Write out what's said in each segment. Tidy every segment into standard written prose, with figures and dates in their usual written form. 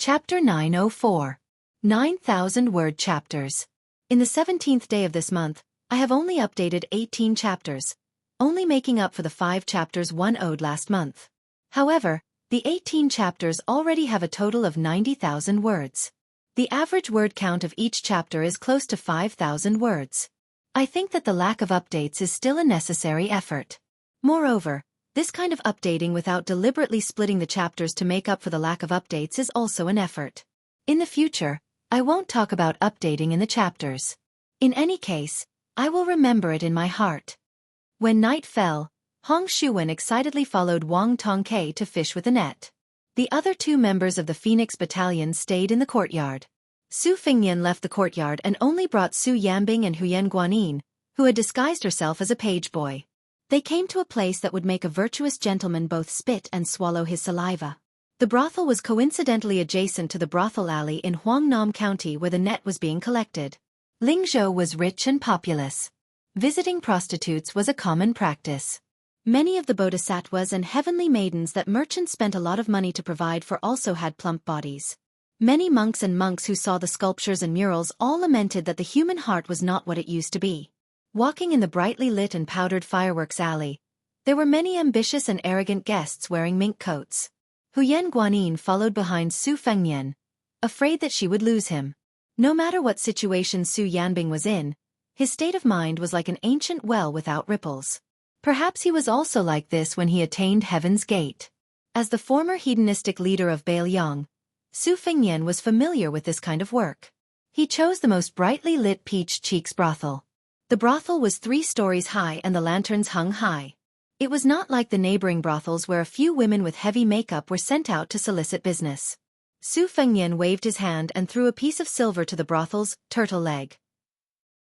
Chapter 904. 9,000-word chapters. In the 17th day of this month, I have only updated 18 chapters, only making up for the 5 chapters one owed last month. However, the 18 chapters already have a total of 90,000 words. The average word count of each chapter is close to 5,000 words. I think that the lack of updates is still a necessary effort. Moreover, this kind of updating without deliberately splitting the chapters to make up for the lack of updates is also an effort. In the future, I won't talk about updating in the chapters. In any case, I will remember it in my heart. When night fell, Hong Shuwen excitedly followed Wang Tongkai to fish with a net. The other 2 members of the Phoenix Battalion stayed in the courtyard. Su Fengnian left the courtyard and only brought Su Yanbing and Huyen Guanyin, who had disguised herself as a page boy. They came to a place that would make a virtuous gentleman both spit and swallow his saliva. The brothel was coincidentally adjacent to the brothel alley in Huangnam County where the net was being collected. Lingzhou was rich and populous. Visiting prostitutes was a common practice. Many of the bodhisattvas and heavenly maidens that merchants spent a lot of money to provide for also had plump bodies. Many monks who saw the sculptures and murals all lamented that the human heart was not what it used to be. Walking in the brightly lit and powdered fireworks alley, there were many ambitious and arrogant guests wearing mink coats. Huyen Guanyin followed behind Su Fengnian, afraid that she would lose him. No matter what situation Su Yanbing was in, his state of mind was like an ancient well without ripples. Perhaps he was also like this when he attained Heaven's Gate. As the former hedonistic leader of Bailiang, Su Fengnian was familiar with this kind of work. He chose the most brightly lit Peach Cheeks brothel. The brothel was 3 stories high and the lanterns hung high. It was not like the neighboring brothels where a few women with heavy makeup were sent out to solicit business. Su Fengnian waved his hand and threw a piece of silver to the brothel's turtle leg.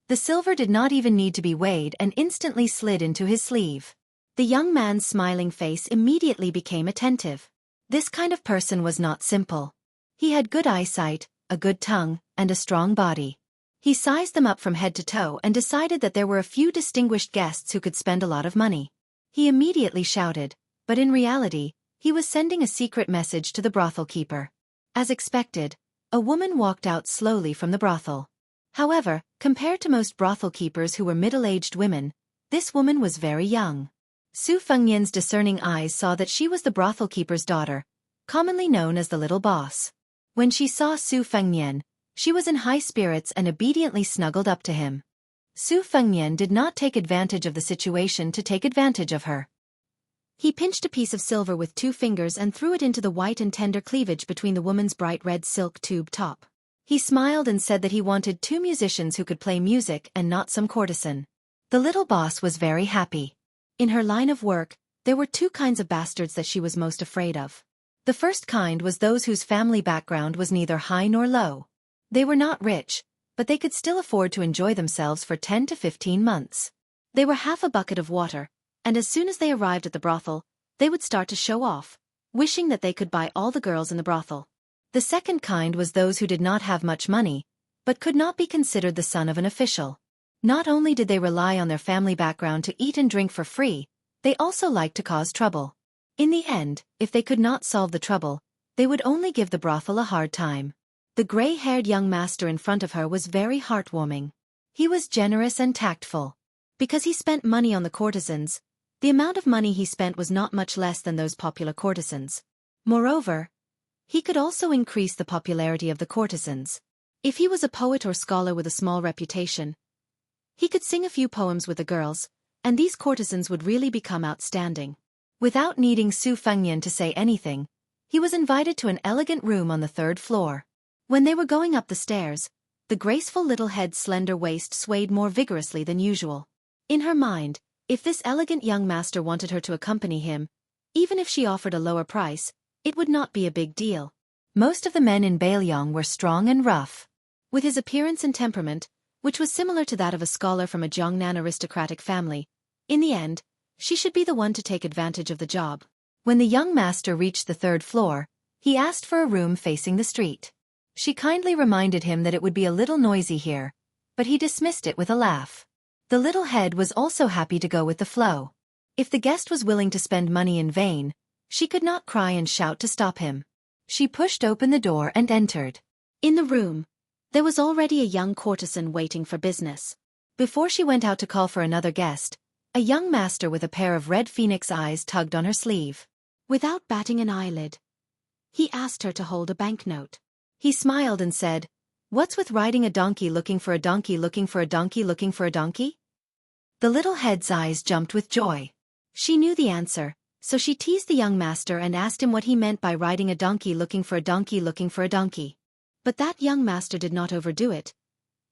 The silver did not even need to be weighed and instantly slid into his sleeve. The young man's smiling face immediately became attentive. This kind of person was not simple. He had good eyesight, a good tongue, and a strong body. He sized them up from head to toe and decided that there were a few distinguished guests who could spend a lot of money. He immediately shouted, but in reality, he was sending a secret message to the brothel keeper. As expected, a woman walked out slowly from the brothel. However, compared to most brothel keepers who were middle-aged women, this woman was very young. Su Fengnian's discerning eyes saw that she was the brothel keeper's daughter, commonly known as the little boss. When she saw Su Fengnian, she was in high spirits and obediently snuggled up to him. Su Fengnian did not take advantage of the situation to take advantage of her. He pinched a piece of silver with 2 fingers and threw it into the white and tender cleavage between the woman's bright red silk tube top. He smiled and said that he wanted 2 musicians who could play music and not some courtesan. The little boss was very happy. In her line of work, there were 2 kinds of bastards that she was most afraid of. The first kind was those whose family background was neither high nor low. They were not rich, but they could still afford to enjoy themselves for 10 to 15 months. They were half a bucket of water, and as soon as they arrived at the brothel, they would start to show off, wishing that they could buy all the girls in the brothel. The second kind was those who did not have much money, but could not be considered the son of an official. Not only did they rely on their family background to eat and drink for free, they also liked to cause trouble. In the end, if they could not solve the trouble, they would only give the brothel a hard time. The gray-haired young master in front of her was very heartwarming. He was generous and tactful. Because he spent money on the courtesans, the amount of money he spent was not much less than those popular courtesans. Moreover, he could also increase the popularity of the courtesans. If he was a poet or scholar with a small reputation, he could sing a few poems with the girls, and these courtesans would really become outstanding. Without needing Su Fengnian to say anything, he was invited to an elegant room on the 3rd floor. When they were going up the stairs, the graceful little head's slender waist swayed more vigorously than usual. In her mind, if this elegant young master wanted her to accompany him, even if she offered a lower price, it would not be a big deal. Most of the men in Bailiang were strong and rough. With his appearance and temperament, which was similar to that of a scholar from a Jiangnan aristocratic family, in the end, she should be the one to take advantage of the job. When the young master reached the 3rd floor, he asked for a room facing the street. She kindly reminded him that it would be a little noisy here, but he dismissed it with a laugh. The little head was also happy to go with the flow. If the guest was willing to spend money in vain, she could not cry and shout to stop him. She pushed open the door and entered. In the room, there was already a young courtesan waiting for business. Before she went out to call for another guest, a young master with a pair of red phoenix eyes tugged on her sleeve. Without batting an eyelid, he asked her to hold a banknote. He smiled and said, "What's with riding a donkey looking for a donkey looking for a donkey looking for a donkey?" The little head's eyes jumped with joy. She knew the answer, so she teased the young master and asked him what he meant by riding a donkey looking for a donkey looking for a donkey. But that young master did not overdo it.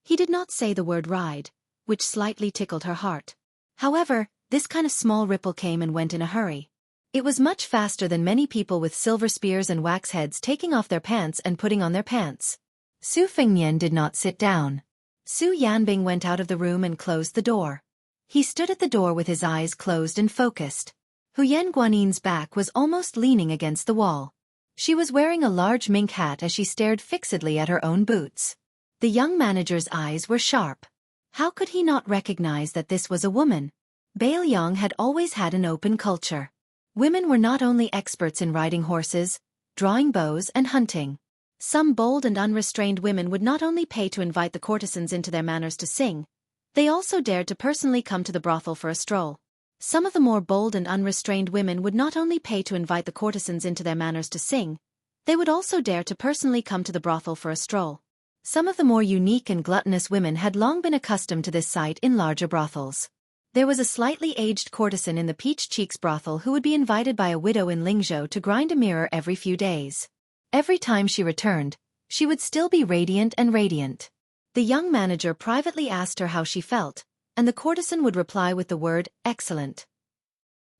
He did not say the word ride, which slightly tickled her heart. However, this kind of small ripple came and went in a hurry. It was much faster than many people with silver spears and wax heads taking off their pants and putting on their pants. Su Fengnian did not sit down. Su Yanbing went out of the room and closed the door. He stood at the door with his eyes closed and focused. Huyen Guanin's back was almost leaning against the wall. She was wearing a large mink hat as she stared fixedly at her own boots. The young manager's eyes were sharp. How could he not recognize that this was a woman? Bailiang had always had an open culture. Women were not only experts in riding horses, drawing bows and hunting. Some bold and unrestrained women would not only pay to invite the courtesans into their manors to sing, they also dared to personally come to the brothel for a stroll. Some of the more bold and unrestrained women would not only pay to invite the courtesans into their manors to sing, they would also dare to personally come to the brothel for a stroll. Some of the more unique and gluttonous women had long been accustomed to this sight in larger brothels. There was a slightly aged courtesan in the Peach Cheeks brothel who would be invited by a widow in Lingzhou to grind a mirror every few days. Every time she returned, she would still be radiant and radiant. The young manager privately asked her how she felt, and the courtesan would reply with the word, "Excellent."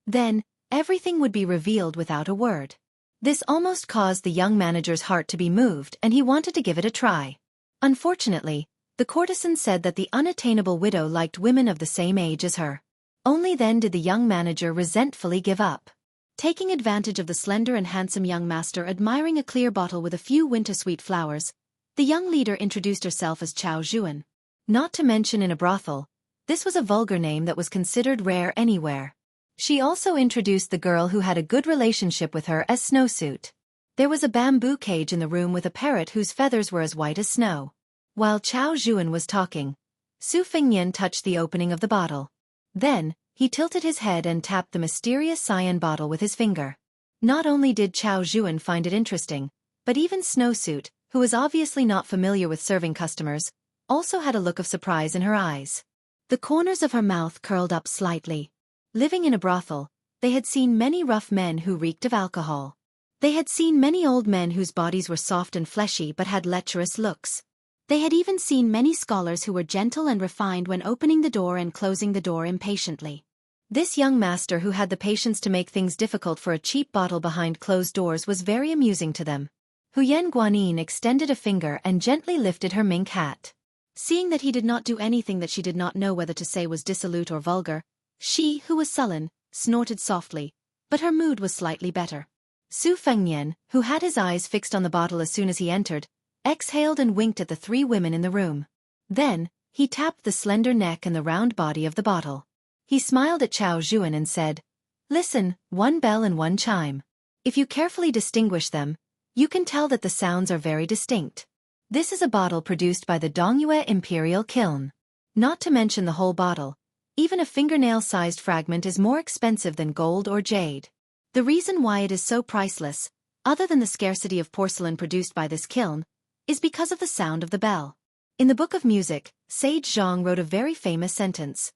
Then, everything would be revealed without a word. This almost caused the young manager's heart to be moved and he wanted to give it a try. Unfortunately, the courtesan said that the unattainable widow liked women of the same age as her. Only then did the young manager resentfully give up. Taking advantage of the slender and handsome young master admiring a clear bottle with a few winter-sweet flowers, the young leader introduced herself as Chao Zhuan. Not to mention in a brothel, this was a vulgar name that was considered rare anywhere. She also introduced the girl who had a good relationship with her as Snowsuit. There was a bamboo cage in the room with a parrot whose feathers were as white as snow. While Chao Zhuan was talking, Su Fengnian touched the opening of the bottle. Then, he tilted his head and tapped the mysterious cyan bottle with his finger. Not only did Chao Zhuan find it interesting, but even Snowsuit, who was obviously not familiar with serving customers, also had a look of surprise in her eyes. The corners of her mouth curled up slightly. Living in a brothel, they had seen many rough men who reeked of alcohol. They had seen many old men whose bodies were soft and fleshy but had lecherous looks. They had even seen many scholars who were gentle and refined when opening the door and closing the door impatiently. This young master who had the patience to make things difficult for a cheap bottle behind closed doors was very amusing to them. Huyen Guanin extended a finger and gently lifted her mink hat. Seeing that he did not do anything that she did not know whether to say was dissolute or vulgar, she, who was sullen, snorted softly, but her mood was slightly better. Su Fengnian, who had his eyes fixed on the bottle as soon as he entered, exhaled and winked at the three women in the room. Then, he tapped the slender neck and the round body of the bottle. He smiled at Chao Zhuan and said, "Listen, one bell and one chime. If you carefully distinguish them, you can tell that the sounds are very distinct. This is a bottle produced by the Dongyue Imperial Kiln. Not to mention the whole bottle, even a fingernail-sized fragment is more expensive than gold or jade. The reason why it is so priceless, other than the scarcity of porcelain produced by this kiln, is because of the sound of the bell." In the Book of Music, Sage Zhang wrote a very famous sentence.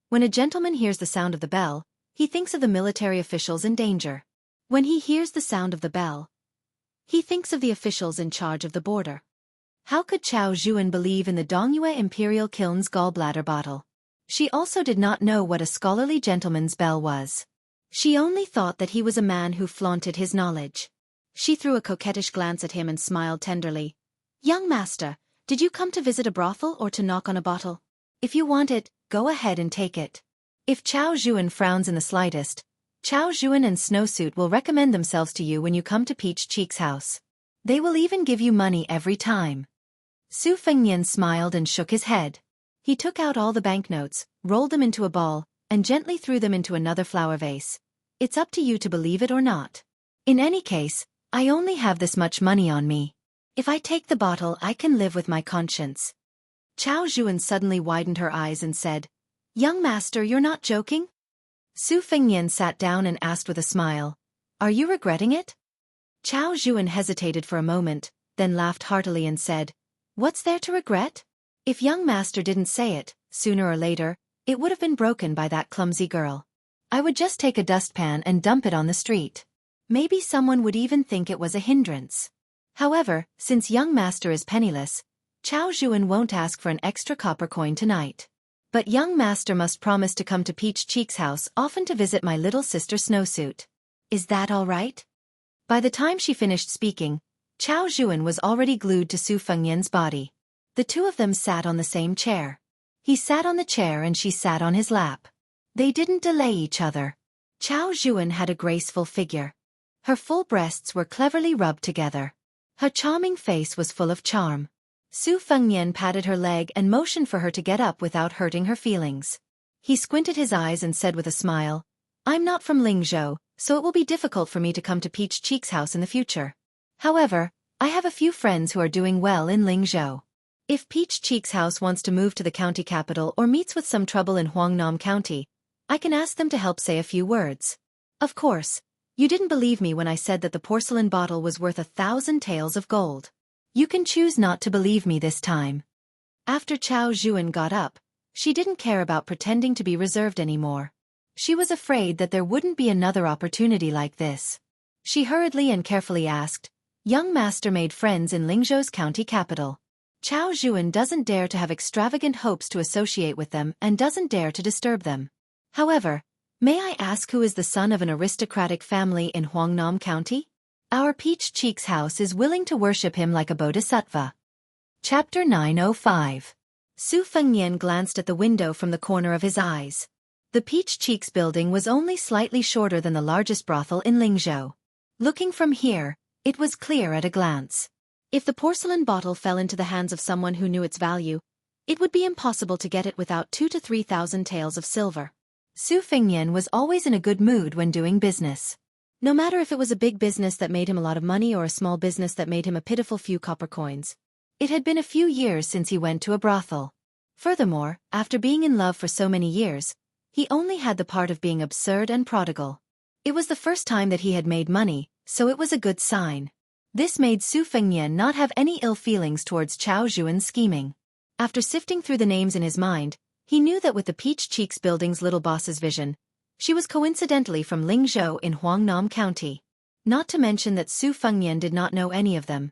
When a gentleman hears the sound of the bell, he thinks of the military officials in danger. When he hears the sound of the bell, he thinks of the officials in charge of the border. How could Chao Zhuan believe in the Dongyue Imperial Kiln's gallbladder bottle? She also did not know what a scholarly gentleman's bell was. She only thought that he was a man who flaunted his knowledge. She threw a coquettish glance at him and smiled tenderly. "Young master, did you come to visit a brothel or to knock on a bottle? If you want it, go ahead and take it." If Chao Zhuan frowns in the slightest, Chao Zhuan and Snowsuit will recommend themselves to you when you come to Peach Cheek's house. They will even give you money every time. Su Fengnian smiled and shook his head. He took out all the banknotes, rolled them into a ball, and gently threw them into another flower vase. "It's up to you to believe it or not. In any case, I only have this much money on me. If I take the bottle, I can live with my conscience. Chao Zhuan suddenly widened her eyes and said, Young master, you're not joking? Su Fengnian sat down and asked with a smile, Are you regretting it? Chao Zhuan hesitated for a moment, then laughed heartily and said, What's there to regret? If young master didn't say it, sooner or later, it would have been broken by that clumsy girl. I would just take a dustpan and dump it on the street. Maybe someone would even think it was a hindrance. However, since young master is penniless, Chao Zhuan won't ask for an extra copper coin tonight. But young master must promise to come to Peach Cheek's house often to visit my little sister Snowsuit. Is that all right? By the time she finished speaking, Chao Zhuan was already glued to Su Fengnian's body. The two of them sat on the same chair. He sat on the chair and she sat on his lap. They didn't delay each other. Chao Zhuan had a graceful figure. Her full breasts were cleverly rubbed together. Her charming face was full of charm. Su Fengnian patted her leg and motioned for her to get up without hurting her feelings. He squinted his eyes and said with a smile, I'm not from Lingzhou, so it will be difficult for me to come to Peach Cheek's house in the future. However, I have a few friends who are doing well in Lingzhou. If Peach Cheek's house wants to move to the county capital or meets with some trouble in Huangnam County, I can ask them to help say a few words. Of course, you didn't believe me when I said that the porcelain bottle was worth 1,000 taels of gold. You can choose not to believe me this time. After Chao Zhuan got up, she didn't care about pretending to be reserved anymore. She was afraid that there wouldn't be another opportunity like this. She hurriedly and carefully asked, Young master made friends in Lingzhou's county capital. Chao Zhuan doesn't dare to have extravagant hopes to associate with them and doesn't dare to disturb them. However, may I ask who is the son of an aristocratic family in Huangnam County? Our Peach Cheek's house is willing to worship him like a bodhisattva. Chapter 905. Su Fengnian glanced at the window from the corner of his eyes. The Peach Cheek's building was only slightly shorter than the largest brothel in Lingzhou. Looking from here, it was clear at a glance. If the porcelain bottle fell into the hands of someone who knew its value, it would be impossible to get it without 2,000 to 3,000 taels of silver. Su Fengnian was always in a good mood when doing business. No matter if it was a big business that made him a lot of money or a small business that made him a pitiful few copper coins. It had been a few years since he went to a brothel. Furthermore, after being in love for so many years, he only had the part of being absurd and prodigal. It was the first time that he had made money, so it was a good sign. This made Su Fengnian not have any ill feelings towards Chao Zhuan's scheming. After sifting through the names in his mind, he knew that with the Peach Cheek's building's little boss's vision, she was coincidentally from Lingzhou in Huangnam County. Not to mention that Su Fengnian did not know any of them.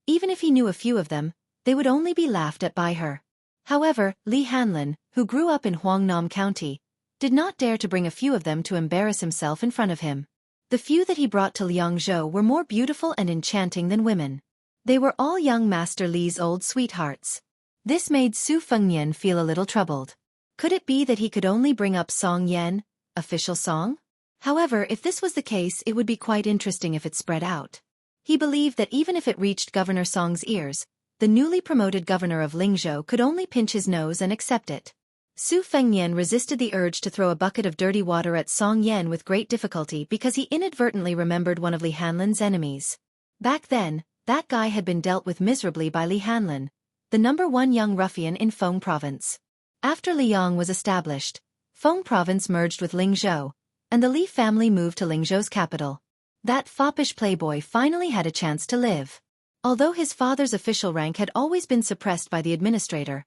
Even if he knew a few of them, they would only be laughed at by her. However, Li Hanlin, who grew up in Huangnam County, did not dare to bring a few of them to embarrass himself in front of him. The few that he brought to Liangzhou were more beautiful and enchanting than women. They were all young Master Li's old sweethearts. This made Su Fengnian feel a little troubled. Could it be that he could only bring up Song Yan, official song? However, if this was the case, it would be quite interesting if it spread out. He believed that even if it reached Governor Song's ears, the newly promoted governor of Lingzhou could only pinch his nose and accept it. Su Fengnian resisted the urge to throw a bucket of dirty water at Song Yan with great difficulty because he inadvertently remembered one of Li Hanlin's enemies. Back then, that guy had been dealt with miserably by Li Hanlin, the #1 young ruffian in Feng Province. After Liang was established, Feng Province merged with Lingzhou, and the Li family moved to Lingzhou's capital. That foppish playboy finally had a chance to live. Although his father's official rank had always been suppressed by the administrator,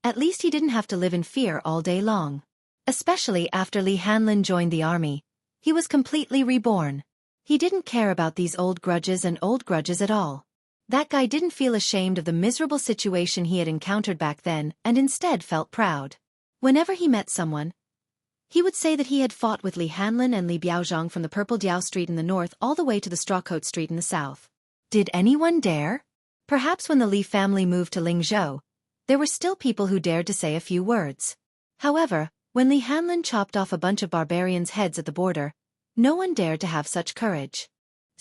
at least he didn't have to live in fear all day long. Especially after Li Hanlin joined the army, he was completely reborn. He didn't care about these old grudges at all. That guy didn't feel ashamed of the miserable situation he had encountered back then and instead felt proud. Whenever he met someone, he would say that he had fought with Li Hanlin and Li Biaozhang from the Purple Diao Street in the north all the way to the Strawcoat Street in the south. Did anyone dare? Perhaps when the Li family moved to Lingzhou, there were still people who dared to say a few words. However, when Li Hanlin chopped off a bunch of barbarians' heads at the border, no one dared to have such courage.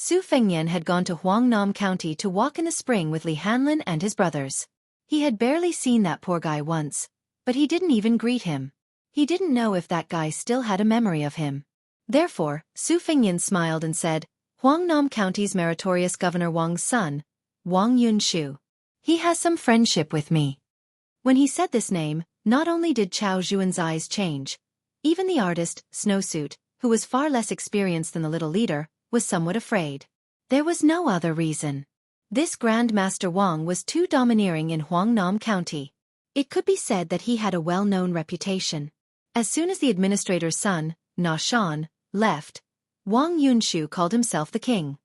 Su Fengnian had gone to Huangnam County to walk in the spring with Li Hanlin and his brothers. He had barely seen that poor guy once, but he didn't even greet him. He didn't know if that guy still had a memory of him. Therefore, Su Fengnian smiled and said, Huangnam County's meritorious Governor Wang's son, Wang Yunshu. He has some friendship with me. When he said this name, not only did Chao Zhuan's eyes change, even the artist, Snowsuit, who was far less experienced than the little leader, was somewhat afraid. There was no other reason. This Grand Master Wang was too domineering in Huangnam County. It could be said that he had a well-known reputation. As soon as the administrator's son, Na Shan, left, Wang Yunshu called himself the king.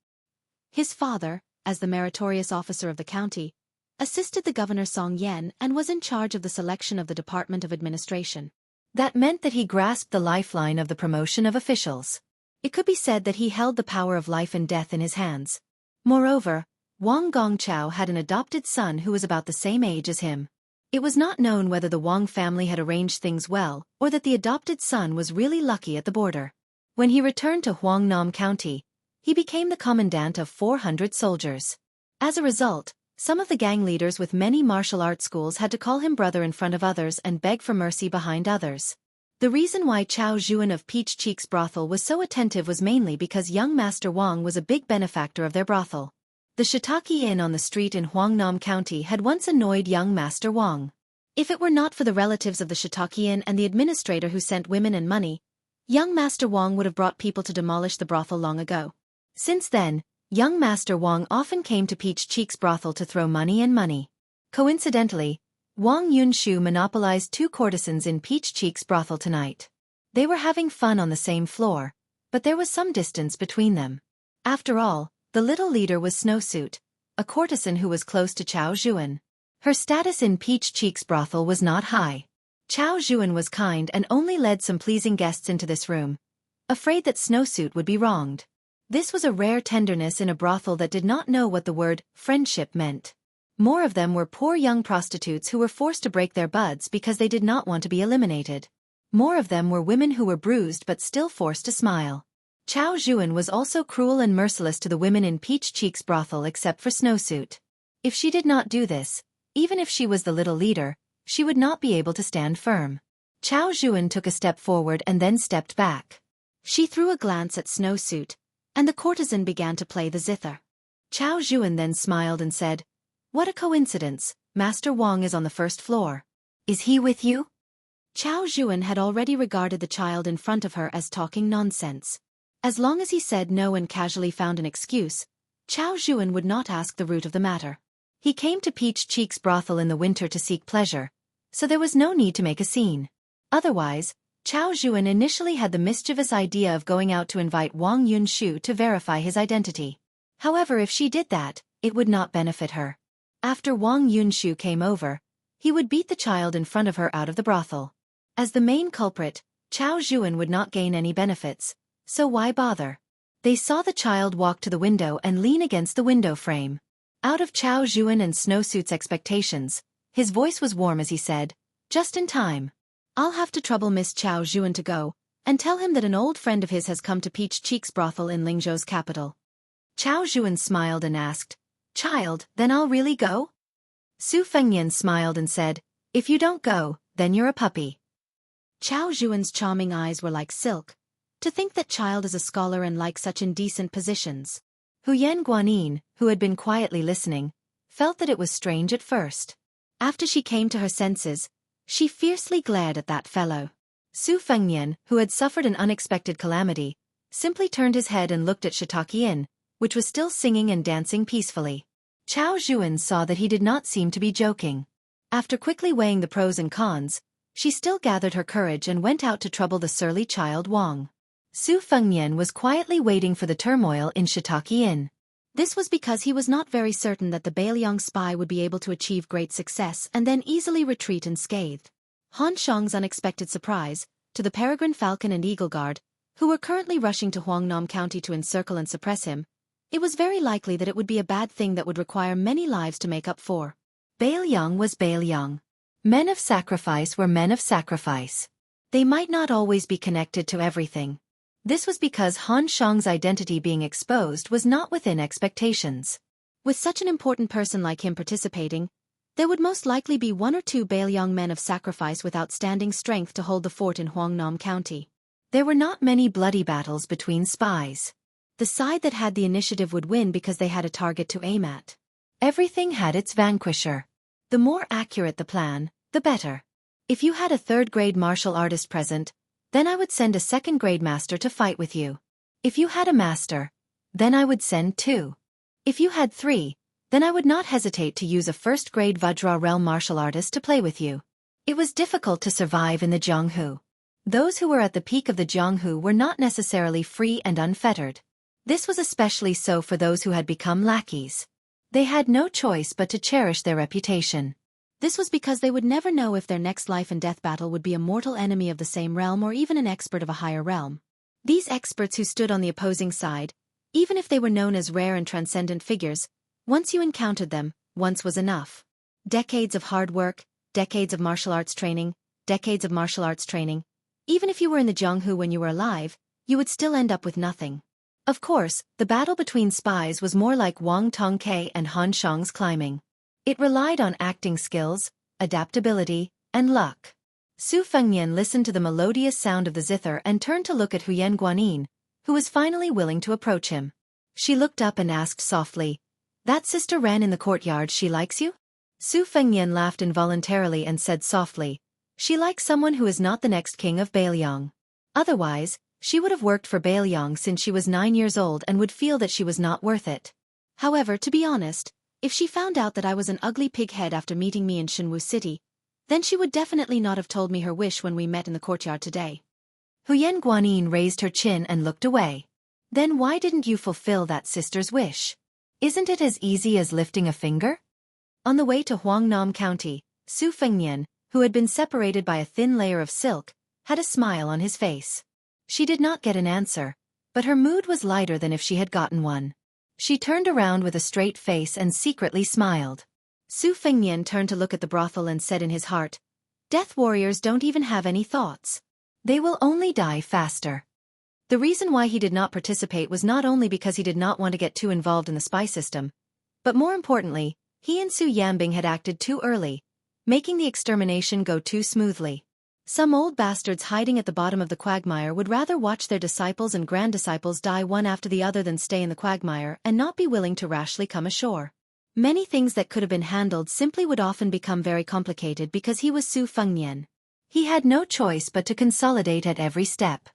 His father, as the meritorious officer of the county, assisted the governor Song Yan and was in charge of the selection of the Department of Administration. That meant that he grasped the lifeline of the promotion of officials. It could be said that he held the power of life and death in his hands. Moreover, Wang Gongchao had an adopted son who was about the same age as him. It was not known whether the Wang family had arranged things well or that the adopted son was really lucky at the border. When he returned to Huangnam County, he became the commandant of 400 soldiers. As a result, some of the gang leaders with many martial arts schools had to call him brother in front of others and beg for mercy behind others. The reason why Chao Zhuan of Peach Cheek's brothel was so attentive was mainly because young Master Wang was a big benefactor of their brothel. The Shiitake Inn on the street in Huangnam County had once annoyed young Master Wang. If it were not for the relatives of the Shiitake Inn and the administrator who sent women and money, young Master Wang would have brought people to demolish the brothel long ago. Since then, young Master Wang often came to Peach Cheek's brothel to throw money and money. Coincidentally, Wang Yunshu monopolized 2 courtesans in Peach Cheek's brothel tonight. They were having fun on the same floor, but there was some distance between them. After all, the little leader was Snowsuit, a courtesan who was close to Chao Zhuan. Her status in Peach Cheek's brothel was not high. Chao Zhuan was kind and only led some pleasing guests into this room, afraid that Snowsuit would be wronged. This was a rare tenderness in a brothel that did not know what the word friendship meant. More of them were poor young prostitutes who were forced to break their buds because they did not want to be eliminated. More of them were women who were bruised but still forced to smile. Chao Zhuan was also cruel and merciless to the women in Peach Cheek's brothel except for Snowsuit. If she did not do this, even if she was the little leader, she would not be able to stand firm. Chao Zhuan took a step forward and then stepped back. She threw a glance at Snowsuit, and the courtesan began to play the zither. Chao Zhuan then smiled and said, "What a coincidence, Master Wang is on the first floor. Is he with you?" Chao Zhuan had already regarded the child in front of her as talking nonsense. As long as he said no and casually found an excuse, Chao Zhuan would not ask the root of the matter. He came to Peach Cheek's brothel in the winter to seek pleasure, so there was no need to make a scene. Otherwise, Chao Zhuan initially had the mischievous idea of going out to invite Wang Yunshu to verify his identity. However, if she did that, it would not benefit her. After Wang Yunshu came over, he would beat the child in front of her out of the brothel. As the main culprit, Chao Zhuan would not gain any benefits, so why bother? They saw the child walk to the window and lean against the window frame. Out of Chao Zhuan and Snowsuit's expectations, his voice was warm as he said, "Just in time. I'll have to trouble Miss Chao Zhuan to go, and tell him that an old friend of his has come to Peach Cheek's brothel in Lingzhou's capital." Chao Zhuan smiled and asked, "Child, then I'll really go?" Su Fengnian smiled and said, "If you don't go, then you're a puppy." Chao Zhuan's charming eyes were like silk. To think that child is a scholar and like such indecent positions. Huyen Guanyin, who had been quietly listening, felt that it was strange at first. After she came to her senses, she fiercely glared at that fellow. Su Fengnian, who had suffered an unexpected calamity, simply turned his head and looked at Shiitake Inn, which was still singing and dancing peacefully. Chao Zhuan saw that he did not seem to be joking. After quickly weighing the pros and cons, she still gathered her courage and went out to trouble the surly child Wang. Su Fengnian was quietly waiting for the turmoil in Shiitake Inn. This was because he was not very certain that the Bailiang spy would be able to achieve great success and then easily retreat unscathed. Han Shang's unexpected surprise, to the Peregrine Falcon and Eagle Guard, who were currently rushing to Huangnam County to encircle and suppress him, it was very likely that it would be a bad thing that would require many lives to make up for. Bailiang was Bailiang. Men of sacrifice were men of sacrifice. They might not always be connected to everything. This was because Han Shang's identity being exposed was not within expectations. With such an important person like him participating, there would most likely be 1 or 2 Bailiang men of sacrifice with outstanding strength to hold the fort in Huangnam County. There were not many bloody battles between spies. The side that had the initiative would win because they had a target to aim at. Everything had its vanquisher. The more accurate the plan, the better. If you had a third-grade martial artist present, then I would send a second-grade master to fight with you. If you had a master, then I would send 2. If you had 3, then I would not hesitate to use a first-grade Vajra realm martial artist to play with you. It was difficult to survive in the Jianghu. Those who were at the peak of the Jianghu were not necessarily free and unfettered. This was especially so for those who had become lackeys. They had no choice but to cherish their reputation. This was because they would never know if their next life and death battle would be a mortal enemy of the same realm or even an expert of a higher realm. These experts who stood on the opposing side, even if they were known as rare and transcendent figures, once you encountered them, once was enough. Decades of hard work, decades of martial arts training, decades of martial arts training. Even if you were in the Jianghu when you were alive, you would still end up with nothing. Of course, the battle between spies was more like Wang Tongkai and Han Shang's climbing. It relied on acting skills, adaptability, and luck. Su Fengnian listened to the melodious sound of the zither and turned to look at Huyen Guanyin, who was finally willing to approach him. She looked up and asked softly, "That sister ran in the courtyard, she likes you?" Su Fengnian laughed involuntarily and said softly, "She likes someone who is not the next king of Bailiang. Otherwise, she would have worked for Bailiang since she was 9 years old and would feel that she was not worth it. However, to be honest, if she found out that I was an ugly pighead after meeting me in Shenwu City, then she would definitely not have told me her wish when we met in the courtyard today." Huyen Guanyin raised her chin and looked away. "Then why didn't you fulfill that sister's wish? Isn't it as easy as lifting a finger?" On the way to Huangnam County, Su Fengnian, who had been separated by a thin layer of silk, had a smile on his face. She did not get an answer, but her mood was lighter than if she had gotten one. She turned around with a straight face and secretly smiled. Su Fengnian turned to look at the brothel and said in his heart, "Death warriors don't even have any thoughts. They will only die faster." The reason why he did not participate was not only because he did not want to get too involved in the spy system, but more importantly, he and Su Yambing had acted too early, making the extermination go too smoothly. Some old bastards hiding at the bottom of the quagmire would rather watch their disciples and grand-disciples die one after the other than stay in the quagmire and not be willing to rashly come ashore. Many things that could have been handled simply would often become very complicated because he was Su Fengnian. He had no choice but to consolidate at every step.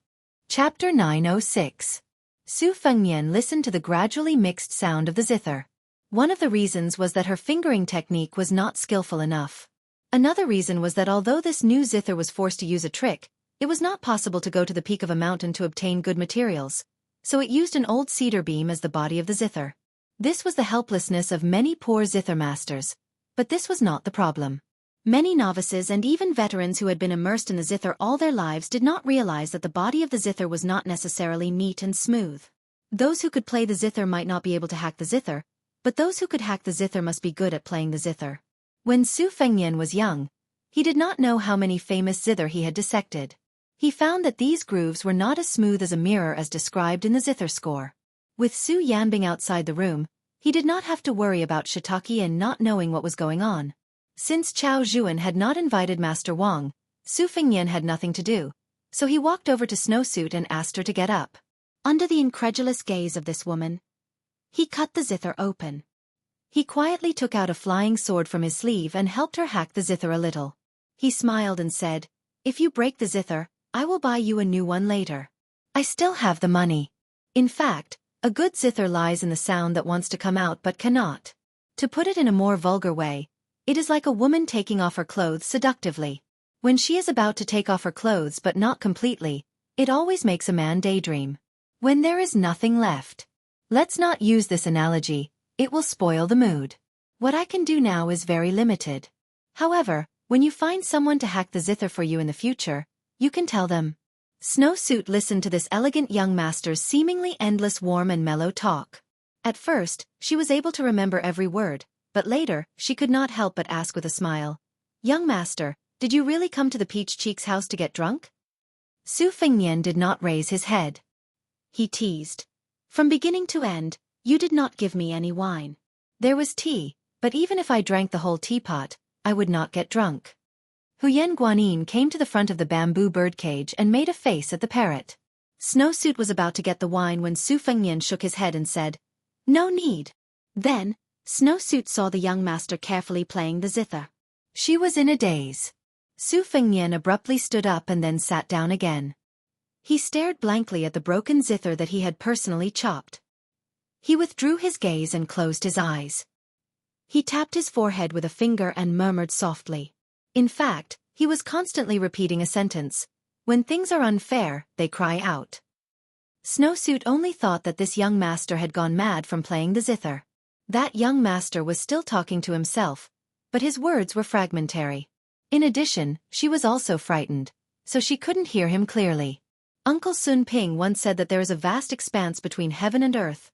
Chapter 906. Su Fengnian listened to the gradually mixed sound of the zither. One of the reasons was that her fingering technique was not skillful enough. Another reason was that although this new zither was forced to use a trick, it was not possible to go to the peak of a mountain to obtain good materials, so it used an old cedar beam as the body of the zither. This was the helplessness of many poor zither masters, but this was not the problem. Many novices and even veterans who had been immersed in the zither all their lives did not realize that the body of the zither was not necessarily neat and smooth. Those who could play the zither might not be able to hack the zither, but those who could hack the zither must be good at playing the zither. When Su Fengnian was young, he did not know how many famous zither he had dissected. He found that these grooves were not as smooth as a mirror as described in the zither score. With Su Yambing outside the room, he did not have to worry about Shiitake and not knowing what was going on. Since Chao Zhuan had not invited Master Wang, Su Fengnian had nothing to do, so he walked over to Snowsuit and asked her to get up. Under the incredulous gaze of this woman, he cut the zither open. He quietly took out a flying sword from his sleeve and helped her hack the zither a little. He smiled and said, "If you break the zither, I will buy you a new one later. I still have the money." In fact, a good zither lies in the sound that wants to come out but cannot. To put it in a more vulgar way, it is like a woman taking off her clothes seductively. When she is about to take off her clothes but not completely, it always makes a man daydream. When there is nothing left. Let's not use this analogy, it will spoil the mood. What I can do now is very limited. However, when you find someone to hack the zither for you in the future, you can tell them. Snowsuit listened to this elegant young master's seemingly endless warm and mellow talk. At first, she was able to remember every word, but later, she could not help but ask with a smile, "Young master, did you really come to the Peach Cheek's house to get drunk?" Su Fengnian did not raise his head. He teased. "From beginning to end, you did not give me any wine. There was tea, but even if I drank the whole teapot, I would not get drunk." Huyen Guanyin came to the front of the bamboo birdcage and made a face at the parrot. Snowsuit was about to get the wine when Su Fengnian shook his head and said, "No need." Then, Snowsuit saw the young master carefully playing the zither. She was in a daze. Su Fengnian abruptly stood up and then sat down again. He stared blankly at the broken zither that he had personally chopped. He withdrew his gaze and closed his eyes. He tapped his forehead with a finger and murmured softly. In fact, he was constantly repeating a sentence. When things are unfair, they cry out. Snowsuit only thought that this young master had gone mad from playing the zither. That young master was still talking to himself, but his words were fragmentary. In addition, she was also frightened, so she couldn't hear him clearly. Uncle Sun Ping once said that there is a vast expanse between heaven and earth.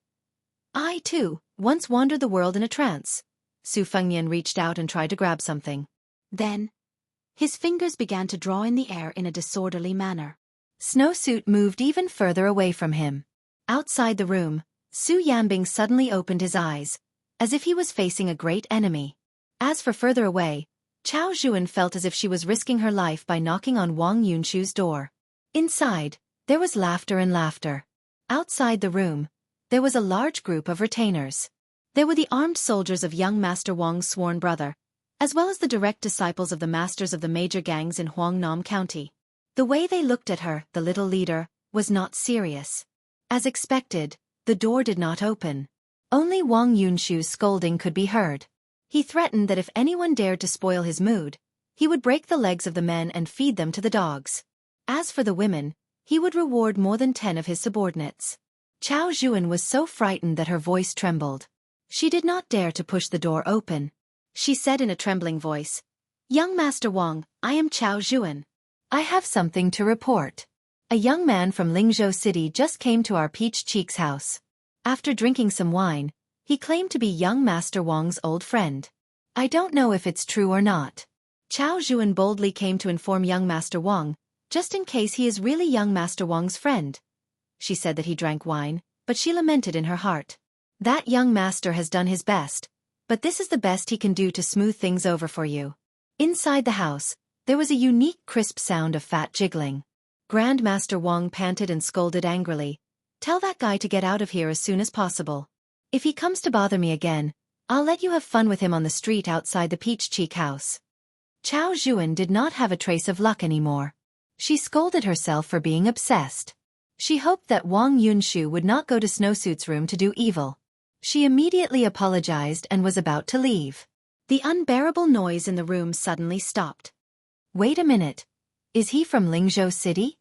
I, too, once wandered the world in a trance. Su Fengnian reached out and tried to grab something. Then, his fingers began to draw in the air in a disorderly manner. Snowsuit moved even further away from him. Outside the room, Su Yanbing suddenly opened his eyes, as if he was facing a great enemy. As for further away, Chao Zhuan felt as if she was risking her life by knocking on Wang Yunshu's door. Inside, there was laughter and laughter. Outside the room, there was a large group of retainers. There were the armed soldiers of young Master Wang's sworn brother, as well as the direct disciples of the masters of the major gangs in Huangnam County. The way they looked at her, the little leader, was not serious. As expected, the door did not open. Only Wang Yunshu's scolding could be heard. He threatened that if anyone dared to spoil his mood, he would break the legs of the men and feed them to the dogs. As for the women, he would reward more than 10 of his subordinates. Chao Zhuan was so frightened that her voice trembled. She did not dare to push the door open. She said in a trembling voice, "Young Master Wang, I am Chao Zhuan. I have something to report. A young man from Lingzhou City just came to our Peach Cheek's house. After drinking some wine, he claimed to be young Master Wang's old friend. I don't know if it's true or not." Chao Zhuan boldly came to inform young Master Wang, just in case he is really young Master Wang's friend. She said that he drank wine, but she lamented in her heart. That young master has done his best, but this is the best he can do to smooth things over for you. Inside the house, there was a unique crisp sound of fat jiggling. Grandmaster Wang panted and scolded angrily. "Tell that guy to get out of here as soon as possible. If he comes to bother me again, I'll let you have fun with him on the street outside the Peach Cheek house." Chao Zhuan did not have a trace of luck anymore. She scolded herself for being obsessed. She hoped that Wang Yunshu would not go to Snowsuit's room to do evil. She immediately apologized and was about to leave. The unbearable noise in the room suddenly stopped. Wait a minute. Is he from Lingzhou City?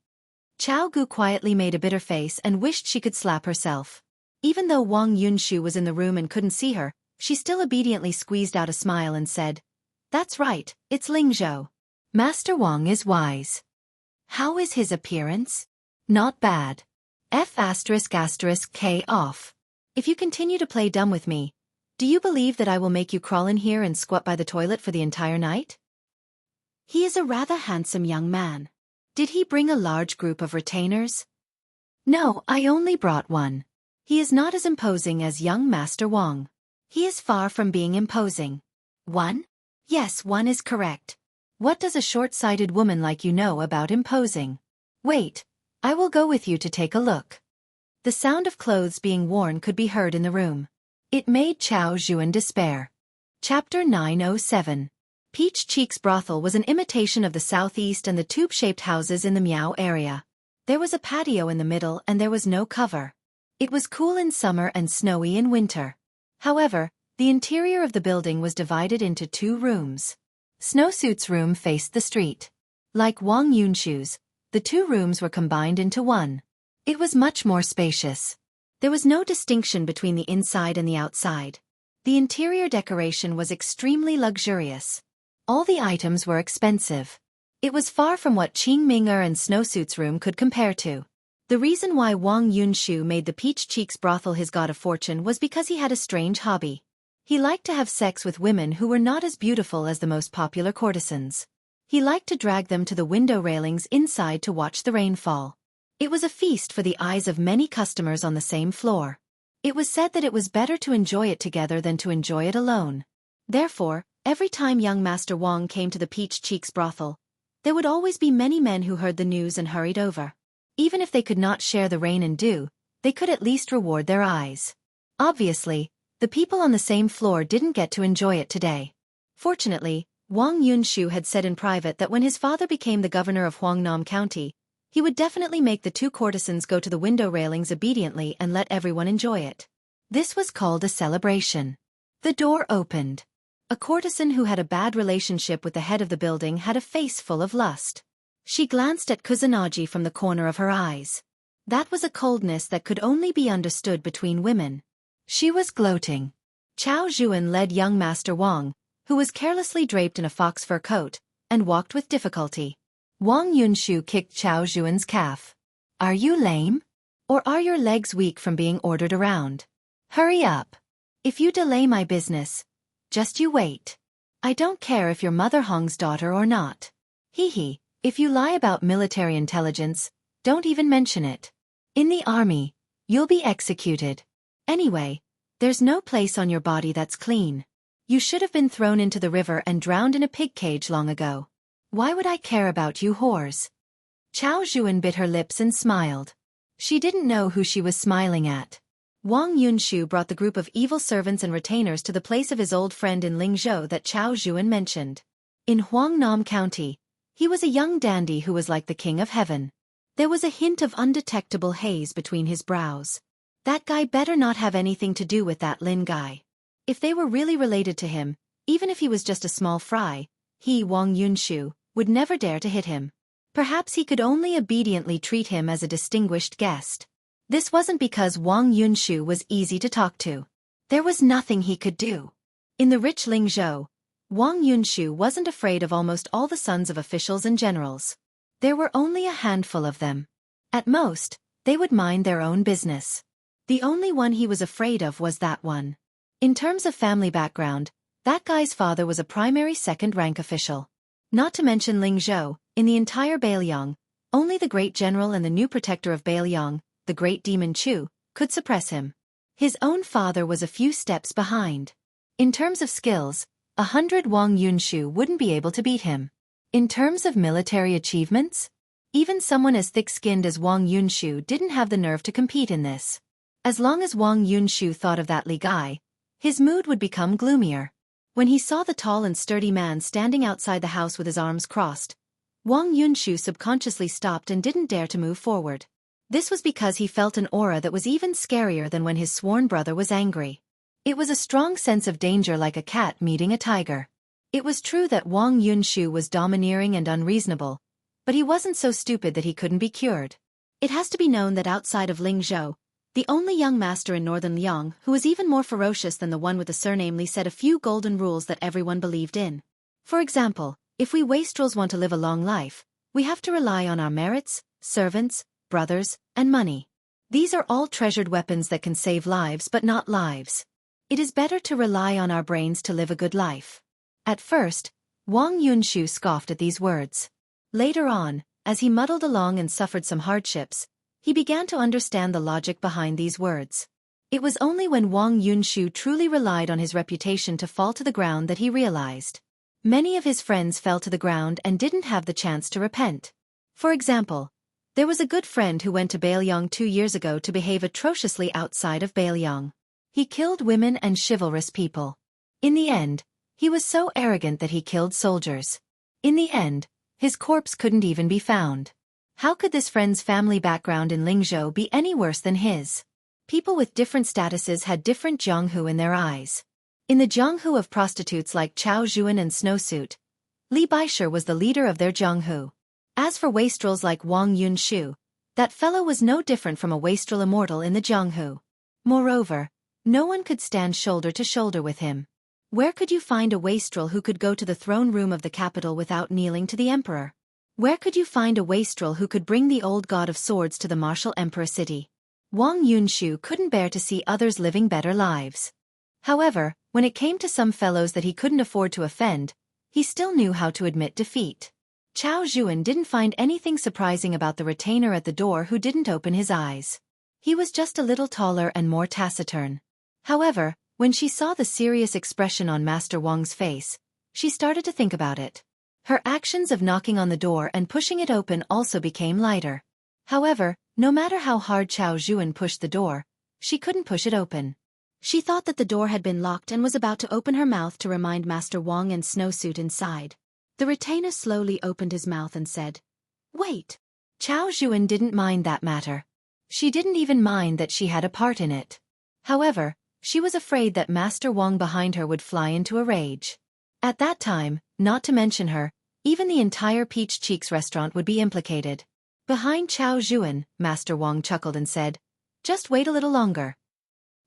Chao Gu quietly made a bitter face and wished she could slap herself. Even though Wang Yunshu was in the room and couldn't see her, she still obediently squeezed out a smile and said, "That's right, it's Lingzhou. Master Wang is wise. How is his appearance? Not bad. F***K off. If you continue to play dumb with me, do you believe that I will make you crawl in here and squat by the toilet for the entire night?" He is a rather handsome young man. Did he bring a large group of retainers? No, I only brought one. He is not as imposing as young Master Wang. He is far from being imposing. One? Yes, one is correct. What does a short-sighted woman like you know about imposing? Wait, I will go with you to take a look. The sound of clothes being worn could be heard in the room. It made Chao Zhuan despair. Chapter 907. Peach Cheek's brothel was an imitation of the southeast and the tube-shaped houses in the Miao area. There was a patio in the middle and there was no cover. It was cool in summer and snowy in winter. However, the interior of the building was divided into 2 rooms. Snowsuit's room faced the street. Like Wang Yunshu's, the 2 rooms were combined into one. It was much more spacious. There was no distinction between the inside and the outside. The interior decoration was extremely luxurious. All the items were expensive. It was far from what Qingming and Snowsuit's room could compare to. The reason why Wang Yunshu made the Peach Cheek's brothel his god of fortune was because he had a strange hobby. He liked to have sex with women who were not as beautiful as the most popular courtesans. He liked to drag them to the window railings inside to watch the rainfall. It was a feast for the eyes of many customers on the same floor. It was said that it was better to enjoy it together than to enjoy it alone. Therefore, every time young Master Wang came to the Peach Cheek's brothel, there would always be many men who heard the news and hurried over. Even if they could not share the rain and dew, they could at least reward their eyes. Obviously, the people on the same floor didn't get to enjoy it today. Fortunately, Wang Yunshu had said in private that when his father became the governor of Huangnam County, he would definitely make the two courtesans go to the window railings obediently and let everyone enjoy it. This was called a celebration. The door opened. A courtesan who had a bad relationship with the head of the building had a face full of lust. She glanced at Kusanagi from the corner of her eyes. That was a coldness that could only be understood between women. She was gloating. Chao Zhuan led young Master Wang, who was carelessly draped in a fox fur coat, and walked with difficulty. Wang Yunshu kicked Chao Zhuan's calf. "Are you lame? Or are your legs weak from being ordered around? Hurry up. If you delay my business, just you wait. I don't care if you're Mother Hong's daughter or not. Hee. If you lie about military intelligence, don't even mention it. In the army, you'll be executed. Anyway, there's no place on your body that's clean. You should have been thrown into the river and drowned in a pig cage long ago. Why would I care about you whores?" Chao Zhuan bit her lips and smiled. She didn't know who she was smiling at. Wang Yunshu brought the group of evil servants and retainers to the place of his old friend in Lingzhou that Chao Zhuan mentioned. In Huangnam County, he was a young dandy who was like the king of heaven. There was a hint of undetectable haze between his brows. That guy better not have anything to do with that Lin guy. If they were really related to him, even if he was just a small fry, he, Wang Yunshu, would never dare to hit him. Perhaps he could only obediently treat him as a distinguished guest. This wasn't because Wang Yunshu was easy to talk to. There was nothing he could do. In the rich Lingzhou, Wang Yunshu wasn't afraid of almost all the sons of officials and generals. There were only a handful of them. At most, they would mind their own business. The only one he was afraid of was that one. In terms of family background, that guy's father was a primary second-rank official. Not to mention Lingzhou, in the entire Beiliang, only the great general and the new protector of Beiliang, the great demon Chu, could suppress him. His own father was a few steps behind. In terms of skills, 100 Wang Yunshu wouldn't be able to beat him. In terms of military achievements, even someone as thick-skinned as Wang Yunshu didn't have the nerve to compete in this. As long as Wang Yunshu thought of that Li guy, his mood would become gloomier. When he saw the tall and sturdy man standing outside the house with his arms crossed, Wang Yunshu subconsciously stopped and didn't dare to move forward. This was because he felt an aura that was even scarier than when his sworn brother was angry. It was a strong sense of danger, like a cat meeting a tiger. It was true that Wang Yunshu was domineering and unreasonable, but he wasn't so stupid that he couldn't be cured. It has to be known that outside of Lingzhou, the only young master in northern Liang who was even more ferocious than the one with the surname Li set a few golden rules that everyone believed in. For example, if we wastrels want to live a long life, we have to rely on our merits, servants, brothers, and money. These are all treasured weapons that can save lives but not lives. It is better to rely on our brains to live a good life. At first, Wang Yunshu scoffed at these words. Later on, as he muddled along and suffered some hardships, he began to understand the logic behind these words. It was only when Wang Yunshu truly relied on his reputation to fall to the ground that he realized. Many of his friends fell to the ground and didn't have the chance to repent. For example, there was a good friend who went to Beiliang 2 years ago to behave atrociously outside of Beiliang. He killed women and chivalrous people. In the end, he was so arrogant that he killed soldiers. In the end, his corpse couldn't even be found. How could this friend's family background in Lingzhou be any worse than his? People with different statuses had different Jianghu in their eyes. In the Jianghu of prostitutes like Chao Zhuan and Snowsuit, Li Baisher was the leader of their Jianghu. As for wastrels like Wang Yunshu, that fellow was no different from a wastrel immortal in the Jianghu. Moreover, no one could stand shoulder to shoulder with him. Where could you find a wastrel who could go to the throne room of the capital without kneeling to the emperor? Where could you find a wastrel who could bring the old god of swords to the martial emperor city? Wang Yunshu couldn't bear to see others living better lives. However, when it came to some fellows that he couldn't afford to offend, he still knew how to admit defeat. Chao Zhuan didn't find anything surprising about the retainer at the door who didn't open his eyes. He was just a little taller and more taciturn. However, when she saw the serious expression on Master Wang's face, she started to think about it. Her actions of knocking on the door and pushing it open also became lighter. However, no matter how hard Chao Zhuan pushed the door, she couldn't push it open. She thought that the door had been locked and was about to open her mouth to remind Master Wang and Snowsuit inside. The retainer slowly opened his mouth and said, "Wait." Chao Zhuan didn't mind that matter. She didn't even mind that she had a part in it. However, she was afraid that Master Wang behind her would fly into a rage. At that time, not to mention her, even the entire Peach Cheeks restaurant would be implicated. Behind Chao Zhuan, Master Wang chuckled and said, "Just wait a little longer."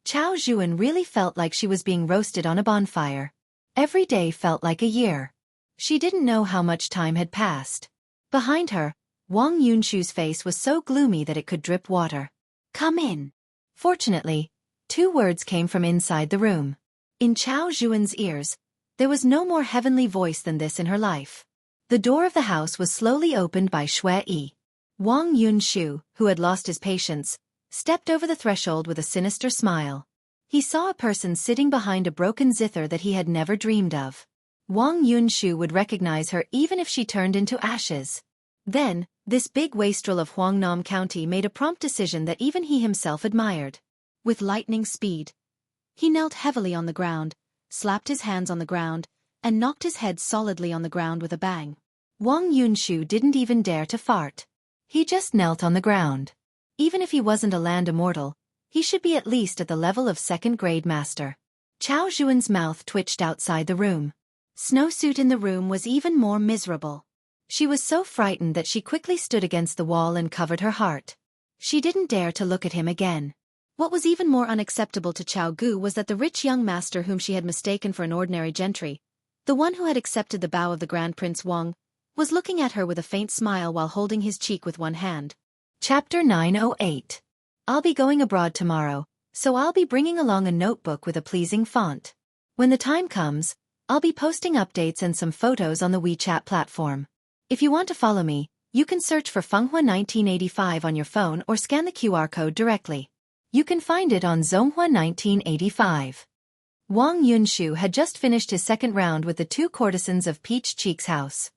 Chao Zhuan really felt like she was being roasted on a bonfire. Every day felt like a year. She didn't know how much time had passed. Behind her, Wang Yunshu's face was so gloomy that it could drip water. "Come in." Fortunately, 2 words came from inside the room. In Chao Zhuan's ears, there was no more heavenly voice than this in her life. The door of the house was slowly opened by Shui Yi. Wang Yunshu, who had lost his patience, stepped over the threshold with a sinister smile. He saw a person sitting behind a broken zither that he had never dreamed of. Wang Yunshu would recognize her even if she turned into ashes. Then, this big wastrel of Huangnam County made a prompt decision that even he himself admired. With lightning speed, he knelt heavily on the ground, slapped his hands on the ground, and knocked his head solidly on the ground with a bang. Wang Yunshu didn't even dare to fart. He just knelt on the ground. Even if he wasn't a land immortal, he should be at least at the level of 2nd grade master. Chao Zhuan's mouth twitched outside the room. Snowsuit in the room was even more miserable. She was so frightened that she quickly stood against the wall and covered her heart. She didn't dare to look at him again. What was even more unacceptable to Chao Gu was that the rich young master whom she had mistaken for an ordinary gentry, the one who had accepted the bow of the Grand Prince Wang, was looking at her with a faint smile while holding his cheek with one hand. Chapter 908. I'll be going abroad tomorrow, so I'll be bringing along a notebook with a pleasing font. When the time comes, I'll be posting updates and some photos on the WeChat platform. If you want to follow me, you can search for Fenghua 1985 on your phone or scan the QR code directly. You can find it on Zonghua 1985. Wang Yunshu had just finished his 2nd round with the 2 courtesans of Peach Cheek's house.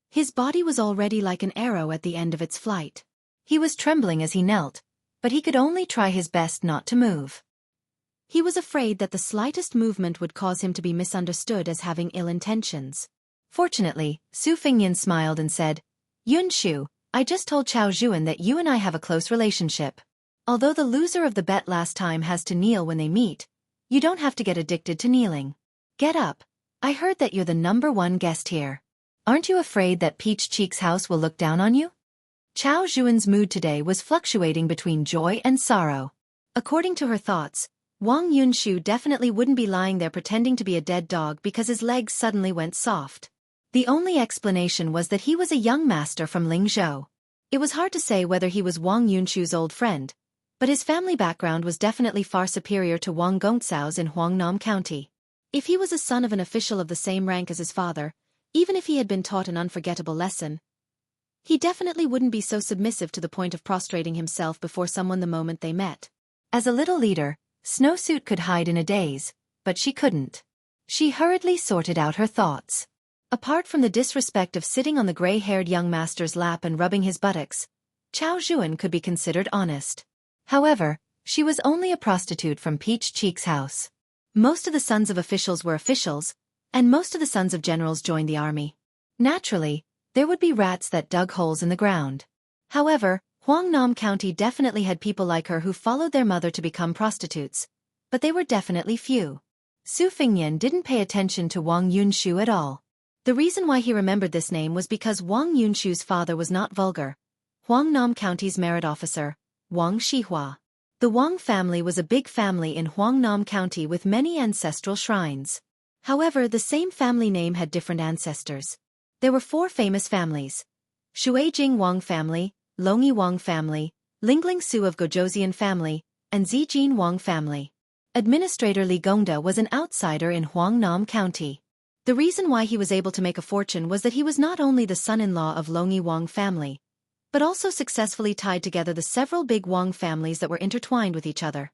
His body was already like an arrow at the end of its flight. He was trembling as he knelt, but he could only try his best not to move. He was afraid that the slightest movement would cause him to be misunderstood as having ill intentions. Fortunately, Su Fingyan smiled and said, "Yunshu, I just told Chao Zhuan that you and I have a close relationship. Although the loser of the bet last time has to kneel when they meet, you don't have to get addicted to kneeling. Get up. I heard that you're the #1 guest here. Aren't you afraid that Peach Cheek's house will look down on you?" Chao Zhuan's mood today was fluctuating between joy and sorrow. According to her thoughts, Wang Yunshu definitely wouldn't be lying there pretending to be a dead dog because his legs suddenly went soft. The only explanation was that he was a young master from Lingzhou. It was hard to say whether he was Wang Yunshu's old friend, but his family background was definitely far superior to Wang Gongcao's in Huangnam County. If he was a son of an official of the same rank as his father, even if he had been taught an unforgettable lesson, he definitely wouldn't be so submissive to the point of prostrating himself before someone the moment they met. As a little leader, Snowsuit could hide in a daze, but she couldn't. She hurriedly sorted out her thoughts. Apart from the disrespect of sitting on the gray-haired young master's lap and rubbing his buttocks, Chao Zhuan could be considered honest. However, she was only a prostitute from Peach Cheek's house. Most of the sons of officials were officials, and most of the sons of generals joined the army. Naturally, there would be rats that dug holes in the ground. However, Huangnam County definitely had people like her who followed their mother to become prostitutes, but they were definitely few. Su Fingyan didn't pay attention to Wang Yunshu at all. The reason why he remembered this name was because Wang Yunshu's father was not vulgar. Huangnam County's merit officer, Wang Shihua. The Wang family was a big family in Huangnam County with many ancestral shrines. However, the same family name had different ancestors. There were 4 famous families: Shuijing Wang family, Longyi Wang family, Lingling Su of Gojoseon family, and Zijin Wang family. Administrator Li Gongda was an outsider in Huangnam County. The reason why he was able to make a fortune was that he was not only the son-in-law of Longyi Wang family, but also successfully tied together the several big Wang families that were intertwined with each other.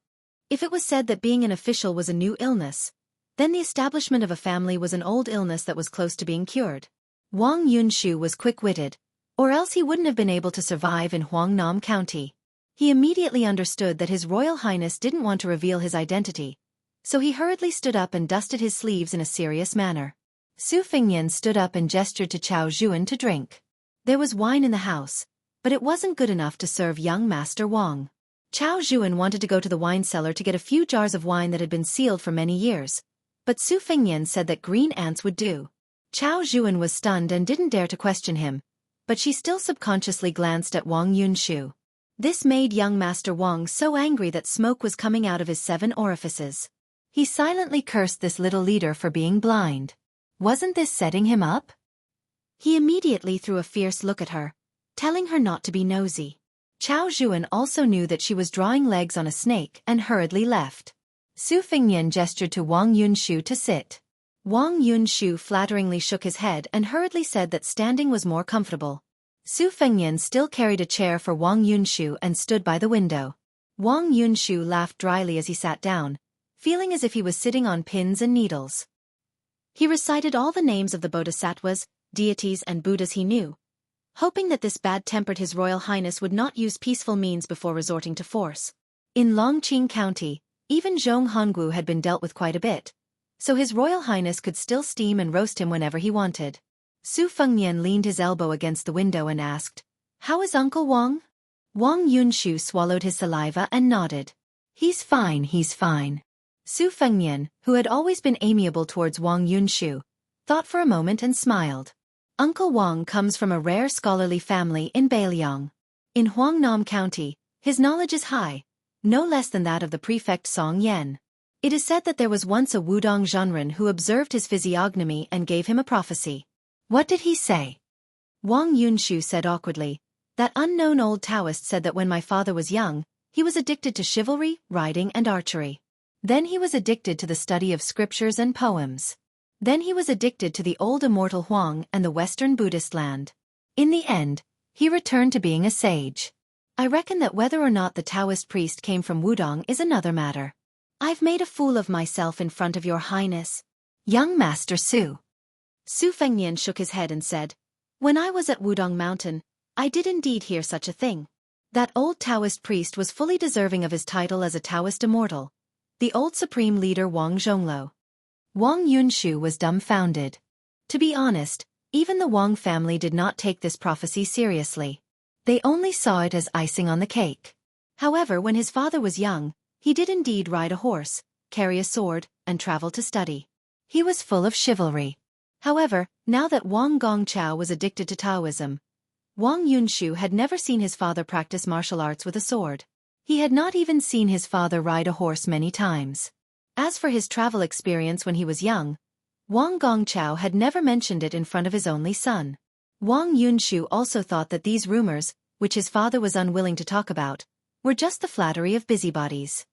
If it was said that being an official was a new illness, then the establishment of a family was an old illness that was close to being cured. Wang Yunshu was quick-witted, Or else he wouldn't have been able to survive in Huangnam County. He immediately understood that His Royal Highness didn't want to reveal his identity, so he hurriedly stood up and dusted his sleeves in a serious manner. Su Fengnian stood up and gestured to Cao Zhuan to drink. There was wine in the house, but it wasn't good enough to serve young Master Wang. Cao Zhuan wanted to go to the wine cellar to get a few jars of wine that had been sealed for many years, but Su Fengnian said that green ants would do. Cao Zhuan was stunned and didn't dare to question him, but she still subconsciously glanced at Wang Yunshu. This made young Master Wang so angry that smoke was coming out of his 7 orifices. He silently cursed this little leader for being blind. Wasn't this setting him up? He immediately threw a fierce look at her, telling her not to be nosy. Cao Zhuan also knew that she was drawing legs on a snake and hurriedly left. Su Fengnian gestured to Wang Yunshu to sit. Wang Yunshu flatteringly shook his head and hurriedly said that standing was more comfortable. Su Fengnian still carried a chair for Wang Yunshu and stood by the window. Wang Yunshu laughed dryly as he sat down, feeling as if he was sitting on pins and needles. He recited all the names of the bodhisattvas, deities and Buddhas he knew, hoping that this bad-tempered His Royal Highness would not use peaceful means before resorting to force. In Longqing County, even Zhong Hongwu had been dealt with quite a bit, so His Royal Highness could still steam and roast him whenever he wanted. Su Fengnian leaned his elbow against the window and asked, "How is Uncle Wang?" Wang Yunshu swallowed his saliva and nodded. He's fine, he's fine." Su Fengnian, who had always been amiable towards Wang Yunshu, thought for a moment and smiled. Uncle Wang comes from a rare scholarly family in Beiliang. In Huangnam County, his knowledge is high, no less than that of the prefect Song Yen. It is said that there was once a Wudong Zhenren who observed his physiognomy and gave him a prophecy. What did he say? Wang Yunshu said awkwardly, that unknown old Taoist said that when my father was young, he was addicted to chivalry, riding and archery. Then he was addicted to the study of scriptures and poems. Then he was addicted to the old immortal Huang and the Western Buddhist land. In the end, he returned to being a sage. I reckon that whether or not the Taoist priest came from Wudong is another matter. I've made a fool of myself in front of your highness. Young Master Su. Su Fengnian shook his head and said, "When I was at Wudong Mountain, I did indeed hear such a thing. That old Taoist priest was fully deserving of his title as a Taoist immortal, the old supreme leader Wang Zhonglo." Wang Yunshu was dumbfounded. To be honest, even the Wang family did not take this prophecy seriously. They only saw it as icing on the cake. However, when his father was young, he did indeed ride a horse, carry a sword, and travel to study. He was full of chivalry. However, now that Wang Gongchao was addicted to Taoism, Wang Yunshu had never seen his father practice martial arts with a sword. He had not even seen his father ride a horse many times. As for his travel experience when he was young, Wang Gongchao had never mentioned it in front of his only son. Wang Yunshu also thought that these rumors, which his father was unwilling to talk about, were just the flattery of busybodies.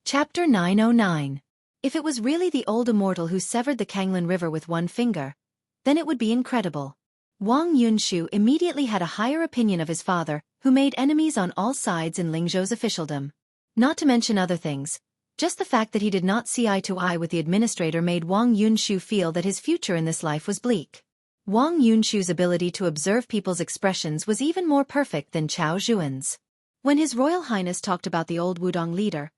Chapter 909. If it was really the old immortal who severed the Kanglin River with one finger, then it would be incredible. Wang Yunshu immediately had a higher opinion of his father, who made enemies on all sides in Lingzhou's officialdom. Not to mention other things, just the fact that he did not see eye to eye with the administrator made Wang Yunshu feel that his future in this life was bleak. Wang Yunshu's ability to observe people's expressions was even more perfect than Cao Zhuan's. When His Royal Highness talked about the old Wudong leader,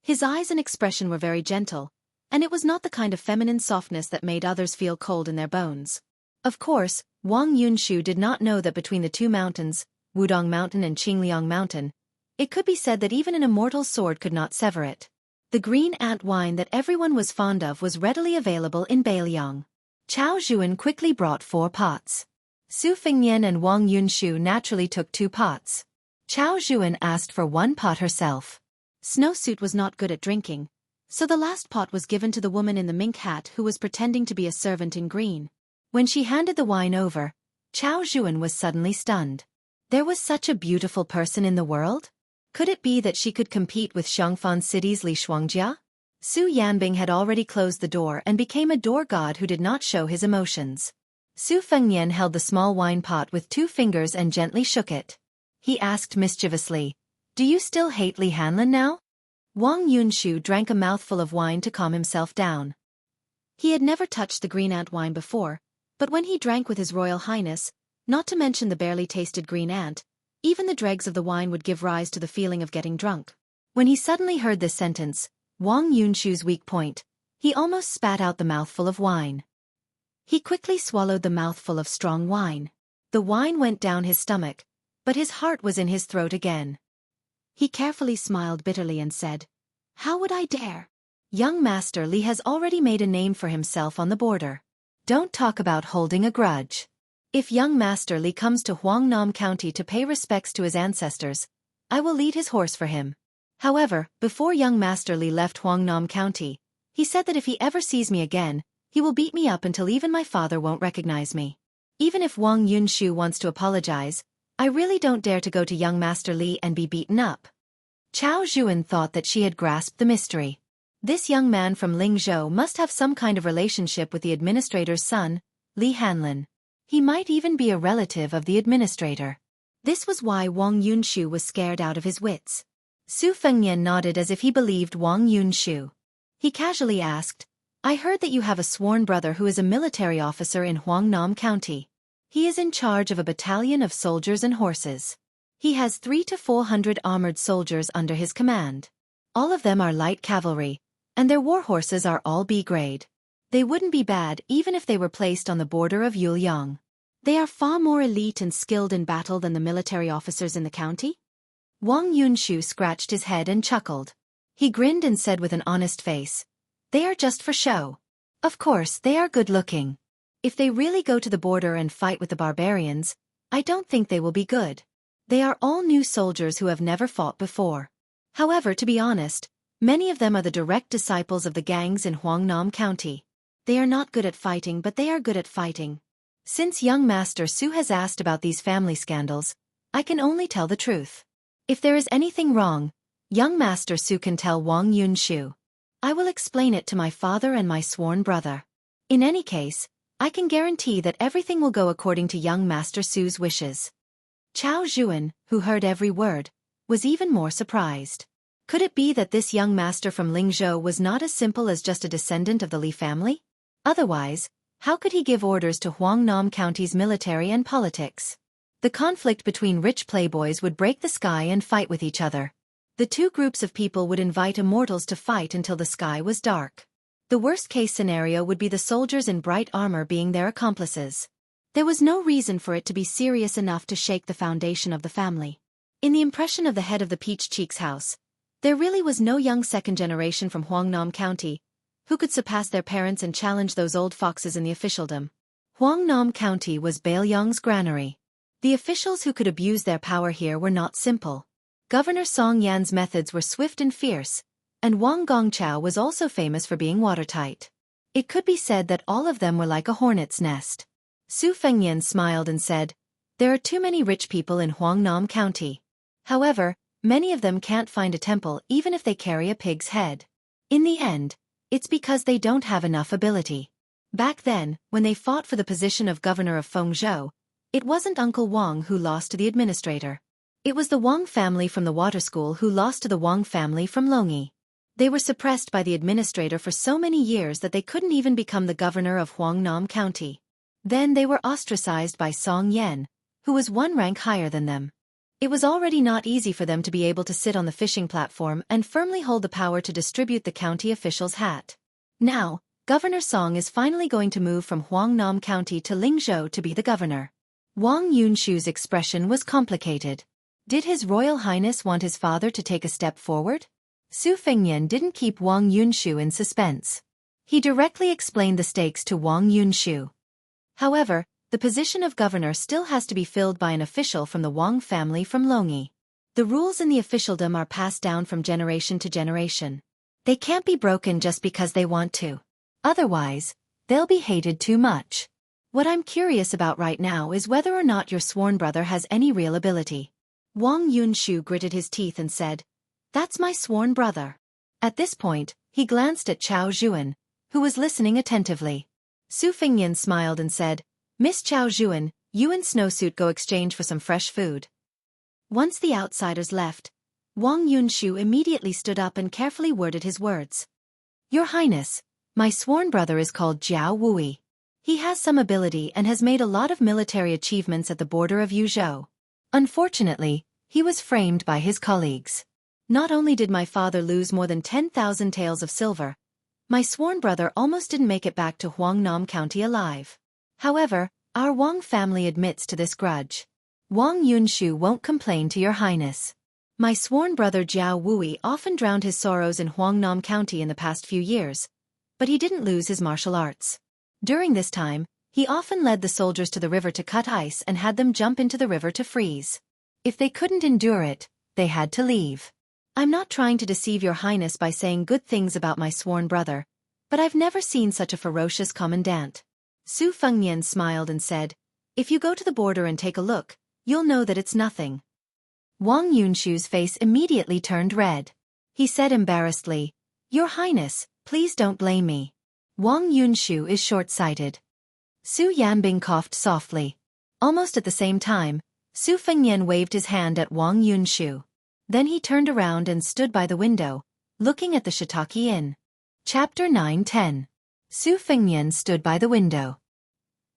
his eyes and expression were very gentle, and it was not the kind of feminine softness that made others feel cold in their bones. Of course, Wang Yunshu did not know that between the two mountains, Wudong Mountain and Qingliang Mountain, it could be said that even an immortal sword could not sever it. The green ant wine that everyone was fond of was readily available in Beiliang. Cao Zhuan quickly brought 4 pots. Su Fengnian and Wang Yunshu naturally took 2 pots. Cao Zhuan asked for 1 pot herself. Snowsuit was not good at drinking, so the last pot was given to the woman in the mink hat who was pretending to be a servant in green. When she handed the wine over, Cao Zhuan was suddenly stunned. There was such a beautiful person in the world? Could it be that she could compete with Xiangfan City's Li Shuangjia? Su Yanbing had already closed the door and became a door god who did not show his emotions. Su Fengnian held the small wine pot with 2 fingers and gently shook it. He asked mischievously, "Do you still hate Li Hanlin now?" Wang Yunshu drank a mouthful of wine to calm himself down. He had never touched the green ant wine before, but when he drank with His Royal Highness, not to mention the barely tasted green ant. Even the dregs of the wine would give rise to the feeling of getting drunk. When he suddenly heard this sentence, Wang Yunshu's weak point, he almost spat out the mouthful of wine. He quickly swallowed the mouthful of strong wine. The wine went down his stomach, but his heart was in his throat again. He carefully smiled bitterly and said, "How would I dare? Young Master Li has already made a name for himself on the border. Don't talk about holding a grudge. If young Master Li comes to Huangnam County to pay respects to his ancestors, I will lead his horse for him." However, before young Master Li left Huangnam County, he said that if he ever sees me again, he will beat me up until even my father won't recognize me. Even if Wang Yunshu wants to apologize, I really don't dare to go to young Master Li and be beaten up. Chao Zhuan thought that she had grasped the mystery. This young man from Lingzhou must have some kind of relationship with the administrator's son, Li Hanlin. He might even be a relative of the administrator. This was why Wang Yunshu was scared out of his wits. Su Fengnian nodded as if he believed Wang Yunshu. He casually asked, "I heard that you have a sworn brother who is a military officer in Huangnam County. He is in charge of a battalion of soldiers and horses. He has 300 to 400 armored soldiers under his command. All of them are light cavalry, and their war horses are all B grade. They wouldn't be bad even if they were placed on the border of Yuliang. They are far more elite and skilled in battle than the military officers in the county?" Wang Yunshu scratched his head and chuckled. He grinned and said with an honest face, "They are just for show. Of course, they are good-looking. If they really go to the border and fight with the barbarians, I don't think they will be good. They are all new soldiers who have never fought before. However, to be honest, many of them are the direct disciples of the gangs in Huangnam County. They are not good at fighting, but they are good at fighting. Since young Master Su has asked about these family scandals, I can only tell the truth. If there is anything wrong, young Master Su can tell Wang Yunshu. I will explain it to my father and my sworn brother. In any case, I can guarantee that everything will go according to young Master Su's wishes." Chao Zhuan, who heard every word, was even more surprised. Could it be that this young master from Lingzhou was not as simple as just a descendant of the Li family? Otherwise, how could he give orders to Huangnam County's military and politics? The conflict between rich playboys would break the sky and fight with each other. The two groups of people would invite immortals to fight until the sky was dark. The worst-case scenario would be the soldiers in bright armor being their accomplices. There was no reason for it to be serious enough to shake the foundation of the family. In the impression of the head of the Peach Cheeks house, there really was no young second generation from Huangnam County who could surpass their parents and challenge those old foxes in the officialdom. Huangnam County was Baoyang's granary. The officials who could abuse their power here were not simple. Governor Song Yan's methods were swift and fierce, and Wang Gongchao was also famous for being watertight. It could be said that all of them were like a hornet's nest. Su Fengnian smiled and said, "There are too many rich people in Huangnam County. However, many of them can't find a temple even if they carry a pig's head. In the end, it's because they don't have enough ability." Back then, when they fought for the position of governor of Fengzhou, it wasn't Uncle Wang who lost to the administrator. It was the Wang family from the water school who lost to the Wang family from Longyi. They were suppressed by the administrator for so many years that they couldn't even become the governor of Huangnam County. Then they were ostracized by Song Yan, who was one rank higher than them. It was already not easy for them to be able to sit on the fishing platform and firmly hold the power to distribute the county official's hat. Now, Governor Song is finally going to move from Huangnam County to Lingzhou to be the governor. Wang Yunshu's expression was complicated. Did His Royal Highness want his father to take a step forward? Su Fengnian didn't keep Wang Yunshu in suspense. He directly explained the stakes to Wang Yunshu. However, the position of governor still has to be filled by an official from the Wang family from Longyi. The rules in the officialdom are passed down from generation to generation. They can't be broken just because they want to. Otherwise, they'll be hated too much. What I'm curious about right now is whether or not your sworn brother has any real ability. Wang Yunshu gritted his teeth and said, "That's my sworn brother." At this point, he glanced at Chao Zhuan, who was listening attentively. Su Fengnian smiled and said, "Miss Chao Zhuan, you and Snowsuit go exchange for some fresh food." Once the outsiders left, Wang Yunshu immediately stood up and carefully worded his words. "Your Highness, my sworn brother is called Jiao Wui. He has some ability and has made a lot of military achievements at the border of Yuzhou. Unfortunately, he was framed by his colleagues. Not only did my father lose more than 10,000 taels of silver, my sworn brother almost didn't make it back to Huangnam County alive. However, our Wang family admits to this grudge. Wang Yunshu won't complain to your highness. My sworn brother Jiao Wui often drowned his sorrows in Huangnam County in the past few years, but he didn't lose his martial arts. During this time, he often led the soldiers to the river to cut ice and had them jump into the river to freeze. If they couldn't endure it, they had to leave. I'm not trying to deceive your highness by saying good things about my sworn brother, but I've never seen such a ferocious commandant. Su Fengnian smiled and said, if you go to the border and take a look, you'll know that it's nothing. Wang Yunshu's face immediately turned red. He said embarrassedly, Your Highness, please don't blame me. Wang Yunshu is short-sighted. Su Yanbing coughed softly. Almost at the same time, Su Fengnian waved his hand at Wang Yunshu. Then he turned around and stood by the window, looking at the Shiitake Inn. Chapter 9-10. Su Fengnian stood by the window.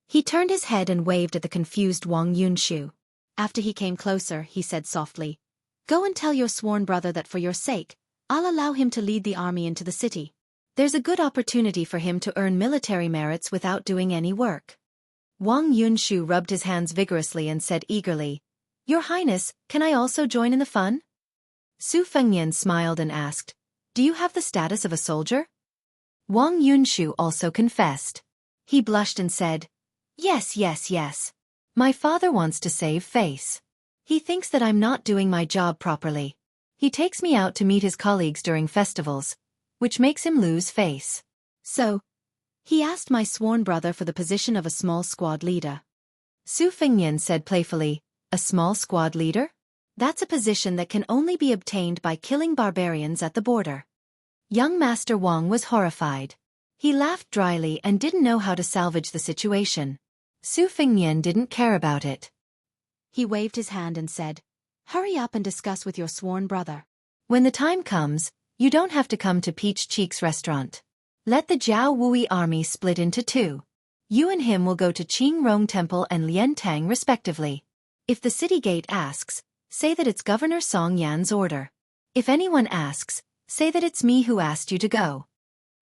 He turned his head and waved at the confused Wang Yunshu. After he came closer, he said softly, Go and tell your sworn brother that for your sake, I'll allow him to lead the army into the city. There's a good opportunity for him to earn military merits without doing any work. Wang Yunshu rubbed his hands vigorously and said eagerly, Your Highness, can I also join in the fun? Su Fengnian smiled and asked, Do you have the status of a soldier? Wang Yunshu also confessed. He blushed and said, Yes. My father wants to save face. He thinks that I'm not doing my job properly. He takes me out to meet his colleagues during festivals, which makes him lose face. So, he asked my sworn brother for the position of a small squad leader. Su Fengnian said playfully, A small squad leader? That's a position that can only be obtained by killing barbarians at the border. Young Master Wang was horrified. He laughed dryly and didn't know how to salvage the situation. Su Fengnian didn't care about it. He waved his hand and said, Hurry up and discuss with your sworn brother. When the time comes, you don't have to come to Peach Cheek's restaurant. Let the Jiao Wui army split into two. You and him will go to Qing Rong Temple and Liantang respectively. If the city gate asks, say that it's Governor Song Yan's order. If anyone asks, say that it's me who asked you to go.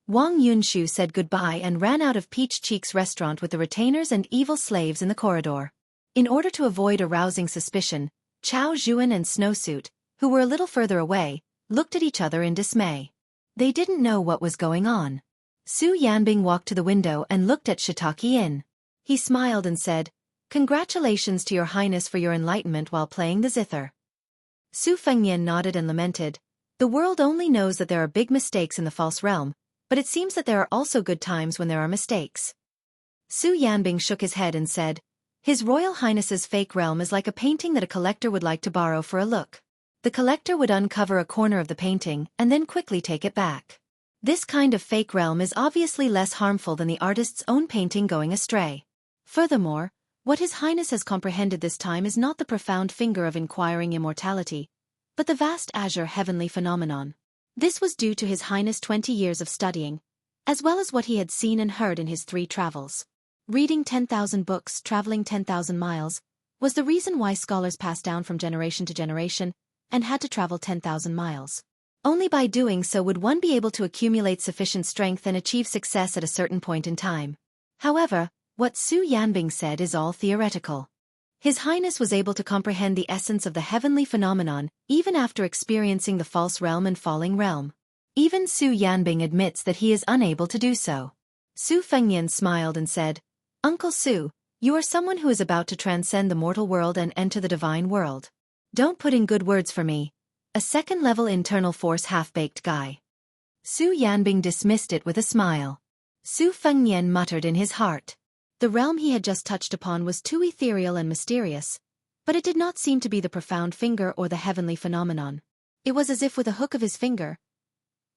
Wang Yunshu said goodbye and ran out of Peach Cheek's restaurant with the retainers and evil slaves in the corridor. In order to avoid arousing suspicion, Chao Zhuan and Snowsuit, who were a little further away, looked at each other in dismay. They didn't know what was going on. Su Yanbing walked to the window and looked at Shiitake Inn. He smiled and said, Congratulations to your highness for your enlightenment while playing the zither. Su Fengnian nodded and lamented, The world only knows that there are big mistakes in the false realm, but it seems that there are also good times when there are mistakes. Su Yanbing shook his head and said, His Royal Highness's fake realm is like a painting that a collector would like to borrow for a look. The collector would uncover a corner of the painting and then quickly take it back. This kind of fake realm is obviously less harmful than the artist's own painting going astray. Furthermore, what His Highness has comprehended this time is not the profound finger of inquiring immortality, but the vast azure heavenly phenomenon. This was due to His Highness 20 years of studying, as well as what he had seen and heard in his 3 travels. Reading 10,000 books, traveling 10,000 miles, was the reason why scholars passed down from generation to generation and had to travel 10,000 miles. Only by doing so would one be able to accumulate sufficient strength and achieve success at a certain point in time. However, what Su Yanbing said is all theoretical. His Highness was able to comprehend the essence of the heavenly phenomenon even after experiencing the false realm and falling realm. Even Su Yanbing admits that he is unable to do so. Su Fengnian smiled and said, Uncle Su, you are someone who is about to transcend the mortal world and enter the divine world. Don't put in good words for me. A second-level internal force half-baked guy. Su Yanbing dismissed it with a smile. Su Fengnian muttered in his heart. The realm he had just touched upon was too ethereal and mysterious, but it did not seem to be the profound finger or the heavenly phenomenon. It was as if with a hook of his finger,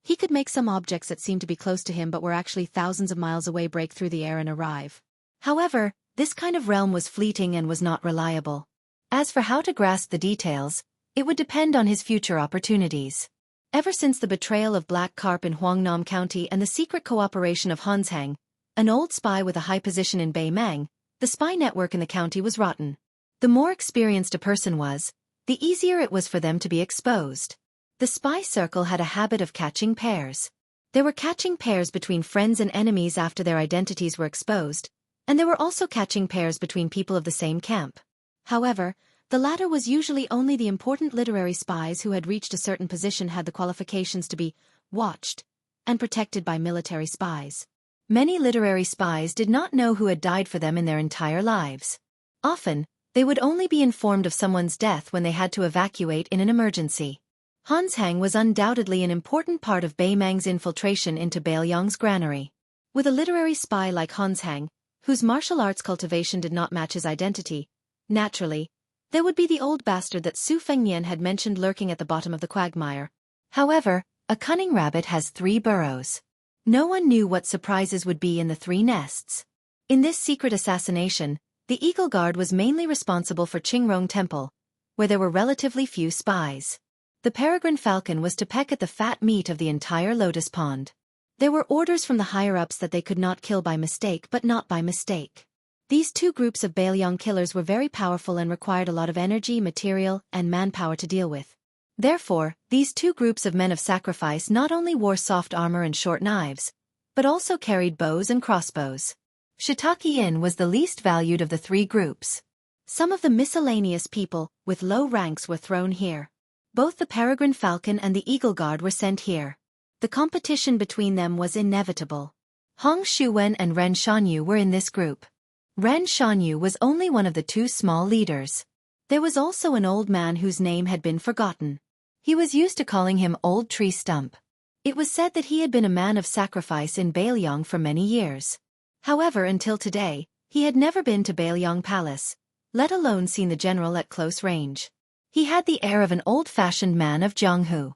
he could make some objects that seemed to be close to him but were actually thousands of miles away break through the air and arrive. However, this kind of realm was fleeting and was not reliable. As for how to grasp the details, it would depend on his future opportunities. Ever since the betrayal of Black Carp in Huangnam County and the secret cooperation of Hanshang, An old spy with a high position in Beimang, the spy network in the county was rotten. The more experienced a person was, the easier it was for them to be exposed. The spy circle had a habit of catching pairs. They were catching pairs between friends and enemies after their identities were exposed, and they were also catching pairs between people of the same camp. However, the latter was usually only the important literary spies who had reached a certain position had the qualifications to be watched and protected by military spies. Many literary spies did not know who had died for them in their entire lives. Often, they would only be informed of someone's death when they had to evacuate in an emergency. Hanshang was undoubtedly an important part of Beimang's infiltration into Beiliang's granary. With a literary spy like Hanshang, whose martial arts cultivation did not match his identity, naturally, there would be the old bastard that Su Fengnian had mentioned lurking at the bottom of the quagmire. However, a cunning rabbit has 3 burrows. No one knew what surprises would be in the 3 nests. In this secret assassination, the Eagle Guard was mainly responsible for Qingrong Temple, where there were relatively few spies. The peregrine falcon was to peck at the fat meat of the entire lotus pond. There were orders from the higher-ups that they could not kill by mistake but not by mistake. These 2 groups of Beiliang killers were very powerful and required a lot of energy, material, and manpower to deal with. Therefore, these 2 groups of men of sacrifice not only wore soft armor and short knives, but also carried bows and crossbows. Shiitake Inn was the least valued of the 3 groups. Some of the miscellaneous people, with low ranks, were thrown here. Both the peregrine falcon and the Eagle Guard were sent here. The competition between them was inevitable. Hong Shuwen and Ren Shanyu were in this group. Ren Shanyu was only one of the 2 small leaders. There was also an old man whose name had been forgotten. He was used to calling him Old Tree Stump. It was said that he had been a man of sacrifice in Beiliang for many years. However, until today, he had never been to Beiliang Palace, let alone seen the general at close range. He had the air of an old-fashioned man of Jianghu.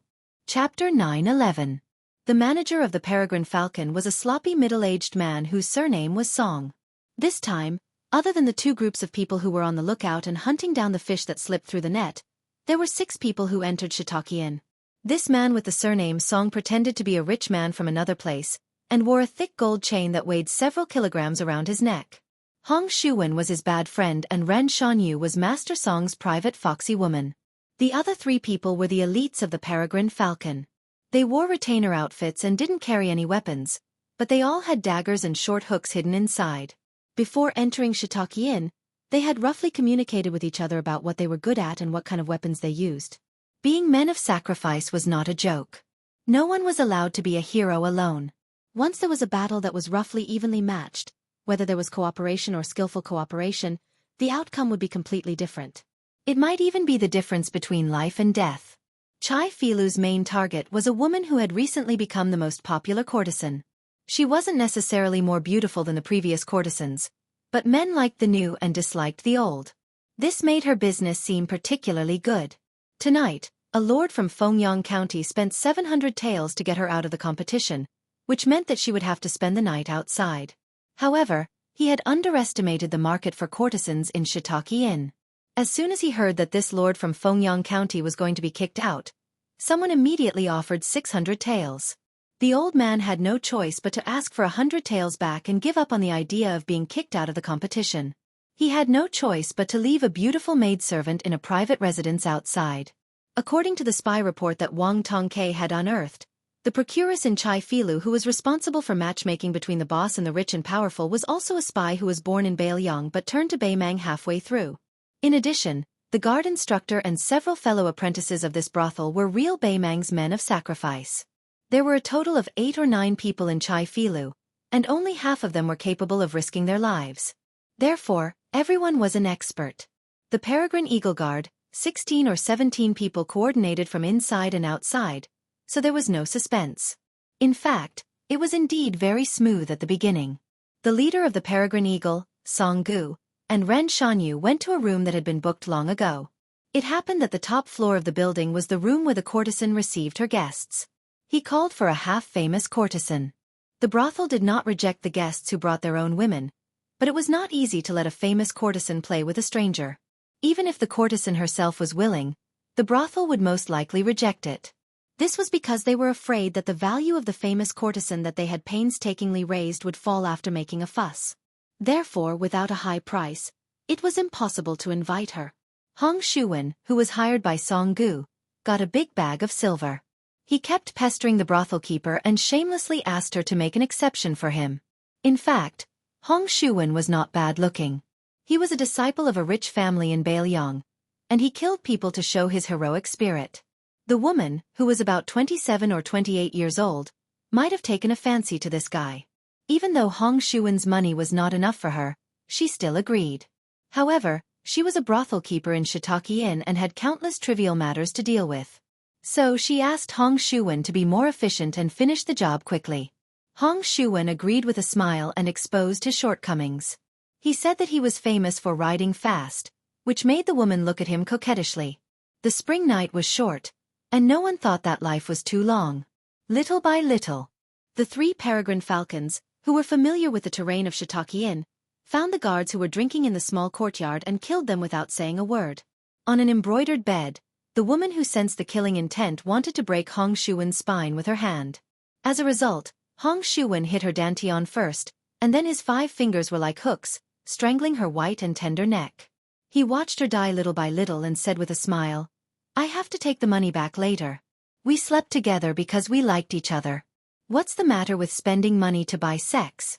Chapter 9:11. The manager of the Peregrine Falcon was a sloppy middle-aged man whose surname was Song. This time, other than the 2 groups of people who were on the lookout and hunting down the fish that slipped through the net, there were 6 people who entered Shiitake Inn. This man with the surname Song pretended to be a rich man from another place, and wore a thick gold chain that weighed several kilograms around his neck. Hong Shuwen was his bad friend and Ren Shanyu was Master Song's private foxy woman. The other 3 people were the elites of the Peregrine Falcon. They wore retainer outfits and didn't carry any weapons, but they all had daggers and short hooks hidden inside. Before entering Shiitake Inn, they had roughly communicated with each other about what they were good at and what kind of weapons they used. Being men of sacrifice was not a joke. No one was allowed to be a hero alone. Once there was a battle that was roughly evenly matched, whether there was cooperation or skillful cooperation, the outcome would be completely different. It might even be the difference between life and death. Chai Filu's main target was a woman who had recently become the most popular courtesan. She wasn't necessarily more beautiful than the previous courtesans, but men liked the new and disliked the old. This made her business seem particularly good. Tonight, a lord from Fengyang County spent 700 taels to get her out of the competition, which meant that she would have to spend the night outside. However, he had underestimated the market for courtesans in Shiitake Inn. As soon as he heard that this lord from Fengyang County was going to be kicked out, someone immediately offered 600 taels. The old man had no choice but to ask for 100 taels back and give up on the idea of being kicked out of the competition. He had no choice but to leave a beautiful maidservant in a private residence outside. According to the spy report that Wang Tongke had unearthed, the procuress in Chai Filu who was responsible for matchmaking between the boss and the rich and powerful was also a spy who was born in Beiliang but turned to Beimang halfway through. In addition, the guard instructor and several fellow apprentices of this brothel were real Beimang's men of sacrifice. There were a total of 8 or 9 people in Chai Filu, and only half of them were capable of risking their lives. Therefore, everyone was an expert. The Peregrine Eagle Guard, 16 or 17 people coordinated from inside and outside, so there was no suspense. In fact, it was indeed very smooth at the beginning. The leader of the Peregrine Eagle, Song Gu, and Ren Shanyu went to a room that had been booked long ago. It happened that the top floor of the building was the room where the courtesan received her guests. He called for a half-famous courtesan. The brothel did not reject the guests who brought their own women, but it was not easy to let a famous courtesan play with a stranger. Even if the courtesan herself was willing, the brothel would most likely reject it. This was because they were afraid that the value of the famous courtesan that they had painstakingly raised would fall after making a fuss. Therefore, without a high price, it was impossible to invite her. Hong Shuwen, who was hired by Song Gu, got a big bag of silver. He kept pestering the brothel keeper and shamelessly asked her to make an exception for him. In fact, Hong Shuwen was not bad-looking. He was a disciple of a rich family in Beiliang, and he killed people to show his heroic spirit. The woman, who was about 27 or 28 years old, might have taken a fancy to this guy. Even though Hong Shuwen's money was not enough for her, she still agreed. However, she was a brothel keeper in Shiitake Inn and had countless trivial matters to deal with. So she asked Hong Shuwen to be more efficient and finish the job quickly. Hong Shuwen agreed with a smile and exposed his shortcomings. He said that he was famous for riding fast, which made the woman look at him coquettishly. The spring night was short, and no one thought that life was too long. Little by little, the 3 peregrine falcons, who were familiar with the terrain of Shiitake Inn, found the guards who were drinking in the small courtyard and killed them without saying a word. On an embroidered bed, the woman who sensed the killing intent wanted to break Hong Shuwen's spine with her hand. As a result, Hong Shuwen hit her dantian first, and then his 5 fingers were like hooks, strangling her white and tender neck. He watched her die little by little and said with a smile, "I have to take the money back later. We slept together because we liked each other. What's the matter with spending money to buy sex?"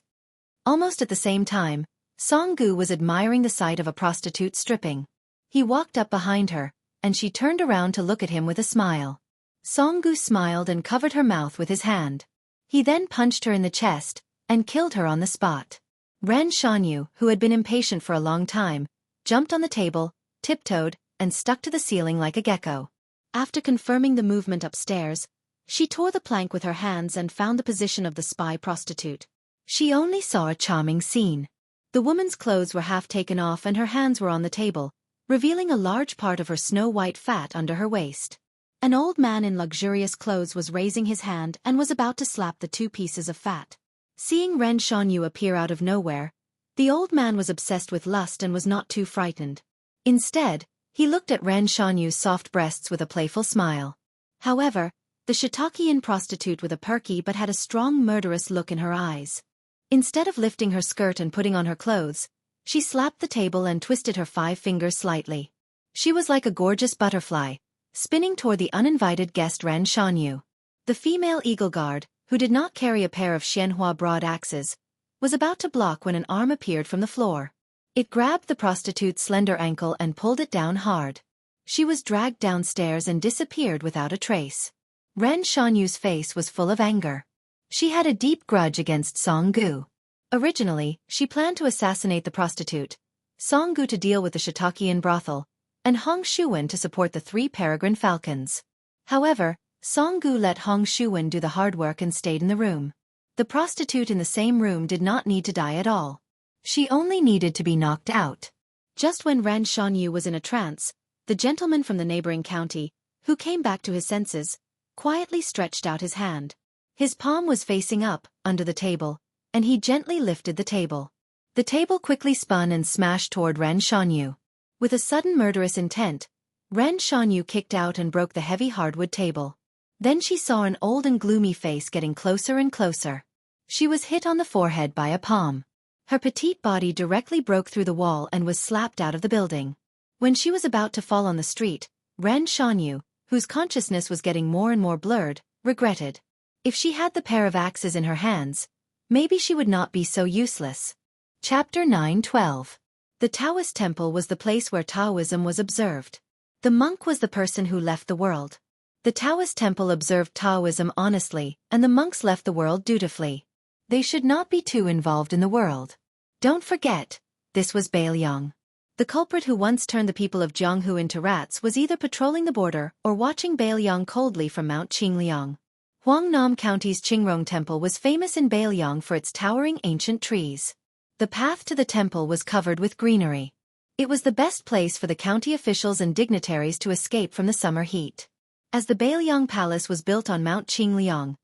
Almost at the same time, Song Gu was admiring the sight of a prostitute stripping. He walked up behind her, and she turned around to look at him with a smile. Song Gu smiled and covered her mouth with his hand. He then punched her in the chest, and killed her on the spot. Ren Xianyu, who had been impatient for a long time, jumped on the table, tiptoed, and stuck to the ceiling like a gecko. After confirming the movement upstairs, she tore the plank with her hands and found the position of the spy prostitute. She only saw a charming scene. The woman's clothes were half taken off and her hands were on the table, revealing a large part of her snow-white fat under her waist. An old man in luxurious clothes was raising his hand and was about to slap the 2 pieces of fat. Seeing Ren Xianyu appear out of nowhere, the old man was obsessed with lust and was not too frightened. Instead, he looked at Ren Xianyu's soft breasts with a playful smile. However, the Shiitake Inn prostitute with a perky but had a strong murderous look in her eyes. Instead of lifting her skirt and putting on her clothes, she slapped the table and twisted her 5 fingers slightly. She was like a gorgeous butterfly, spinning toward the uninvited guest Ren Xianyu. The female eagle guard, who did not carry a pair of Xianhua broad axes, was about to block when an arm appeared from the floor. It grabbed the prostitute's slender ankle and pulled it down hard. She was dragged downstairs and disappeared without a trace. Ren Xianyu's face was full of anger. She had a deep grudge against Song Gu. Originally, she planned to assassinate the prostitute, Song Gu to deal with the Shiitake Inn brothel, and Hong Shuwen to support the 3 peregrine falcons. However, Song Gu let Hong Shuwen do the hard work and stayed in the room. The prostitute in the same room did not need to die at all. She only needed to be knocked out. Just when Ren Xianyu was in a trance, the gentleman from the neighboring county, who came back to his senses, quietly stretched out his hand. His palm was facing up, under the table, and he gently lifted the table. The table quickly spun and smashed toward Ren Xianyu. With a sudden murderous intent, Ren Xianyu kicked out and broke the heavy hardwood table. Then she saw an old and gloomy face getting closer and closer. She was hit on the forehead by a palm. Her petite body directly broke through the wall and was slapped out of the building. When she was about to fall on the street, Ren Xianyu, whose consciousness was getting more and more blurred, regretted. If she had the pair of axes in her hands, maybe she would not be so useless. Chapter 9:12. The Taoist temple was the place where Taoism was observed. The monk was the person who left the world. The Taoist temple observed Taoism honestly, and the monks left the world dutifully. They should not be too involved in the world. Don't forget, this was Beiliang. The culprit who once turned the people of Jianghu into rats was either patrolling the border or watching Beiliang coldly from Mount Qingliang. Huangnam County's Qingrong Temple was famous in Beiliang for its towering ancient trees. The path to the temple was covered with greenery. It was the best place for the county officials and dignitaries to escape from the summer heat. As the Beiliang Palace was built on Mount Qingliang,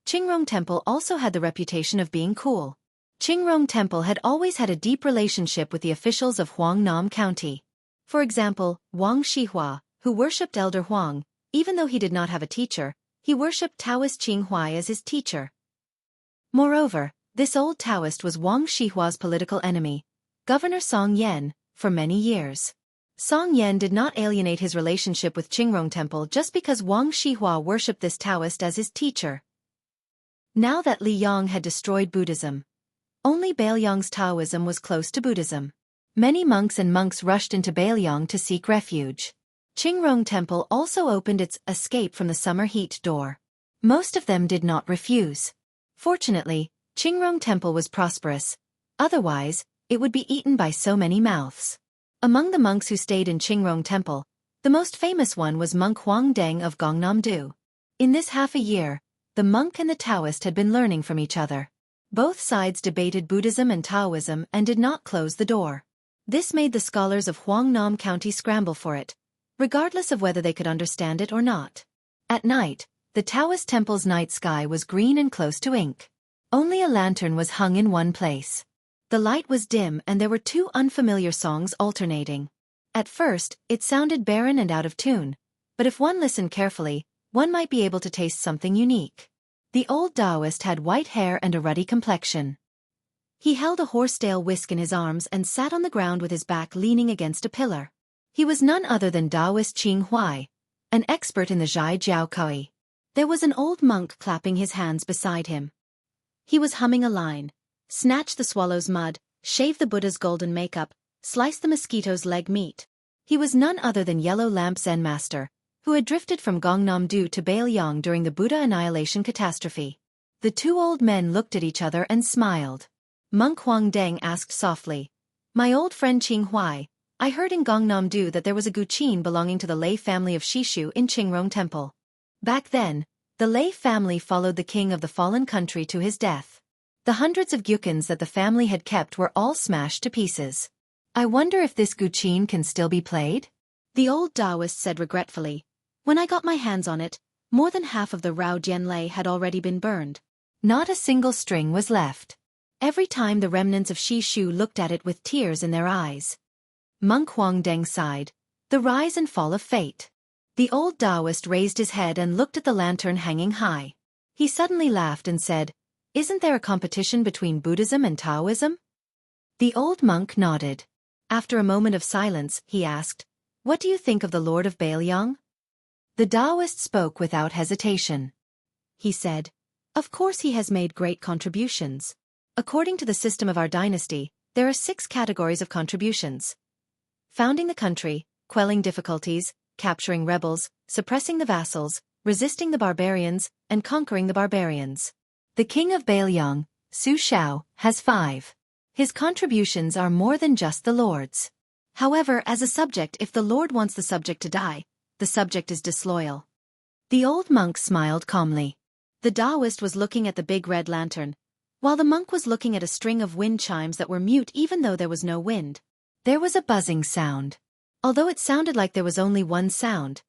Qingrong Temple also had the reputation of being cool. Qingrong Temple had always had a deep relationship with the officials of Huangnam County. For example, Wang Shihua, who worshipped Elder Huang, even though he did not have a teacher, He worshipped Taoist Xianxia as his teacher. Moreover, this old Taoist was Wang Shihua's political enemy, Governor Song Yan, for many years. Song Yan did not alienate his relationship with Qingrong Temple just because Wang Shihua worshipped this Taoist as his teacher. Now that Li Yang had destroyed Buddhism, only Bailiang's Taoism was close to Buddhism. Many monks rushed into Bailiang to seek refuge. Qingrong Temple also opened its escape from the summer heat door. Most of them did not refuse. Fortunately, Qingrong Temple was prosperous. Otherwise, it would be eaten by so many mouths. Among the monks who stayed in Qingrong Temple, the most famous one was monk Huang Deng of Gangnam-do. In this half a year, the monk and the Taoist had been learning from each other. Both sides debated Buddhism and Taoism and did not close the door. This made the scholars of Huangnam County scramble for it, regardless of whether they could understand it or not. At night, the Taoist temple's night sky was green and close to ink. Only a lantern was hung in one place. The light was dim and there were two unfamiliar songs alternating. At first, it sounded barren and out of tune, but if one listened carefully, one might be able to taste something unique. The old Taoist had white hair and a ruddy complexion. He held a horsetail whisk in his arms and sat on the ground with his back leaning against a pillar. He was none other than Taoist Qing Huai, an expert in the Zhai Jiao Kui. There was an old monk clapping his hands beside him. He was humming a line. Snatch the swallow's mud, shave the Buddha's golden makeup, slice the mosquito's leg meat. He was none other than Yellow Lamp Zen Master, who had drifted from Gangnam-do to Bailiang during the Buddha annihilation catastrophe. The two old men looked at each other and smiled. Monk Huang Deng asked softly, "My old friend Qing Huai, I heard in Gangnam-do that there was a Guqin belonging to the Lei family of Shishu in Qingrong Temple. Back then, the Lei family followed the king of the fallen country to his death. The hundreds of Guqins that the family had kept were all smashed to pieces. I wonder if this Guqin can still be played?" The old Taoist said regretfully, "When I got my hands on it, more than half of the Rao Jianlei had already been burned. Not a single string was left. Every time the remnants of Shishu looked at it with tears in their eyes." Monk Huang Deng sighed. The rise and fall of fate. The old Taoist raised his head and looked at the lantern hanging high. He suddenly laughed and said, "Isn't there a competition between Buddhism and Taoism?" The old monk nodded. After a moment of silence, he asked, "What do you think of the Lord of Bailiang?" The Taoist spoke without hesitation. He said, "Of course he has made great contributions. According to the system of our dynasty, there are 6 categories of contributions: founding the country, quelling difficulties, capturing rebels, suppressing the vassals, resisting the barbarians, and conquering the barbarians. The king of Bailiang, Su Shao, has 5. His contributions are more than just the lord's. However, as a subject, if the lord wants the subject to die, the subject is disloyal." The old monk smiled calmly. The Taoist was looking at the big red lantern, while the monk was looking at a string of wind chimes that were mute even though there was no wind. There was a buzzing sound. Although it sounded like there was only one sound,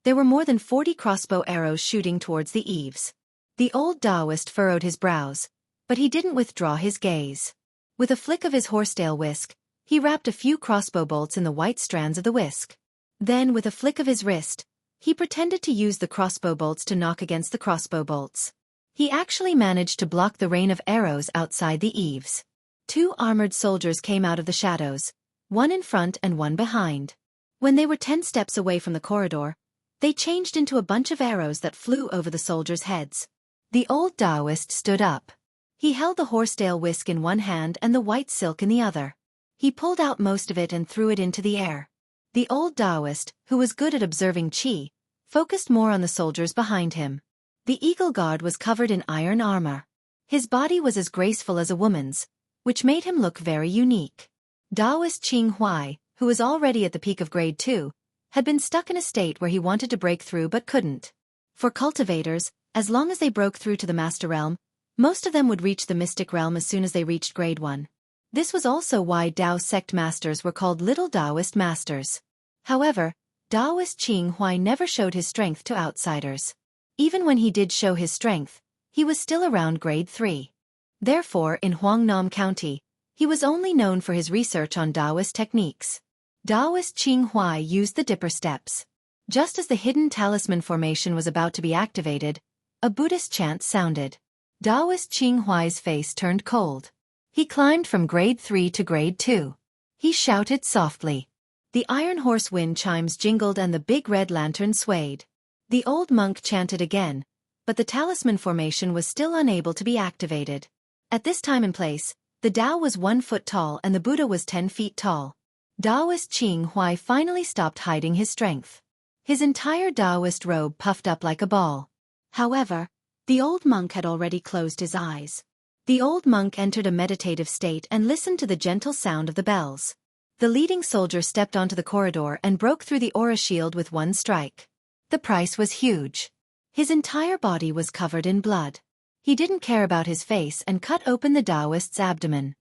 there were more than 40 crossbow arrows shooting towards the eaves. The old Taoist furrowed his brows, but he didn't withdraw his gaze. With a flick of his horsetail whisk, he wrapped a few crossbow bolts in the white strands of the whisk. Then, with a flick of his wrist, he pretended to use the crossbow bolts to knock against the crossbow bolts. He actually managed to block the rain of arrows outside the eaves. 2 armored soldiers came out of the shadows, one in front and one behind. When they were 10 steps away from the corridor, they changed into a bunch of arrows that flew over the soldiers' heads. The old Taoist stood up. He held the horsetail whisk in one hand and the white silk in the other. He pulled out most of it and threw it into the air. The old Taoist, who was good at observing qi, focused more on the soldiers behind him. The eagle guard was covered in iron armor. His body was as graceful as a woman's, which made him look very unique. Taoist Qing Huai, who was already at the peak of grade 2, had been stuck in a state where he wanted to break through but couldn't. For cultivators, as long as they broke through to the master realm, most of them would reach the mystic realm as soon as they reached grade 1. This was also why Tao sect masters were called little Taoist masters. However, Taoist Qing Huai never showed his strength to outsiders. Even when he did show his strength, he was still around grade 3. Therefore, in Huangnam County, he was only known for his research on Taoist techniques. Taoist Qing Huai used the Dipper Steps. Just as the hidden talisman formation was about to be activated, A Buddhist chant sounded. Taoist Qing Huai's face turned cold. He climbed from grade 3 to grade 2. He shouted softly. The iron horse wind chimes jingled and the big red lantern swayed. The old monk chanted again, but the talisman formation was still unable to be activated. At this time and place, the Tao was 1 foot tall and the Buddha was 10 feet tall. Taoist Qing Huai finally stopped hiding his strength. His entire Taoist robe puffed up like a ball. However, the old monk had already closed his eyes. The old monk entered a meditative state and listened to the gentle sound of the bells. The leading soldier stepped onto the corridor and broke through the aura shield with one strike. The price was huge. His entire body was covered in blood. He didn't care about his face and cut open the Taoist's abdomen.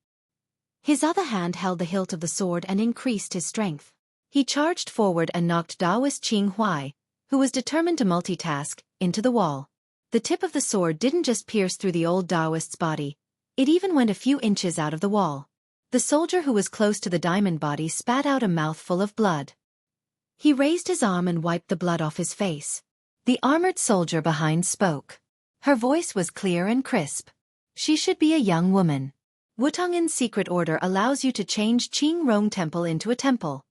His other hand held the hilt of the sword and increased his strength. He charged forward and knocked Taoist Qing Huai, who was determined to multitask, into the wall. The tip of the sword didn't just pierce through the old Taoist's body, it even went a few inches out of the wall. The soldier who was close to the diamond body spat out a mouthful of blood. He raised his arm and wiped the blood off his face. The armored soldier behind spoke. Her voice was clear and crisp. She should be a young woman. Wutangin's secret order allows you to change Qing Rong Temple into a temple.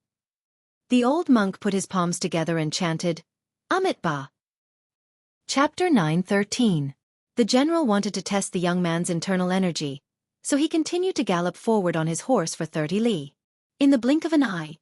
The old monk put his palms together and chanted, Amitabha. Chapter 9:13. The general wanted to test the young man's internal energy, so he continued to gallop forward on his horse for 30 li. In the blink of an eye,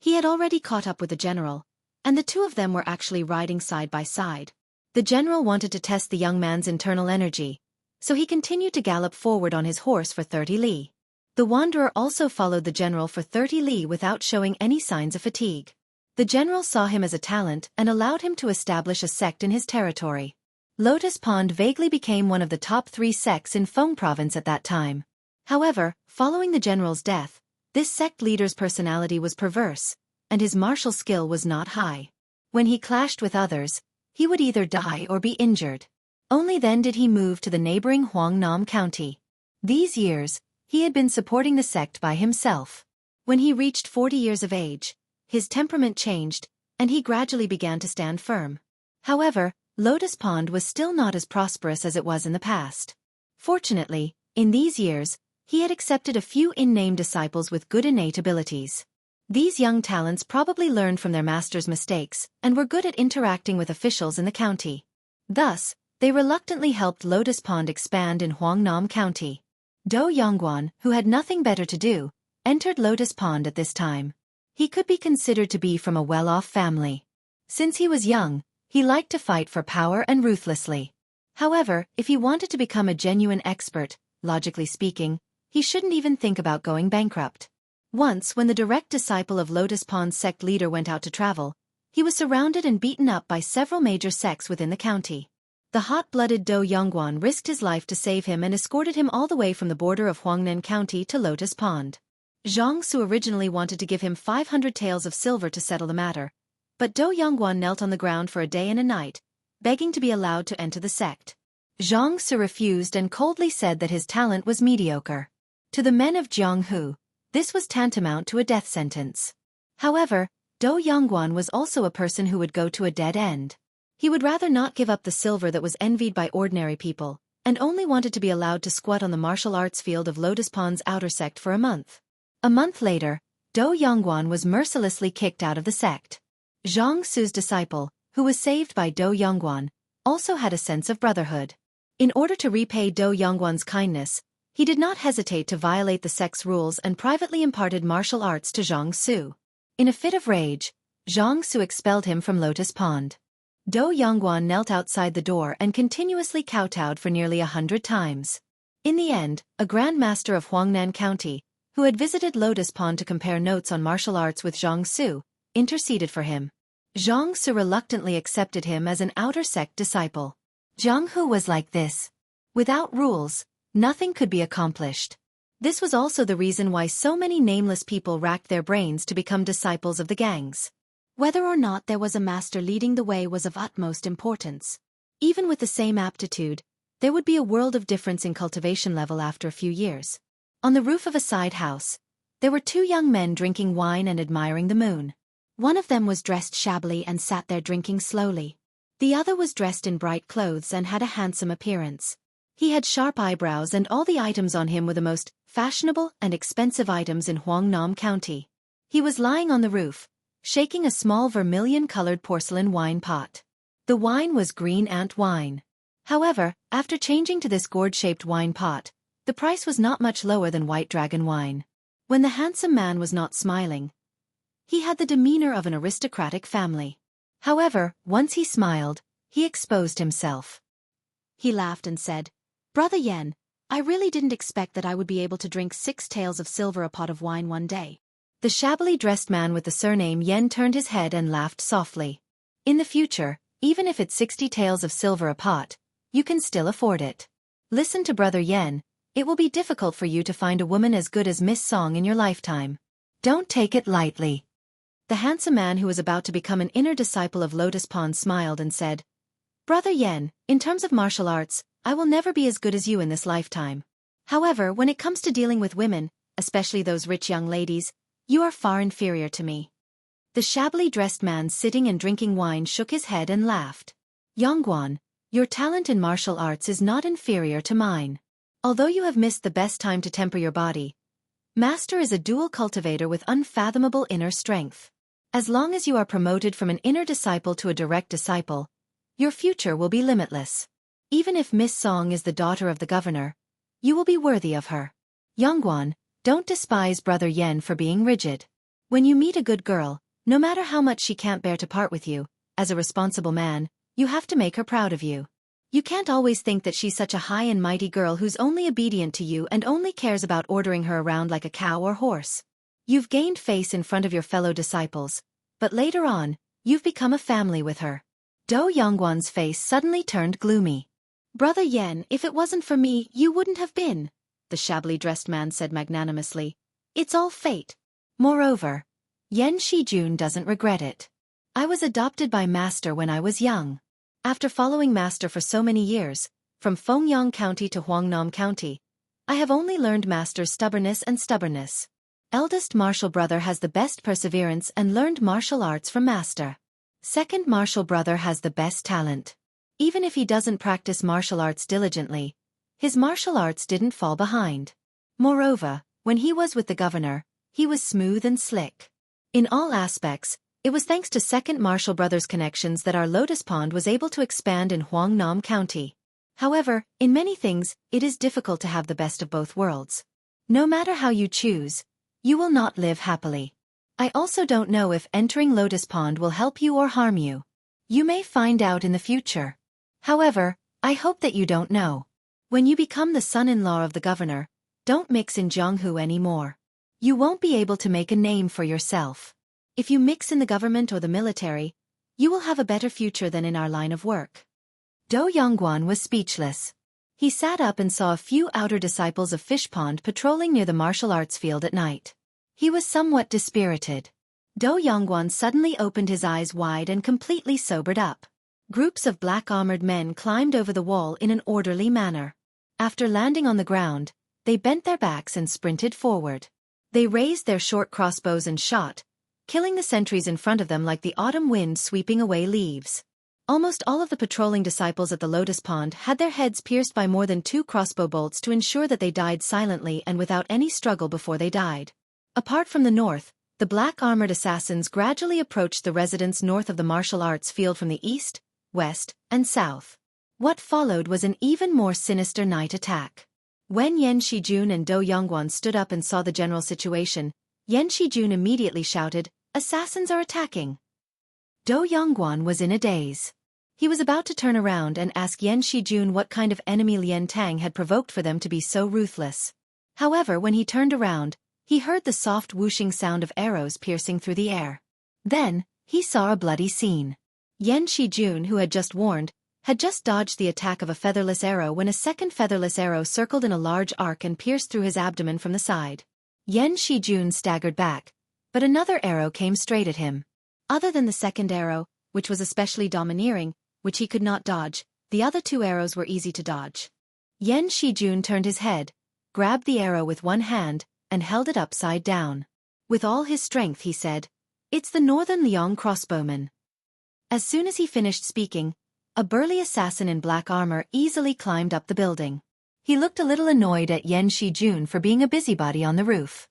he had already caught up with the general, and the two of them were actually riding side by side. The general wanted to test the young man's internal energy, so he continued to gallop forward on his horse for 30 li. The wanderer also followed the general for 30 li without showing any signs of fatigue. The general saw him as a talent and allowed him to establish a sect in his territory. Lotus Pond vaguely became one of the top 3 sects in Feng province at that time. However, following the general's death, this sect leader's personality was perverse, and his martial skill was not high. When he clashed with others, he would either die or be injured. Only then did he move to the neighboring Huangnam County. These years, he had been supporting the sect by himself. When he reached 40 years of age, his temperament changed, and he gradually began to stand firm. However, Lotus Pond was still not as prosperous as it was in the past. Fortunately, in these years, he had accepted a few in-name disciples with good innate abilities. These young talents probably learned from their master's mistakes and were good at interacting with officials in the county. Thus, they reluctantly helped Lotus Pond expand in Huangnam County. Do Yongguan, who had nothing better to do, entered Lotus Pond at this time. He could be considered to be from a well-off family. Since he was young, he liked to fight for power and ruthlessly. However, if he wanted to become a genuine expert, logically speaking, he shouldn't even think about going bankrupt. Once, when the direct disciple of Lotus Pond's sect leader went out to travel, he was surrounded and beaten up by several major sects within the county. The hot-blooded Do Yongguan risked his life to save him and escorted him all the way from the border of Huangnan County to Lotus Pond. Jianghu originally wanted to give him 500 taels of silver to settle the matter, but Do Yongguan knelt on the ground for a day and a night, begging to be allowed to enter the sect. Jianghu refused and coldly said that his talent was mediocre. To the men of Jianghu, this was tantamount to a death sentence. However, Do Yongguan was also a person who would go to a dead end. He would rather not give up the silver that was envied by ordinary people, and only wanted to be allowed to squat on the martial arts field of Lotus Pond's outer sect for a month. A month later, Do Yongguan was mercilessly kicked out of the sect. Jianghu's disciple, who was saved by Do Yongguan, also had a sense of brotherhood. In order to repay Do Yongguan's kindness, he did not hesitate to violate the sect's rules and privately imparted martial arts to Jianghu. In a fit of rage, Jianghu expelled him from Lotus Pond. Do Yongguan knelt outside the door and continuously kowtowed for nearly 100 times. In the end, a Grand Master of Huangnan County, who had visited Lotus Pond to compare notes on martial arts with Jianghu, interceded for him. Jianghu reluctantly accepted him as an outer sect disciple. Jianghu was like this. Without rules, nothing could be accomplished. This was also the reason why so many nameless people racked their brains to become disciples of the gangs. Whether or not there was a master leading the way was of utmost importance. Even with the same aptitude, there would be a world of difference in cultivation level after a few years. On the roof of a side house, there were 2 young men drinking wine and admiring the moon. One of them was dressed shabbily and sat there drinking slowly. The other was dressed in bright clothes and had a handsome appearance. He had sharp eyebrows and all the items on him were the most fashionable and expensive items in Huangnam County. He was lying on the roof, shaking a small vermilion-colored porcelain wine pot. The wine was green ant wine. However, after changing to this gourd-shaped wine pot, the price was not much lower than white dragon wine. When the handsome man was not smiling, he had the demeanor of an aristocratic family. However, once he smiled, he exposed himself. He laughed and said, "Brother Yen, I really didn't expect that I would be able to drink 6 taels of silver a pot of wine one day." The shabbily dressed man with the surname Yen turned his head and laughed softly. "In the future, even if it's 60 taels of silver a pot, you can still afford it. Listen to Brother Yen, it will be difficult for you to find a woman as good as Miss Song in your lifetime. Don't take it lightly." The handsome man who was about to become an inner disciple of Lotus Pond smiled and said, "Brother Yen, in terms of martial arts, I will never be as good as you in this lifetime. However, when it comes to dealing with women, especially those rich young ladies, you are far inferior to me." The shabbily dressed man sitting and drinking wine shook his head and laughed. "Yongguan, your talent in martial arts is not inferior to mine. Although you have missed the best time to temper your body, Master is a dual cultivator with unfathomable inner strength. As long as you are promoted from an inner disciple to a direct disciple, your future will be limitless. Even if Miss Song is the daughter of the governor, you will be worthy of her. Yongguan, don't despise Brother Yen for being rigid. When you meet a good girl, no matter how much she can't bear to part with you, as a responsible man, you have to make her proud of you. You can't always think that she's such a high and mighty girl who's only obedient to you and only cares about ordering her around like a cow or horse. You've gained face in front of your fellow disciples, but later on, you've become a family with her." Do Yongguan's face suddenly turned gloomy. "Brother Yen, if it wasn't for me, you wouldn't have been," the shabbily dressed man said magnanimously. "It's all fate. Moreover, Yen Shijun doesn't regret it. I was adopted by Master when I was young. After following Master for so many years, from Fengyang County to Huangnam County, I have only learned Master's stubbornness. Eldest martial brother has the best perseverance and learned martial arts from Master. Second martial brother has the best talent. Even if he doesn't practice martial arts diligently, his martial arts didn't fall behind. Moreover, when he was with the governor, he was smooth and slick. In all aspects, it was thanks to second martial brother's connections that our Lotus Pond was able to expand in Huangnam County. However, in many things, it is difficult to have the best of both worlds. No matter how you choose, you will not live happily. I also don't know if entering Lotus Pond will help you or harm you. You may find out in the future. However, I hope that you don't know. When you become the son-in-law of the governor, don't mix in Jianghu anymore. You won't be able to make a name for yourself. If you mix in the government or the military, you will have a better future than in our line of work." Do Yongguan was speechless. He sat up and saw a few outer disciples of Fish Pond patrolling near the martial arts field at night. He was somewhat dispirited. Do Yongguan suddenly opened his eyes wide and completely sobered up. Groups of black-armored men climbed over the wall in an orderly manner. After landing on the ground, they bent their backs and sprinted forward. They raised their short crossbows and shot, killing the sentries in front of them like the autumn wind sweeping away leaves. Almost all of the patrolling disciples at the Lotus Pond had their heads pierced by more than 2 crossbow bolts to ensure that they died silently and without any struggle before they died. Apart from the north, the black-armored assassins gradually approached the residents north of the martial arts field from the east, west, and south. What followed was an even more sinister night attack. When Yen Shijun and Do Yongguan stood up and saw the general situation, Yen Shijun immediately shouted, "Assassins are attacking!" Do Yongguan was in a daze. He was about to turn around and ask Yen Shijun what kind of enemy Lien Tang had provoked for them to be so ruthless. However, when he turned around, he heard the soft whooshing sound of arrows piercing through the air. Then, he saw a bloody scene. Yen Shijun, who had just warned, had just dodged the attack of a featherless arrow when a second featherless arrow circled in a large arc and pierced through his abdomen from the side. Yen Shijun staggered back, but another arrow came straight at him. Other than the second arrow, which was especially domineering, which he could not dodge, the other 2 arrows were easy to dodge. Yen Shijun turned his head, grabbed the arrow with one hand, and held it upside down. With all his strength he said, "It's the Northern Liang crossbowman." As soon as he finished speaking, A burly assassin in black armor easily climbed up the building. He looked a little annoyed at Xianxia for being a busybody on the roof.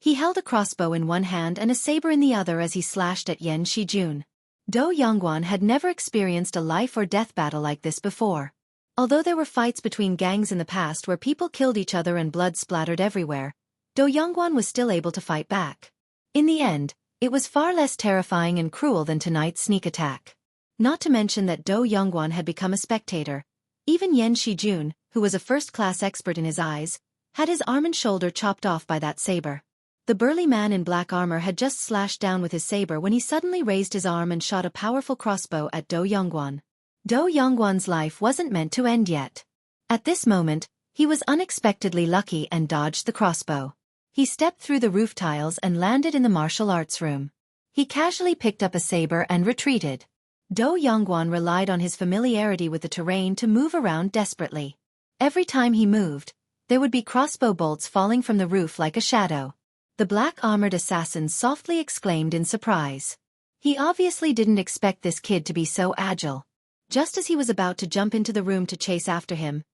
He held a crossbow in one hand and a saber in the other as he slashed at Xianxia. Do Yongguan had never experienced a life-or-death battle like this before. Although there were fights between gangs in the past where people killed each other and blood splattered everywhere, Do Yongguan was still able to fight back. In the end, it was far less terrifying and cruel than tonight's sneak attack. Not to mention that Do Yongguan had become a spectator. Even Xianxia, who was a first-class expert in his eyes, had his arm and shoulder chopped off by that saber. The burly man in black armor had just slashed down with his saber when he suddenly raised his arm and shot a powerful crossbow at Do Yongguan. Do Yongguan's life wasn't meant to end yet. At this moment, he was unexpectedly lucky and dodged the crossbow. He stepped through the roof tiles and landed in the martial arts room. He casually picked up a saber and retreated. Do Yongguan relied on his familiarity with the terrain to move around desperately. Every time he moved, there would be crossbow bolts falling from the roof like a shadow. The black-armored assassin softly exclaimed in surprise. He obviously didn't expect this kid to be so agile. Just as he was about to jump into the room to chase after him,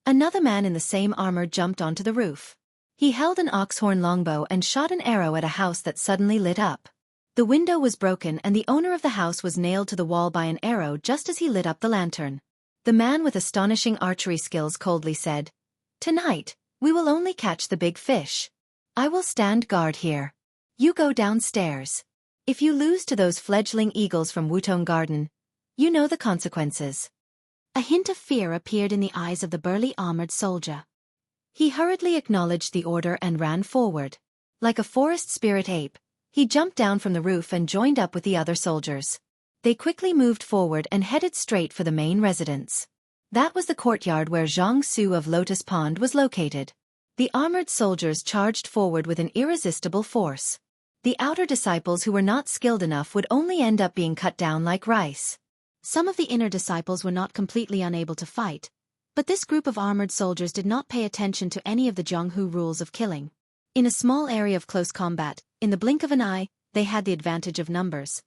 another man in the same armor jumped onto the roof. He held an oxhorn longbow and shot an arrow at a house that suddenly lit up. The window was broken and the owner of the house was nailed to the wall by an arrow just as he lit up the lantern. The man with astonishing archery skills coldly said, "Tonight, we will only catch the big fish. I will stand guard here. You go downstairs. If you lose to those fledgling eagles from Wutong Garden, you know the consequences." A hint of fear appeared in the eyes of the burly armored soldier. He hurriedly acknowledged the order and ran forward. Like a forest spirit ape, he jumped down from the roof and joined up with the other soldiers. They quickly moved forward and headed straight for the main residence. That was the courtyard where Jianghu of Lotus Pond was located. The armored soldiers charged forward with an irresistible force. The outer disciples who were not skilled enough would only end up being cut down like rice. Some of the inner disciples were not completely unable to fight, but this group of armored soldiers did not pay attention to any of the Jianghu rules of killing. In a small area of close combat, in the blink of an eye, they had the advantage of numbers.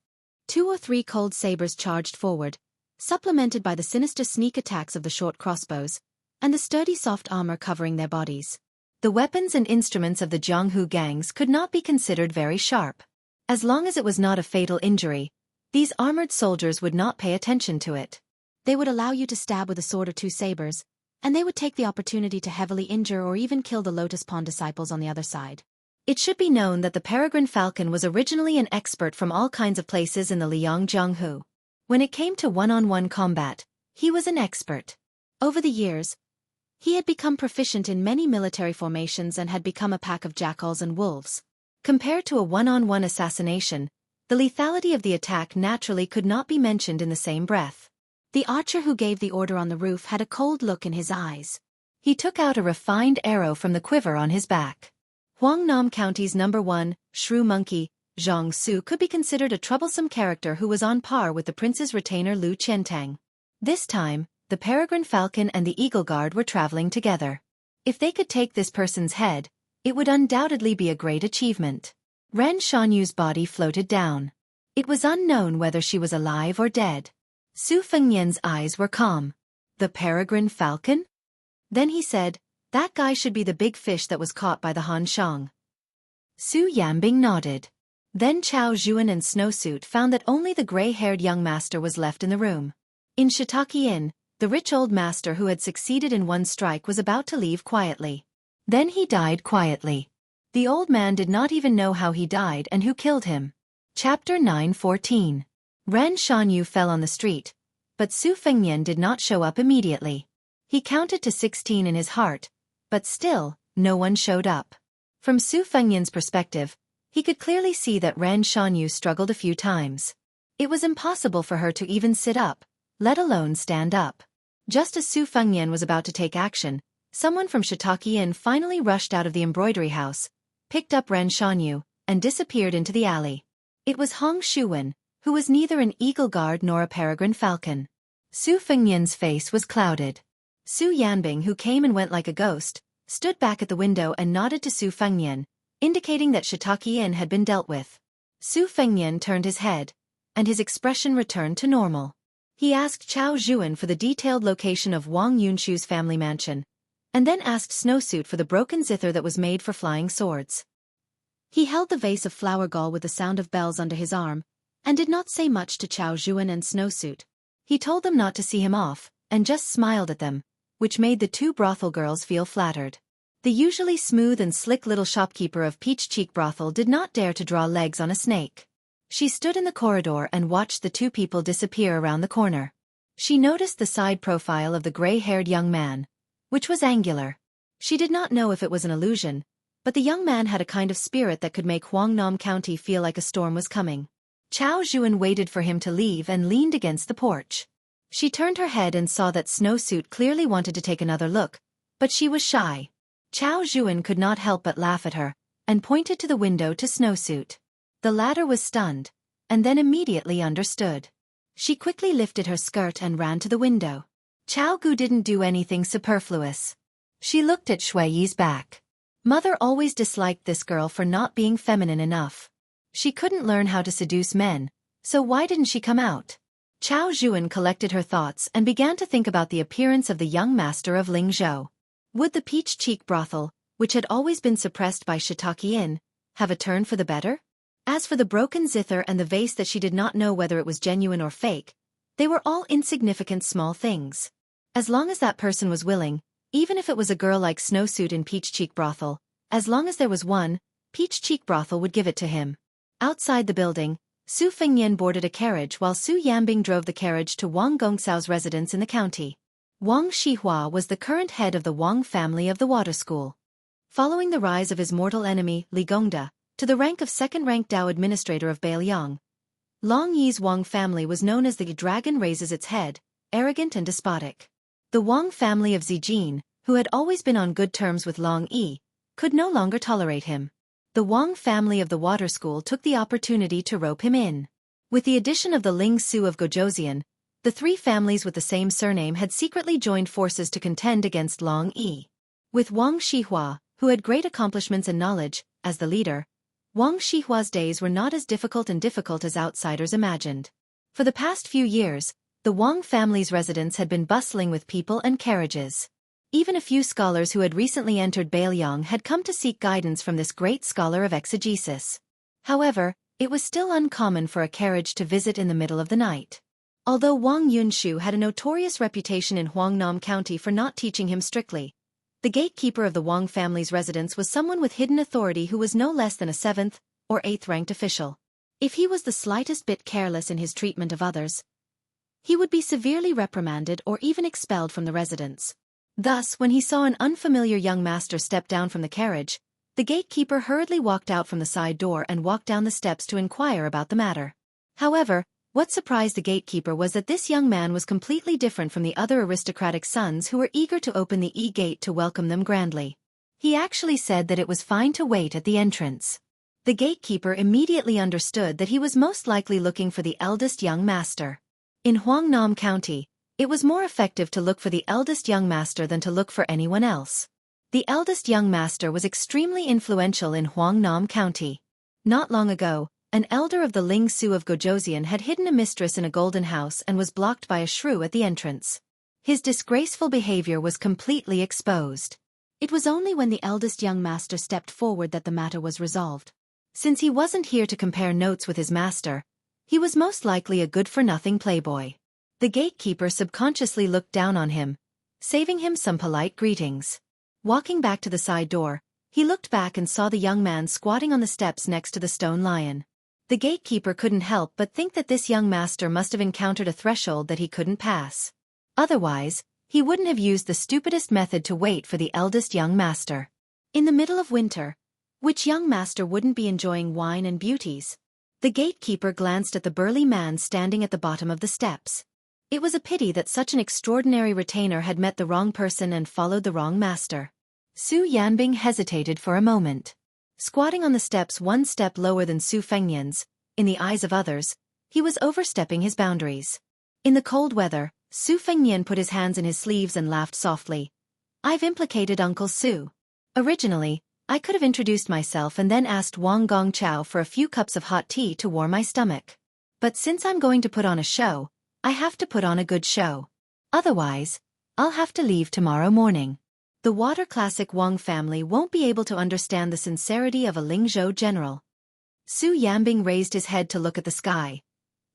2 or 3 cold sabers charged forward, supplemented by the sinister sneak attacks of the short crossbows, and the sturdy soft armor covering their bodies. The weapons and instruments of the Jianghu gangs could not be considered very sharp. As long as it was not a fatal injury, these armored soldiers would not pay attention to it. They would allow you to stab with a sword or 2 sabers, and they would take the opportunity to heavily injure or even kill the Lotus Pond disciples on the other side. It should be known that the peregrine falcon was originally an expert from all kinds of places in the Liang Jianghu. When it came to one-on-one combat, he was an expert. Over the years, he had become proficient in many military formations and had become a pack of jackals and wolves. Compared to a one-on-one assassination, the lethality of the attack naturally could not be mentioned in the same breath. The archer who gave the order on the roof had a cold look in his eyes. He took out a refined arrow from the quiver on his back. Huangnam County's number 1, shrew monkey, Zhang Su could be considered a troublesome character who was on par with the prince's retainer Lu Qiantang. This time, the peregrine falcon and the eagle guard were traveling together. If they could take this person's head, it would undoubtedly be a great achievement. Ren Shanyu's body floated down. It was unknown whether she was alive or dead. Su Fengnian's eyes were calm. The peregrine falcon? Then he said, "That guy should be the big fish that was caught by the Han Shang." Su Yanbing nodded. Then Chao Zhuan and Snowsuit found that only the gray-haired young master was left in the room. In Shiitake Inn, the rich old master who had succeeded in one strike was about to leave quietly. Then he died quietly. The old man did not even know how he died and who killed him. Chapter 9:14. Ren Shanyu fell on the street, but Su Fengnian did not show up immediately. He counted to 16 in his heart, but still, no one showed up. From Su Fengnian's perspective, he could clearly see that Ren Shanyu struggled a few times. It was impossible for her to even sit up, let alone stand up. Just as Su Fengnian was about to take action, someone from Shiitake Inn finally rushed out of the embroidery house, picked up Ren Shanyu, and disappeared into the alley. It was Hong Shuwen, who was neither an eagle guard nor a peregrine falcon. Su Fengnian's face was clouded. Su Yanbing, who came and went like a ghost, stood back at the window and nodded to Su Fengnian, indicating that Shiitake Inn had been dealt with. Su Fengnian turned his head, and his expression returned to normal. He asked Chao Zhuan for the detailed location of Wang Yunshu's family mansion, and then asked Snowsuit for the broken zither that was made for flying swords. He held the vase of flower gall with the sound of bells under his arm, and did not say much to Chao Zhuan and Snowsuit. He told them not to see him off, and just smiled at them, which made the two brothel girls feel flattered. The usually smooth and slick little shopkeeper of Peach Cheek Brothel did not dare to draw legs on a snake. She stood in the corridor and watched the two people disappear around the corner. She noticed the side profile of the gray-haired young man, which was angular. She did not know if it was an illusion, but the young man had a kind of spirit that could make Huangnam County feel like a storm was coming. Chao Zhuan waited for him to leave and leaned against the porch. She turned her head and saw that Snowsuit clearly wanted to take another look, but she was shy. Chao Zhuan could not help but laugh at her, and pointed to the window to Snowsuit. The latter was stunned, and then immediately understood. She quickly lifted her skirt and ran to the window. Chao Gu didn't do anything superfluous. She looked at Shuiyi's back. Mother always disliked this girl for not being feminine enough. She couldn't learn how to seduce men, so why didn't she come out? Chao Zhuan collected her thoughts and began to think about the appearance of the young master of Lingzhou. Would the Peach Cheek Brothel, which had always been suppressed by Shiitake Inn, have a turn for the better? As for the broken zither and the vase that she did not know whether it was genuine or fake, they were all insignificant small things. As long as that person was willing, even if it was a girl like Snowsuit in Peach Cheek Brothel, as long as there was one, Peach Cheek Brothel would give it to him. Outside the building, Su Fengnian boarded a carriage while Su Yanbing drove the carriage to Wang Gongcao's residence in the county. Wang Shihua was the current head of the Wang family of the water school. Following the rise of his mortal enemy, Li Gongda, to the rank of second-rank Dao administrator of Beiliang, Long Yi's Wang family was known as the dragon raises its head, arrogant and despotic. The Wang family of Zijin, who had always been on good terms with Long Yi, could no longer tolerate him. The Wang family of the water school took the opportunity to rope him in. With the addition of the Ling Su of Gojoseon, the three families with the same surname had secretly joined forces to contend against Long Yi. With Wang Shihua, who had great accomplishments and knowledge, as the leader, Wang Shihua's days were not as difficult as outsiders imagined. For the past few years, the Wang family's residence had been bustling with people and carriages. Even a few scholars who had recently entered Beiliang had come to seek guidance from this great scholar of exegesis. However, it was still uncommon for a carriage to visit in the middle of the night. Although Wang Yunshu had a notorious reputation in Huangnam County for not teaching him strictly, the gatekeeper of the Wang family's residence was someone with hidden authority who was no less than a 7th or 8th ranked official. If he was the slightest bit careless in his treatment of others, he would be severely reprimanded or even expelled from the residence. Thus, when he saw an unfamiliar young master step down from the carriage, the gatekeeper hurriedly walked out from the side door and walked down the steps to inquire about the matter. However, what surprised the gatekeeper was that this young man was completely different from the other aristocratic sons who were eager to open the E-gate to welcome them grandly. He actually said that it was fine to wait at the entrance. The gatekeeper immediately understood that he was most likely looking for the eldest young master. In Huangnam County, it was more effective to look for the eldest young master than to look for anyone else. The eldest young master was extremely influential in Huangnam County. Not long ago, an elder of the Ling Su of Gojoseon had hidden a mistress in a golden house and was blocked by a shrew at the entrance. His disgraceful behavior was completely exposed. It was only when the eldest young master stepped forward that the matter was resolved. Since he wasn't here to compare notes with his master, he was most likely a good-for-nothing playboy. The gatekeeper subconsciously looked down on him, saving him some polite greetings. Walking back to the side door, he looked back and saw the young man squatting on the steps next to the stone lion. The gatekeeper couldn't help but think that this young master must have encountered a threshold that he couldn't pass. Otherwise, he wouldn't have used the stupidest method to wait for the eldest young master. In the middle of winter, which young master wouldn't be enjoying wine and beauties? The gatekeeper glanced at the burly man standing at the bottom of the steps. It was a pity that such an extraordinary retainer had met the wrong person and followed the wrong master. Su Yanbing hesitated for a moment. Squatting on the steps one step lower than Su Fengnian's, in the eyes of others, he was overstepping his boundaries. In the cold weather, Su Fengnian put his hands in his sleeves and laughed softly. I've implicated Uncle Su. Originally, I could have introduced myself and then asked Wang Gongchao for a few cups of hot tea to warm my stomach. But since I'm going to put on a show, I have to put on a good show. Otherwise, I'll have to leave tomorrow morning. The water classic Wang family won't be able to understand the sincerity of a Lingzhou general. Su Yanbing raised his head to look at the sky.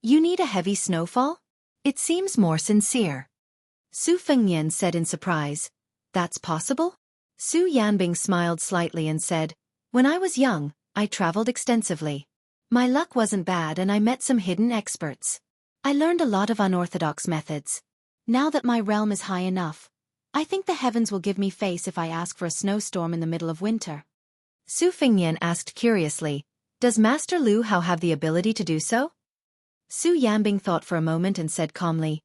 You need a heavy snowfall? It seems more sincere. Su Fengnian said in surprise. That's possible? Su Yanbing smiled slightly and said, when I was young, I traveled extensively. My luck wasn't bad and I met some hidden experts. I learned a lot of unorthodox methods. Now that my realm is high enough, I think the heavens will give me face if I ask for a snowstorm in the middle of winter. Su Fengnian asked curiously, does Master Lu Hao have the ability to do so? Su Yanbing thought for a moment and said calmly,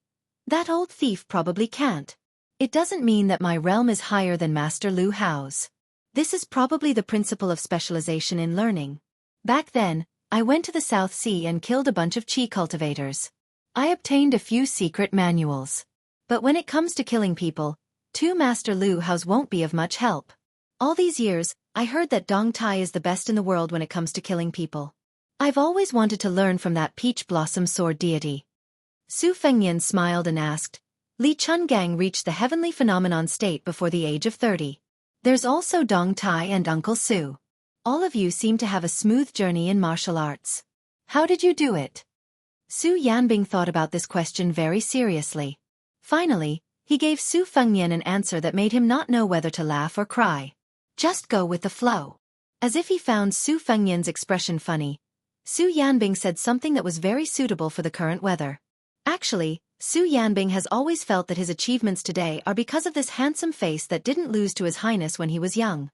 that old thief probably can't. It doesn't mean that my realm is higher than Master Lu Hao's. This is probably the principle of specialization in learning. Back then, I went to the South Sea and killed a bunch of qi cultivators. I obtained a few secret manuals. But when it comes to killing people, two Master Lu Hao's won't be of much help. All these years, I heard that Dong Tai is the best in the world when it comes to killing people. I've always wanted to learn from that peach blossom sword deity. Su Fengnian smiled and asked, Li Chungang reached the heavenly phenomenon state before the age of 30. There's also Dong Tai and Uncle Su. All of you seem to have a smooth journey in martial arts. How did you do it? Su Yanbing thought about this question very seriously. Finally, he gave Su Fengnian an answer that made him not know whether to laugh or cry. Just go with the flow. As if he found Su Fengnian's expression funny, Su Yanbing said something that was very suitable for the current weather. Actually, Su Yanbing has always felt that his achievements today are because of this handsome face that didn't lose to His Highness when he was young.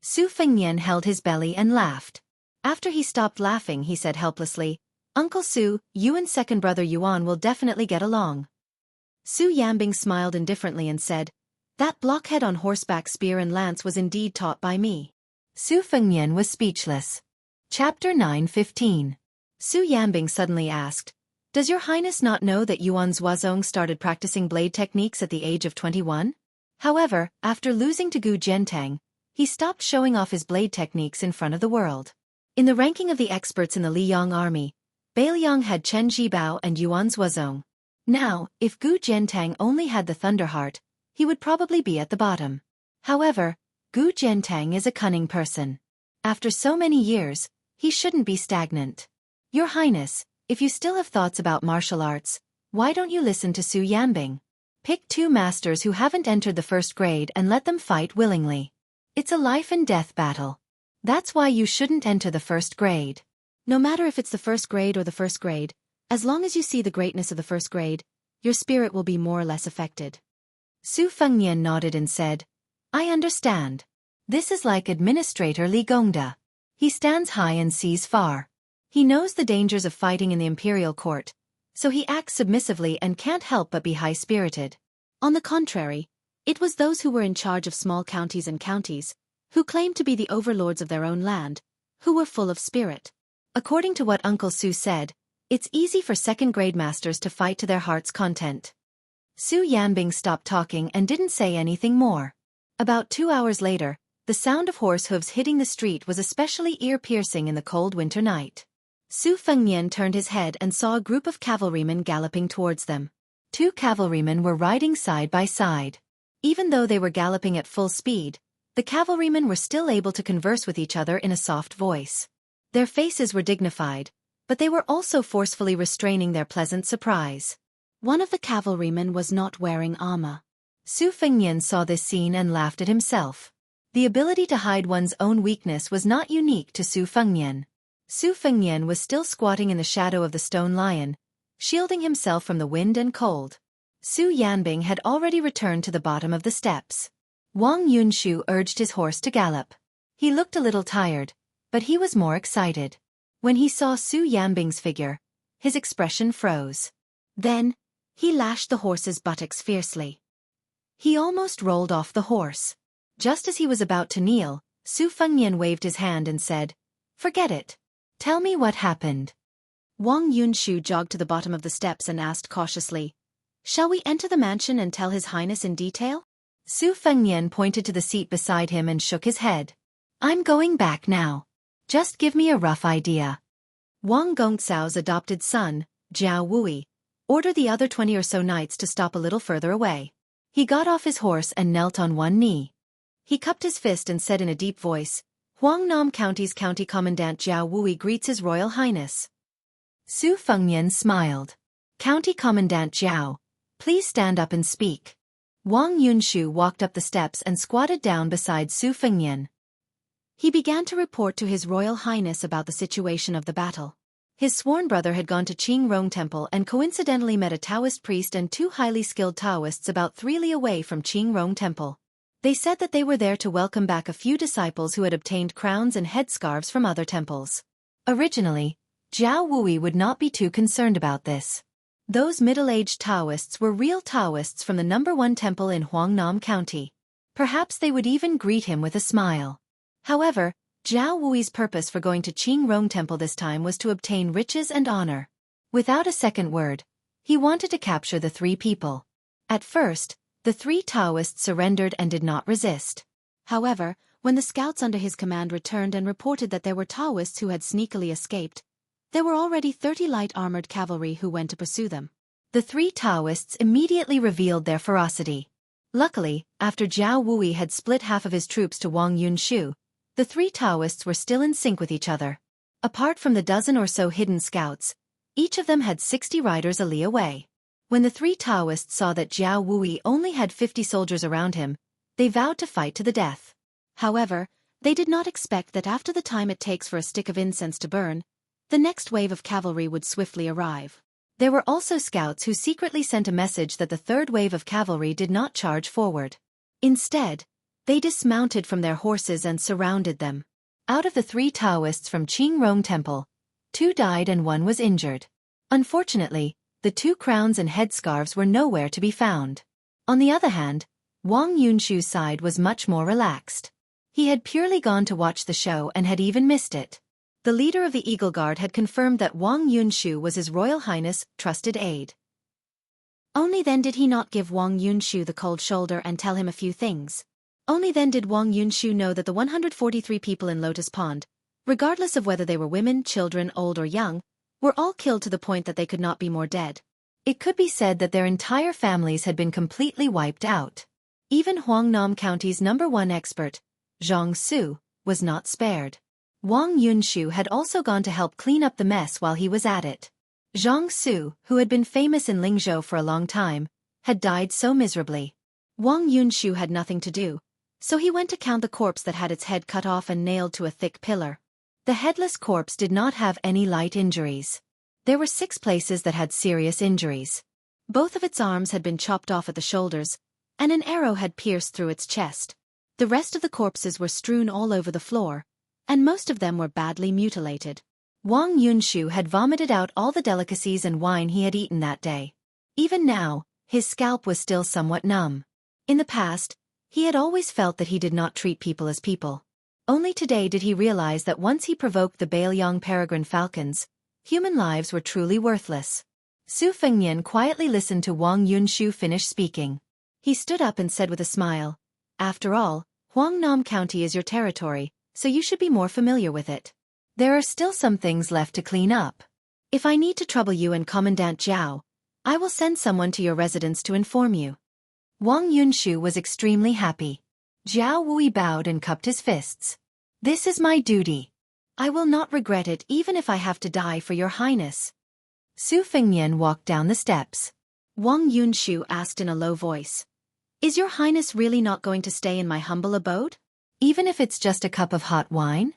Su Fengnian held his belly and laughed. After he stopped laughing, he said helplessly, Uncle Su, you and second brother Yuan will definitely get along. Su Yanbing smiled indifferently and said, that blockhead on horseback spear and lance was indeed taught by me. Su Fengnian was speechless. Chapter 9:15. Su Yanbing suddenly asked, does your highness not know that Yuan Zuozong started practicing blade techniques at the age of 21? However, after losing to Gu Jiantang, he stopped showing off his blade techniques in front of the world. In the ranking of the experts in the Liyang army, Beiliang had Chen Jibao and Yuan Zuozong. Now, if Gu Jiantang only had the Thunder Heart, he would probably be at the bottom. However, Gu Jiantang is a cunning person. After so many years, he shouldn't be stagnant. Your Highness, if you still have thoughts about martial arts, why don't you listen to Su Yanbing? Pick two masters who haven't entered the first grade and let them fight willingly. It's a life and death battle. That's why you shouldn't enter the first grade. No matter if it's the first grade or the first grade, as long as you see the greatness of the first grade, your spirit will be more or less affected. Su Fengnian nodded and said, I understand. This is like Administrator Li Gongda. He stands high and sees far. He knows the dangers of fighting in the imperial court, so he acts submissively and can't help but be high-spirited. On the contrary, it was those who were in charge of small counties and counties, who claimed to be the overlords of their own land, who were full of spirit. According to what Uncle Su said, it's easy for second-grade masters to fight to their heart's content. Su Yanbing stopped talking and didn't say anything more. About 2 hours later, the sound of horse hooves hitting the street was especially ear-piercing in the cold winter night. Su Fengnian turned his head and saw a group of cavalrymen galloping towards them. 2 cavalrymen were riding side by side. Even though they were galloping at full speed, the cavalrymen were still able to converse with each other in a soft voice. Their faces were dignified, but they were also forcefully restraining their pleasant surprise. One of the cavalrymen was not wearing armor. Su Fengnian saw this scene and laughed at himself. The ability to hide one's own weakness was not unique to Su Fengnian. Su Fengnian was still squatting in the shadow of the stone lion, shielding himself from the wind and cold. Su Yanbing had already returned to the bottom of the steps. Wang Yunshu urged his horse to gallop. He looked a little tired, but he was more excited. When he saw Su Yanbing's figure, his expression froze. Then, he lashed the horse's buttocks fiercely. He almost rolled off the horse. Just as he was about to kneel, Su Fengnian waved his hand and said, "Forget it. Tell me what happened." Wang Yunshu jogged to the bottom of the steps and asked cautiously, "Shall we enter the mansion and tell His Highness in detail?" Su Fengnian pointed to the seat beside him and shook his head. "I'm going back now. Just give me a rough idea." Wang Gongcao's adopted son, Jiao Wui, Order the other 20 or so knights to stop a little further away. He got off his horse and knelt on one knee. He cupped his fist and said in a deep voice, Huangnam County's County Commandant Jiao Wui greets His Royal Highness. Su Fengnian smiled. County Commandant Jiao, please stand up and speak. Wang Yunshu walked up the steps and squatted down beside Su Fengnian. He began to report to His Royal Highness about the situation of the battle. His sworn brother had gone to Qingrong Temple and coincidentally met a Taoist priest and two highly skilled Taoists about 3 li away from Qingrong Temple. They said that they were there to welcome back a few disciples who had obtained crowns and headscarves from other temples. Originally, Jiao Wui would not be too concerned about this. Those middle-aged Taoists were real Taoists from the #1 temple in Huangnam County. Perhaps they would even greet him with a smile. However, Jiao Wui's purpose for going to Qingrong Temple this time was to obtain riches and honor. Without a second word, he wanted to capture the 3 people. At first, the 3 Taoists surrendered and did not resist. However, when the scouts under his command returned and reported that there were Taoists who had sneakily escaped, there were already 30 light armored cavalry who went to pursue them. The 3 Taoists immediately revealed their ferocity. Luckily, after Jiao Wui had split half of his troops to Wang Yunshu, the 3 Taoists were still in sync with each other. Apart from the dozen or so hidden scouts, each of them had 60 riders a li away. When the 3 Taoists saw that Jiao Wui only had 50 soldiers around him, they vowed to fight to the death. However, they did not expect that after the time it takes for a stick of incense to burn, the next wave of cavalry would swiftly arrive. There were also scouts who secretly sent a message that the 3rd wave of cavalry did not charge forward. Instead, they dismounted from their horses and surrounded them. Out of the 3 Taoists from Qingrong Temple, 2 died and 1 was injured. Unfortunately, the 2 crowns and headscarves were nowhere to be found. On the other hand, Wang Yunshu's side was much more relaxed. He had purely gone to watch the show and had even missed it. The leader of the Eagle Guard had confirmed that Wang Yunshu was His Royal Highness' trusted aide. Only then did he not give Wang Yunshu the cold shoulder and tell him a few things. Only then did Wang Yunshu know that the 143 people in Lotus Pond, regardless of whether they were women, children, old or young, were all killed to the point that they could not be more dead. It could be said that their entire families had been completely wiped out. Even Huangnam County's #1 expert, Jianghu, was not spared. Wang Yunshu had also gone to help clean up the mess while he was at it. Jianghu, who had been famous in Lingzhou for a long time, had died so miserably. Wang Yunshu had nothing to do, so he went to count the corpse that had its head cut off and nailed to a thick pillar. The headless corpse did not have any light injuries. There were 6 places that had serious injuries. Both of its arms had been chopped off at the shoulders, and an arrow had pierced through its chest. The rest of the corpses were strewn all over the floor, and most of them were badly mutilated. Wang Yunshu had vomited out all the delicacies and wine he had eaten that day. Even now, his scalp was still somewhat numb. In the past, he had always felt that he did not treat people as people. Only today did he realize that once he provoked the Bailiang peregrine falcons, human lives were truly worthless. Su Fengnian quietly listened to Wang Yunshu finish speaking. He stood up and said with a smile, "After all, Huangnam County is your territory, so you should be more familiar with it. There are still some things left to clean up. If I need to trouble you and Commandant Jiao, I will send someone to your residence to inform you." Wang Yunshu was extremely happy. Jiao Wui bowed and cupped his fists. "This is my duty. I will not regret it even if I have to die for your highness." Su Fengnian walked down the steps. Wang Yunshu asked in a low voice, "Is your highness really not going to stay in my humble abode? Even if it's just a cup of hot wine?"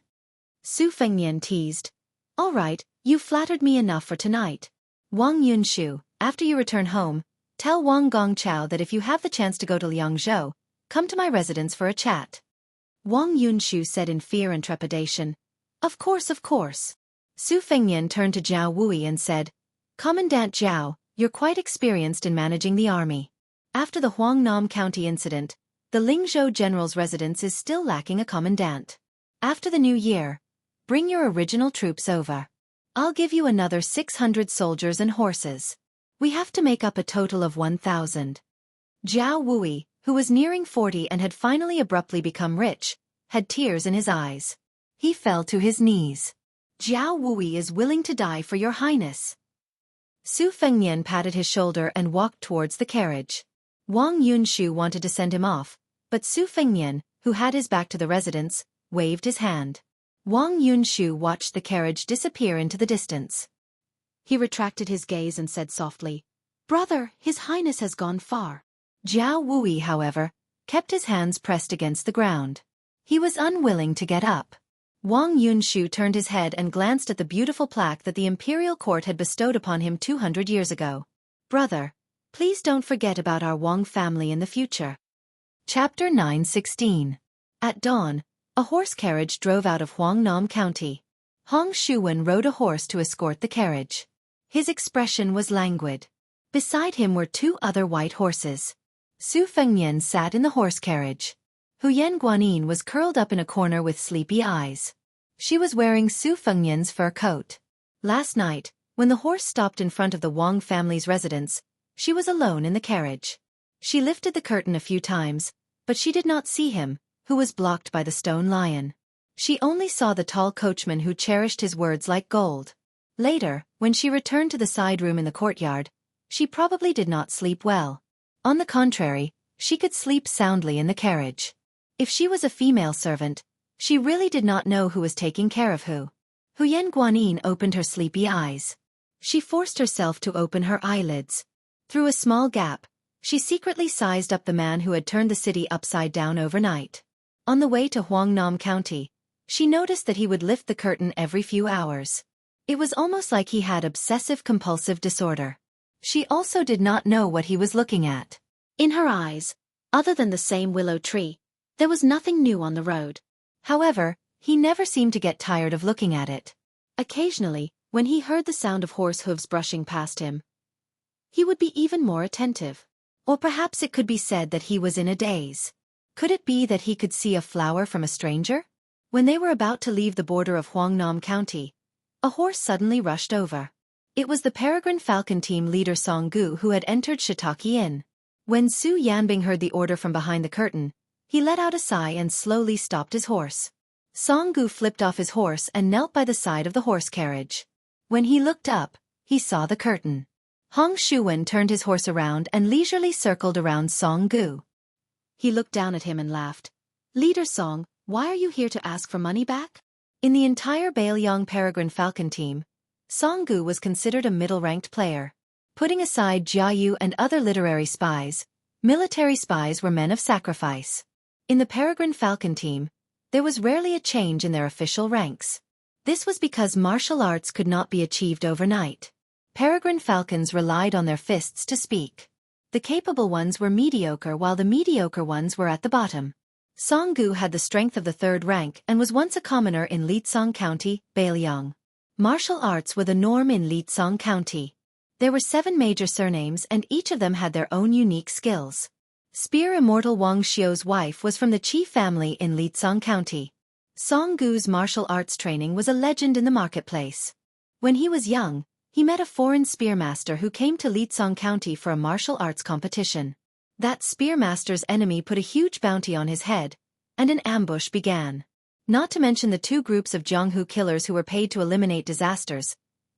Su Fengnian teased, "All right, you flattered me enough for tonight. Wang Yunshu, after you return home, tell Wang Gongqiao that if you have the chance to go to Liangzhou, come to my residence for a chat." Wang Yunshu said in fear and trepidation, Of course. Su Fengnian turned to Jiao Wui and said, "Commandant Jiao, you're quite experienced in managing the army. After the Huangnam County incident, the Lingzhou general's residence is still lacking a commandant. After the new year, bring your original troops over. I'll give you another 600 soldiers and horses. We have to make up a total of 1,000. Jiao Wui, who was nearing 40 and had finally abruptly become rich, had tears in his eyes. He fell to his knees. "Jiao Wui is willing to die for your highness." Su Fengnian patted his shoulder and walked towards the carriage. Wang Yunshu wanted to send him off, but Su Fengnian, who had his back to the residence, waved his hand. Wang Yunshu watched the carriage disappear into the distance. He retracted his gaze and said softly, "Brother, His Highness has gone far." Jiao Wui, however, kept his hands pressed against the ground. He was unwilling to get up. Wang Yunshu turned his head and glanced at the beautiful plaque that the imperial court had bestowed upon him 200 years ago. "Brother, please don't forget about our Wang family in the future." Chapter 9:16. At dawn, a horse carriage drove out of Huangnam County. Hong Shuwen rode a horse to escort the carriage. His expression was languid. Beside him were two other white horses. Su Fengnian sat in the horse carriage. Huyen Guanyin was curled up in a corner with sleepy eyes. She was wearing Su Fengnian's fur coat. Last night, when the horse stopped in front of the Wang family's residence, she was alone in the carriage. She lifted the curtain a few times, but she did not see him, who was blocked by the stone lion. She only saw the tall coachman who cherished his words like gold. Later, when she returned to the side room in the courtyard, she probably did not sleep well. On the contrary, she could sleep soundly in the carriage. If she was a female servant, she really did not know who was taking care of who. Huyen Guanyin opened her sleepy eyes. She forced herself to open her eyelids. Through a small gap, she secretly sized up the man who had turned the city upside down overnight. On the way to Huangnam County, she noticed that he would lift the curtain every few hours. It was almost like he had obsessive-compulsive disorder. She also did not know what he was looking at. In her eyes, other than the same willow tree, there was nothing new on the road. However, he never seemed to get tired of looking at it. Occasionally, when he heard the sound of horse hooves brushing past him, he would be even more attentive. Or perhaps it could be said that he was in a daze. Could it be that he could see a flower from a stranger? When they were about to leave the border of Huangnam County, a horse suddenly rushed over. It was the Peregrine Falcon team leader Song Gu who had entered Shiitake Inn. When Su Yanbing heard the order from behind the curtain, he let out a sigh and slowly stopped his horse. Song Gu flipped off his horse and knelt by the side of the horse carriage. When he looked up, he saw the curtain. Hong Shuwen turned his horse around and leisurely circled around Song Gu. He looked down at him and laughed. "Leader Song, why are you here to ask for money back?" In the entire Bailiang Peregrine Falcon team, Song Gu was considered a middle-ranked player. Putting aside Jiayu and other literary spies, military spies were men of sacrifice. In the Peregrine Falcon team, there was rarely a change in their official ranks. This was because martial arts could not be achieved overnight. Peregrine Falcons relied on their fists to speak. The capable ones were mediocre while the mediocre ones were at the bottom. Song Gu had the strength of the third rank and was once a commoner in Lietsong County, Bailiang. Martial arts were the norm in Lietsong County. There were 7 major surnames and each of them had their own unique skills. Spear Immortal Wang Xiu's wife was from the Qi family in Lietsong County. Song Gu's martial arts training was a legend in the marketplace. When he was young, he met a foreign spearmaster who came to Lietsong County for a martial arts competition. That spearmaster's enemy put a huge bounty on his head, and an ambush began. Not to mention the 2 groups of Jianghu killers who were paid to eliminate disasters.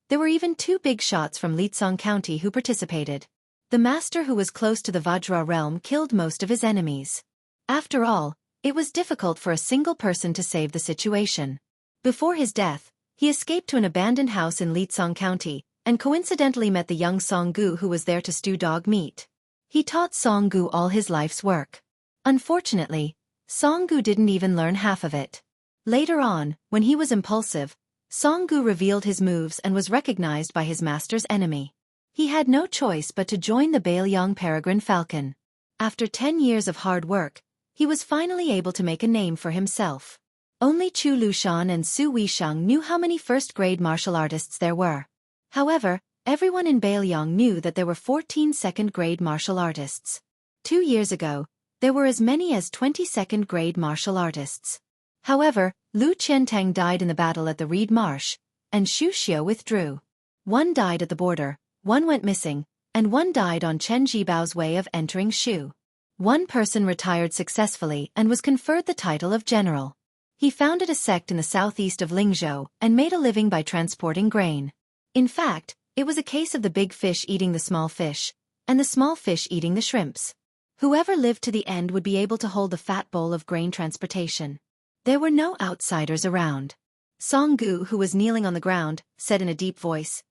There were even 2 big shots from Lietsong County who participated. The master who was close to the Vajra realm killed most of his enemies. After all, it was difficult for a single person to save the situation. Before his death, he escaped to an abandoned house in Lietsong County, and coincidentally met the young Song Gu who was there to stew dog meat. He taught Song Gu all his life's work. Unfortunately, Song Gu didn't even learn half of it. Later on, when he was impulsive, Song Gu revealed his moves and was recognized by his master's enemy. He had no choice but to join the Bailiang Peregrine Falcon. After 10 years of hard work, he was finally able to make a name for himself. Only Chu Lushan and Su Weisheng knew how many first-grade martial artists there were. However, everyone in Bailiang knew that there were 14 second-grade martial artists. 2 years ago, there were as many as 20 second-grade martial artists. However, Lu Qiantang died in the battle at the Reed Marsh, and Xu Xiu withdrew. One died at the border, one went missing, and one died on Chen Jibao's way of entering Shu. One person retired successfully and was conferred the title of general. He founded a sect in the southeast of Lingzhou and made a living by transporting grain. In fact, It was a case of the big fish eating the small fish, and the small fish eating the shrimps. Whoever lived to the end would be able to hold the fat bowl of grain transportation. There were no outsiders around. Songgu, who was kneeling on the ground, said in a deep voice,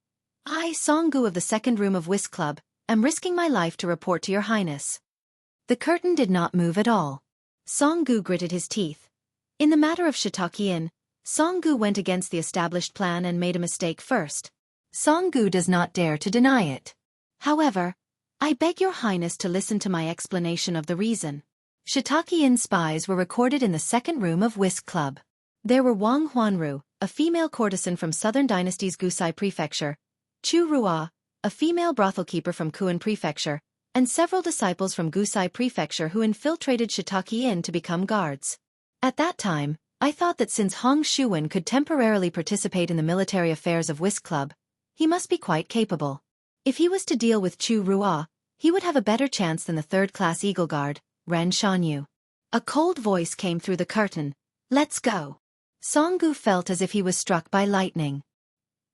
"I, Songgu of the second room of Whisk Club, am risking my life to report to your highness." The curtain did not move at all. Songgu gritted his teeth. In the matter of Shiitake Inn, Songgu went against the established plan and made a mistake first. Songgu does not dare to deny it. However, I beg your highness to listen to my explanation of the reason. Shiitake Inn spies were recorded in the second room of Whisk Club. There were Wang Huanru, a female courtesan from Southern Dynasty's Gusai Prefecture, Chu Rua, a female brothel keeper from Kuan Prefecture, and several disciples from Gusai Prefecture who infiltrated Shiitake Inn to become guards. At that time, I thought that since Hong Shuwen could temporarily participate in the military affairs of Whisk Club, he must be quite capable. If he was to deal with Chu Rua, he would have a better chance than the third-class Eagle Guard, Ren Shanyu. A cold voice came through the curtain. "Let's go." Songgu felt as if he was struck by lightning.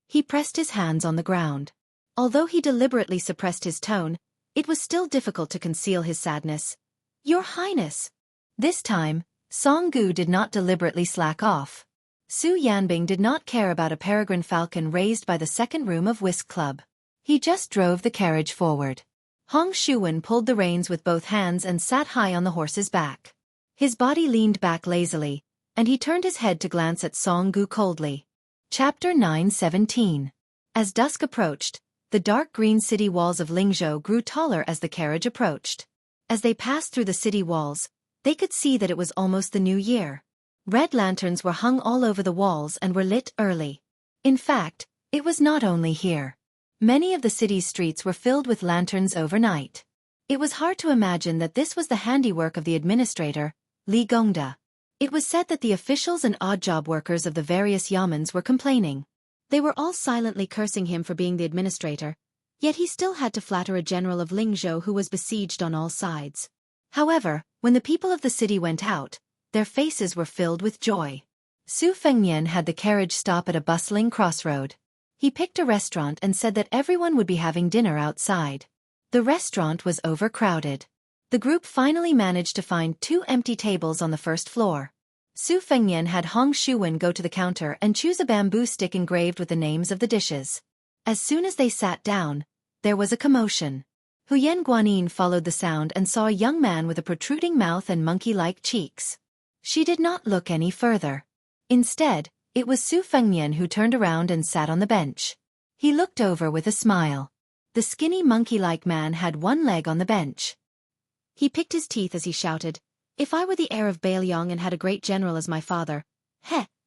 He pressed his hands on the ground. Although he deliberately suppressed his tone, it was still difficult to conceal his sadness. "Your Highness." This time, Songgu did not deliberately slack off. Su Yanbing did not care about a peregrine falcon raised by the second room of Whisk Club. He just drove the carriage forward. Hong Shuwen pulled the reins with both hands and sat high on the horse's back. His body leaned back lazily, and he turned his head to glance at Songgu coldly. Chapter 9:17. As dusk approached, the dark green city walls of Lingzhou grew taller as the carriage approached. As they passed through the city walls, they could see that it was almost the new year. Red lanterns were hung all over the walls and were lit early. In fact, it was not only here. Many of the city's streets were filled with lanterns overnight. It was hard to imagine that this was the handiwork of the administrator, Li Gongda. It was said that the officials and odd job workers of the various yamens were complaining. They were all silently cursing him for being the administrator, yet he still had to flatter a general of Lingzhou who was besieged on all sides. However, when the people of the city went out, their faces were filled with joy. Su Fengnian had the carriage stop at a bustling crossroad. He picked a restaurant and said that everyone would be having dinner outside. The restaurant was overcrowded. The group finally managed to find 2 empty tables on the first floor. Su Fengnian had Hong Shuwen go to the counter and choose a bamboo stick engraved with the names of the dishes. As soon as they sat down, there was a commotion. Huyen Guanyin followed the sound and saw a young man with a protruding mouth and monkey-like cheeks. She did not look any further. Instead, it was Su Fengnian who turned around and sat on the bench. He looked over with a smile. The skinny monkey-like man had one leg on the bench. He picked his teeth as he shouted, "If I were the heir of Bailiang and had a great general as my father,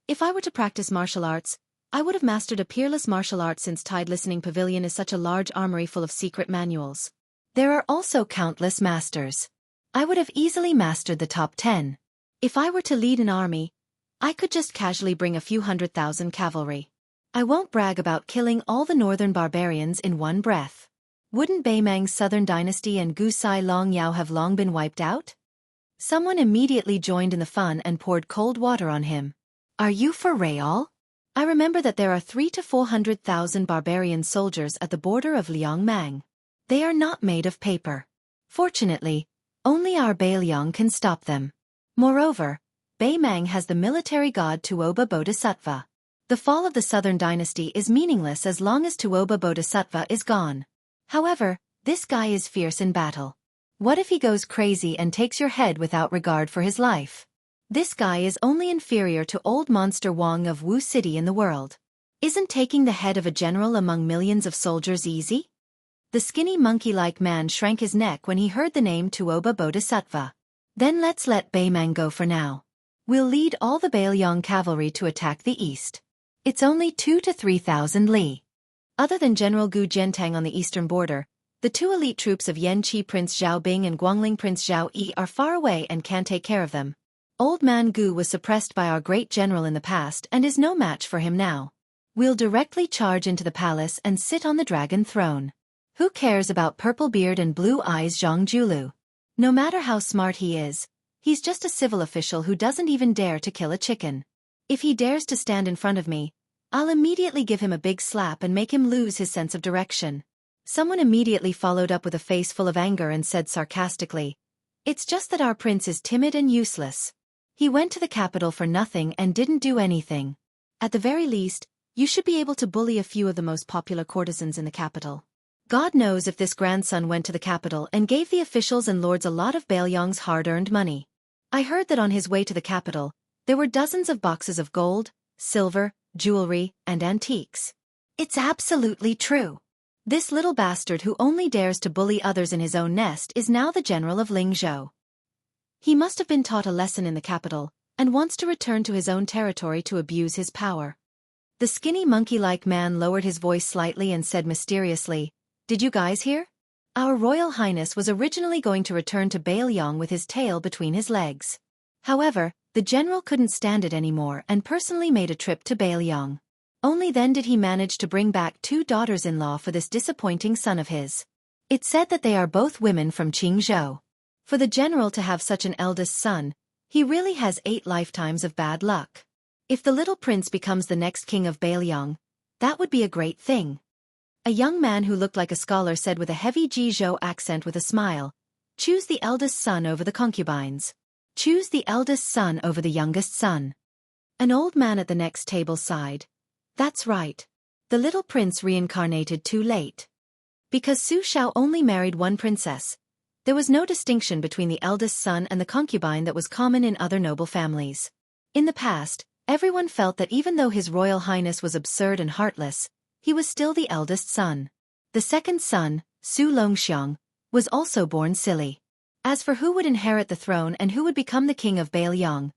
if I were to practice martial arts, I would have mastered a peerless martial art since Tide Listening Pavilion is such a large armory full of secret manuals. There are also countless masters. I would have easily mastered the top 10. If I were to lead an army, I could just casually bring a few 100,000 cavalry. I won't brag about killing all the northern barbarians in one breath. Wouldn't Beimang's southern dynasty and Gusai Long Yao have long been wiped out?" Someone immediately joined in the fun and poured cold water on him. "Are you for real? I remember that there are 300,000 to 400,000 barbarian soldiers at the border of Liangmang. They are not made of paper. Fortunately, only our Bailiang can stop them. Moreover, Beimang has the military god Tuoba Bodhisattva. The fall of the southern dynasty is meaningless as long as Tuoba Bodhisattva is gone. However, this guy is fierce in battle. What if he goes crazy and takes your head without regard for his life? This guy is only inferior to old monster Wang of Wu City in the world. Isn't taking the head of a general among millions of soldiers easy?" The skinny monkey-like man shrank his neck when he heard the name Tuoba Bodhisattva. "Then let's let Beimang go for now. We'll lead all the Bailiang cavalry to attack the east. It's only 2,000 to 3,000 li." Other than General Gu Jiantang on the eastern border, the 2 elite troops of Yanqi Prince Zhao Bing and Guangling Prince Zhao Yi are far away and can't take care of them. Old man Gu was suppressed by our great general in the past and is no match for him now. We'll directly charge into the palace and sit on the dragon throne. Who cares about purple beard and blue eyes Zhang Julu? No matter how smart he is, he's just a civil official who doesn't even dare to kill a chicken. If he dares to stand in front of me, I'll immediately give him a big slap and make him lose his sense of direction. Someone immediately followed up with a face full of anger and said sarcastically, "It's just that our prince is timid and useless. He went to the capital for nothing and didn't do anything. At the very least, you should be able to bully a few of the most popular courtesans in the capital." God knows if this grandson went to the capital and gave the officials and lords a lot of Baelyong's hard-earned money. I heard that on his way to the capital, there were dozens of boxes of gold, silver, jewelry, and antiques. It's absolutely true. This little bastard who only dares to bully others in his own nest is now the general of Lingzhou. He must have been taught a lesson in the capital, and wants to return to his own territory to abuse his power. The skinny monkey-like man lowered his voice slightly and said mysteriously, "Did you guys hear? Our Royal Highness was originally going to return to Baelyong with his tail between his legs. However, the general couldn't stand it anymore and personally made a trip to Baelyong. Only then did he manage to bring back 2 daughters-in-law for this disappointing son of his. It's said that they are both women from Qingzhou. For the general to have such an eldest son, he really has 8 lifetimes of bad luck. If the little prince becomes the next king of Baelyong, that would be a great thing." A young man who looked like a scholar said with a heavy Jizhou accent with a smile, "Choose the eldest son over the concubines. Choose the eldest son over the youngest son." An old man at the next table sighed. "That's right. The little prince reincarnated too late. Because Su Shao only married one princess, there was no distinction between the eldest son and the concubine that was common in other noble families. In the past, everyone felt that even though His Royal Highness was absurd and heartless, he was still the eldest son. The second son, Su Longxiang, was also born silly. As for who would inherit the throne and who would become the king of Baelyong,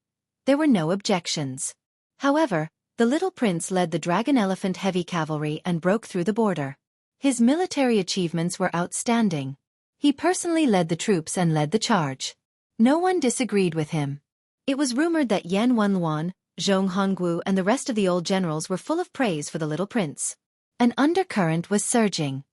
there were no objections. However, the little prince led the dragon elephant heavy cavalry and broke through the border. His military achievements were outstanding. He personally led the troops and led the charge. No one disagreed with him. It was rumored that Yan Wenluan, Zhong Hongwu and the rest of the old generals were full of praise for the little prince. An undercurrent was surging.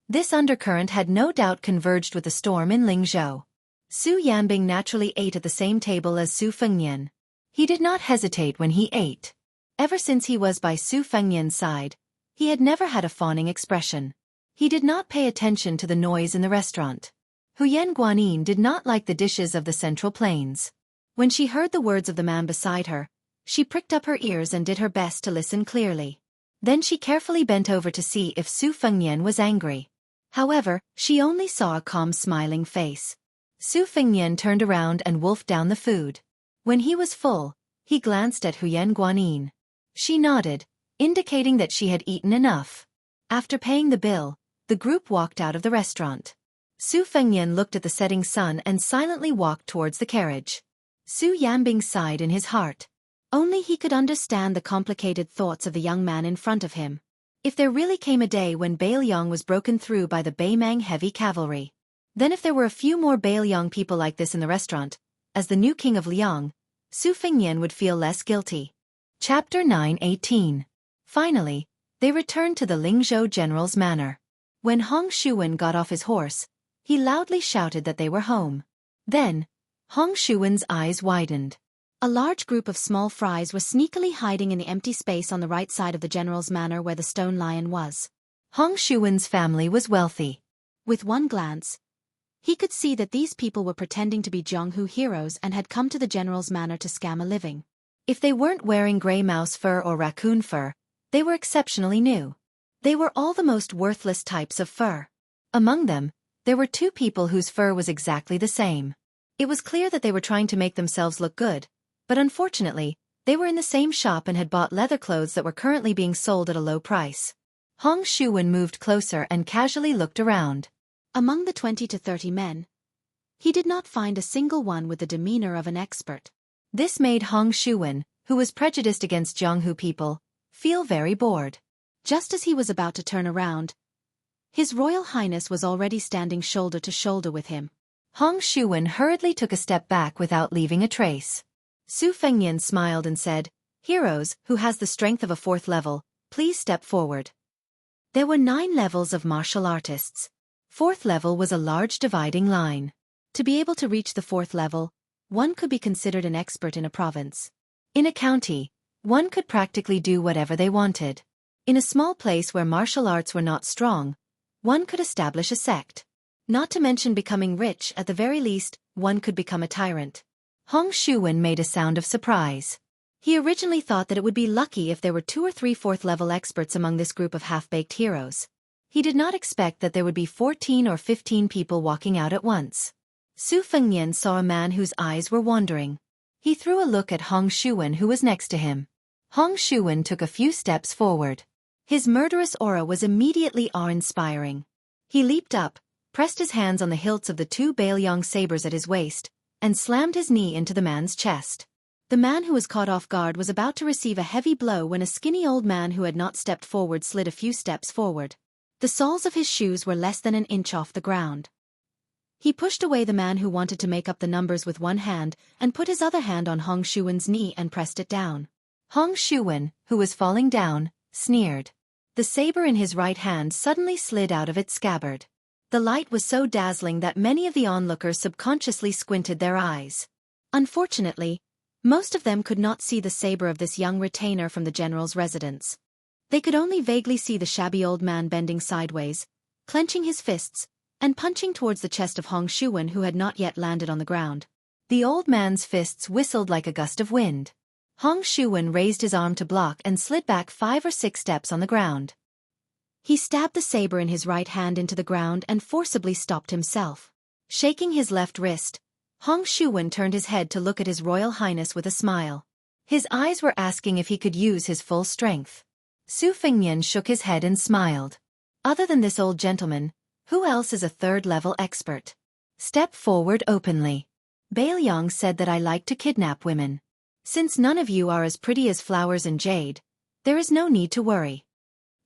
This undercurrent had no doubt converged with the storm in Lingzhou. Su Yanbing naturally ate at the same table as Su Fengnian. He did not hesitate when he ate. Ever since he was by Su Fengnian's side, he had never had a fawning expression. He did not pay attention to the noise in the restaurant. Huyen Guanyin did not like the dishes of the Central Plains. When she heard the words of the man beside her, she pricked up her ears and did her best to listen clearly. Then she carefully bent over to see if Su Fengnian was angry. However, she only saw a calm smiling face. Su Fengnian turned around and wolfed down the food. When he was full, he glanced at Huyen Guanyin. She nodded, indicating that she had eaten enough. After paying the bill, the group walked out of the restaurant. Su Fengnian looked at the setting sun and silently walked towards the carriage. Su Yanbing sighed in his heart. Only he could understand the complicated thoughts of the young man in front of him. If there really came a day when Baelyong was broken through by the Baimang heavy cavalry, then if there were a few more Baelyong people like this in the restaurant, as the new king of Liang, Su Fengnian would feel less guilty. Chapter 9:18. Finally, they returned to the Lingzhou general's manor. When Hong Shuwen got off his horse, he loudly shouted that they were home. Then, Hong Shuwen's eyes widened. A large group of small fries was sneakily hiding in the empty space on the right side of the general's manor where the stone lion was. Hong Shuwen's family was wealthy. With one glance, he could see that these people were pretending to be Jianghu heroes and had come to the general's manor to scam a living. If they weren't wearing gray mouse fur or raccoon fur, they were exceptionally new. They were all the most worthless types of fur. Among them, there were 2 people whose fur was exactly the same. It was clear that they were trying to make themselves look good, but unfortunately, they were in the same shop and had bought leather clothes that were currently being sold at a low price. Hong Shuwen moved closer and casually looked around. Among the 20 to 30 men, he did not find a single one with the demeanor of an expert. This made Hong Shuwen, who was prejudiced against Jianghu people, feel very bored. Just as he was about to turn around, His Royal Highness was already standing shoulder to shoulder with him. Hong Shuwen hurriedly took a step back without leaving a trace. Su Fengnian smiled and said, "Heroes, who has the strength of a 4th level, please step forward." There were 9 levels of martial artists. 4th level was a large dividing line. To be able to reach the 4th level, one could be considered an expert in a province. In a county, One could practically do whatever they wanted. In a small place where martial arts were not strong, one could establish a sect. Not to mention becoming rich, at the very least, one could become a tyrant. Hong Shuwen made a sound of surprise. He originally thought that it would be lucky if there were 2 or 3 4th-level experts among this group of half-baked heroes. He did not expect that there would be 14 or 15 people walking out at once. Su Fengnian saw a man whose eyes were wandering. He threw a look at Hong Shuwen, who was next to him. Hong Shuwen took a few steps forward. His murderous aura was immediately awe-inspiring. He leaped up, pressed his hands on the hilts of the 2 Baoyong sabers at his waist, and slammed his knee into the man's chest. The man who was caught off guard was about to receive a heavy blow when a skinny old man who had not stepped forward slid a few steps forward. The soles of his shoes were less than an inch off the ground. He pushed away the man who wanted to make up the numbers with one hand and put his other hand on Hong Shuwen's knee and pressed it down. Hong Shuwen, who was falling down, sneered. The saber in his right hand suddenly slid out of its scabbard. The light was so dazzling that many of the onlookers subconsciously squinted their eyes. Unfortunately, most of them could not see the saber of this young retainer from the general's residence. They could only vaguely see the shabby old man bending sideways, clenching his fists, and punching towards the chest of Hong Shuwen, who had not yet landed on the ground. The old man's fists whistled like a gust of wind. Hong Shuwen raised his arm to block and slid back 5 or 6 steps on the ground. He stabbed the saber in his right hand into the ground and forcibly stopped himself. Shaking his left wrist, Hong Shuwen turned his head to look at His Royal Highness with a smile. His eyes were asking if he could use his full strength. Su Fengnian shook his head and smiled. Other than this old gentleman, who else is a 3rd-level expert? Step forward openly. Baoyong said that I like to kidnap women. Since none of you are as pretty as flowers and jade, there is no need to worry.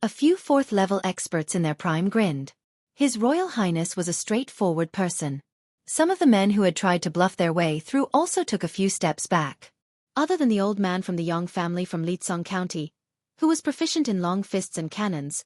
A few 4th-level experts in their prime grinned. His Royal Highness was a straightforward person. Some of the men who had tried to bluff their way through also took a few steps back. Other than the old man from the Yong family from Lietsong County, who was proficient in long fists and cannons,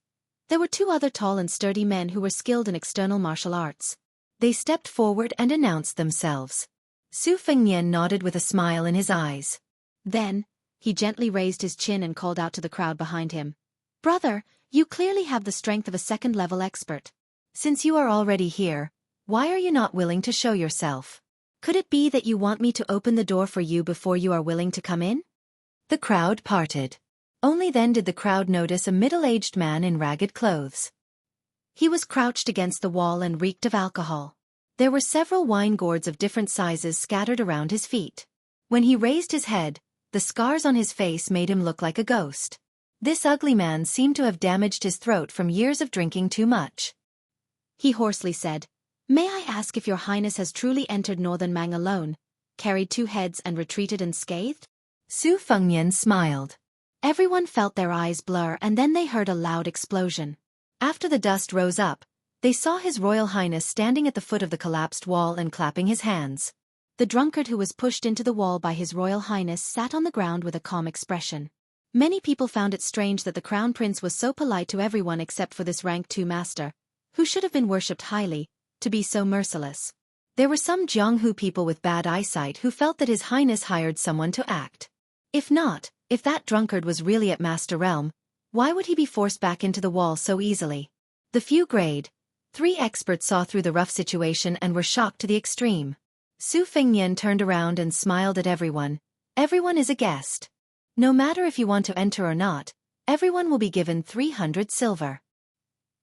there were 2 other tall and sturdy men who were skilled in external martial arts. They stepped forward and announced themselves. Su Fengnian nodded with a smile in his eyes. Then, he gently raised his chin and called out to the crowd behind him. "Brother, you clearly have the strength of a 2nd-level expert. Since you are already here, why are you not willing to show yourself? Could it be that you want me to open the door for you before you are willing to come in?" The crowd parted. Only then did the crowd notice a middle-aged man in ragged clothes. He was crouched against the wall and reeked of alcohol. There were several wine gourds of different sizes scattered around his feet. When he raised his head, the scars on his face made him look like a ghost. This ugly man seemed to have damaged his throat from years of drinking too much. He hoarsely said, "May I ask if your highness has truly entered Northern Mang alone, carried 2 heads and retreated unscathed?" Su Fengnian smiled. Everyone felt their eyes blur, and then they heard a loud explosion. After the dust rose up, they saw His Royal Highness standing at the foot of the collapsed wall and clapping his hands. The drunkard who was pushed into the wall by His Royal Highness sat on the ground with a calm expression. Many people found it strange that the Crown Prince was so polite to everyone except for this rank 2 master, who should have been worshipped highly, to be so merciless. There were some Jianghu people with bad eyesight who felt that His Highness hired someone to act. If that drunkard was really at Master Realm, why would he be forced back into the wall so easily? The few grade 3 experts saw through the rough situation and were shocked to the extreme. Su Fengnian turned around and smiled at everyone. "Everyone is a guest. No matter if you want to enter or not, everyone will be given 300 silver."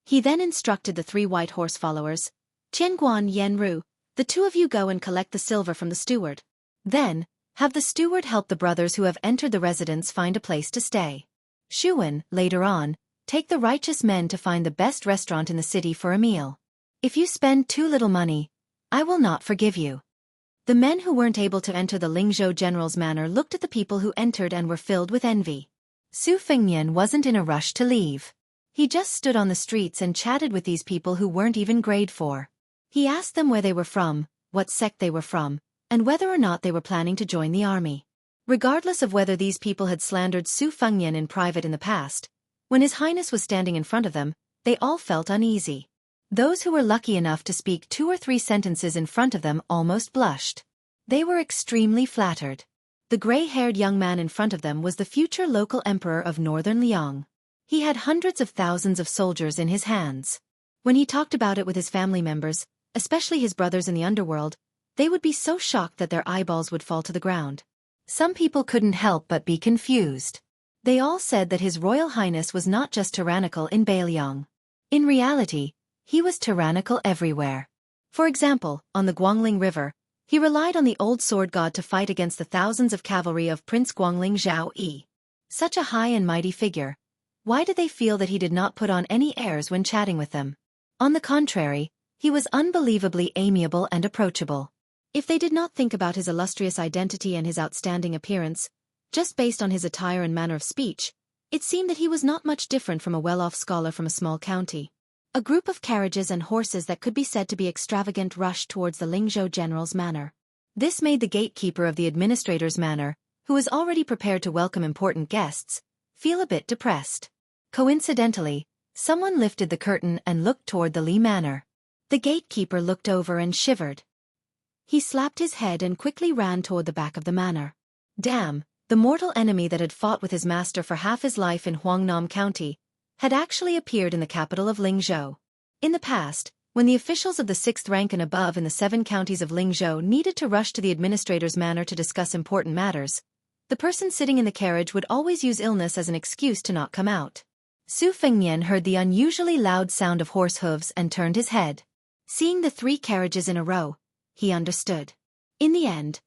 He then instructed the 3 white horse followers, "Tianguan, Yenru, the 2 of you go and collect the silver from the steward. Then, have the steward help the brothers who have entered the residence find a place to stay. Shuwen, later on, take the righteous men to find the best restaurant in the city for a meal. If you spend too little money, I will not forgive you." The men who weren't able to enter the Lingzhou general's manor looked at the people who entered and were filled with envy. Su Fengnian wasn't in a rush to leave. He just stood on the streets and chatted with these people who weren't even grade 4. He asked them where they were from, what sect they were from, and whether or not they were planning to join the army. Regardless of whether these people had slandered Su Fengnian in private in the past, when His Highness was standing in front of them, they all felt uneasy. Those who were lucky enough to speak 2 or 3 sentences in front of them almost blushed. They were extremely flattered. The gray-haired young man in front of them was the future local emperor of northern Liang. He had hundreds of thousands of soldiers in his hands. When he talked about it with his family members, especially his brothers in the underworld, they would be so shocked that their eyeballs would fall to the ground. Some people couldn't help but be confused. They all said that His Royal Highness was not just tyrannical in Beiliang. In reality, he was tyrannical everywhere. For example, on the Guangling River, he relied on the old sword god to fight against the thousands of cavalry of Prince Guangling Zhao Yi. Such a high and mighty figure. Why did they feel that he did not put on any airs when chatting with them? On the contrary, he was unbelievably amiable and approachable. If they did not think about his illustrious identity and his outstanding appearance, just based on his attire and manner of speech, it seemed that he was not much different from a well-off scholar from a small county. A group of carriages and horses that could be said to be extravagant rushed towards the Lingzhou general's manor. This made the gatekeeper of the administrator's manor, who was already prepared to welcome important guests, feel a bit depressed. Coincidentally, someone lifted the curtain and looked toward the Li manor. The gatekeeper looked over and shivered. He slapped his head and quickly ran toward the back of the manor. Damn, the mortal enemy that had fought with his master for half his life in Huangnam County had actually appeared in the capital of Lingzhou. In the past, when the officials of the 6th rank and above in the 7 counties of Lingzhou needed to rush to the administrator's manor to discuss important matters, the person sitting in the carriage would always use illness as an excuse to not come out. Su Fengnian heard the unusually loud sound of horse hooves and turned his head. Seeing the 3 carriages in a row, he understood. In the end,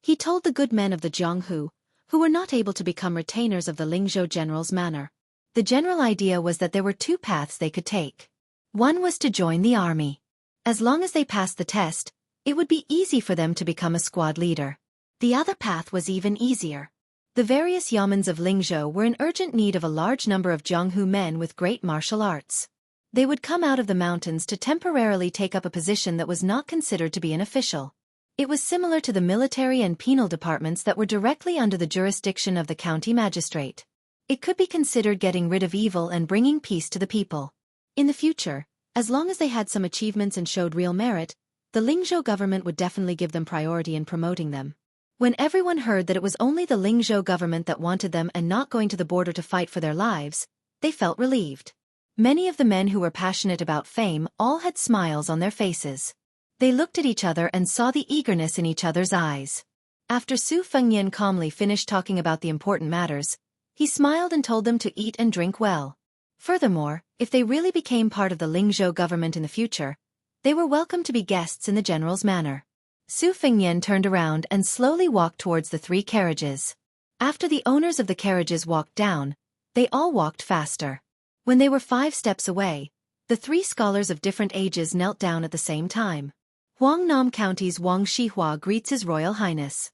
he told the good men of the Jianghu, who were not able to become retainers of the Lingzhou general's manor. The general idea was that there were 2 paths they could take. One was to join the army. As long as they passed the test, it would be easy for them to become a squad leader. The other path was even easier. The various yamens of Lingzhou were in urgent need of a large number of Jianghu men with great martial arts. They would come out of the mountains to temporarily take up a position that was not considered to be an official. It was similar to the military and penal departments that were directly under the jurisdiction of the county magistrate. It could be considered getting rid of evil and bringing peace to the people. In the future, as long as they had some achievements and showed real merit, the Lingzhou government would definitely give them priority in promoting them. When everyone heard that it was only the Lingzhou government that wanted them and not going to the border to fight for their lives, they felt relieved. Many of the men who were passionate about fame all had smiles on their faces. They looked at each other and saw the eagerness in each other's eyes. After Su Fengnian calmly finished talking about the important matters, he smiled and told them to eat and drink well. Furthermore, if they really became part of the Lingzhou government in the future, they were welcome to be guests in the general's manor. Su Fengnian turned around and slowly walked towards the 3 carriages. After the owners of the carriages walked down, they all walked faster. When they were 5 steps away, the 3 scholars of different ages knelt down at the same time. Huangnam County's Wang Shihua greets His Royal Highness.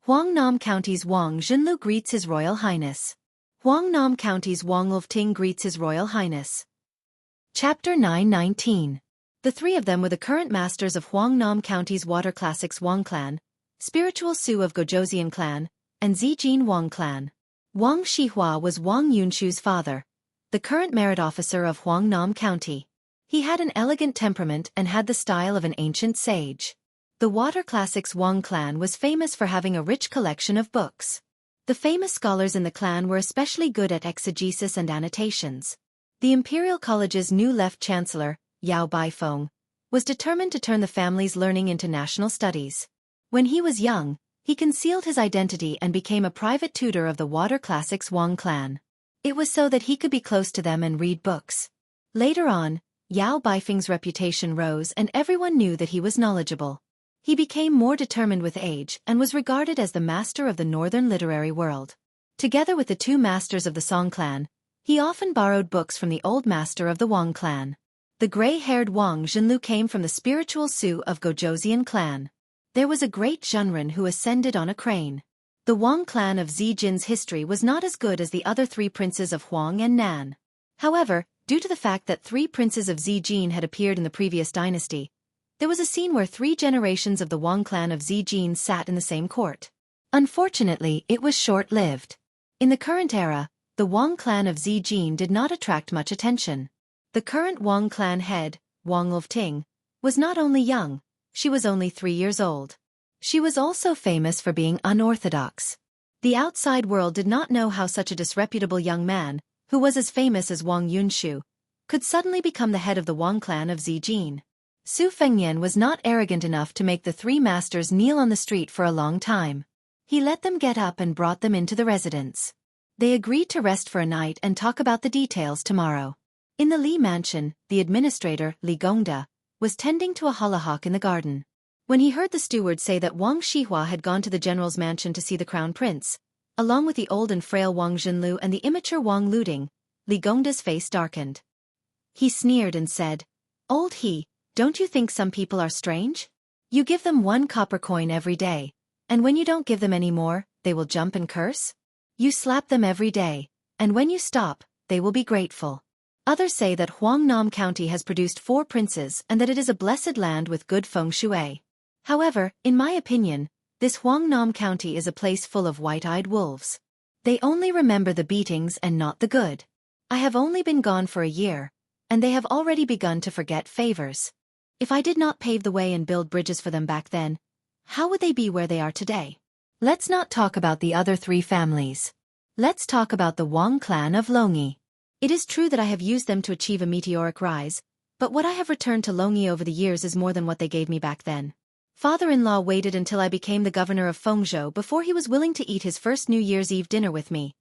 Huangnam County's Wang Zhenlu greets His Royal Highness. Huangnam County's Wang Lufting greets His Royal Highness. Chapter 919. The 3 of them were the current masters of Huangnam County's Water Classics Wang clan, Spiritual Su of Gozhouzian clan, and Zijin Wang clan. Wang Shihua was Wang Yunshu's father, the current merit officer of Huangnam County. He had an elegant temperament and had the style of an ancient sage. The Water Classics Wang clan was famous for having a rich collection of books. The famous scholars in the clan were especially good at exegesis and annotations. The Imperial College's new left chancellor, Yao Baifeng, was determined to turn the family's learning into national studies. When he was young, he concealed his identity and became a private tutor of the Water Classics Wang clan. It was so that he could be close to them and read books. Later on, Yao Baifeng's reputation rose and everyone knew that he was knowledgeable. He became more determined with age and was regarded as the master of the northern literary world. Together with the 2 masters of the Song clan, he often borrowed books from the old master of the Wang clan. The gray-haired Wang Zhenlu came from the spiritual Su of Gozhouzian clan. There was a great Zhenren who ascended on a crane. The Wang clan of Zijin's history was not as good as the other 3 princes of Huang and Nan. However, due to the fact that 3 princes of Zijin had appeared in the previous dynasty, there was a scene where 3 generations of the Wang clan of Zijin sat in the same court. Unfortunately, it was short-lived. In the current era, the Wang clan of Zijin did not attract much attention. The current Wang clan head, Wang Lufting, was not only young, she was only 3 years old. She was also famous for being unorthodox. The outside world did not know how such a disreputable young man, who was as famous as Wang Yunshu, could suddenly become the head of the Wang clan of Zijin. Su Fengnian was not arrogant enough to make the three masters kneel on the street for a long time. He let them get up and brought them into the residence. They agreed to rest for a night and talk about the details tomorrow. In the Li mansion, the administrator, Li Gongda, was tending to a hollyhock in the garden. When he heard the steward say that Wang Shihua had gone to the general's mansion to see the crown prince, along with the old and frail Wang Jinlu and the immature Wang Luding, Li Gongda's face darkened. He sneered and said, "Old he, don't you think some people are strange? You give them 1 copper coin every day, and when you don't give them any more, they will jump and curse? You slap them every day, and when you stop, they will be grateful. Others say that Huangnam County has produced 4 princes and that it is a blessed land with good feng shui. However, in my opinion, this Huangnam County is a place full of white-eyed wolves. They only remember the beatings and not the good. I have only been gone for a year, and they have already begun to forget favors. If I did not pave the way and build bridges for them back then, how would they be where they are today? Let's not talk about the other 3 families. Let's talk about the Wang clan of Longyi. It is true that I have used them to achieve a meteoric rise, but what I have returned to Longyi over the years is more than what they gave me back then. Father-in-law waited until I became the governor of Fengzhou before he was willing to eat his first New Year's Eve dinner with me.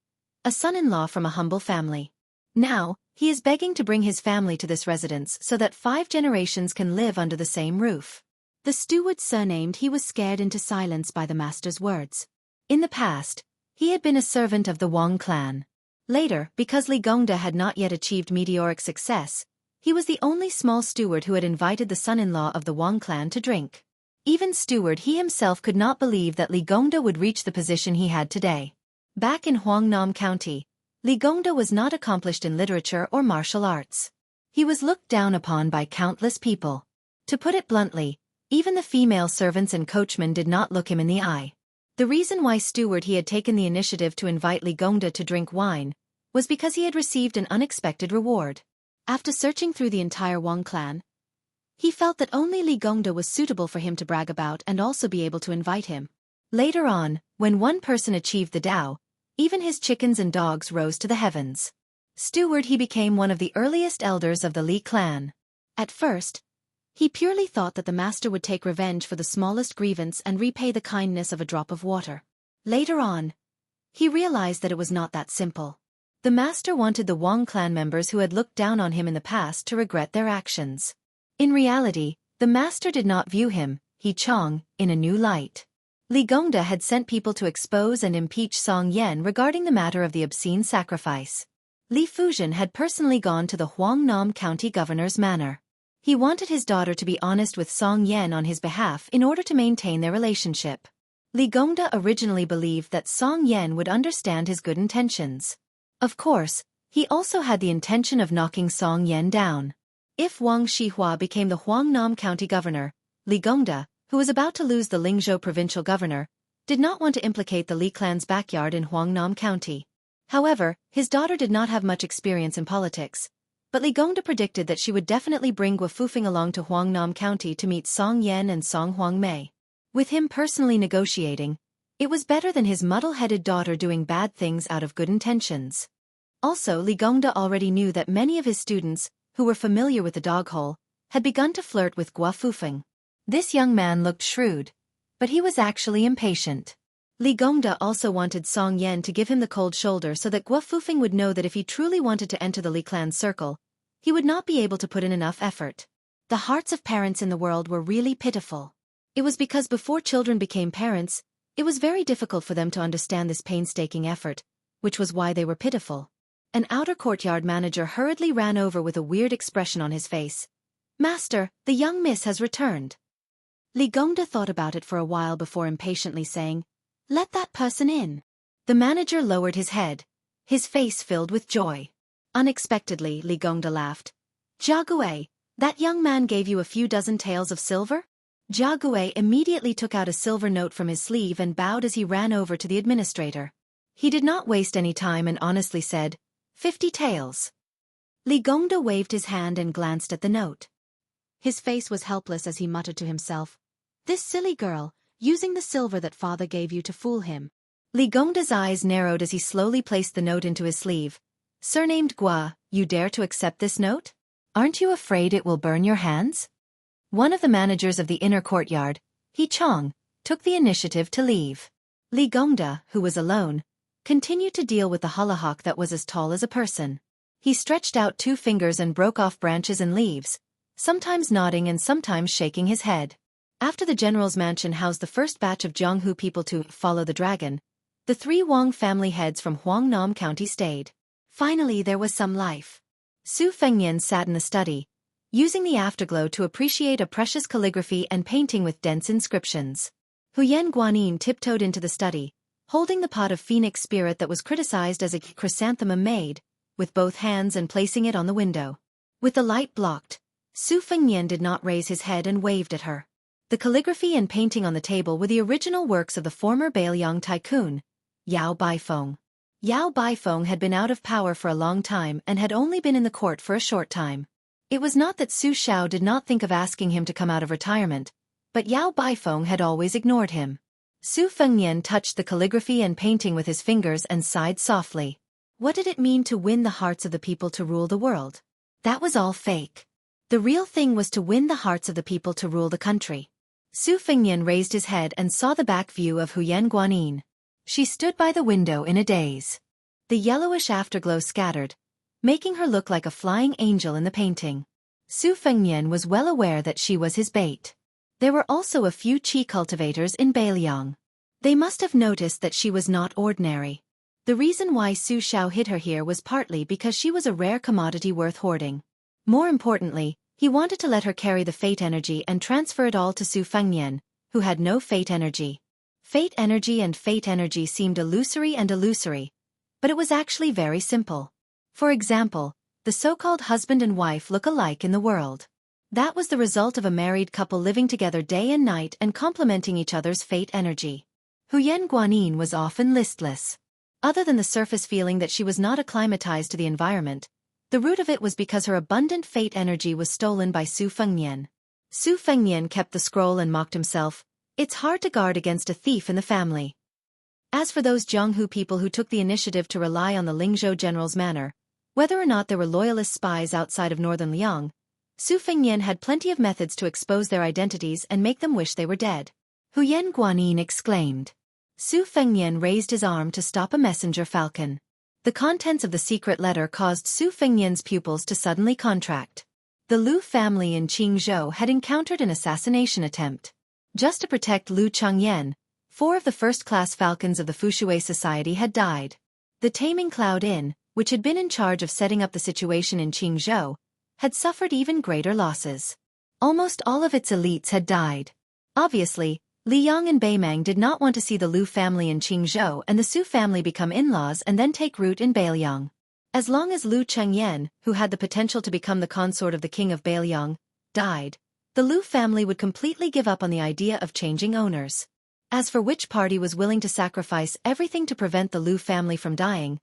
A son-in-law from a humble family. Now, he is begging to bring his family to this residence so that 5 generations can live under the same roof. The steward surnamed he was scared into silence by the master's words. In the past, he had been a servant of the Wang clan. Later, because Li Gongda had not yet achieved meteoric success, he was the only small steward who had invited the son-in-law of the Wang clan to drink. Even steward he himself could not believe that Li Gongda would reach the position he had today. Back in Huangnam County, Li Gongda was not accomplished in literature or martial arts. He was looked down upon by countless people. To put it bluntly, even the female servants and coachmen did not look him in the eye. The reason why steward he had taken the initiative to invite Li Gongda to drink wine was because he had received an unexpected reward. After searching through the entire Wang clan, he felt that only Li Gongda was suitable for him to brag about and also be able to invite him. Later on, when one person achieved the Tao, even his chickens and dogs rose to the heavens. Steward he became one of the earliest elders of the Li clan. At first, he purely thought that the master would take revenge for the smallest grievance and repay the kindness of a drop of water. Later on, he realized that it was not that simple. The master wanted the Wang clan members who had looked down on him in the past to regret their actions. In reality, the master did not view him, He Chong, in a new light. Li Gongda had sent people to expose and impeach Song Yan regarding the matter of the obscene sacrifice. Li Fuzhen had personally gone to the Huangnam County governor's manor. He wanted his daughter to be honest with Song Yan on his behalf in order to maintain their relationship. Li Gongda originally believed that Song Yan would understand his good intentions. Of course, he also had the intention of knocking Song Yan down. If Wang Shihua became the Huangnam County governor, Li Gongda, who was about to lose the Lingzhou provincial governor, did not want to implicate the Li clan's backyard in Huangnam County. However, his daughter did not have much experience in politics, but Li Gongda predicted that she would definitely bring Guofufeng along to Huangnam County to meet Song Yan and Song Huangmei. With him personally negotiating, it was better than his muddle-headed daughter doing bad things out of good intentions. Also, Li Gongda already knew that many of his students, who were familiar with the dog hole, had begun to flirt with Guofufeng. This young man looked shrewd, but he was actually impatient. Li Gongda also wanted Song Yan to give him the cold shoulder so that Guofufeng would know that if he truly wanted to enter the Li clan's circle, he would not be able to put in enough effort. The hearts of parents in the world were really pitiful. It was because before children became parents, it was very difficult for them to understand this painstaking effort, which was why they were pitiful. An outer courtyard manager hurriedly ran over with a weird expression on his face. "Master, the young miss has returned." Li Gongda thought about it for a while before impatiently saying, "Let that person in." The manager lowered his head, his face filled with joy. Unexpectedly, Li Gongda laughed. "Jianghu, that young man gave you a few dozen taels of silver?" Jianghu immediately took out a silver note from his sleeve and bowed as he ran over to the administrator. He did not waste any time and honestly said, 50 taels. Li Gongda waved his hand and glanced at the note. His face was helpless as he muttered to himself, "This silly girl, using the silver that father gave you to fool him. Li Gongda's eyes narrowed as he slowly placed the note into his sleeve. Surnamed Gua, you dare to accept this note? Aren't you afraid it will burn your hands? One of the managers of the inner courtyard, He Chong, took the initiative to leave. Li Gongda, who was alone, continued to deal with the hollyhock that was as tall as a person. He stretched out 2 fingers and broke off branches and leaves, sometimes nodding and sometimes shaking his head. After the general's mansion housed the first batch of Jianghu people to follow the dragon, the 3 Wang family heads from Huangnam County stayed. Finally there was some life. Su Fengnian sat in the study, using the afterglow to appreciate a precious calligraphy and painting with dense inscriptions. Huyen Guanyin tiptoed into the study, holding the pot of phoenix spirit that was criticized as a chrysanthemum made, with both hands and placing it on the window. With the light blocked, Su Fengnian did not raise his head and waved at her. The calligraphy and painting on the table were the original works of the former Beiliang tycoon, Yao Baifeng. Yao Baifeng had been out of power for a long time and had only been in the court for a short time. It was not that Su Xiao did not think of asking him to come out of retirement, but Yao Baifeng had always ignored him. Su Fengnian touched the calligraphy and painting with his fingers and sighed softly. What did it mean to win the hearts of the people to rule the world? That was all fake. The real thing was to win the hearts of the people to rule the country. Su Fengnian raised his head and saw the back view of Huyen Guanyin. She stood by the window in a daze. The yellowish afterglow scattered, making her look like a flying angel in the painting. Su Fengnian was well aware that she was his bait. There were also a few qi cultivators in Beiliang. They must have noticed that she was not ordinary. The reason why Su Xiao hid her here was partly because she was a rare commodity worth hoarding. More importantly, he wanted to let her carry the fate energy and transfer it all to Su Fengnian, who had no fate energy. Fate energy and fate energy seemed illusory, but it was actually very simple. For example, the so-called husband and wife look alike in the world. That was the result of a married couple living together day and night and complementing each other's fate energy. Huyen Guanyin was often listless. Other than the surface feeling that she was not acclimatized to the environment, the root of it was because her abundant fate energy was stolen by Su Fengnian. Su Fengnian kept the scroll and mocked himself. It's hard to guard against a thief in the family. As for those Jianghu people who took the initiative to rely on the Lingzhou general's manor, whether or not there were loyalist spies outside of northern Liang, Su Fengnian had plenty of methods to expose their identities and make them wish they were dead. Huyen Guanyin exclaimed. Su Fengnian raised his arm to stop a messenger falcon. The contents of the secret letter caused Su Fengnian's pupils to suddenly contract. The Lu family in Jianghu had encountered an assassination attempt. Just to protect Lu Changyan, 4 of the first-class falcons of the Fushui Society had died. The Taming Cloud Inn, which had been in charge of setting up the situation in Jianghu, had suffered even greater losses. Almost all of its elites had died. Obviously, Li Yang and Beimang did not want to see the Lu family in Jianghu and the Su family become in-laws and then take root in Beiliang. As long as Lu Chengyan, who had the potential to become the consort of the king of Beiliang, died, the Lu family would completely give up on the idea of changing owners. As for which party was willing to sacrifice everything to prevent the Lu family from dying,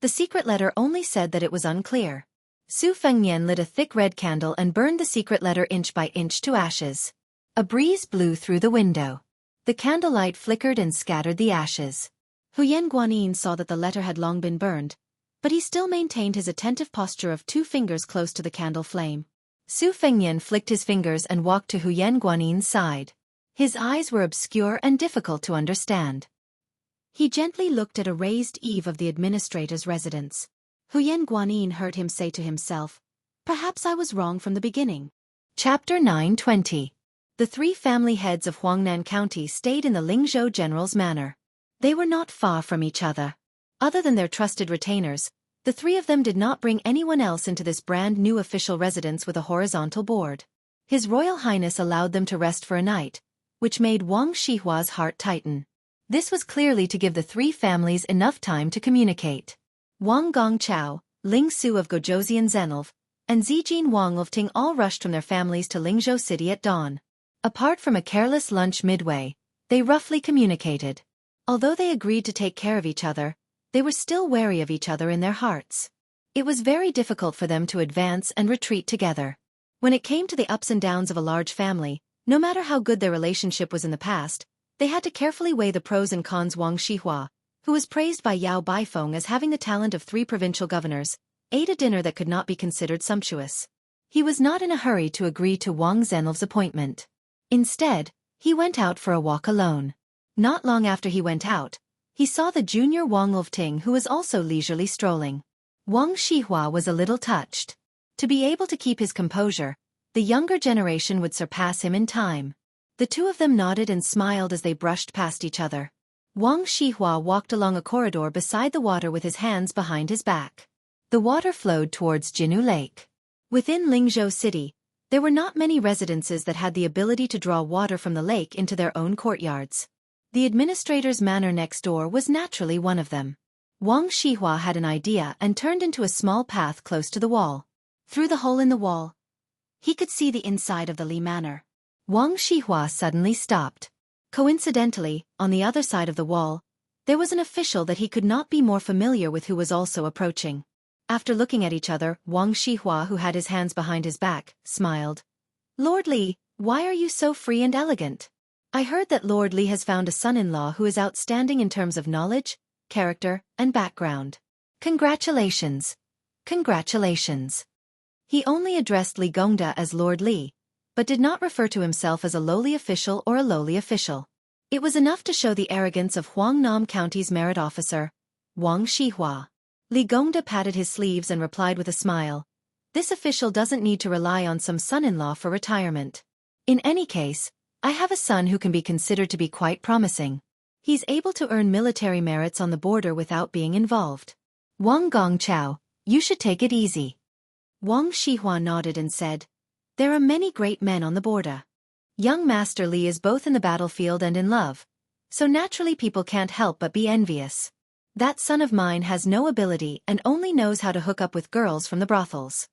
the secret letter only said that it was unclear. Su Fengnian lit a thick red candle and burned the secret letter inch by inch to ashes. A breeze blew through the window. The candlelight flickered and scattered the ashes. Huyen Guanyin saw that the letter had long been burned, but he still maintained his attentive posture of 2 fingers close to the candle flame. Su Fengnian flicked his fingers and walked to Huyen Guanyin's side. His eyes were obscure and difficult to understand. He gently looked at a raised eave of the administrator's residence. Huyen Guanyin heard him say to himself, "Perhaps I was wrong from the beginning." Chapter 9:20. The 3 family heads of Huangnan County stayed in the Lingzhou general's manor. They were not far from each other. Other than their trusted retainers, the 3 of them did not bring anyone else into this brand new official residence with a horizontal board. His Royal Highness allowed them to rest for a night, which made Wang Shihua's heart tighten. This was clearly to give the 3 families enough time to communicate. Wang Gongchao, Ling Su of Gojouzian Zenilv, and Zijin Wang of Ting all rushed from their families to Lingzhou City at dawn. Apart from a careless lunch midway, they roughly communicated. Although they agreed to take care of each other, they were still wary of each other in their hearts. It was very difficult for them to advance and retreat together. When it came to the ups and downs of a large family, no matter how good their relationship was in the past, They had to carefully weigh the pros and cons. Wang Shihua, who was praised by Yao Baifeng as having the talent of 3 provincial governors, ate a dinner that could not be considered sumptuous. He was not in a hurry to agree to Wang Zhenlev's appointment. Instead, he went out for a walk alone. Not long after he went out, he saw the junior Wang Lofting, who was also leisurely strolling. Wang Shihua was a little touched. To be able to keep his composure, the younger generation would surpass him in time. The two of them nodded and smiled as they brushed past each other. Wang Shihua walked along a corridor beside the water with his hands behind his back. The water flowed towards Jianghu Lake. Within Lingzhou City, there were not many residences that had the ability to draw water from the lake into their own courtyards. The administrator's manor next door was naturally one of them. Wang Shihua had an idea and turned into a small path close to the wall. Through the hole in the wall, he could see the inside of the Li Manor. Wang Shihua suddenly stopped. Coincidentally, on the other side of the wall, there was an official that he could not be more familiar with who was also approaching. After looking at each other, Wang Shihua, who had his hands behind his back, smiled. "Lord Li, why are you so free and elegant? I heard that Lord Li has found a son-in-law who is outstanding in terms of knowledge, character, and background. Congratulations. Congratulations." He only addressed Li Gongda as Lord Li, but did not refer to himself as a lowly official or a lowly official. It was enough to show the arrogance of Huangnam County's merit officer, Wang Shihua. Li Gongda patted his sleeves and replied with a smile. "This official doesn't need to rely on some son-in-law for retirement. In any case, I have a son who can be considered to be quite promising. He's able to earn military merits on the border without being involved. Wang Gongchao, you should take it easy." Wang Shihua nodded and said, "There are many great men on the border. Young Master Li is both in the battlefield and in love, so naturally people can't help but be envious. That son of mine has no ability and only knows how to hook up with girls from the brothels.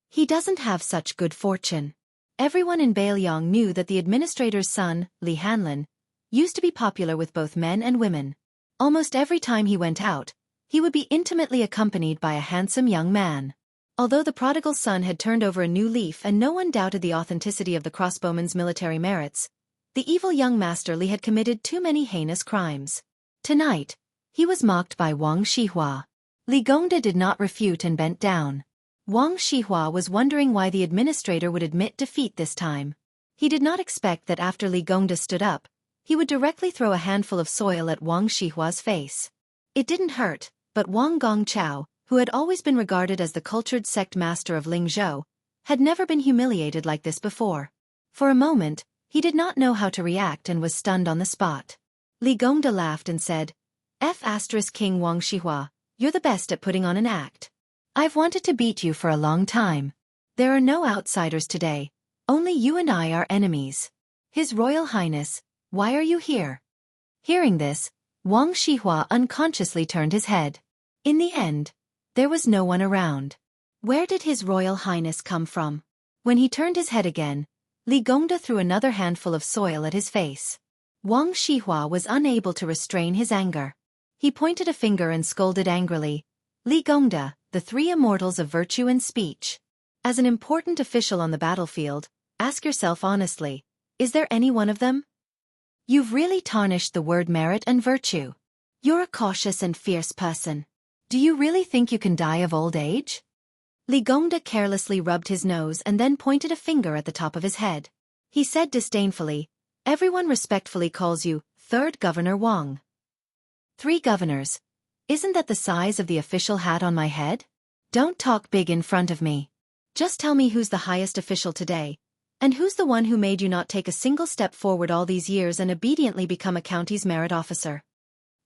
He doesn't have such good fortune." Everyone in Bailiang knew that the administrator's son, Li Hanlin, used to be popular with both men and women. Almost every time he went out, he would be intimately accompanied by a handsome young man. Although the prodigal son had turned over a new leaf and no one doubted the authenticity of the crossbowman's military merits, the evil young Master Li had committed too many heinous crimes. Tonight, he was mocked by Wang Shihua. Li Gongda did not refute and bent down. Wang Shihua was wondering why the administrator would admit defeat this time. He did not expect that after Li Gongda stood up, he would directly throw a handful of soil at Wang Shihua's face. It didn't hurt, but Wang Gongchao, who had always been regarded as the cultured sect master of Lingzhou, had never been humiliated like this before. For a moment, he did not know how to react and was stunned on the spot. Li Gongda laughed and said, King Wang Shihua, you're the best at putting on an act. I've wanted to beat you for a long time. There are no outsiders today, only you and I are enemies. His Royal Highness, why are you here?" Hearing this, Wang Shihua unconsciously turned his head. In the end, there was no one around. Where did His Royal Highness come from? When he turned his head again, Li Gongda threw another handful of soil at his face. Wang Shihua was unable to restrain his anger. He pointed a finger and scolded angrily, "Li Gongda, the 3 immortals of virtue and speech. As an important official on the battlefield, ask yourself honestly, is there any one of them? You've really tarnished the word merit and virtue. You're a cautious and fierce person. Do you really think you can die of old age?" Li Gongda carelessly rubbed his nose and then pointed a finger at the top of his head. He said disdainfully, "Everyone respectfully calls you 3rd Governor Wang. 3 governors. Isn't that the size of the official hat on my head? Don't talk big in front of me. Just tell me who's the highest official today, and who's the one who made you not take a single step forward all these years and obediently become a county's merit officer?"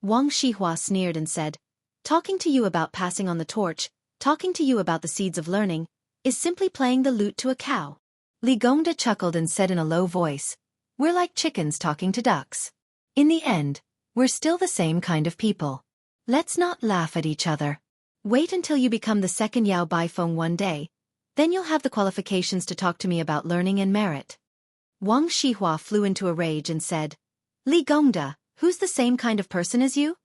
Wang Shihua sneered and said, "Talking to you about passing on the torch, talking to you about the seeds of learning, is simply playing the lute to a cow." Li Gongda chuckled and said in a low voice, "We're like chickens talking to ducks. In the end, we're still the same kind of people. Let's not laugh at each other. Wait until you become the 2nd Yao Baifeng one day, then you'll have the qualifications to talk to me about learning and merit." Wang Shihua flew into a rage and said, "Li Gongda, who's the same kind of person as you?"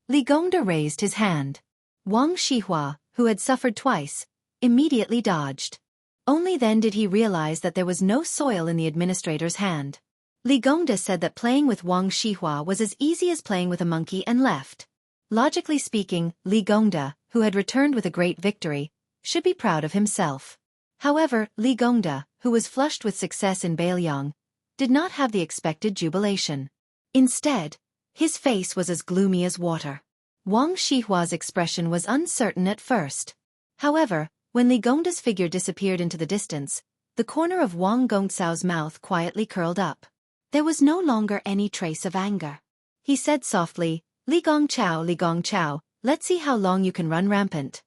Li Gongda raised his hand. Wang Shihua, who had suffered twice, immediately dodged. Only then did he realize that there was no soil in the administrator's hand. Li Gongda said that playing with Wang Shihua was as easy as playing with a monkey and left. Logically speaking, Li Gongda, who had returned with a great victory, should be proud of himself. However, Li Gongda, who was flushed with success in Beiliang, did not have the expected jubilation. Instead, his face was as gloomy as water. Wang Shihua's expression was uncertain at first. However, when Li Gongda's figure disappeared into the distance, the corner of Wang Gongcao's mouth quietly curled up. There was no longer any trace of anger. He said softly, Li Gongchao, let's see how long you can run rampant.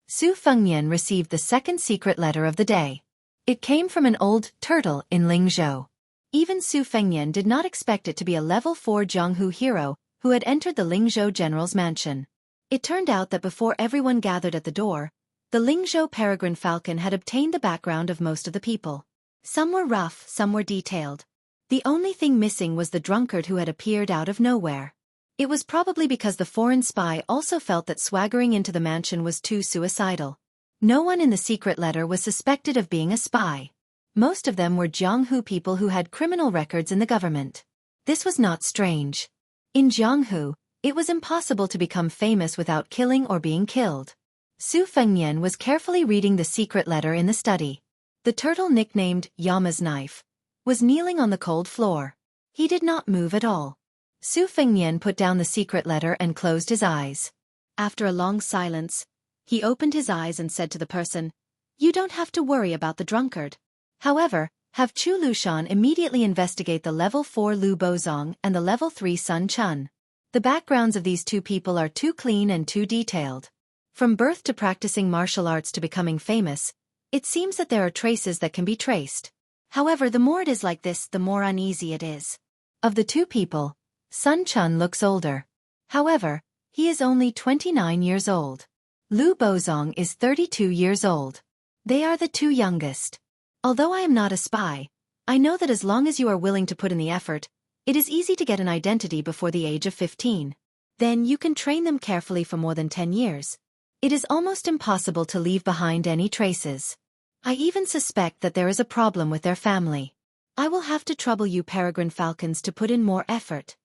Su Fengnian received the second secret letter of the day. It came from an old turtle in Lingzhou. Even Su Fengnian did not expect it to be a level 4 Jianghu hero who had entered the Lingzhou general's mansion. It turned out that before everyone gathered at the door, the Lingzhou peregrine falcon had obtained the background of most of the people. Some were rough, some were detailed. The only thing missing was the drunkard who had appeared out of nowhere. It was probably because the foreign spy also felt that swaggering into the mansion was too suicidal. No one in the secret letter was suspected of being a spy. Most of them were Jianghu people who had criminal records in the government. This was not strange. In Jianghu, it was impossible to become famous without killing or being killed. Su Fengnian was carefully reading the secret letter in the study. The turtle nicknamed Yama's knife was kneeling on the cold floor. He did not move at all. Su Fengnian put down the secret letter and closed his eyes. After a long silence, he opened his eyes and said to the person, "You don't have to worry about the drunkard. However, have Chu Lushan immediately investigate the level 4 Lu Bozong and the level 3 Sun Chun. The backgrounds of these two people are too clean and too detailed. From birth to practicing martial arts to becoming famous, it seems that there are traces that can be traced. However, the more it is like this, the more uneasy it is. Of the two people, Sun Chun looks older. However, he is only 29 years old. Lu Bozong is 32 years old. They are the two youngest. Although I am not a spy, I know that as long as you are willing to put in the effort, it is easy to get an identity before the age of 15. Then you can train them carefully for more than 10 years. It is almost impossible to leave behind any traces. I even suspect that there is a problem with their family. I will have to trouble you peregrine falcons to put in more effort."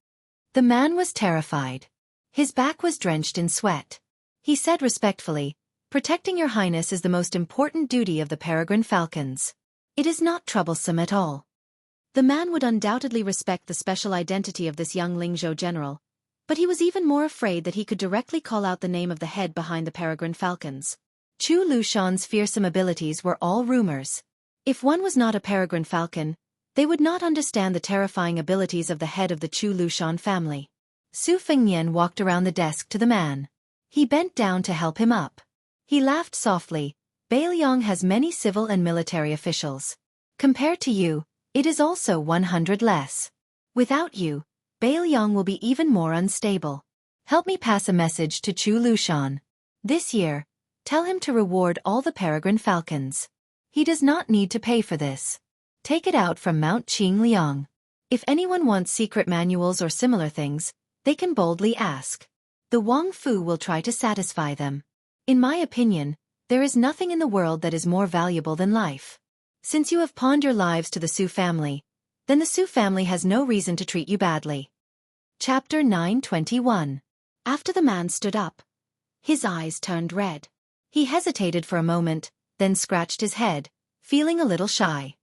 The man was terrified. His back was drenched in sweat. He said respectfully, "Protecting your highness is the most important duty of the peregrine falcons. It is not troublesome at all." The man would undoubtedly respect the special identity of this young Lingzhou general, but he was even more afraid that he could directly call out the name of the head behind the peregrine falcons. Chu Lushan's fearsome abilities were all rumors. If one was not a peregrine falcon, they would not understand the terrifying abilities of the head of the Chu Lushan family. Su Fengnian walked around the desk to the man. He bent down to help him up. He laughed softly. "Beiliang has many civil and military officials. Compared to you, it is also 100 less. Without you, Beiliang will be even more unstable. Help me pass a message to Chu Lushan. This year, tell him to reward all the peregrine falcons. He does not need to pay for this. Take it out from Mount Qingliang. If anyone wants secret manuals or similar things, they can boldly ask. The Wang Fu will try to satisfy them. In my opinion, there is nothing in the world that is more valuable than life. Since you have pawned your lives to the Su family, then the Su family has no reason to treat you badly." Chapter 921. After the man stood up, his eyes turned red. He hesitated for a moment, then scratched his head, feeling a little shy.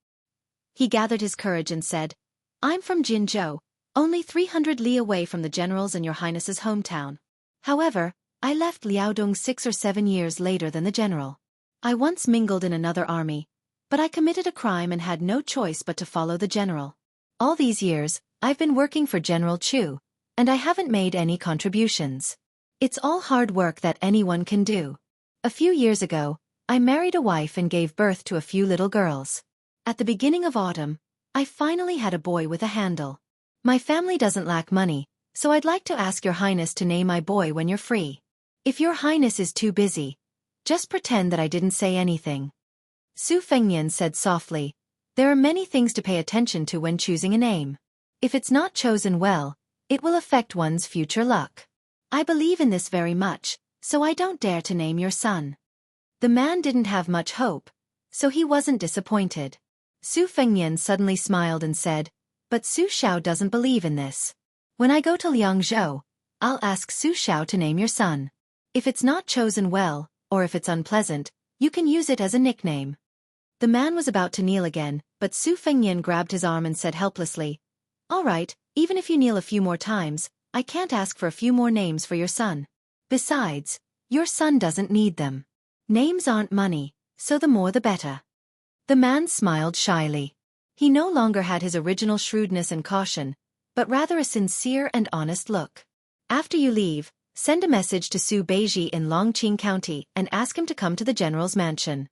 He gathered his courage and said, "I'm from Jinzhou, only 300 li away from the general's and your highness's hometown. However, I left Liaodong 6 or 7 years later than the general. I once mingled in another army, but I committed a crime and had no choice but to follow the general. All these years, I've been working for General Chu, and I haven't made any contributions. It's all hard work that anyone can do. A few years ago, I married a wife and gave birth to a few little girls. At the beginning of autumn, I finally had a boy with a handle. My family doesn't lack money, so I'd like to ask your highness to name my boy when you're free. If your highness is too busy, just pretend that I didn't say anything." Su Fengnian said softly, "There are many things to pay attention to when choosing a name. If it's not chosen well, it will affect one's future luck. I believe in this very much, so I don't dare to name your son." The man didn't have much hope, so he wasn't disappointed. Su Fengnian suddenly smiled and said, But Su Xiao doesn't believe in this. When I go to Jianghu, I'll ask Su Xiao to name your son. If it's not chosen well, or if it's unpleasant, you can use it as a nickname. The man was about to kneel again, but Su Fengnian grabbed his arm and said helplessly, "All right, even if you kneel a few more times, I can't ask for a few more names for your son. Besides, your son doesn't need them. Names aren't money, so the more the better." The man smiled shyly. He no longer had his original shrewdness and caution, but rather a sincere and honest look. "After you leave, send a message to Su Beiji in Longqing County and ask him to come to the general's mansion."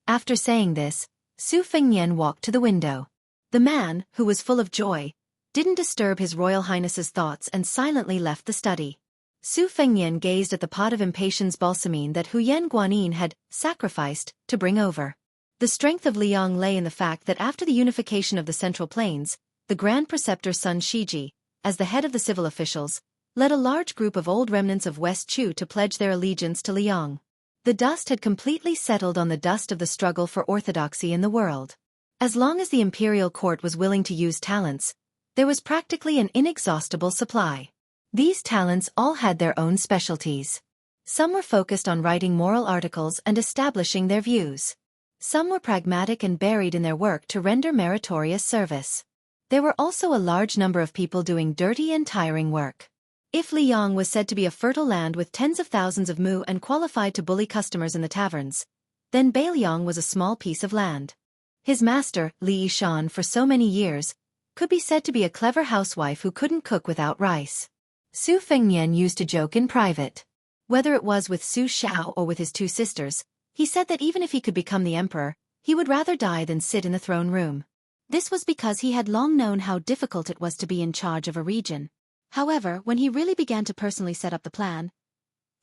After saying this, Su Fengnian walked to the window. The man, who was full of joy, didn't disturb His Royal Highness's thoughts and silently left the study. Su Fengnian gazed at the pot of impatience balsamine that Huyen Guanyin had sacrificed to bring over. The strength of Liang lay in the fact that after the unification of the Central Plains, the Grand Preceptor's son Shiji, as the head of the civil officials, led a large group of old remnants of West Chu to pledge their allegiance to Liang. The dust had completely settled on the dust of the struggle for orthodoxy in the world. As long as the imperial court was willing to use talents, there was practically an inexhaustible supply. These talents all had their own specialties. Some were focused on writing moral articles and establishing their views. Some were pragmatic and buried in their work to render meritorious service. There were also a large number of people doing dirty and tiring work. If Liang was said to be a fertile land with tens of thousands of mu and qualified to bully customers in the taverns, then Beiliang was a small piece of land. His master, Li Yishan, for so many years, could be said to be a clever housewife who couldn't cook without rice. Su Fengnian used to joke in private. Whether it was with Su Xiao or with his two sisters, he said that even if he could become the emperor, he would rather die than sit in the throne room. This was because he had long known how difficult it was to be in charge of a region. However, when he really began to personally set up the plan,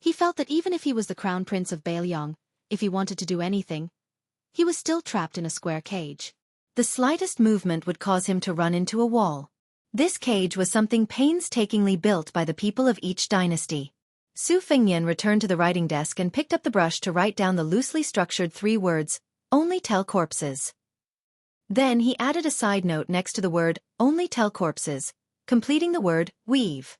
he felt that even if he was the crown prince of Beiliang, if he wanted to do anything, he was still trapped in a square cage. The slightest movement would cause him to run into a wall. This cage was something painstakingly built by the people of each dynasty. Su Fengnian returned to the writing desk and picked up the brush to write down the loosely structured 3 words, "Only tell corpses." Then he added a side note next to the word, "Only tell corpses," completing the word, "weave."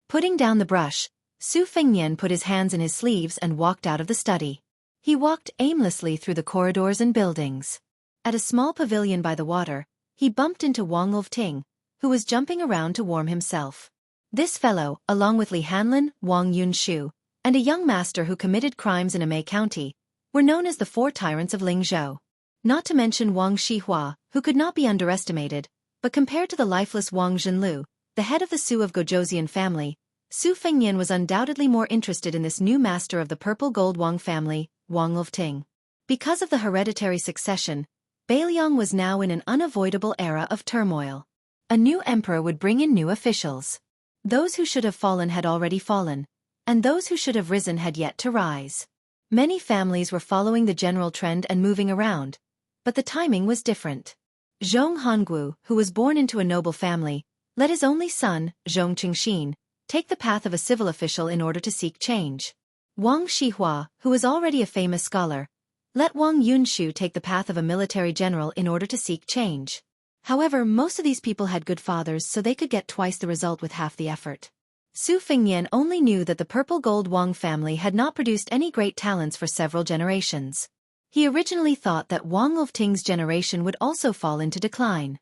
Putting down the brush, Su Fengnian put his hands in his sleeves and walked out of the study. He walked aimlessly through the corridors and buildings. At a small pavilion by the water, he bumped into Wang Ting, who was jumping around to warm himself. This fellow, along with Li Hanlin, Wang Yunshu, and a young master who committed crimes in Amei County, were known as the 4 tyrants of Lingzhou. Not to mention Wang Shihua, who could not be underestimated, but compared to the lifeless Wang Zhenlu, the head of the Su of Gojouzian family, Su Fengnian was undoubtedly more interested in this new master of the purple gold Wang family, Wang Ting. Because of the hereditary succession, Beiliang was now in an unavoidable era of turmoil. A new emperor would bring in new officials. Those who should have fallen had already fallen, and those who should have risen had yet to rise. Many families were following the general trend and moving around, but the timing was different. Zhong Hongwu, who was born into a noble family, let his only son, Zhong Qingxin, take the path of a civil official in order to seek change. Wang Shihua, who was already a famous scholar, let Wang Yunshu take the path of a military general in order to seek change. However, most of these people had good fathers, so they could get twice the result with half the effort. Su Fengnian only knew that the purple gold Wang family had not produced any great talents for several generations. He originally thought that Wang Ting's generation would also fall into decline.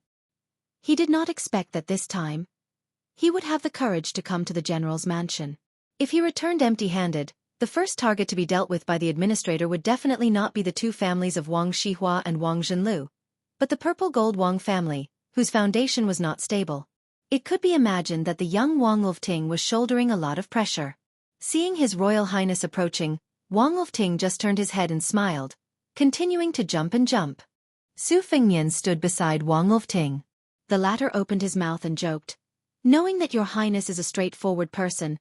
He did not expect that this time he would have the courage to come to the general's mansion. If he returned empty-handed, the first target to be dealt with by the administrator would definitely not be the 2 families of Wang Shihua and Wang Zhenlu, but the purple gold Wang family, whose foundation was not stable. It could be imagined that the young Wang Ting was shouldering a lot of pressure. Seeing His Royal Highness approaching, Wang Ting just turned his head and smiled, continuing to jump and jump. Su Fengnian stood beside Wang Ting. The latter opened his mouth and joked, "Knowing that your highness is a straightforward person,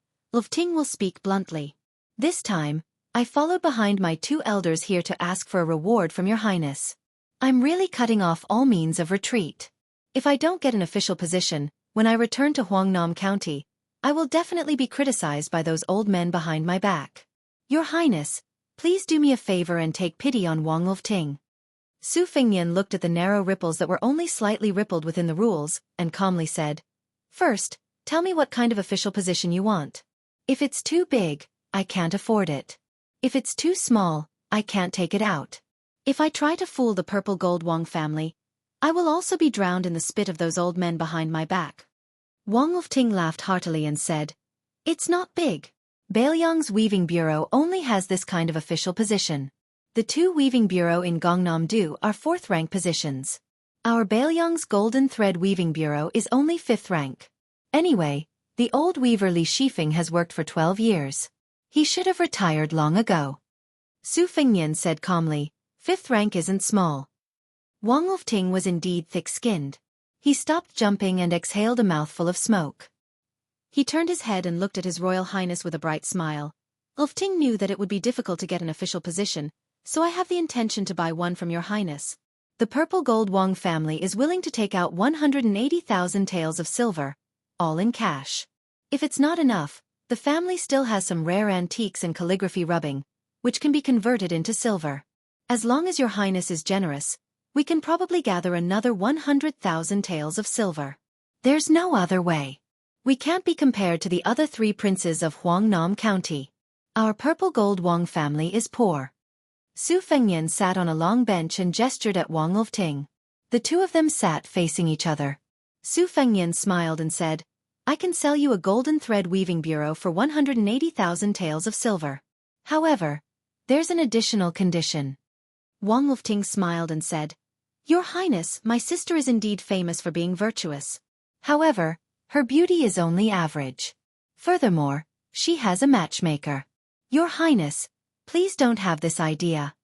Ting will speak bluntly. This time, I followed behind my 2 elders here to ask for a reward from your highness. I'm really cutting off all means of retreat. If I don't get an official position, when I return to Huangnam County, I will definitely be criticized by those old men behind my back. Your highness, please do me a favor and take pity on Wang Ting." Su Fengnian looked at the narrow ripples that were only slightly rippled within the rules, and calmly said, "First, tell me what kind of official position you want. If it's too big, I can't afford it. If it's too small, I can't take it out. If I try to fool the purple gold Wang family, I will also be drowned in the spit of those old men behind my back." Wang Lufting laughed heartily and said, "It's not big. Bailiang's weaving bureau only has this kind of official position. The 2 weaving bureau in Gangnam-do are 4th rank positions. Our Bailiang's golden thread weaving bureau is only 5th rank. Anyway, the old weaver Li Shifeng has worked for 12 years. He should have retired long ago." Su Fengnian said calmly, "5th rank isn't small." Wang Lufting was indeed thick-skinned. He stopped jumping and exhaled a mouthful of smoke. He turned his head and looked at His Royal Highness with a bright smile. "Lufting knew that it would be difficult to get an official position, so I have the intention to buy one from your highness. The purple gold Wang family is willing to take out 180,000 taels of silver, all in cash. If it's not enough, the family still has some rare antiques and calligraphy rubbing, which can be converted into silver. As long as your highness is generous, we can probably gather another 100,000 taels of silver. There's no other way. We can't be compared to the other 3 princes of Huangnam County. Our purple gold Wang family is poor." Su Fengnian sat on a long bench and gestured at Wang Lufting. The 2 of them sat facing each other. Su Fengnian smiled and said, "I can sell you a golden thread weaving bureau for 180,000 taels of silver. However, there's an additional condition." Wang Lufting smiled and said, "Your Highness, my sister is indeed famous for being virtuous. However, her beauty is only average. Furthermore, she has a matchmaker. Your Highness, please don't have this idea."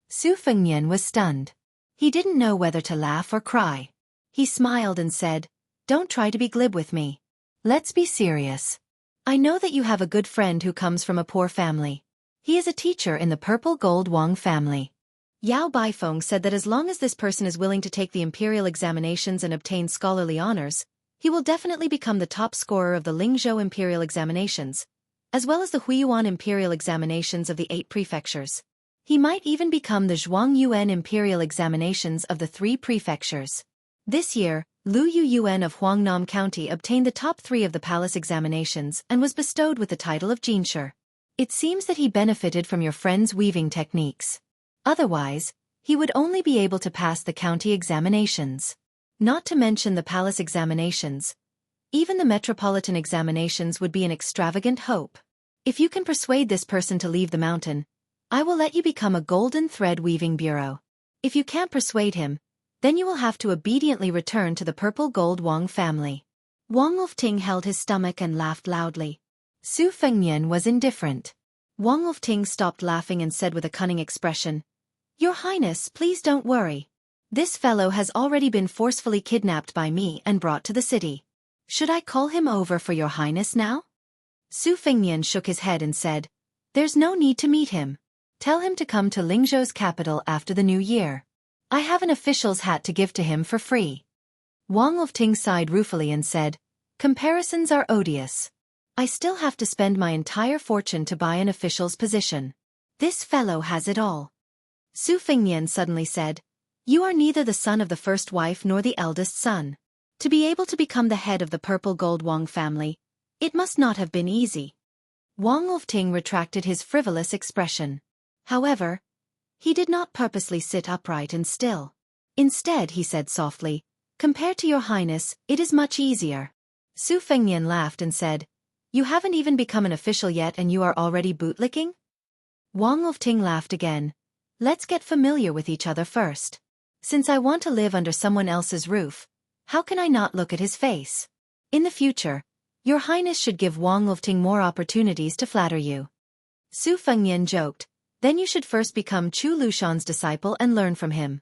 Su Fengnian was stunned. He didn't know whether to laugh or cry. He smiled and said, "Don't try to be glib with me. Let's be serious. I know that you have a good friend who comes from a poor family. He is a teacher in the purple gold Wang family. Yao Baifeng said that as long as this person is willing to take the imperial examinations and obtain scholarly honors, he will definitely become the top scorer of the Lingzhou imperial examinations, as well as the Huiyuan imperial examinations of the 8 prefectures. He might even become the Zhuangyuan imperial examinations of the 3 prefectures. This year, Lu Yuyuan of Huangnam County obtained the top 3 of the palace examinations and was bestowed with the title of Jinshi. It seems that he benefited from your friend's weaving techniques. Otherwise, he would only be able to pass the county examinations. Not to mention the palace examinations. Even the metropolitan examinations would be an extravagant hope. If you can persuade this person to leave the mountain, I will let you become a golden thread weaving bureau. If you can't persuade him, then you will have to obediently return to the purple gold Wang family." Wang Lufting held his stomach and laughed loudly. Su Fengnian was indifferent. Wang Lufting stopped laughing and said with a cunning expression, "Your Highness, please don't worry. This fellow has already been forcefully kidnapped by me and brought to the city. Should I call him over for your Highness now?" Su Fengnian shook his head and said, "There's no need to meet him. Tell him to come to Lingzhou's capital after the new year. I have an official's hat to give to him for free." Wang Lufting sighed ruefully and said, "Comparisons are odious. I still have to spend my entire fortune to buy an official's position. This fellow has it all." Su Fengnian suddenly said, "You are neither the son of the first wife nor the eldest son. To be able to become the head of the purple gold Wang family, it must not have been easy." Wang Lufting retracted his frivolous expression. However, he did not purposely sit upright and still. Instead, he said softly, "Compared to your Highness, it is much easier." Su Fengnian laughed and said, "You haven't even become an official yet and you are already bootlicking?" Wang Lufting laughed again. "Let's get familiar with each other first. Since I want to live under someone else's roof, how can I not look at his face? In the future, your Highness should give Wang Lufting more opportunities to flatter you." Su Fengnian joked, "Then you should first become Chu Lushan's disciple and learn from him."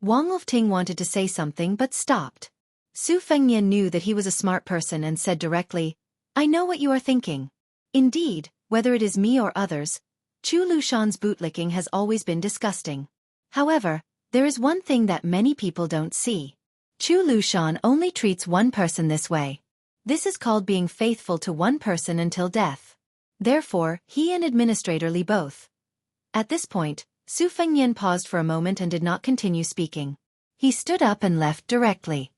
Wang Lufting wanted to say something but stopped. Su Fengnian knew that he was a smart person and said directly, "I know what you are thinking. Indeed, whether it is me or others, Chu Lushan's bootlicking has always been disgusting. However, there is one thing that many people don't see. Chu Lushan only treats one person this way. This is called being faithful to one person until death. Therefore, he and Administrator Li both." At this point, Su Fengnian paused for a moment and did not continue speaking. He stood up and left directly.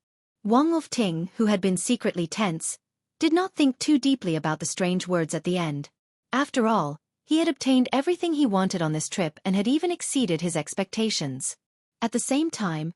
Wang Wolfting, who had been secretly tense, did not think too deeply about the strange words at the end. After all, he had obtained everything he wanted on this trip and had even exceeded his expectations. At the same time,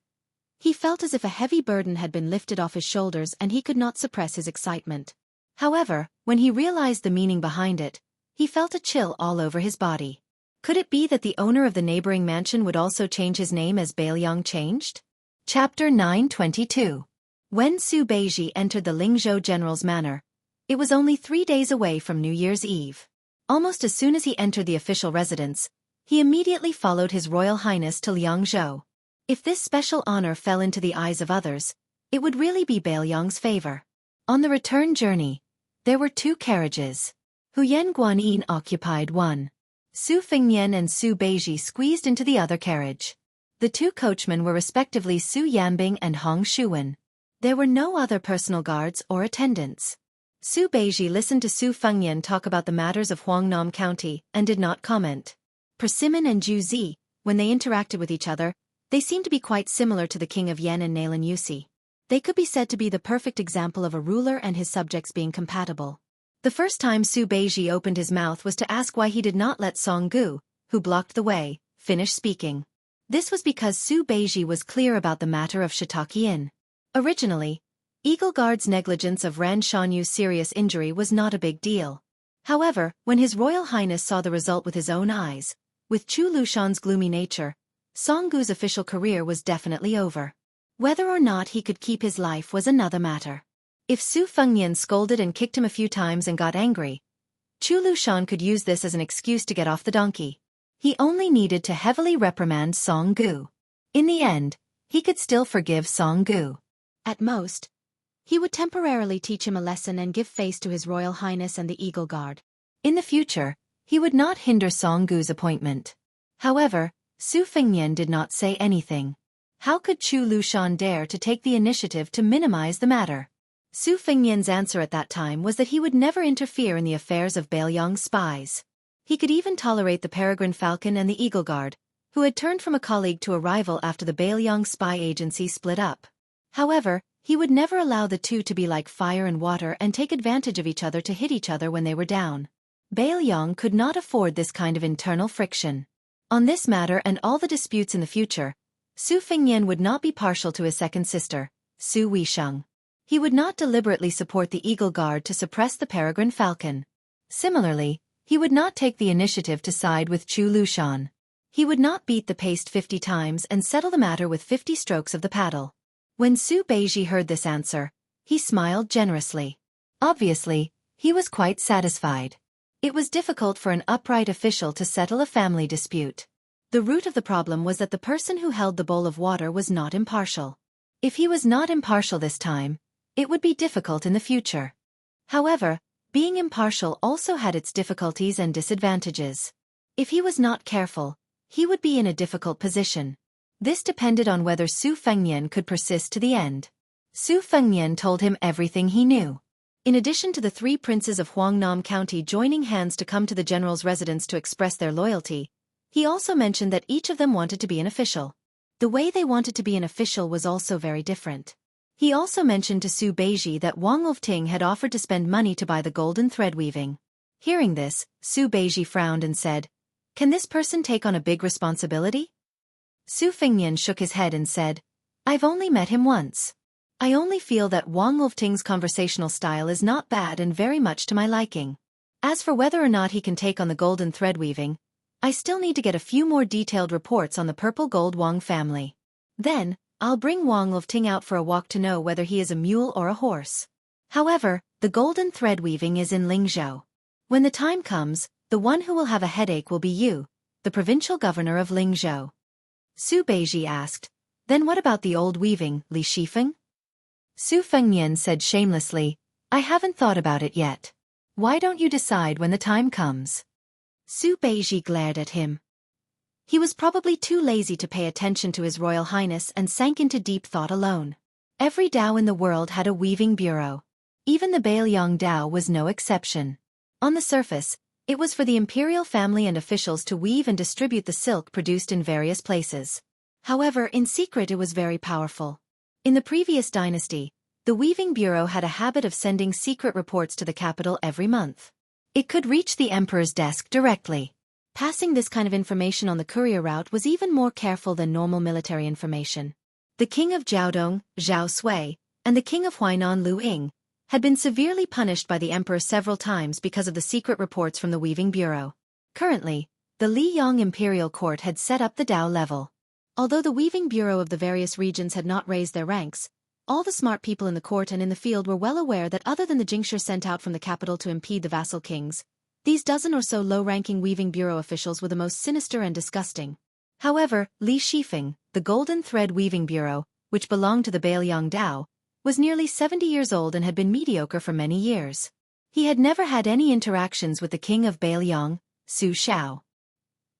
he felt as if a heavy burden had been lifted off his shoulders and he could not suppress his excitement. However, when he realized the meaning behind it, he felt a chill all over his body. Could it be that the owner of the neighboring mansion would also change his name as Bailiang changed? Chapter 922. When Su Beiji entered the Lingzhou general's manor, it was only 3 days away from New Year's Eve. Almost as soon as he entered the official residence, he immediately followed His Royal Highness to Liangzhou. If this special honor fell into the eyes of others, it would really be Bailiang's favor. On the return journey, there were 2 carriages. Huyen Guanyin occupied one. Su Fengnian and Su Beiji squeezed into the other carriage. The 2 coachmen were respectively Su Yanbing and Hong Shuwen. There were no other personal guards or attendants. Su Beiji listened to Su Fengnian talk about the matters of Huangnam County and did not comment. Persimmon and Zhu Zi, when they interacted with each other, they seemed to be quite similar to the king of Yan and Nalan Yusi. They could be said to be the perfect example of a ruler and his subjects being compatible. The first time Su Beiji opened his mouth was to ask why he did not let Song Gu, who blocked the way, finish speaking. This was because Su Beiji was clear about the matter of Shiitake Inn. Originally, Eagle Guard's negligence of Ran Shanyu's serious injury was not a big deal. However, when His Royal Highness saw the result with his own eyes, with Chu Lushan's gloomy nature, Song Gu's official career was definitely over. Whether or not he could keep his life was another matter. If Su Fengnian scolded and kicked him a few times and got angry, Chu Lushan could use this as an excuse to get off the donkey. He only needed to heavily reprimand Song Gu. In the end, he could still forgive Song Gu. At most, he would temporarily teach him a lesson and give face to His Royal Highness and the Eagle Guard. In the future, he would not hinder Song Gu's appointment. However, Su Fengnian did not say anything. How could Chu Lushan dare to take the initiative to minimize the matter? Su Fengnian's answer at that time was that he would never interfere in the affairs of Bailiang's spies. He could even tolerate the Peregrine Falcon and the Eagle Guard, who had turned from a colleague to a rival after the Bailiang spy agency split up. However, he would never allow the two to be like fire and water and take advantage of each other to hit each other when they were down. Bailiang could not afford this kind of internal friction. On this matter and all the disputes in the future, Su Fengnian would not be partial to his second sister, Su Weisheng. He would not deliberately support the Eagle Guard to suppress the Peregrine Falcon. Similarly, he would not take the initiative to side with Chu Lushan. He would not beat the paste 50 times and settle the matter with 50 strokes of the paddle. When Su Beiji heard this answer, he smiled generously. Obviously, he was quite satisfied. It was difficult for an upright official to settle a family dispute. The root of the problem was that the person who held the bowl of water was not impartial. If he was not impartial this time, it would be difficult in the future. However, being impartial also had its difficulties and disadvantages. If he was not careful, he would be in a difficult position. This depended on whether Su Fengnian could persist to the end. Su Fengnian told him everything he knew. In addition to the 3 princes of Huangnam County joining hands to come to the general's residence to express their loyalty, he also mentioned that each of them wanted to be an official. The way they wanted to be an official was also very different. He also mentioned to Su Beiji that Wang Wolfting had offered to spend money to buy the golden thread weaving. Hearing this, Su Beiji frowned and said, "Can this person take on a big responsibility?" Su Fengnian shook his head and said, "I've only met him once. I only feel that Wang Wolfting's conversational style is not bad and very much to my liking. As for whether or not he can take on the golden thread weaving, I still need to get a few more detailed reports on the purple gold Wang family. Then, I'll bring Wang Wolfting out for a walk to know whether he is a mule or a horse. However, the golden thread weaving is in Lingzhou. When the time comes, the one who will have a headache will be you, the provincial governor of Lingzhou." Su Beiji asked, "Then what about the old weaving, Li Shifeng?" Su Fengnian said shamelessly, "I haven't thought about it yet. Why don't you decide when the time comes?" Su Beiji glared at him. He was probably too lazy to pay attention to His Royal Highness and sank into deep thought alone. Every Dao in the world had a weaving bureau. Even the Bailiang Dao was no exception. On the surface, It was for the imperial family and officials to weave and distribute the silk produced in various places. However, in secret it was very powerful. In the previous dynasty, the Weaving Bureau had a habit of sending secret reports to the capital every month. It could reach the emperor's desk directly. Passing this kind of information on the courier route was even more careful than normal military information. The king of Jiaodong, Zhao Sui, and the king of Huainan Lu Ying had been severely punished by the emperor several times because of the secret reports from the Weaving Bureau. Currently, the Liyang imperial court had set up the Dao level. Although the Weaving Bureau of the various regions had not raised their ranks, all the smart people in the court and in the field were well aware that other than the Jianghu sent out from the capital to impede the vassal kings, these dozen or so low-ranking Weaving Bureau officials were the most sinister and disgusting. However, Li Shifeng, the Golden Thread Weaving Bureau, which belonged to the Beiliang Dao, was nearly 70 years old and had been mediocre for many years. He had never had any interactions with the king of Beiliang, Su Xiao.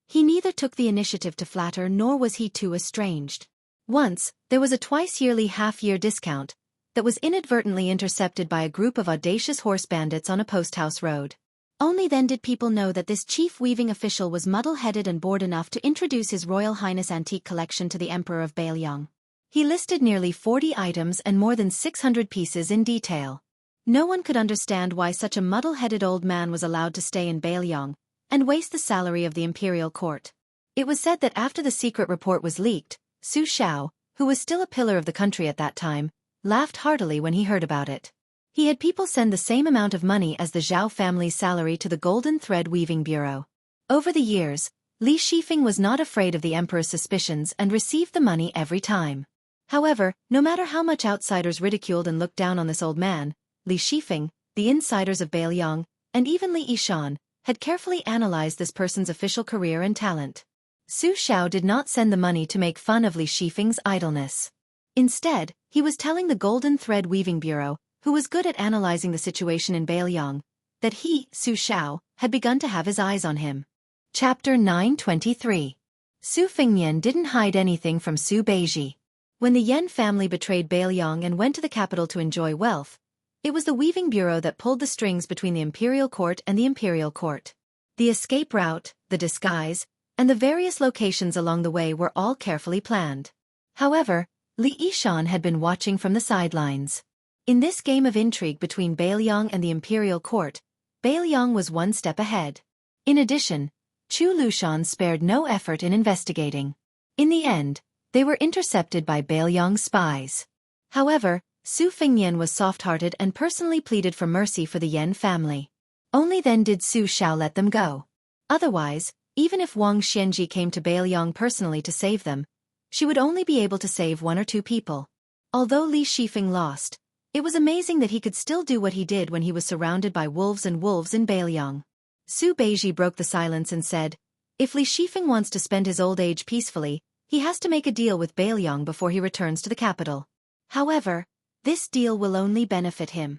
He neither took the initiative to flatter nor was he too estranged. Once, there was a twice-yearly half-year discount that was inadvertently intercepted by a group of audacious horse bandits on a post-house road. Only then did people know that this chief weaving official was muddle-headed and bored enough to introduce his Royal Highness antique collection to the Emperor of Beiliang. He listed nearly 40 items and more than 600 pieces in detail. No one could understand why such a muddle-headed old man was allowed to stay in Beiliang and waste the salary of the imperial court. It was said that after the secret report was leaked, Su Xiao, who was still a pillar of the country at that time, laughed heartily when he heard about it. He had people send the same amount of money as the Zhao family's salary to the Golden Thread Weaving Bureau. Over the years, Li Shifeng was not afraid of the emperor's suspicions and received the money every time. However, no matter how much outsiders ridiculed and looked down on this old man, Li Shifeng, the insiders of Beiliang, and even Li Yishan, had carefully analyzed this person's official career and talent. Su Xiao did not send the money to make fun of Li Shifeng's idleness. Instead, he was telling the Golden Thread Weaving Bureau, who was good at analyzing the situation in Beiliang, that he, Su Xiao, had begun to have his eyes on him. Chapter 923. Su Fengnian didn't hide anything from Su Beiji. When the Yan family betrayed Beiliang and went to the capital to enjoy wealth, it was the Weaving Bureau that pulled the strings between the imperial court and the imperial court. The escape route, the disguise, and the various locations along the way were all carefully planned. However, Li Yishan had been watching from the sidelines. In this game of intrigue between Beiliang and the imperial court, Beiliang was one step ahead. In addition, Chu Lushan spared no effort in investigating. In the end, they were intercepted by Beiliang's spies. However, Su Fengnian was soft-hearted and personally pleaded for mercy for the Yan family. Only then did Su Xiao let them go. Otherwise, even if Wang Xianji came to Beiliang personally to save them, she would only be able to save one or two people. Although Li Shifeng lost, it was amazing that he could still do what he did when he was surrounded by wolves in Beiliang. Su Beiji broke the silence and said, "If Li Shifeng wants to spend his old age peacefully, he has to make a deal with Beiliang before he returns to the capital. However, this deal will only benefit him."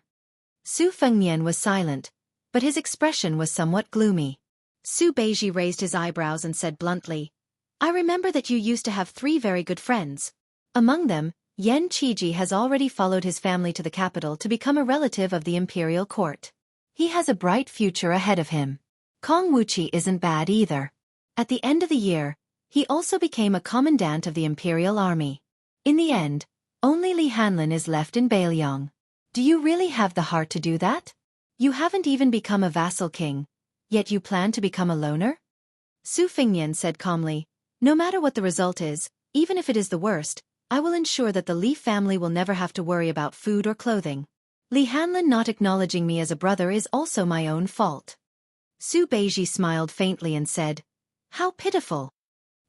Su Fengnian was silent, but his expression was somewhat gloomy. Su Beiji raised his eyebrows and said bluntly, "I remember that you used to have 3 very good friends. Among them, Yan Qiji has already followed his family to the capital to become a relative of the imperial court. He has a bright future ahead of him. Kong Wuxia isn't bad either. At the end of the year, he also became a commandant of the imperial army. In the end, only Li Hanlin is left in Beiliang. Do you really have the heart to do that? You haven't even become a vassal king, yet you plan to become a loner?" Su Fengnian said calmly, "No matter what the result is, even if it is the worst, I will ensure that the Li family will never have to worry about food or clothing. Li Hanlin not acknowledging me as a brother is also my own fault." Su Beiji smiled faintly and said, "How pitiful."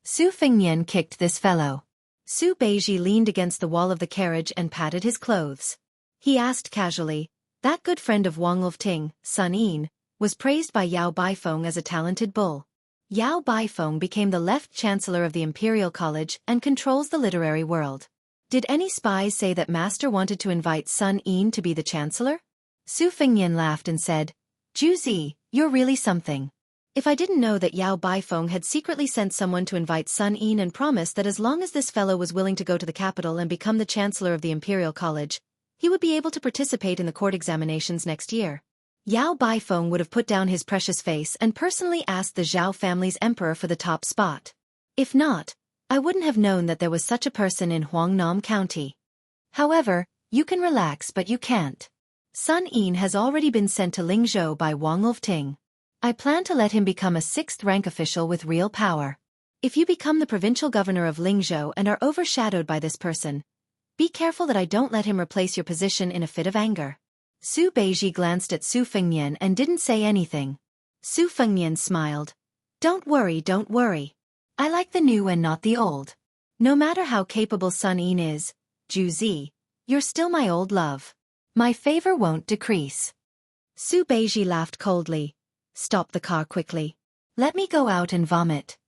Su Fengnian kicked this fellow. Su Beiji leaned against the wall of the carriage and patted his clothes. He asked casually, "That good friend of Wang Lufting, Sun Yin, was praised by Yao Baifeng as a talented bull. Yao Baifeng became the left chancellor of the Imperial College and controls the literary world. Did any spies say that Master wanted to invite Sun Yin to be the chancellor?" Su Fengnian laughed and said, "Juzi, you're really something. If I didn't know that Yao Baifeng had secretly sent someone to invite Sun Yin and promised that as long as this fellow was willing to go to the capital and become the chancellor of the Imperial College, he would be able to participate in the court examinations next year, Yao Baifeng would have put down his precious face and personally asked the Zhao family's emperor for the top spot. If not, I wouldn't have known that there was such a person in Huangnam County. However, you can relax but you can't. Sun Yin has already been sent to Lingzhou by Wang Lofting. I plan to let him become a 6th rank official with real power. If you become the provincial governor of Lingzhou and are overshadowed by this person, be careful that I don't let him replace your position in a fit of anger. Su Beiji glanced at Su Fengnian and didn't say anything. Su Fengnian smiled. Don't worry. I like the new and not the old. No matter how capable Sun Yin is, Zhu Zi, you're still my old love. My favor won't decrease. Su Beiji laughed coldly. Stop the car quickly. Let me go out and vomit.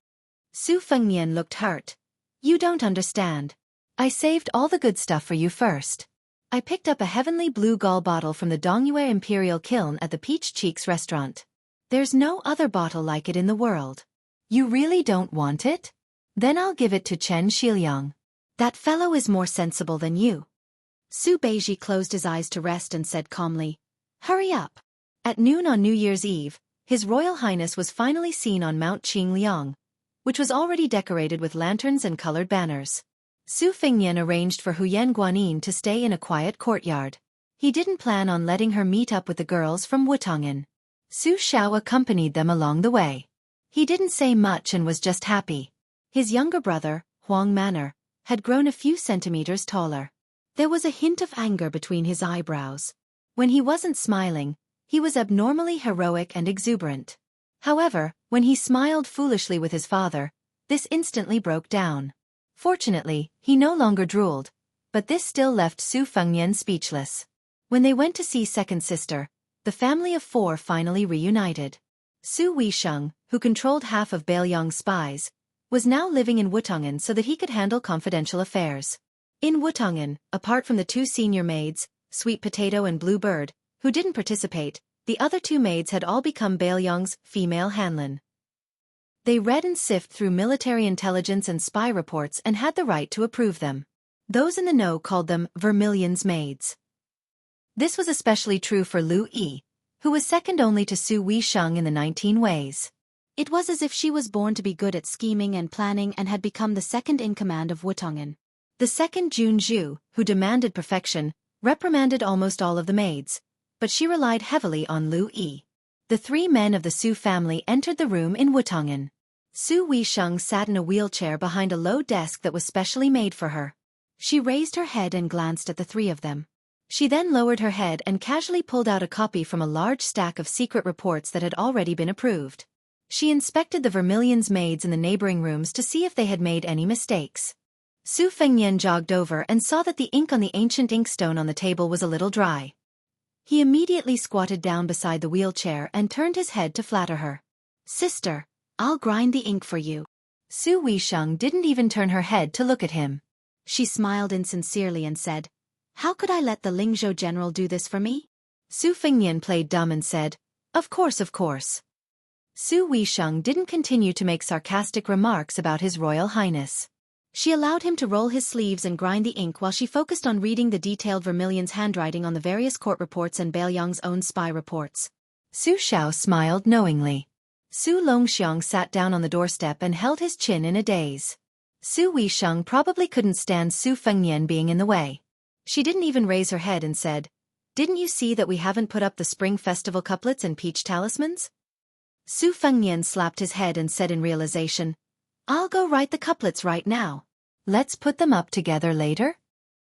Su Fengnian looked hurt. You don't understand. I saved all the good stuff for you first. I picked up a heavenly blue gall bottle from the Dongyue Imperial Kiln at the Peach Cheeks restaurant. There's no other bottle like it in the world. You really don't want it? Then I'll give it to Chen Shiliang. That fellow is more sensible than you. Su Beiji closed his eyes to rest and said calmly, Hurry up. At noon on New Year's Eve, His Royal Highness was finally seen on Mount Qingliang, which was already decorated with lanterns and colored banners. Su Fengnian arranged for Huyen Guanyin to stay in a quiet courtyard. He didn't plan on letting her meet up with the girls from Wutong'an. Su Xiao accompanied them along the way. He didn't say much and was just happy. His younger brother, Huang Manor, had grown a few centimeters taller. There was a hint of anger between his eyebrows. When he wasn't smiling, he was abnormally heroic and exuberant. However, when he smiled foolishly with his father, this instantly broke down. Fortunately, he no longer drooled, but this still left Su Fengnian speechless. When they went to see second sister, the family of 4 finally reunited. Su Weisheng, who controlled half of Bailiang's spies, was now living in Wutong'an so that he could handle confidential affairs. In Wutong'an, apart from the 2 senior maids, Sweet Potato and Blue Bird, who didn't participate, the other 2 maids had all become Bailiang's female hanlin. They read and sift through military intelligence and spy reports and had the right to approve them. Those in the know called them Vermilion's maids. This was especially true for Lu Yi, who was second only to Su Weisheng in the 19 ways. It was as if she was born to be good at scheming and planning and had become the second in command of Wutong'an. The second Jun Zhu, who demanded perfection, reprimanded almost all of the maids, but she relied heavily on Lu Yi. The 3 men of the Su family entered the room in Wutong'an. Su Weisheng sat in a wheelchair behind a low desk that was specially made for her. She raised her head and glanced at the 3 of them. She then lowered her head and casually pulled out a copy from a large stack of secret reports that had already been approved. She inspected the Vermilion's maids in the neighboring rooms to see if they had made any mistakes. Su Fengnian jogged over and saw that the ink on the ancient inkstone on the table was a little dry. He immediately squatted down beside the wheelchair and turned his head to flatter her. "Sister, I'll grind the ink for you." Su Weisheng didn't even turn her head to look at him. She smiled insincerely and said, "How could I let the Lingzhou general do this for me?" Su Fengnian played dumb and said, Of course. Su Weisheng didn't continue to make sarcastic remarks about His Royal Highness. She allowed him to roll his sleeves and grind the ink while she focused on reading the detailed Vermilion's handwriting on the various court reports and Bailiang's own spy reports. Su Xiao smiled knowingly. Su Longxiang sat down on the doorstep and held his chin in a daze. Su Weisheng probably couldn't stand Su Fengnian being in the way. She didn't even raise her head and said, "Didn't you see that we haven't put up the Spring Festival couplets and peach talismans?" Su Fengnian slapped his head and said in realization, "I'll go write the couplets right now. Let's put them up together later?"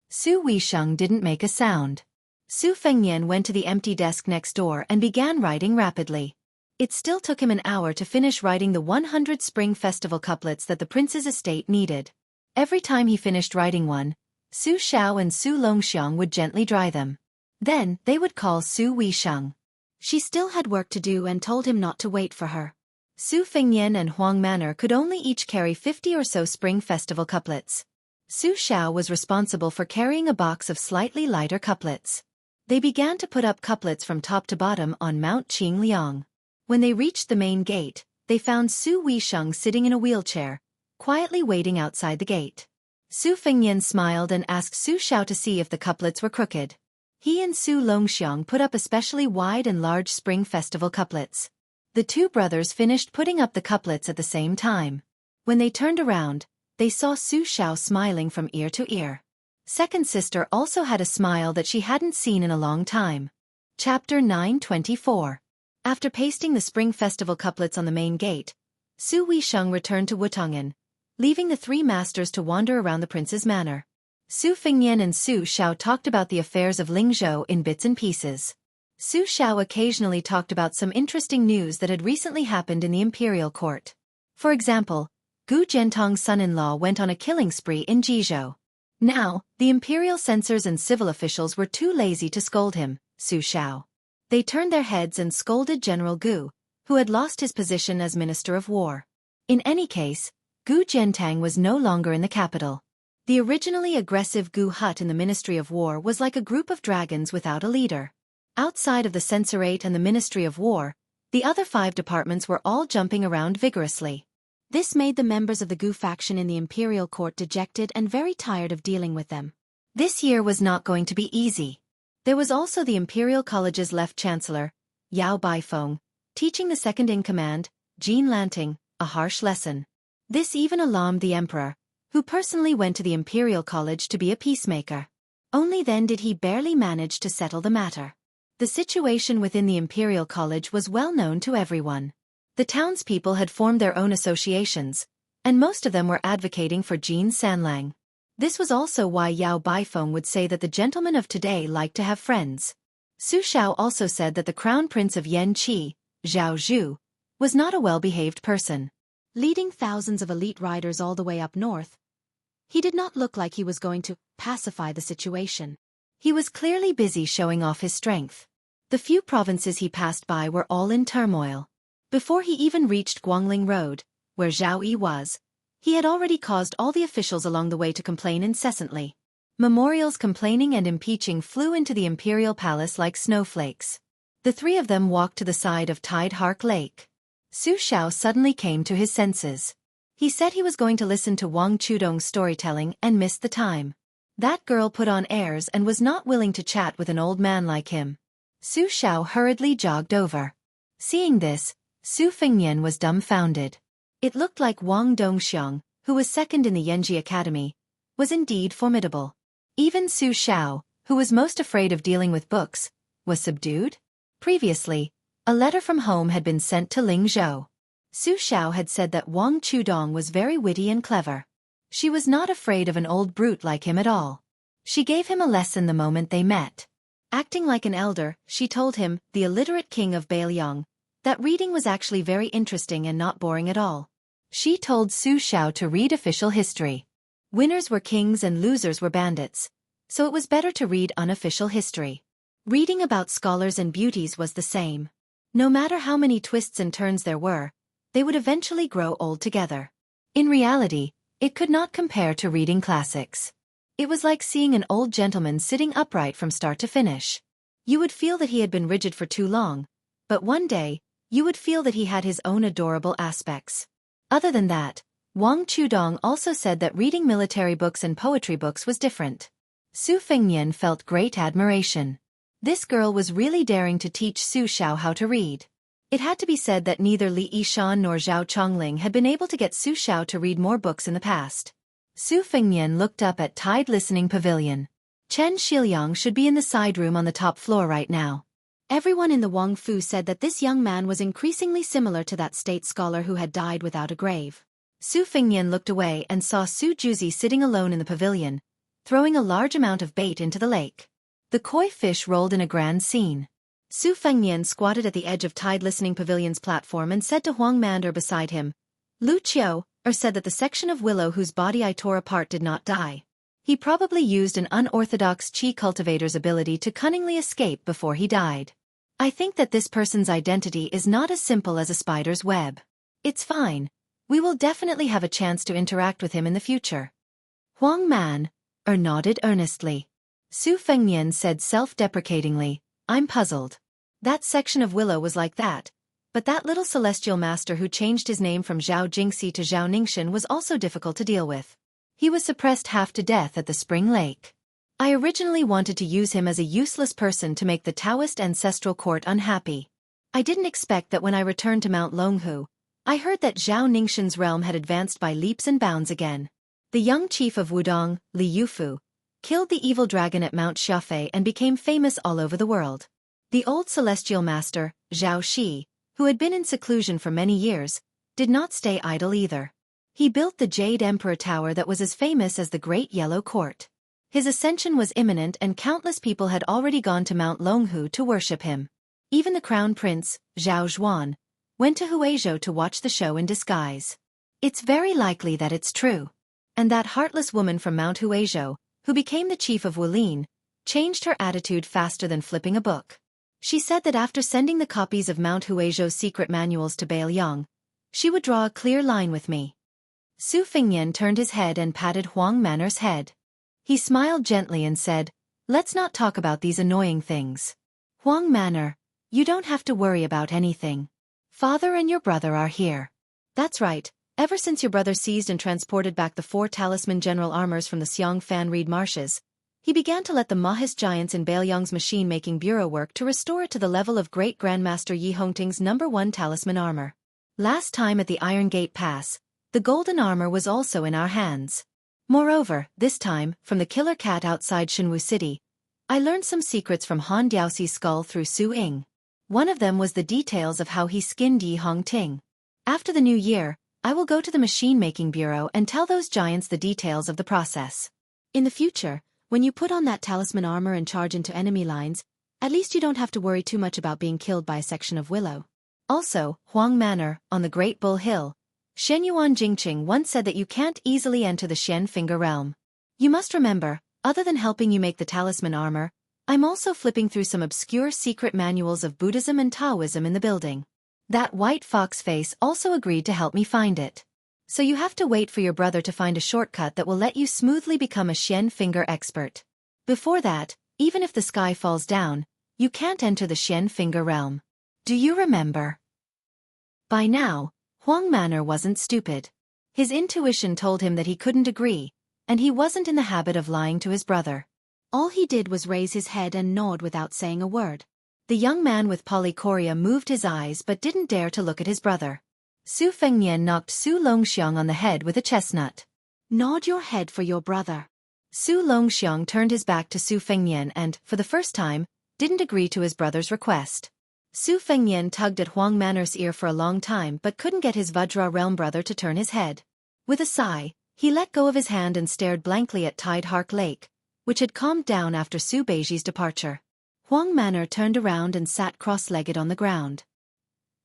Su Weisheng didn't make a sound. Su Fengnian went to the empty desk next door and began writing rapidly. It still took him an hour to finish writing the 100 Spring Festival couplets that the prince's estate needed. Every time he finished writing one, Su Xiao and Su Longxiang would gently dry them. Then, they would call Su Weisheng. She still had work to do and told him not to wait for her. Su Fengnian and Huang Manor could only each carry 50 or so Spring Festival couplets. Su Xiao was responsible for carrying a box of slightly lighter couplets. They began to put up couplets from top to bottom on Mount Qingliang. When they reached the main gate, they found Su Weisheng sitting in a wheelchair, quietly waiting outside the gate. Su Fengnian smiled and asked Su Xiao to see if the couplets were crooked. He and Su Longxiang put up especially wide and large spring festival couplets. The two brothers finished putting up the couplets at the same time. When they turned around, they saw Su Xiao smiling from ear to ear. Second sister also had a smile that she hadn't seen in a long time. Chapter 924. After pasting the spring festival couplets on the main gate, Su Weisheng returned to Wutongan, leaving the three masters to wander around the prince's manor. Su Fengnian and Su Xiao talked about the affairs of Lingzhou in bits and pieces. Su Xiao occasionally talked about some interesting news that had recently happened in the imperial court. For example, Gu Jiantong's son-in-law went on a killing spree in Jizhou. Now, the imperial censors and civil officials were too lazy to scold him, Su Xiao. They turned their heads and scolded General Gu, who had lost his position as Minister of War. In any case, Gu Jiantang was no longer in the capital. The originally aggressive Gu hut in the Ministry of War was like a group of dragons without a leader. Outside of the Censorate and the Ministry of War, the other 5 departments were all jumping around vigorously. This made the members of the Gu faction in the imperial court dejected and very tired of dealing with them. This year was not going to be easy. There was also the Imperial College's left chancellor, Yao Baifeng, teaching the second-in-command, Jean Lanting, a harsh lesson. This even alarmed the emperor, who personally went to the Imperial College to be a peacemaker. Only then did he barely manage to settle the matter. The situation within the Imperial College was well known to everyone. The townspeople had formed their own associations, and most of them were advocating for Jean Sanlang. This was also why Yao Baifeng would say that the gentlemen of today like to have friends. Su Xiao also said that the crown prince of Yanqi, Zhao Zhu, was not a well-behaved person. Leading thousands of elite riders all the way up north, he did not look like he was going to pacify the situation. He was clearly busy showing off his strength. The few provinces he passed by were all in turmoil. Before he even reached Guangling Road, where Zhao Yi was, he had already caused all the officials along the way to complain incessantly. Memorials complaining and impeaching flew into the imperial palace like snowflakes. The 3 of them walked to the side of Tide Hark Lake. Su Xiao suddenly came to his senses. He said he was going to listen to Wang Chudong's storytelling and missed the time. That girl put on airs and was not willing to chat with an old man like him. Su Xiao hurriedly jogged over. Seeing this, Su Fengnian was dumbfounded. It looked like Wang Dongxiang, who was second in the Yanji Academy, was indeed formidable. Even Su Xiao, who was most afraid of dealing with books, was subdued. Previously, a letter from home had been sent to Lingzhou. Su Xiao had said that Wang Chudong was very witty and clever. She was not afraid of an old brute like him at all. She gave him a lesson the moment they met. Acting like an elder, she told him, the illiterate king of Bailiang, that reading was actually very interesting and not boring at all. She told Su Xiao to read official history. Winners were kings and losers were bandits, so it was better to read unofficial history. Reading about scholars and beauties was the same. No matter how many twists and turns there were, they would eventually grow old together. In reality, it could not compare to reading classics. It was like seeing an old gentleman sitting upright from start to finish. You would feel that he had been rigid for too long, but one day, you would feel that he had his own adorable aspects. Other than that, Wang Chudong also said that reading military books and poetry books was different. Su Fengnian felt great admiration. This girl was really daring to teach Su Xiao how to read. It had to be said that neither Li Yishan nor Zhao Chongling had been able to get Su Xiao to read more books in the past. Su Fengnian looked up at Tide Listening Pavilion. Chen Shiliang should be in the side room on the top floor right now. Everyone in the Wang Fu said that this young man was increasingly similar to that state scholar who had died without a grave. Su Fengnian looked away and saw Su Juzi sitting alone in the pavilion, throwing a large amount of bait into the lake. The koi fish rolled in a grand scene. Su Fengnian squatted at the edge of Tide Listening Pavilion's platform and said to Huang Mander beside him, Lu Qiu, said that the section of willow whose body I tore apart did not die. He probably used an unorthodox Qi cultivator's ability to cunningly escape before he died. I think that this person's identity is not as simple as a spider's web. It's fine. We will definitely have a chance to interact with him in the future. Huang Man, nodded earnestly. Su Fengnian said self-deprecatingly, I'm puzzled. That section of willow was like that, but that little celestial master who changed his name from Zhao Jingxi to Zhao Ningxian was also difficult to deal with. He was suppressed half to death at the spring lake. I originally wanted to use him as a useless person to make the Taoist ancestral court unhappy. I didn't expect that when I returned to Mount Longhu, I heard that Zhao Ningxin's realm had advanced by leaps and bounds again. The young chief of Wudong, Li Yufu, killed the evil dragon at Mount Xiafei and became famous all over the world. The old celestial master, Zhao Shi, who had been in seclusion for many years, did not stay idle either. He built the Jade Emperor Tower that was as famous as the Great Yellow Court. His ascension was imminent and countless people had already gone to Mount Longhu to worship him. Even the crown prince, Zhao Zhuan, went to Huizhou to watch the show in disguise. It's very likely that it's true. And that heartless woman from Mount Huizhou, who became the chief of Wulin, changed her attitude faster than flipping a book. She said that after sending the copies of Mount Huizhou's secret manuals to Bailiang, she would draw a clear line with me. Su Fengnian turned his head and patted Huang Manor's head. He smiled gently and said, "Let's not talk about these annoying things. Huang Manor, you don't have to worry about anything. Father and your brother are here." That's right, ever since your brother seized and transported back the 4 talisman general armors from the Xiang Fan Reed marshes, he began to let the Mahis giants in Bailiang's machine-making bureau work to restore it to the level of Great Grandmaster Yi Hongting's #1 talisman armor. Last time at the Iron Gate Pass, the golden armor was also in our hands. Moreover, this time, from the killer cat outside Shenwu City, I learned some secrets from Han Diaoxi's skull through Su Ying. One of them was the details of how he skinned Yi Hongting. After the new year, I will go to the machine-making bureau and tell those giants the details of the process. In the future, when you put on that talisman armor and charge into enemy lines, at least you don't have to worry too much about being killed by a section of willow. Also, Huang Manor, on the Great Bull Hill, Shenyuan Jingqing once said that you can't easily enter the Xian Finger realm. You must remember, other than helping you make the talisman armor, I'm also flipping through some obscure secret manuals of Buddhism and Taoism in the building. That white fox face also agreed to help me find it. So you have to wait for your brother to find a shortcut that will let you smoothly become a Xian Finger expert. Before that, even if the sky falls down, you can't enter the Xian Finger realm. Do you remember? By now, Huang Manor wasn't stupid. His intuition told him that he couldn't agree, and he wasn't in the habit of lying to his brother. All he did was raise his head and nod without saying a word. The young man with polychoria moved his eyes but didn't dare to look at his brother. Su Fengnian knocked Su Longxiang on the head with a chestnut. "Nod your head for your brother." Su Longxiang turned his back to Su Fengnian and, for the first time, didn't agree to his brother's request. Su Fengnian tugged at Huang Manor's ear for a long time but couldn't get his Vajra realm brother to turn his head. With a sigh, he let go of his hand and stared blankly at Tide Hark Lake, which had calmed down after Su Beiji's departure. Huang Manor turned around and sat cross-legged on the ground.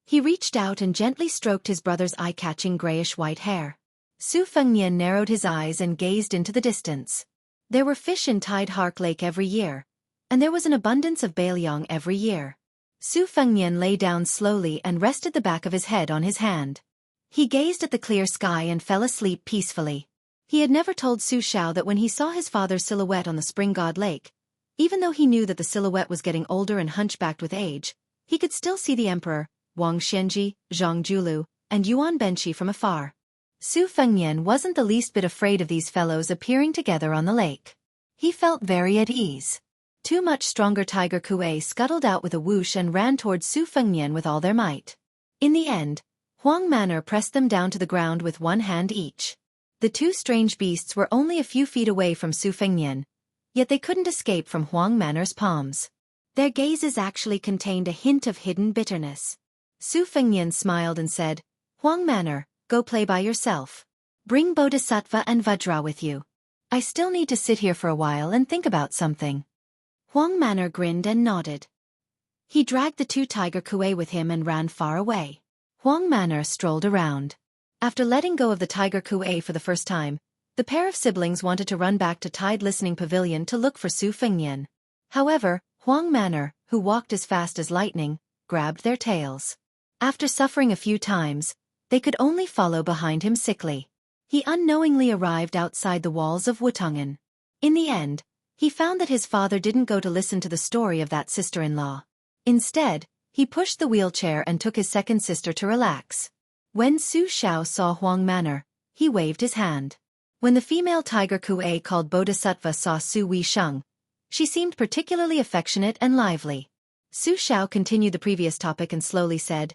He reached out and gently stroked his brother's eye-catching grayish-white hair. Su Fengnian narrowed his eyes and gazed into the distance. There were fish in Tide Hark Lake every year, and there was an abundance of Bailiang every year. Su Fengnian lay down slowly and rested the back of his head on his hand. He gazed at the clear sky and fell asleep peacefully. He had never told Su Shao that when he saw his father's silhouette on the Spring God Lake, even though he knew that the silhouette was getting older and hunchbacked with age, he could still see the emperor, Wang Xianji, Zhang Julu, and Yuan Benshi from afar. Su Fengnian wasn't the least bit afraid of these fellows appearing together on the lake. He felt very at ease. 2 much stronger tiger kuei scuttled out with a whoosh and ran towards Su Fengnian with all their might. In the end, Huang Manor pressed them down to the ground with one hand each. The 2 strange beasts were only a few feet away from Su Fengnian, yet they couldn't escape from Huang Manor's palms. Their gazes actually contained a hint of hidden bitterness. Su Fengnian smiled and said, "Huang Manor, go play by yourself. Bring Bodhisattva and Vajra with you. I still need to sit here for a while and think about something." Huang Manor grinned and nodded. He dragged the 2 tiger kuei with him and ran far away. Huang Manor strolled around. After letting go of the tiger kuei for the first time, the pair of siblings wanted to run back to Tide Listening Pavilion to look for Su Fengnian. However, Huang Manor, who walked as fast as lightning, grabbed their tails. After suffering a few times, they could only follow behind him sickly. He unknowingly arrived outside the walls of Wutongan. In the end, he found that his father didn't go to listen to the story of that sister-in-law. Instead, he pushed the wheelchair and took his second sister to relax. When Su Shao saw Huang Manor, he waved his hand. When the female tiger Kuei called Bodhisattva saw Su Weisheng, she seemed particularly affectionate and lively. Su Xiao continued the previous topic and slowly said,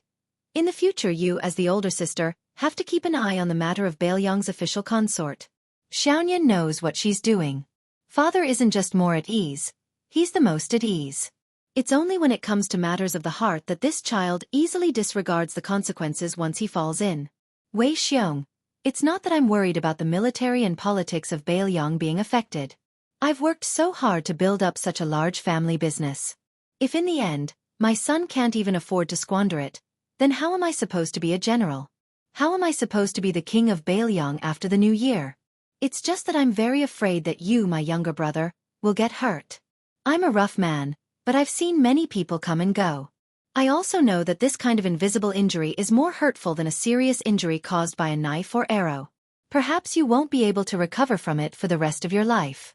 "In the future you, as the older sister, have to keep an eye on the matter of Beiliang's official consort. Xiaoyan knows what she's doing. Father isn't just more at ease, he's the most at ease. It's only when it comes to matters of the heart that this child easily disregards the consequences once he falls in. Wei Xiong, it's not that I'm worried about the military and politics of Beiliang being affected. I've worked so hard to build up such a large family business. If in the end, my son can't even afford to squander it, then how am I supposed to be a general? How am I supposed to be the king of Beiliang after the new year? It's just that I'm very afraid that you, my younger brother, will get hurt. I'm a rough man, but I've seen many people come and go. I also know that this kind of invisible injury is more hurtful than a serious injury caused by a knife or arrow. Perhaps you won't be able to recover from it for the rest of your life."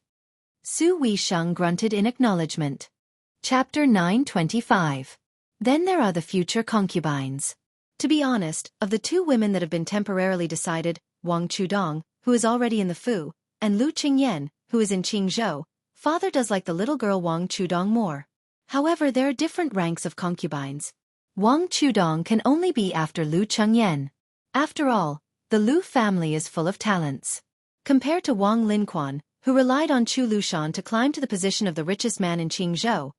Su Weisheng grunted in acknowledgement. Chapter 925. Then there are the future concubines. To be honest, of the two women that have been temporarily decided, Wang Chudong, who is already in the Fu, and Lu Qingyan, who is in Qingzhou, father does like the little girl Wang Chudong more. However, there are different ranks of concubines. Wang Chudong can only be after Lu Qingyan. After all, the Lu family is full of talents. Compared to Wang Linquan, who relied on Chu Lushan to climb to the position of the richest man in Qingzhou,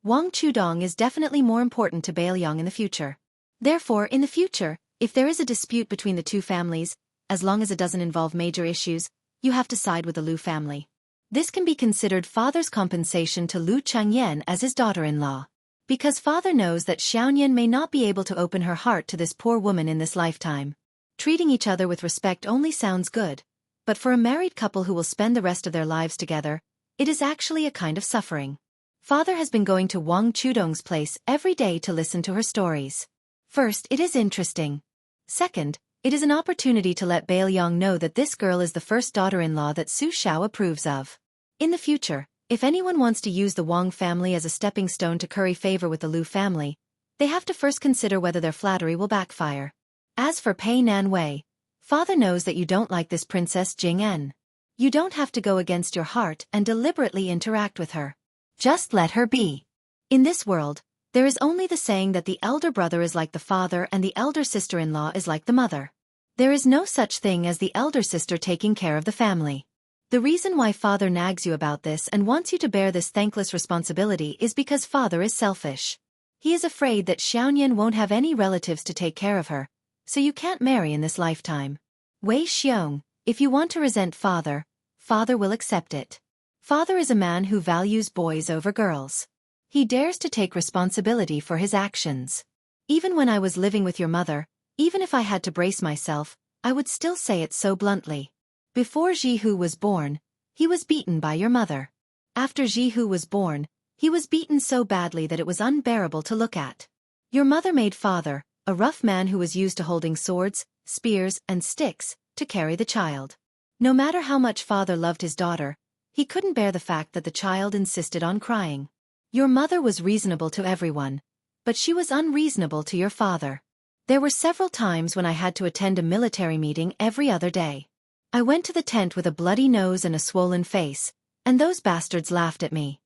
Wang Chudong is definitely more important to Beiliang in the future. Therefore, in the future, if there is a dispute between the two families, as long as it doesn't involve major issues, you have to side with the Lu family. This can be considered father's compensation to Lu Changyan as his daughter-in-law. Because father knows that Xiaoyan may not be able to open her heart to this poor woman in this lifetime. Treating each other with respect only sounds good, but for a married couple who will spend the rest of their lives together, it is actually a kind of suffering. Father has been going to Wang Chudong's place every day to listen to her stories. First, it is interesting. Second, it is an opportunity to let Beiliang know that this girl is the first daughter-in-law that Su Xiao approves of. In the future, if anyone wants to use the Wang family as a stepping stone to curry favor with the Lu family, they have to first consider whether their flattery will backfire. As for Pei Nanwei, father knows that you don't like this Princess Jing'en. You don't have to go against your heart and deliberately interact with her. Just let her be. In this world, there is only the saying that the elder brother is like the father and the elder sister-in-law is like the mother. There is no such thing as the elder sister taking care of the family. The reason why father nags you about this and wants you to bear this thankless responsibility is because father is selfish. He is afraid that Xiaoyan won't have any relatives to take care of her, so you can't marry in this lifetime. Wei Xiong, if you want to resent father, father will accept it. Father is a man who values boys over girls. He dares to take responsibility for his actions. Even when I was living with your mother, even if I had to brace myself, I would still say it so bluntly. Before Jihu was born, he was beaten by your mother. After Jihu was born, he was beaten so badly that it was unbearable to look at. Your mother made father, a rough man who was used to holding swords, spears, and sticks, to carry the child. No matter how much father loved his daughter, he couldn't bear the fact that the child insisted on crying. Your mother was reasonable to everyone, but she was unreasonable to your father. There were several times when I had to attend a military meeting every other day. I went to the tent with a bloody nose and a swollen face, and those bastards laughed at me.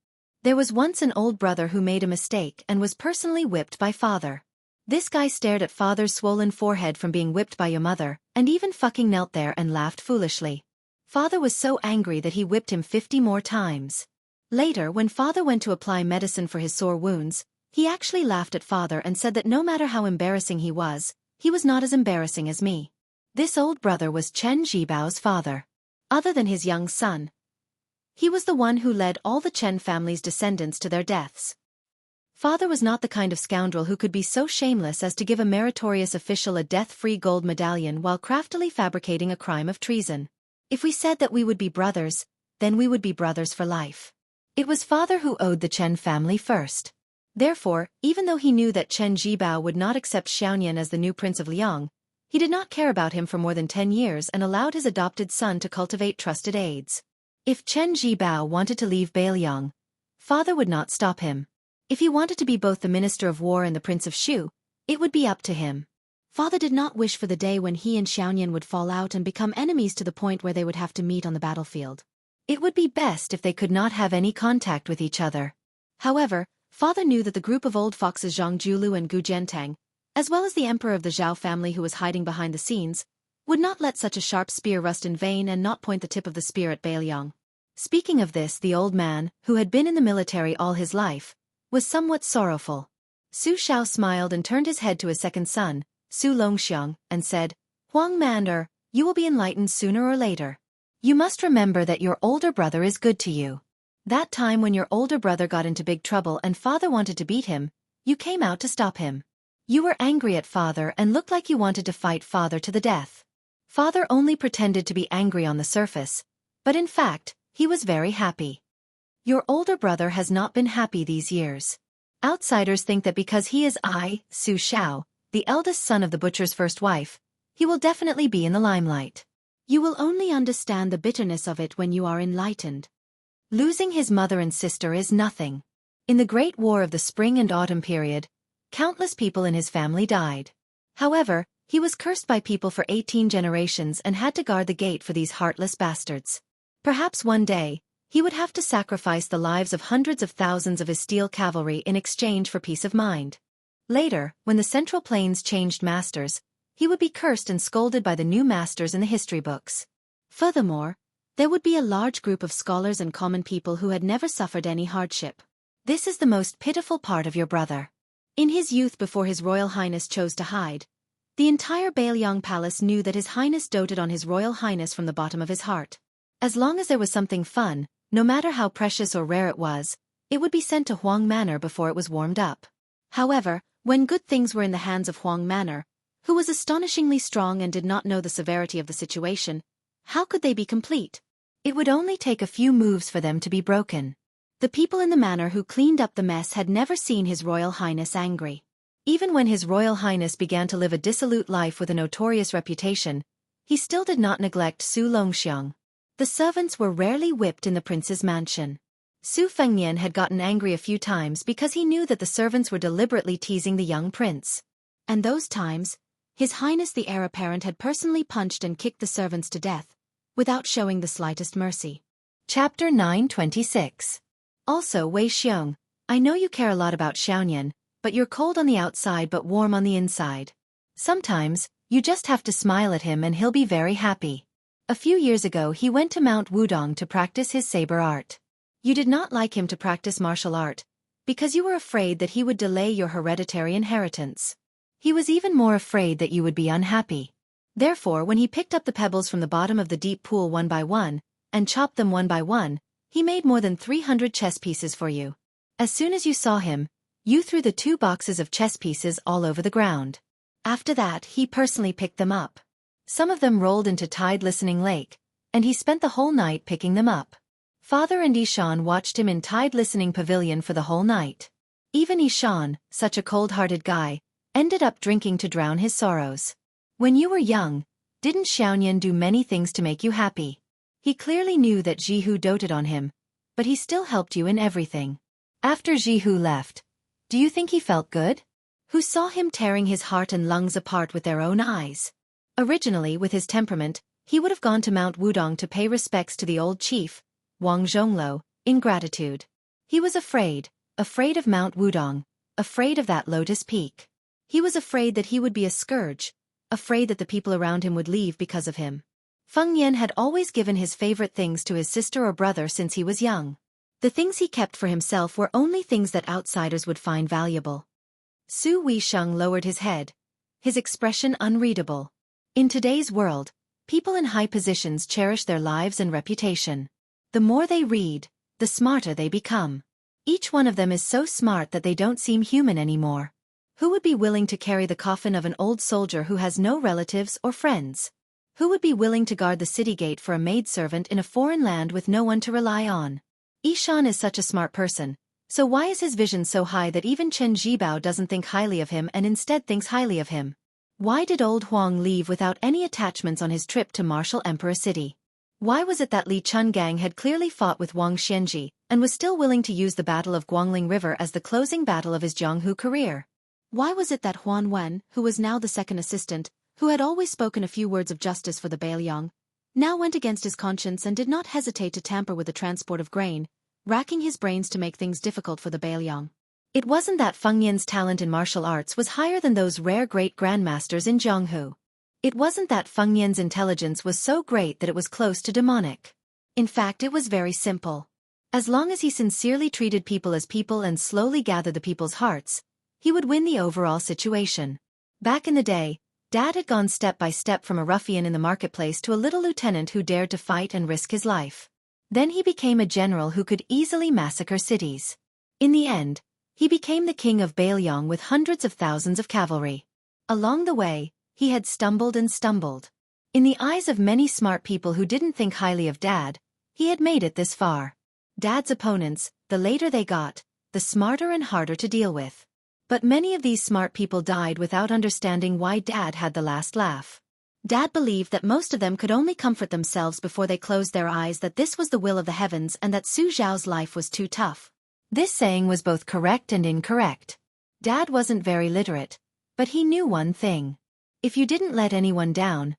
There was once an old brother who made a mistake and was personally whipped by father. This guy stared at father's swollen forehead from being whipped by your mother, and even fucking knelt there and laughed foolishly. Father was so angry that he whipped him 50 more times. Later, when father went to apply medicine for his sore wounds, he actually laughed at father and said that no matter how embarrassing he was not as embarrassing as me. This old brother was Chen Jibao's father. Other than his young son, he was the one who led all the Chen family's descendants to their deaths. Father was not the kind of scoundrel who could be so shameless as to give a meritorious official a death-free gold medallion while craftily fabricating a crime of treason. If we said that we would be brothers, then we would be brothers for life. It was father who owed the Chen family first. Therefore, even though he knew that Chen Jibao would not accept Xiaoyan as the new prince of Liang, he did not care about him for more than 10 years and allowed his adopted son to cultivate trusted aides. If Chen Jibao wanted to leave Beiliang, father would not stop him. If he wanted to be both the minister of war and the prince of Shu, it would be up to him. Father did not wish for the day when he and Xianxia would fall out and become enemies to the point where they would have to meet on the battlefield. It would be best if they could not have any contact with each other. However, Father knew that the group of old foxes Zhang Julu and Gu Jiantang, as well as the emperor of the Zhao family who was hiding behind the scenes, would not let such a sharp spear rust in vain and not point the tip of the spear at Beiliang. Speaking of this, the old man, who had been in the military all his life, was somewhat sorrowful. Su Shao smiled and turned his head to his second son, Su Longxiang, and said, "Huang Man, you will be enlightened sooner or later. You must remember that your older brother is good to you. That time when your older brother got into big trouble and Father wanted to beat him, you came out to stop him. You were angry at Father and looked like you wanted to fight Father to the death. Father only pretended to be angry on the surface, but in fact, he was very happy. Your older brother has not been happy these years. Outsiders think that because he is Su Shao, the eldest son of the butcher's first wife, he will definitely be in the limelight. You will only understand the bitterness of it when you are enlightened. Losing his mother and sister is nothing. In the Great War of the Spring and Autumn period, countless people in his family died. However, he was cursed by people for 18 generations and had to guard the gate for these heartless bastards. Perhaps one day, he would have to sacrifice the lives of hundreds of thousands of his steel cavalry in exchange for peace of mind. Later, when the Central Plains changed masters, he would be cursed and scolded by the new masters in the history books. Furthermore, there would be a large group of scholars and common people who had never suffered any hardship. This is the most pitiful part of your brother. In his youth before His Royal Highness chose to hide, the entire Beiliang Palace knew that His Highness doted on His Royal Highness from the bottom of his heart. As long as there was something fun, no matter how precious or rare it was, it would be sent to Huang Manor before it was warmed up. However, when good things were in the hands of Huang Manor, who was astonishingly strong and did not know the severity of the situation, how could they be complete? It would only take a few moves for them to be broken. The people in the manor who cleaned up the mess had never seen His Royal Highness angry. Even when His Royal Highness began to live a dissolute life with a notorious reputation, he still did not neglect Su Longxiang. The servants were rarely whipped in the prince's mansion. Su Fengnian had gotten angry a few times because he knew that the servants were deliberately teasing the young prince. And those times, His Highness the heir apparent had personally punched and kicked the servants to death, without showing the slightest mercy. Chapter 926. Also, Wei Xiong, I know you care a lot about Xiaoyan, but you're cold on the outside but warm on the inside. Sometimes, you just have to smile at him and he'll be very happy. A few years ago he went to Mount Wudong to practice his saber art. You did not like him to practice martial art, because you were afraid that he would delay your hereditary inheritance. He was even more afraid that you would be unhappy. Therefore, when he picked up the pebbles from the bottom of the deep pool one by one, and chopped them one by one, he made more than 300 chess pieces for you. As soon as you saw him, you threw the 2 boxes of chess pieces all over the ground. After that, he personally picked them up. Some of them rolled into Tide Listening Lake, and he spent the whole night picking them up. Father and Ishan watched him in Tide Listening Pavilion for the whole night. Even Ishan, such a cold-hearted guy, ended up drinking to drown his sorrows. When you were young, didn't Xiaoyan do many things to make you happy? He clearly knew that Jihu doted on him, but he still helped you in everything. After Jihu left, do you think he felt good? Who saw him tearing his heart and lungs apart with their own eyes? Originally, with his temperament, he would have gone to Mount Wudong to pay respects to the old chief, Wang Zhonglo, in gratitude. He was afraid of Mount Wudong, afraid of that lotus peak. He was afraid that he would be a scourge, afraid that the people around him would leave because of him. Feng Yan had always given his favorite things to his sister or brother since he was young. The things he kept for himself were only things that outsiders would find valuable. Su Weisheng lowered his head, his expression unreadable. In today's world, people in high positions cherish their lives and reputation. The more they read, the smarter they become. Each one of them is so smart that they don't seem human anymore. Who would be willing to carry the coffin of an old soldier who has no relatives or friends? Who would be willing to guard the city gate for a maidservant in a foreign land with no one to rely on? Ishan is such a smart person, so why is his vision so high that even Chen Zhibao doesn't think highly of him and instead thinks highly of him? Why did old Huang leave without any attachments on his trip to Martial Emperor City? Why was it that Li Chungang had clearly fought with Wang Xianji and was still willing to use the Battle of Guangling River as the closing battle of his Jianghu career? Why was it that Huan Wen, who was now the second assistant, who had always spoken a few words of justice for the Bailiang, now went against his conscience and did not hesitate to tamper with the transport of grain, racking his brains to make things difficult for the Bailiang? It wasn't that Feng Yan's talent in martial arts was higher than those rare great grandmasters in Jianghu. It wasn't that Feng Yan's intelligence was so great that it was close to demonic. In fact, it was very simple. As long as he sincerely treated people as people and slowly gathered the people's hearts, he would win the overall situation. Back in the day, Dad had gone step by step from a ruffian in the marketplace to a little lieutenant who dared to fight and risk his life. Then he became a general who could easily massacre cities. In the end, he became the king of Bailiang with hundreds of thousands of cavalry. Along the way, he had stumbled and stumbled. In the eyes of many smart people who didn't think highly of Dad, he had made it this far. Dad's opponents, the later they got, the smarter and harder to deal with. But many of these smart people died without understanding why Dad had the last laugh. Dad believed that most of them could only comfort themselves before they closed their eyes that this was the will of the heavens and that Su Zhao's life was too tough. This saying was both correct and incorrect. Dad wasn't very literate, but he knew one thing. If you didn't let anyone down,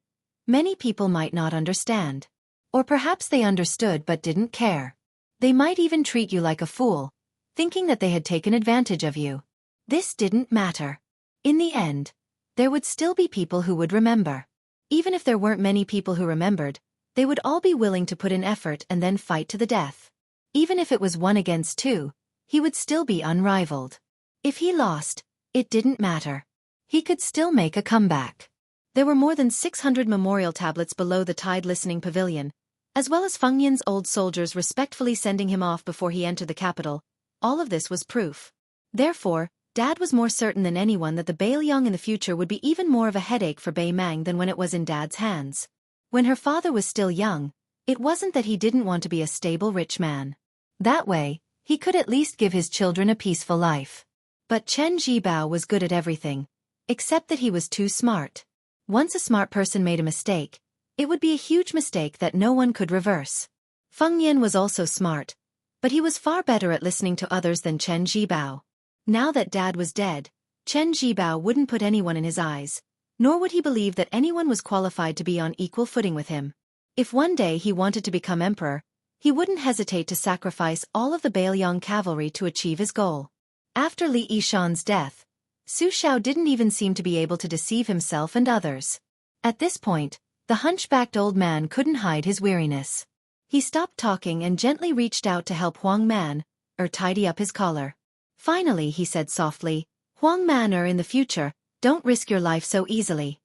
many people might not understand. Or perhaps they understood but didn't care. They might even treat you like a fool, thinking that they had taken advantage of you. This didn't matter. In the end, there would still be people who would remember. Even if there weren't many people who remembered, they would all be willing to put in effort and then fight to the death. Even if it was 1 against 2, he would still be unrivaled. If he lost, it didn't matter. He could still make a comeback. There were more than 600 memorial tablets below the Tide Listening Pavilion, as well as Feng Yan's old soldiers respectfully sending him off before he entered the capital. All of this was proof. Therefore, Dad was more certain than anyone that the Bailiang in the future would be even more of a headache for Bei Mang than when it was in Dad's hands. When her father was still young, it wasn't that he didn't want to be a stable rich man. That way, he could at least give his children a peaceful life. But Chen Zhibao was good at everything, except that he was too smart. Once a smart person made a mistake, it would be a huge mistake that no one could reverse. Feng Yan was also smart, but he was far better at listening to others than Chen Zhibao. Now that Dad was dead, Chen Zhibao wouldn't put anyone in his eyes, nor would he believe that anyone was qualified to be on equal footing with him. If one day he wanted to become emperor, he wouldn't hesitate to sacrifice all of the Bailiang cavalry to achieve his goal. After Li Yishan's death, Su Xiao didn't even seem to be able to deceive himself and others. At this point, the hunchbacked old man couldn't hide his weariness. He stopped talking and gently reached out to help Huang Man, tidy up his collar. Finally, he said softly, Huang Man, in the future, don't risk your life so easily.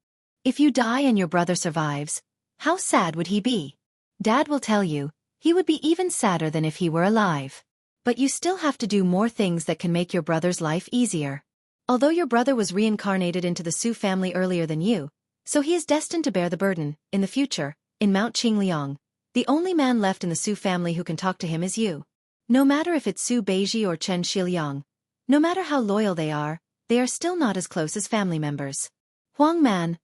If you die and your brother survives, how sad would he be? Dad will tell you, he would be even sadder than if he were alive. But you still have to do more things that can make your brother's life easier. Although your brother was reincarnated into the Su family earlier than you, so he is destined to bear the burden, in the future, in Mount Qingliang. The only man left in the Su family who can talk to him is you. No matter if it's Su Beiji or Chen Shiliang, no matter how loyal they are still not as close as family members. Huang Man,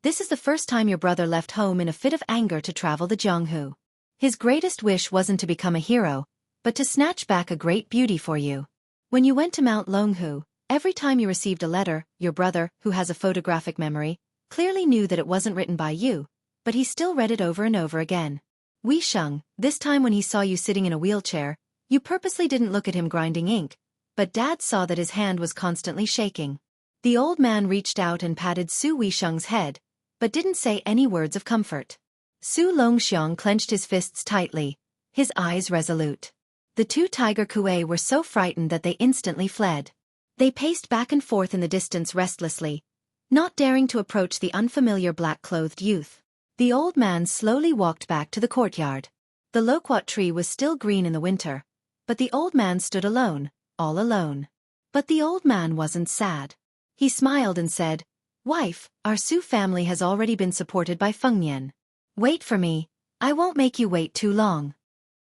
this is the first time your brother left home in a fit of anger to travel the Jianghu. His greatest wish wasn't to become a hero, but to snatch back a great beauty for you. When you went to Mount Longhu, every time you received a letter, your brother, who has a photographic memory, clearly knew that it wasn't written by you, but he still read it over and over again. Wei Sheng, this time when he saw you sitting in a wheelchair, you purposely didn't look at him grinding ink, but Dad saw that his hand was constantly shaking. The old man reached out and patted Su Wei Sheng's head, but didn't say any words of comfort. Su Longxiang clenched his fists tightly, his eyes resolute. The two tiger kuei were so frightened that they instantly fled. They paced back and forth in the distance restlessly, not daring to approach the unfamiliar black-clothed youth. The old man slowly walked back to the courtyard. The loquat tree was still green in the winter, but the old man stood alone, all alone. But the old man wasn't sad. He smiled and said, Wife, our Su family has already been supported by Feng Yan. Wait for me, I won't make you wait too long.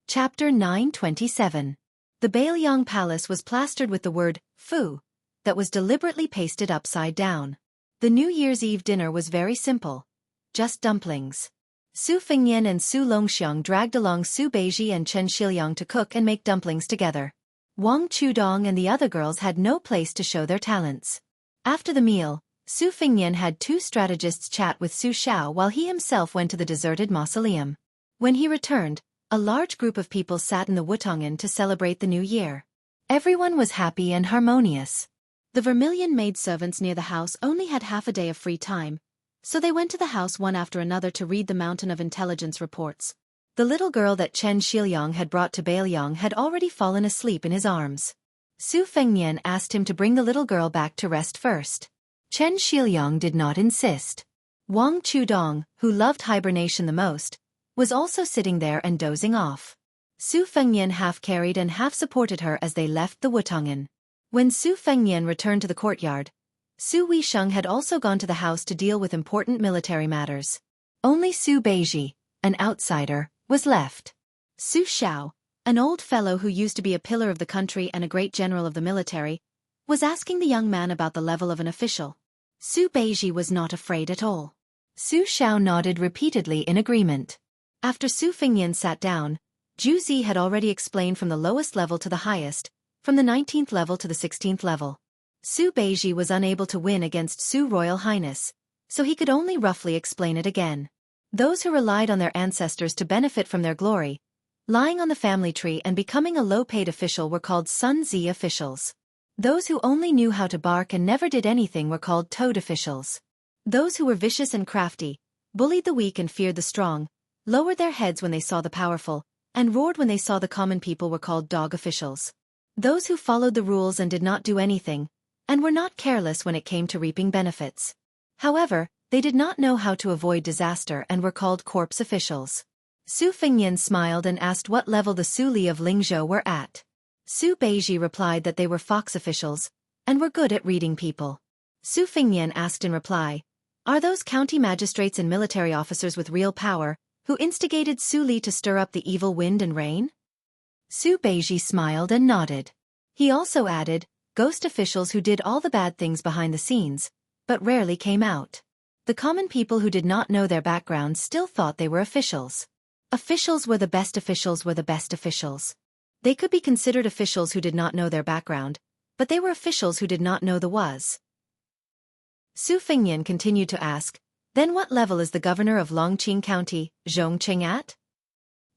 Chapter 927. The Bailiang Palace was plastered with the word, Fu, that was deliberately pasted upside down. The New Year's Eve dinner was very simple. Just dumplings. Su Fengyan and Su Longxiang dragged along Su Beiji and Chen Shiliang to cook and make dumplings together. Wang Chudong and the other girls had no place to show their talents. After the meal, Su Fengnian had two strategists chat with Su Xiao while he himself went to the deserted mausoleum. When he returned, a large group of people sat in the Wutongan to celebrate the new year. Everyone was happy and harmonious. The vermilion maidservants near the house only had half a day of free time, so they went to the house one after another to read the mountain of intelligence reports. The little girl that Chen Shiliang had brought to Bailiang had already fallen asleep in his arms. Su Fengnian asked him to bring the little girl back to rest first. Chen Shiliang did not insist. Wang Chudong, who loved hibernation the most, was also sitting there and dozing off. Su Fengnian half carried and half supported her as they left the Wutongan. When Su Fengnian returned to the courtyard, Su Weisheng had also gone to the house to deal with important military matters. Only Su Beiji, an outsider, was left. Su Xiao, an old fellow who used to be a pillar of the country and a great general of the military, was asking the young man about the level of an official. Su Beiji was not afraid at all. Su Xiao nodded repeatedly in agreement. After Su Fengnian sat down, Zhu Zi had already explained from the lowest level to the highest, from the 19th level to the 16th level. Su Beiji was unable to win against Su Royal Highness, so he could only roughly explain it again. Those who relied on their ancestors to benefit from their glory, lying on the family tree and becoming a low-paid official were called Sun Zi officials. Those who only knew how to bark and never did anything were called toad officials. Those who were vicious and crafty, bullied the weak and feared the strong, lowered their heads when they saw the powerful, and roared when they saw the common people were called dog officials. Those who followed the rules and did not do anything, and were not careless when it came to reaping benefits. However, they did not know how to avoid disaster and were called corpse officials. Su Fengnian smiled and asked what level the Su Li of Lingzhou were at. Su Beiji replied that they were fox officials, and were good at reading people. Su Fengnian asked in reply, "Are those county magistrates and military officers with real power, who instigated Su Li to stir up the evil wind and rain?" Su Beiji smiled and nodded. He also added, "Ghost officials who did all the bad things behind the scenes, but rarely came out." The common people who did not know their backgrounds still thought they were officials. Officials were the best officials were the best officials. They could be considered officials who did not know their background, but they were officials who did not know the was. Su Fengnian continued to ask, "Then what level is the governor of Longqing County, Zhongqing at?"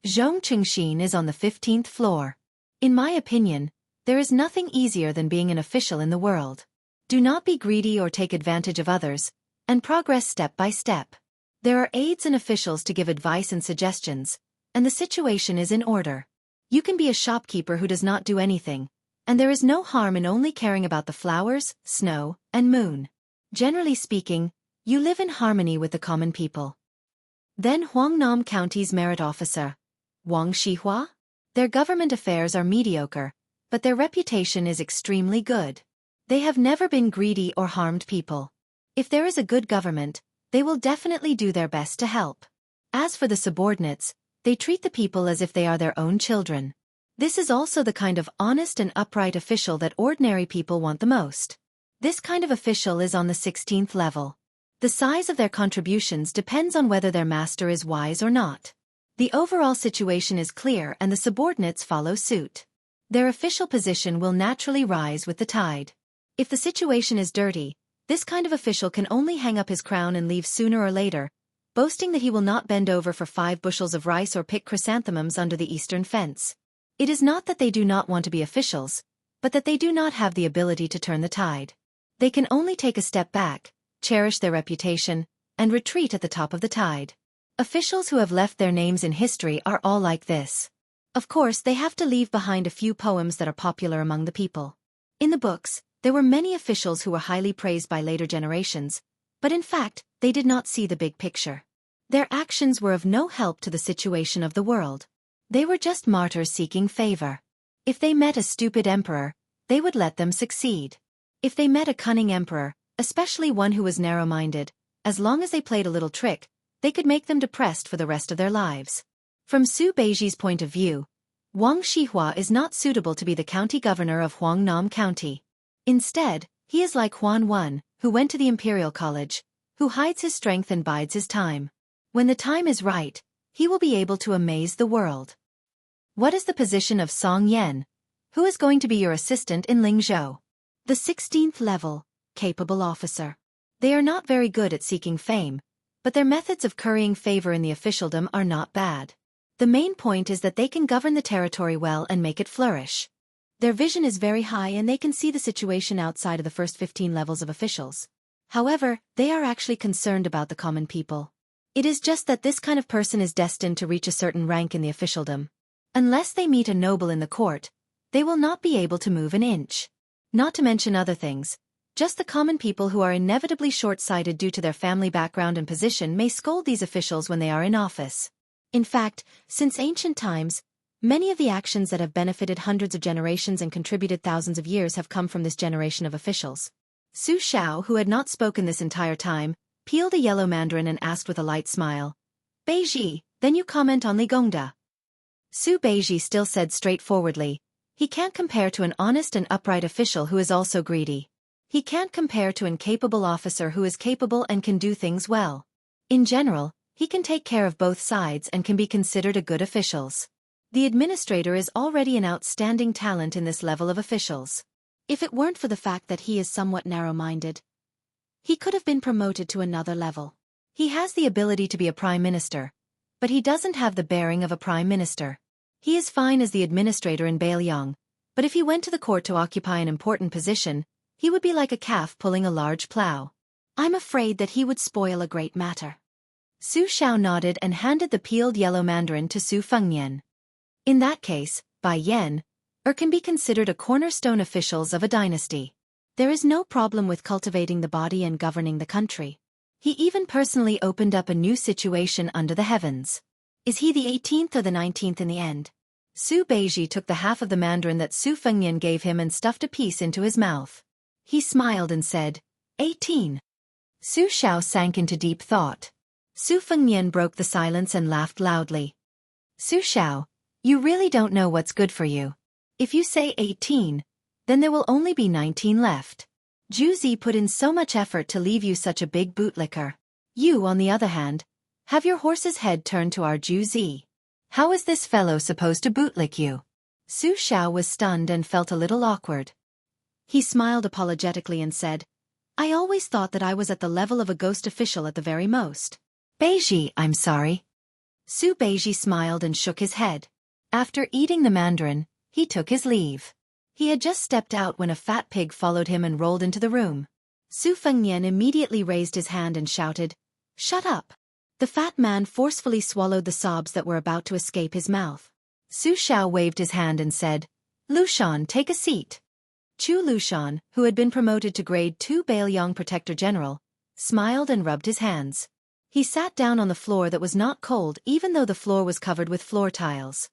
Zhongqing is on the 15th floor. In my opinion, there is nothing easier than being an official in the world. Do not be greedy or take advantage of others, and progress step by step. There are aides and officials to give advice and suggestions, and the situation is in order. You can be a shopkeeper who does not do anything, and there is no harm in only caring about the flowers, snow, and moon. Generally speaking, you live in harmony with the common people. Then Huangnam County's merit officer, Wang Shihua? Their government affairs are mediocre, but their reputation is extremely good. They have never been greedy or harmed people. If there is a good government, they will definitely do their best to help. As for the subordinates, they treat the people as if they are their own children. This is also the kind of honest and upright official that ordinary people want the most. This kind of official is on the 16th level. The size of their contributions depends on whether their master is wise or not. The overall situation is clear and the subordinates follow suit. Their official position will naturally rise with the tide. If the situation is dirty, this kind of official can only hang up his crown and leave sooner or later, boasting that he will not bend over for 5 bushels of rice or pick chrysanthemums under the eastern fence. It is not that they do not want to be officials, but that they do not have the ability to turn the tide. They can only take a step back, cherish their reputation, and retreat at the top of the tide. Officials who have left their names in history are all like this. Of course, they have to leave behind a few poems that are popular among the people. In the books, there were many officials who were highly praised by later generations, but in fact, they did not see the big picture. Their actions were of no help to the situation of the world. They were just martyrs seeking favor. If they met a stupid emperor, they would let them succeed. If they met a cunning emperor, especially one who was narrow-minded, as long as they played a little trick, they could make them depressed for the rest of their lives. From Su Beiji's point of view, Wang Shihua is not suitable to be the county governor of Huangnam County. Instead, he is like Huan Wen, who went to the Imperial College, who hides his strength and bides his time. When the time is right, he will be able to amaze the world. What is the position of Song Yan, Who is going to be your assistant in Lingzhou? The 16th level, capable officer. They are not very good at seeking fame, but their methods of currying favor in the officialdom are not bad. The main point is that they can govern the territory well and make it flourish. Their vision is very high and they can see the situation outside of the first 15 levels of officials. However, they are actually concerned about the common people. It is just that this kind of person is destined to reach a certain rank in the officialdom. Unless they meet a noble in the court, they will not be able to move an inch. Not to mention other things. Just the common people who are inevitably short-sighted due to their family background and position may scold these officials when they are in office. In fact, since ancient times, many of the actions that have benefited hundreds of generations and contributed thousands of years have come from this generation of officials. Su Xiao, who had not spoken this entire time, peeled a yellow mandarin and asked with a light smile, "Beiji, then you comment on Li Gongda?" Su Beiji still said straightforwardly, "He can't compare to an honest and upright official who is also greedy. He can't compare to an incapable officer who is capable and can do things well. In general, he can take care of both sides and can be considered a good officials. The administrator is already an outstanding talent in this level of officials. If it weren't for the fact that he is somewhat narrow-minded, he could have been promoted to another level. He has the ability to be a prime minister, but he doesn't have the bearing of a prime minister. He is fine as the administrator in Beiliang, but if he went to the court to occupy an important position, he would be like a calf pulling a large plow. I'm afraid that he would spoil a great matter." Su Xiao nodded and handed the peeled yellow mandarin to Su Fengnian. In that case, Bai Yan, can be considered a cornerstone officials of a dynasty. There is no problem with cultivating the body and governing the country. He even personally opened up a new situation under the heavens. Is he the 18th or the 19th in the end? Su Beiji took the half of the mandarin that Su Fengnian gave him and stuffed a piece into his mouth. He smiled and said, 18. Su Xiao sank into deep thought. Su Fengnian broke the silence and laughed loudly. Su Xiao, you really don't know what's good for you. If you say 18, then there will only be 19 left. Zhu Zi put in so much effort to leave you such a big bootlicker. You, on the other hand, have your horse's head turned to our Zhu Zi. How is this fellow supposed to bootlick you? Su Xiao was stunned and felt a little awkward. He smiled apologetically and said, I always thought that I was at the level of a ghost official at the very most. Beiji, I'm sorry. Su Beiji smiled and shook his head. After eating the mandarin, he took his leave. He had just stepped out when a fat pig followed him and rolled into the room. Su Fengnian immediately raised his hand and shouted, Shut up! The fat man forcefully swallowed the sobs that were about to escape his mouth. Su Xiao waved his hand and said, Lushan, take a seat. Chu Lushan, who had been promoted to grade 2 Beiliang Protector General, smiled and rubbed his hands. He sat down on the floor that was not cold even though the floor was covered with floor tiles.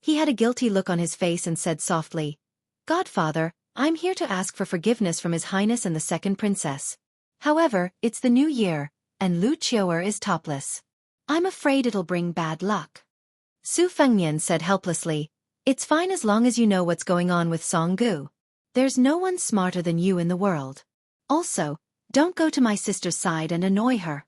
He had a guilty look on his face and said softly, Godfather, I'm here to ask for forgiveness from His Highness and the second princess. However, it's the new year, and Lu Qiuer is topless. I'm afraid it'll bring bad luck. Su Fengnian said helplessly, It's fine as long as you know what's going on with Song Gu. There's no one smarter than you in the world. Also, don't go to my sister's side and annoy her.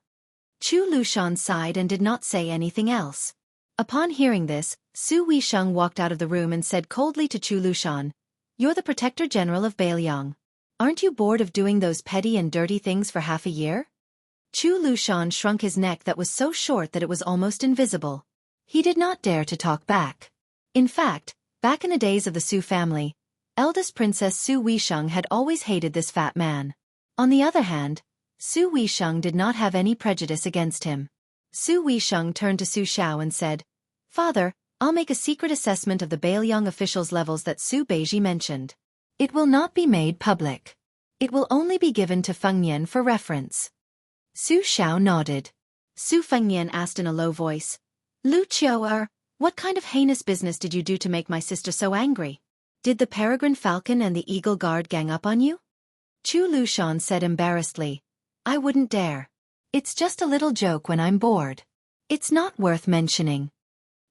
Chu Lushan sighed and did not say anything else. Upon hearing this, Su Weisheng walked out of the room and said coldly to Chu Lushan, You're the Protector General of Beiliang. Aren't you bored of doing those petty and dirty things for half a year? Chu Lushan shrunk his neck that was so short that it was almost invisible. He did not dare to talk back. In fact, back in the days of the Su family, eldest Princess Su Weisheng had always hated this fat man. On the other hand, Su Weisheng did not have any prejudice against him. Su Weisheng turned to Su Xiao and said, Father, I'll make a secret assessment of the Beiliang officials' levels that Su Beiji mentioned. It will not be made public. It will only be given to Fengnian for reference. Su Xiao nodded. Su Fengnian asked in a low voice, Lu Qiuer, what kind of heinous business did you do to make my sister so angry? Did the peregrine falcon and the eagle guard gang up on you? Chu Lushan said embarrassedly, I wouldn't dare. It's just a little joke when I'm bored. It's not worth mentioning.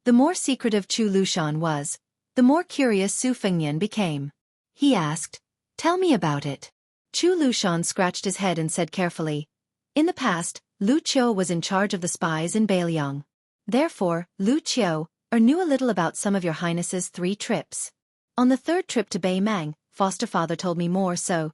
The more secretive Chu Lushan was, the more curious Su Fengnian became. He asked, Tell me about it. Chu Lushan scratched his head and said carefully, In the past, Lu Qiu was in charge of the spies in Beiliang. Therefore, Lu Qiu knew a little about some of your highness's 3 trips. On the third trip to Beimang, foster father told me more so.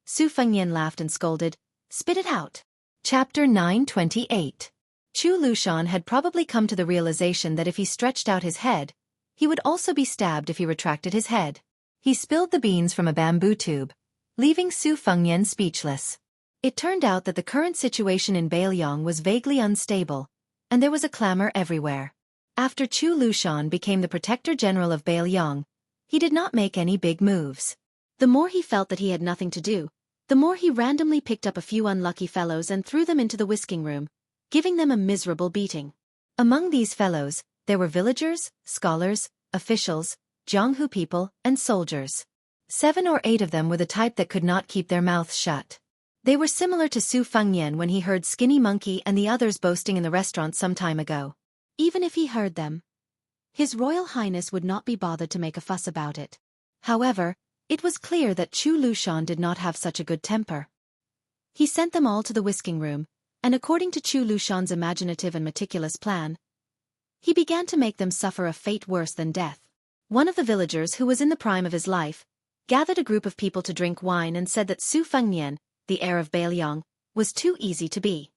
Su Fengnian laughed and scolded, "Spit it out." Chapter 928. Chu Lushan had probably come to the realization that if he stretched out his head, he would also be stabbed if he retracted his head. He spilled the beans from a bamboo tube, leaving Su Fengnian speechless. It turned out that the current situation in Beiliang was vaguely unstable, and there was a clamor everywhere. After Chu Lushan became the Protector General of Beiliang, he did not make any big moves. The more he felt that he had nothing to do, the more he randomly picked up a few unlucky fellows and threw them into the whisking room, giving them a miserable beating. Among these fellows, there were villagers, scholars, officials, Jianghu people, and soldiers. 7 or 8 of them were the type that could not keep their mouths shut. They were similar to Su Fengnian when he heard Skinny Monkey and the others boasting in the restaurant some time ago. Even if he heard them, His Royal Highness would not be bothered to make a fuss about it. However, it was clear that Chu Lushan did not have such a good temper. He sent them all to the whisking room, and according to Chu Lushan's imaginative and meticulous plan, he began to make them suffer a fate worse than death. One of the villagers who was in the prime of his life gathered a group of people to drink wine and said that Su Fengnian, the heir of Beiliang, was too easy to be.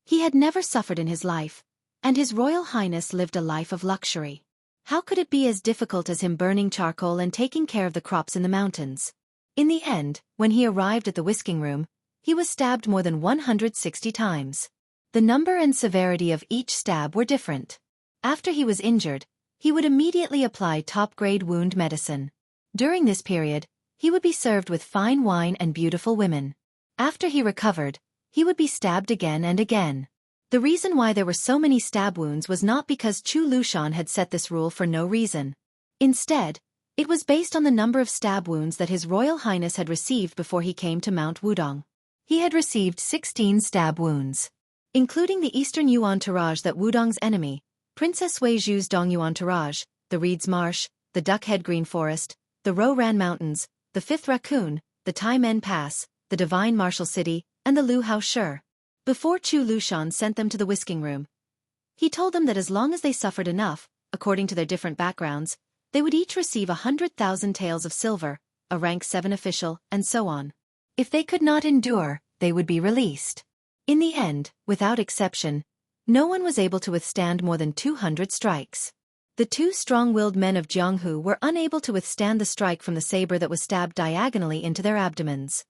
He had never suffered in his life, and His Royal Highness lived a life of luxury. How could it be as difficult as him burning charcoal and taking care of the crops in the mountains? In the end, when he arrived at the whisking room, he was stabbed more than 160 times. The number and severity of each stab were different. After he was injured, he would immediately apply top-grade wound medicine. During this period, he would be served with fine wine and beautiful women. After he recovered, he would be stabbed again and again. The reason why there were so many stab wounds was not because Chu Lushan had set this rule for no reason. Instead, it was based on the number of stab wounds that His Royal Highness had received before he came to Mount Wudong. He had received 16 stab wounds, including the Eastern Yu entourage that Wudong's enemy, Princess Weizhu's Dongyuan entourage, the Reed's Marsh, the Duckhead Green Forest, the Rouran Mountains, the Fifth Raccoon, the Taimen Pass, the Divine Martial City, and the Lu Hao Shi. Before Chu Lushan sent them to the whisking room, he told them that as long as they suffered enough, according to their different backgrounds, they would each receive 100,000 taels of silver, a rank 7 official, and so on. If they could not endure, they would be released. In the end, without exception, no one was able to withstand more than 200 strikes. The 2 strong-willed men of Jianghu were unable to withstand the strike from the saber that was stabbed diagonally into their abdomens.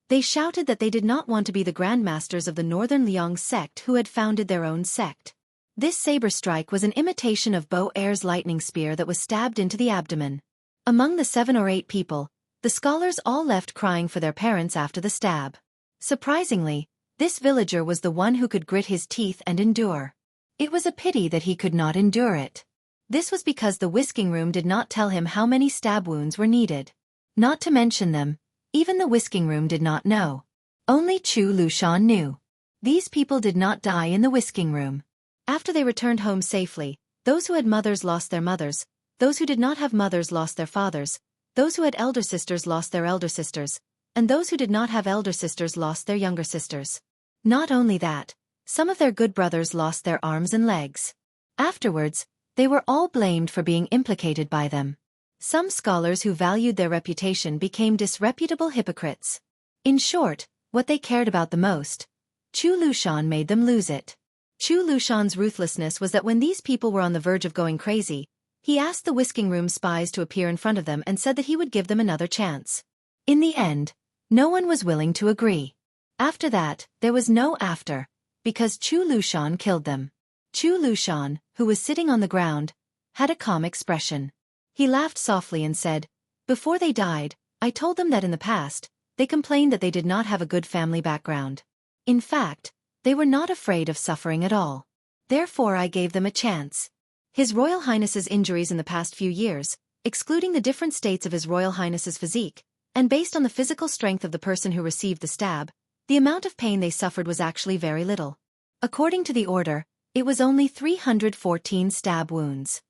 They shouted that they did not want to be the grandmasters of the Northern Liang sect who had founded their own sect. This saber strike was an imitation of Bo Er's lightning spear that was stabbed into the abdomen. Among the 7 or 8 people, the scholars all left crying for their parents after the stab. Surprisingly, this villager was the one who could grit his teeth and endure. It was a pity that he could not endure it. This was because the whisking room did not tell him how many stab wounds were needed. Not to mention them, even the whisking room did not know. Only Chu Lushan knew. These people did not die in the whisking room. After they returned home safely, those who had mothers lost their mothers, those who did not have mothers lost their fathers, those who had elder sisters lost their elder sisters, and those who did not have elder sisters lost their younger sisters. Not only that, some of their good brothers lost their arms and legs. Afterwards, they were all blamed for being implicated by them. Some scholars who valued their reputation became disreputable hypocrites. In short, what they cared about the most, Chu Lushan made them lose it. Chu Lushan's ruthlessness was that when these people were on the verge of going crazy, he asked the whisking room spies to appear in front of them and said that he would give them another chance. In the end, no one was willing to agree. After that, there was no after, because Chu Lushan killed them. Chu Lushan, who was sitting on the ground, had a calm expression. He laughed softly and said, "Before they died, I told them that in the past, they complained that they did not have a good family background. In fact, they were not afraid of suffering at all. Therefore I gave them a chance." His Royal Highness's injuries in the past few years, excluding the different states of His Royal Highness's physique, and based on the physical strength of the person who received the stab, the amount of pain they suffered was actually very little. According to the order, it was only 314 stab wounds.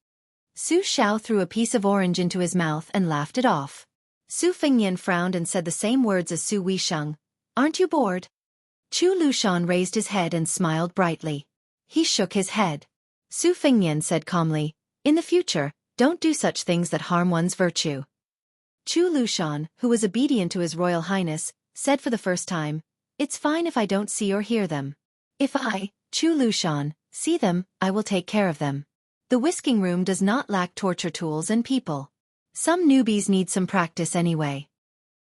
Su Xiao threw a piece of orange into his mouth and laughed it off. Su Fengnian frowned and said the same words as Su Weisheng. "Aren't you bored?" Chu Lushan raised his head and smiled brightly. He shook his head. Su Fengnian said calmly, "In the future, don't do such things that harm one's virtue." Chu Lushan, who was obedient to his royal highness, said for the first time, "It's fine if I don't see or hear them. If I, Chu Lushan, see them, I will take care of them." The whisking room does not lack torture tools and people. Some newbies need some practice anyway.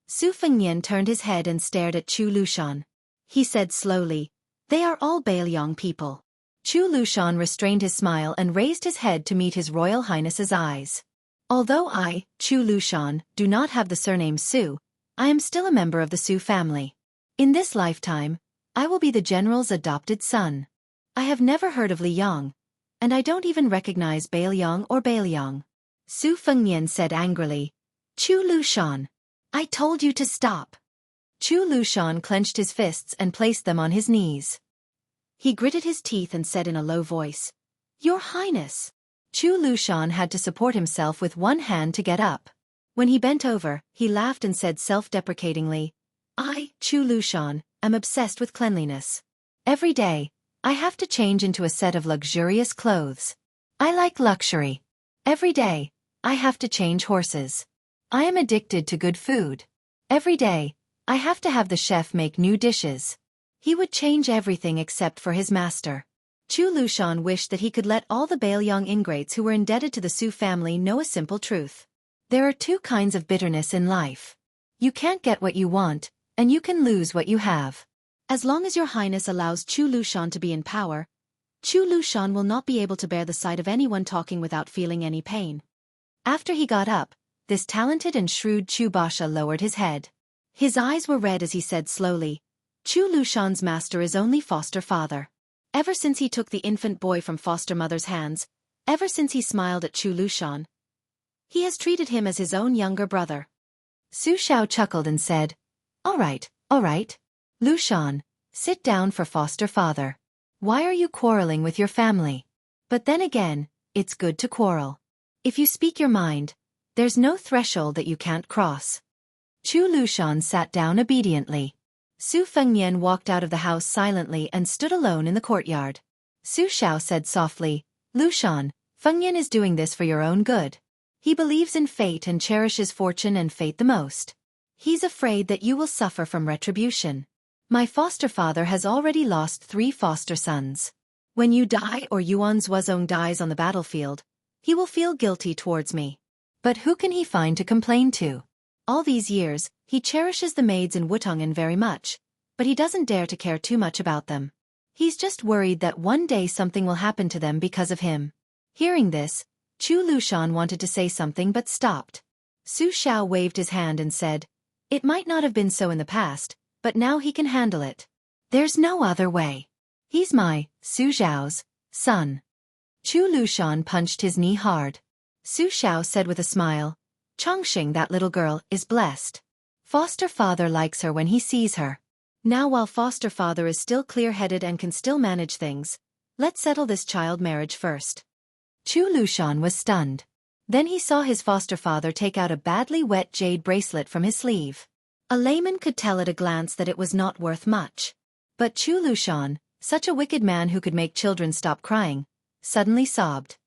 Su Fengnian turned his head and stared at Chu Lushan. He said slowly, "They are all Bailiang people." Chu Lushan restrained his smile and raised his head to meet his royal highness's eyes. "Although I, Chu Lushan, do not have the surname Su, I am still a member of the Su family. In this lifetime, I will be the general's adopted son. I have never heard of Li Yang, and I don't even recognize Bailiang or Bailiang." Su Fengnian said angrily, "Chu Lushan, I told you to stop." Chu Lushan clenched his fists and placed them on his knees. He gritted his teeth and said in a low voice, "Your Highness." Chu Lushan had to support himself with one hand to get up. When he bent over, he laughed and said self-deprecatingly, "I, Chu Lushan, am obsessed with cleanliness. Every day, I have to change into a set of luxurious clothes. I like luxury. Every day, I have to change horses. I am addicted to good food. Every day, I have to have the chef make new dishes." He would change everything except for his master. Chu Lushan wished that he could let all the Bailiang ingrates who were indebted to the Su family know a simple truth. There are two kinds of bitterness in life. You can't get what you want, and you can lose what you have. As long as your highness allows Chu Lushan to be in power, Chu Lushan will not be able to bear the sight of anyone talking without feeling any pain. After he got up, this talented and shrewd Chu Basha lowered his head. His eyes were red as he said slowly, "Chu Lushan's master is only foster father. Ever since he took the infant boy from foster mother's hands, ever since he smiled at Chu Lushan, he has treated him as his own younger brother." Su Xiao chuckled and said, all right. Lushan, sit down for foster father. Why are you quarreling with your family? But then again, it's good to quarrel. If you speak your mind, there's no threshold that you can't cross." Chu Lushan sat down obediently. Su Fengnian walked out of the house silently and stood alone in the courtyard. Su Xiao said softly, "Lushan, Fengnian is doing this for your own good. He believes in fate and cherishes fortune and fate the most. He's afraid that you will suffer from retribution. My foster father has already lost 3 foster sons. When you die or Yuan Zuozong dies on the battlefield, he will feel guilty towards me. But who can he find to complain to? All these years, he cherishes the maids in Wutongan very much, but he doesn't dare to care too much about them. He's just worried that one day something will happen to them because of him." Hearing this, Chu Lushan wanted to say something but stopped. Su Xiao waved his hand and said, "It might not have been so in the past, but now he can handle it. There's no other way. He's my, Su Xiao's, son." Chu Lushan punched his knee hard. Su Xiao said with a smile, "Chongqing, that little girl, is blessed. Foster father likes her when he sees her. Now while foster father is still clear-headed and can still manage things, let's settle this child marriage first." Chu Lushan was stunned. Then he saw his foster father take out a badly wet jade bracelet from his sleeve. A layman could tell at a glance that it was not worth much. But Chu Lushan, such a wicked man who could make children stop crying, suddenly sobbed.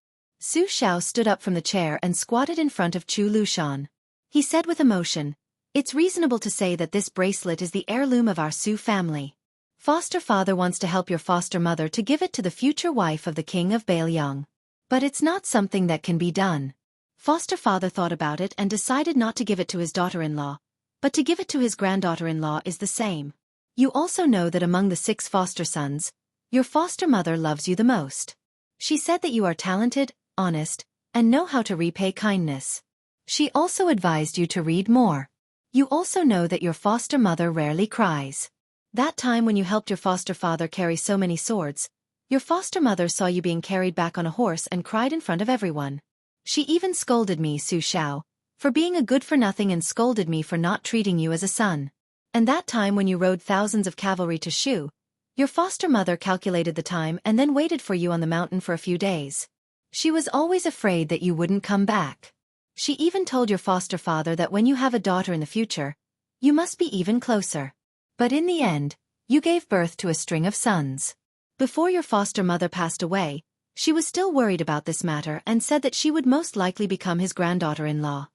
Su Xiao stood up from the chair and squatted in front of Chu Lushan. He said with emotion, "It's reasonable to say that this bracelet is the heirloom of our Su family. Foster father wants to help your foster mother to give it to the future wife of the king of Bailiang. But it's not something that can be done. Foster father thought about it and decided not to give it to his daughter-in-law, but to give it to his granddaughter-in-law is the same. You also know that among the 6 foster sons, your foster mother loves you the most. She said that you are talented, honest, and know how to repay kindness. She also advised you to read more. You also know that your foster mother rarely cries. That time when you helped your foster father carry so many swords, your foster mother saw you being carried back on a horse and cried in front of everyone. She even scolded me, Su Xiao, for being a good-for-nothing and scolded me for not treating you as a son. And that time when you rode thousands of cavalry to Shu, your foster mother calculated the time and then waited for you on the mountain for a few days. She was always afraid that you wouldn't come back. She even told your foster father that when you have a daughter in the future, you must be even closer. But in the end, you gave birth to a string of sons. Before your foster mother passed away, she was still worried about this matter and said that she would most likely become his granddaughter-in-law.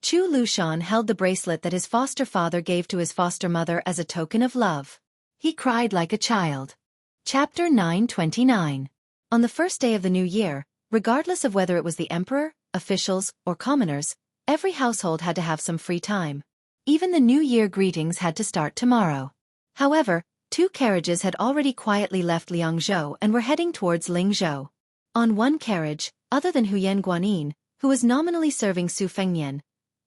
Chu Lushan held the bracelet that his foster father gave to his foster mother as a token of love. He cried like a child. Chapter 929. On the first day of the new year, regardless of whether it was the emperor, officials, or commoners, every household had to have some free time. Even the New Year greetings had to start tomorrow. However, 2 carriages had already quietly left Liangzhou and were heading towards Lingzhou. On one carriage, other than Huyen Guanyin, who was nominally serving Su Fengnian,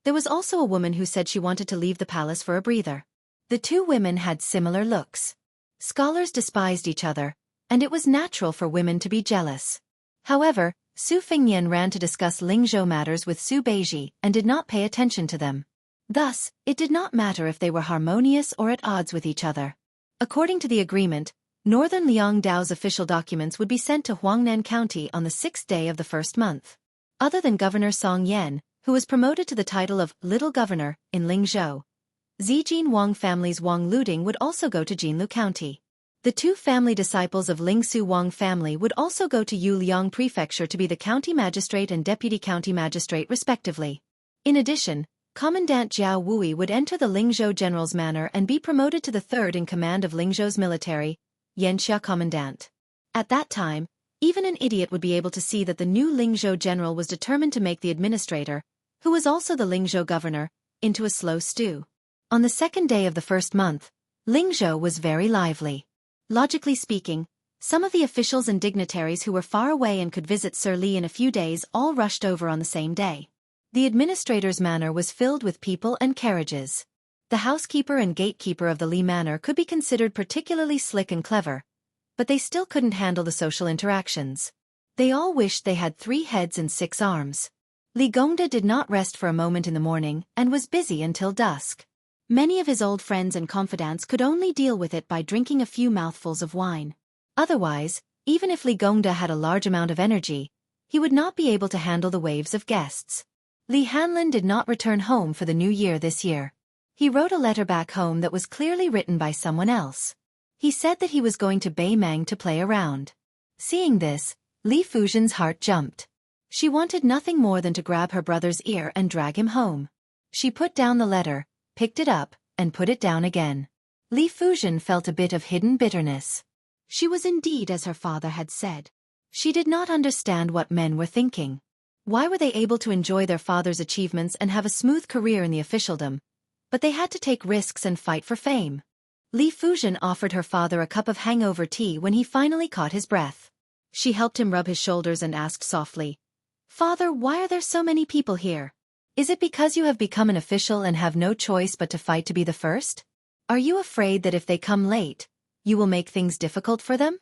there was also a woman who said she wanted to leave the palace for a breather. The 2 women had similar looks. Scholars despised each other, and it was natural for women to be jealous. However, Su Fengnian ran to discuss Lingzhou matters with Su Beiji and did not pay attention to them. Thus, it did not matter if they were harmonious or at odds with each other. According to the agreement, Northern Liangdao's official documents would be sent to Huangnan County on the 6th day of the first month. Other than Governor Song Yan, who was promoted to the title of Little Governor in Lingzhou, Zijin Wang family's Wang Luding would also go to Jinlu County. The 2 family disciples of Lingsu Wang family would also go to Yuliang Prefecture to be the county magistrate and deputy county magistrate respectively. In addition, Commandant Jiao Wui would enter the Lingzhou general's manor and be promoted to the 3rd in command of Lingzhou's military, Xianxia commandant. At that time, even an idiot would be able to see that the new Lingzhou general was determined to make the administrator, who was also the Lingzhou governor, into a slow stew. On the 2nd day of the first month, Lingzhou was very lively. Logically speaking, some of the officials and dignitaries who were far away and could visit Sir Li in a few days all rushed over on the same day. The administrator's manor was filled with people and carriages. The housekeeper and gatekeeper of the Li manor could be considered particularly slick and clever, but they still couldn't handle the social interactions. They all wished they had 3 heads and 6 arms. Li Gongda did not rest for a moment in the morning and was busy until dusk. Many of his old friends and confidants could only deal with it by drinking a few mouthfuls of wine. Otherwise, even if Li Gongda had a large amount of energy, he would not be able to handle the waves of guests. Li Hanlin did not return home for the new year this year. He wrote a letter back home that was clearly written by someone else. He said that he was going to Beimang to play around. Seeing this, Li Fuzhen's heart jumped. She wanted nothing more than to grab her brother's ear and drag him home. She put down the letter, picked it up, and put it down again. Li Fuzhen felt a bit of hidden bitterness. She was indeed as her father had said. She did not understand what men were thinking. Why were they able to enjoy their father's achievements and have a smooth career in the officialdom, but they had to take risks and fight for fame? Li Fuzhen offered her father a cup of hangover tea when he finally caught his breath. She helped him rub his shoulders and asked softly, "Father, why are there so many people here? Is it because you have become an official and have no choice but to fight to be the first? Are you afraid that if they come late, you will make things difficult for them?"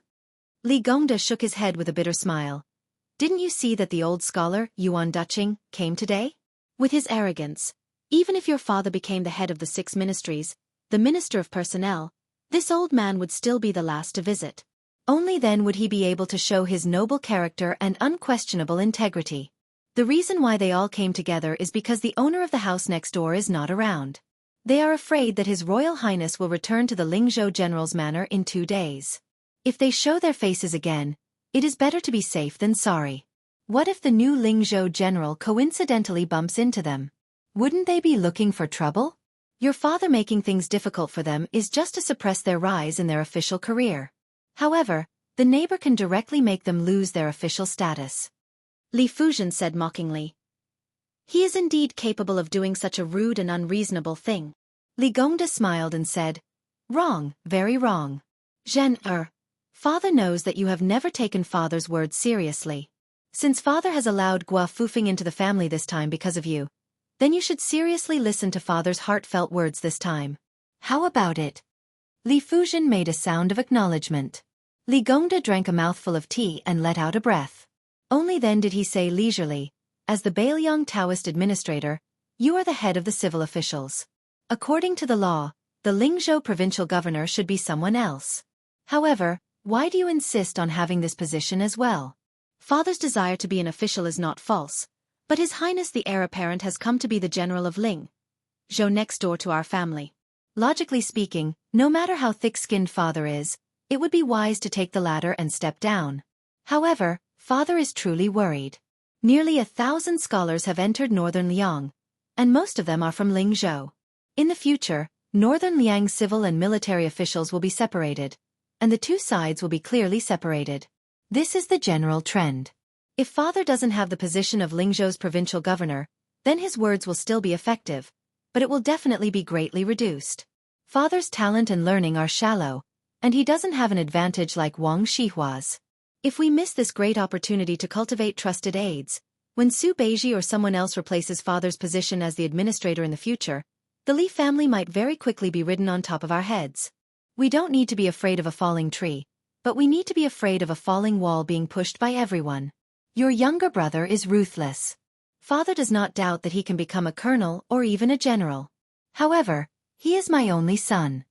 Li Gongda shook his head with a bitter smile. "Didn't you see that the old scholar, Yuan Duching, came today? With his arrogance, even if your father became the head of the 6 ministries, the minister of personnel, this old man would still be the last to visit. Only then would he be able to show his noble character and unquestionable integrity. The reason why they all came together is because the owner of the house next door is not around. They are afraid that His Royal Highness will return to the Lingzhou General's manor in 2 days. If they show their faces again, it is better to be safe than sorry. What if the new Lingzhou General coincidentally bumps into them? Wouldn't they be looking for trouble? Your father making things difficult for them is just to suppress their rise in their official career. However, the neighbor can directly make them lose their official status." Li Fuzhen said mockingly. "He is indeed capable of doing such a rude and unreasonable thing." Li Gongda smiled and said, "Wrong, very wrong. Father knows that you have never taken father's words seriously. Since father has allowed Gua Fufeng into the family this time because of you, then you should seriously listen to father's heartfelt words this time. How about it?" Li Fuzhen made a sound of acknowledgement. Li Gongda drank a mouthful of tea and let out a breath. Only then did he say leisurely, "As the Bailiang Taoist administrator, you are the head of the civil officials. According to the law, the Lingzhou provincial governor should be someone else. However, why do you insist on having this position as well? Father's desire to be an official is not false, but His Highness the heir apparent has come to be the general of Lingzhou next door to our family. Logically speaking, no matter how thick-skinned father is, it would be wise to take the ladder and step down. However, father is truly worried. Nearly 1,000 scholars have entered northern Liang, and most of them are from Lingzhou. In the future, Northern Liang's civil and military officials will be separated, and the two sides will be clearly separated. This is the general trend. If father doesn't have the position of Lingzhou's provincial governor, then his words will still be effective, but it will definitely be greatly reduced. Father's talent and learning are shallow, and he doesn't have an advantage like Wang Shihua's. If we miss this great opportunity to cultivate trusted aides, when Su Beiji or someone else replaces father's position as the administrator in the future, the Li family might very quickly be ridden on top of our heads. We don't need to be afraid of a falling tree, but we need to be afraid of a falling wall being pushed by everyone. Your younger brother is ruthless. Father does not doubt that he can become a colonel or even a general. However, he is my only son.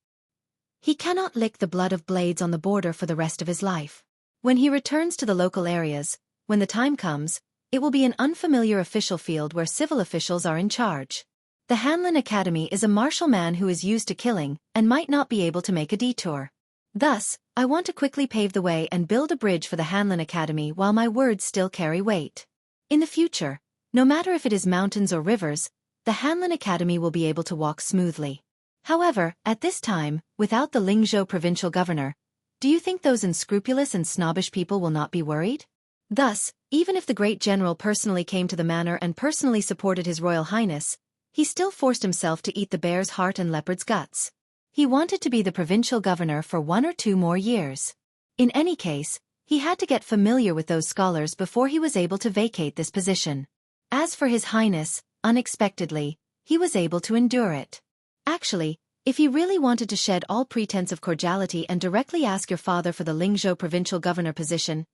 He cannot lick the blood of blades on the border for the rest of his life. When he returns to the local areas, when the time comes, it will be an unfamiliar official field where civil officials are in charge. The Hanlin Academy is a martial man who is used to killing and might not be able to make a detour. Thus, I want to quickly pave the way and build a bridge for the Hanlin Academy while my words still carry weight. In the future, no matter if it is mountains or rivers, the Hanlin Academy will be able to walk smoothly. However, at this time, without the Lingzhou provincial governor, do you think those unscrupulous and snobbish people will not be worried? Thus, even if the great general personally came to the manor and personally supported His Royal Highness, he still forced himself to eat the bear's heart and leopard's guts. He wanted to be the provincial governor for 1 or 2 more years. In any case, he had to get familiar with those scholars before he was able to vacate this position. As for His Highness, unexpectedly, he was able to endure it. Actually, if he really wanted to shed all pretense of cordiality and directly ask your father for the Lingzhou provincial governor position,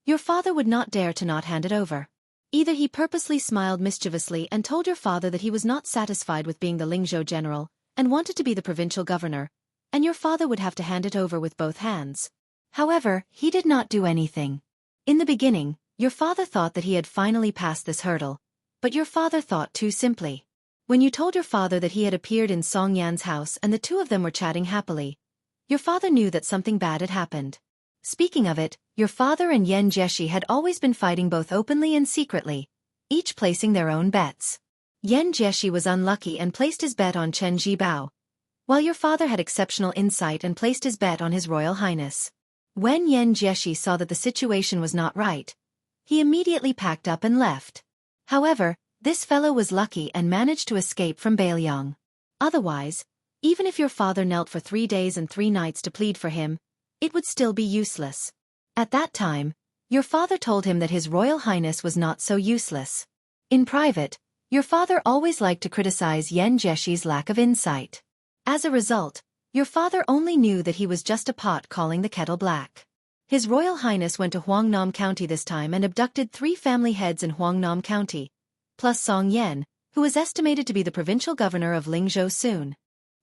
your father would not dare to not hand it over. Either he purposely smiled mischievously and told your father that he was not satisfied with being the Lingzhou general, and wanted to be the provincial governor, and your father would have to hand it over with both hands. However, he did not do anything. In the beginning, your father thought that he had finally passed this hurdle, but your father thought too simply. When you told your father that he had appeared in Song Yan's house and the two of them were chatting happily, your father knew that something bad had happened. Speaking of it, your father and Yan Jieshi had always been fighting both openly and secretly, each placing their own bets. Yan Jieshi was unlucky and placed his bet on Chen Jibao, while your father had exceptional insight and placed his bet on His Royal Highness. When Yan Jieshi saw that the situation was not right, he immediately packed up and left. However, this fellow was lucky and managed to escape from Bailiang. Otherwise, even if your father knelt for 3 days and 3 nights to plead for him, it would still be useless. At that time, your father told him that His Royal Highness was not so useless. In private, your father always liked to criticize Yan Jieshi's lack of insight. As a result, your father only knew that he was just a pot calling the kettle black. His Royal Highness went to Huangnam County this time and abducted 3 family heads in Huangnam County, plus Song Yan, who is estimated to be the provincial governor of Lingzhou soon.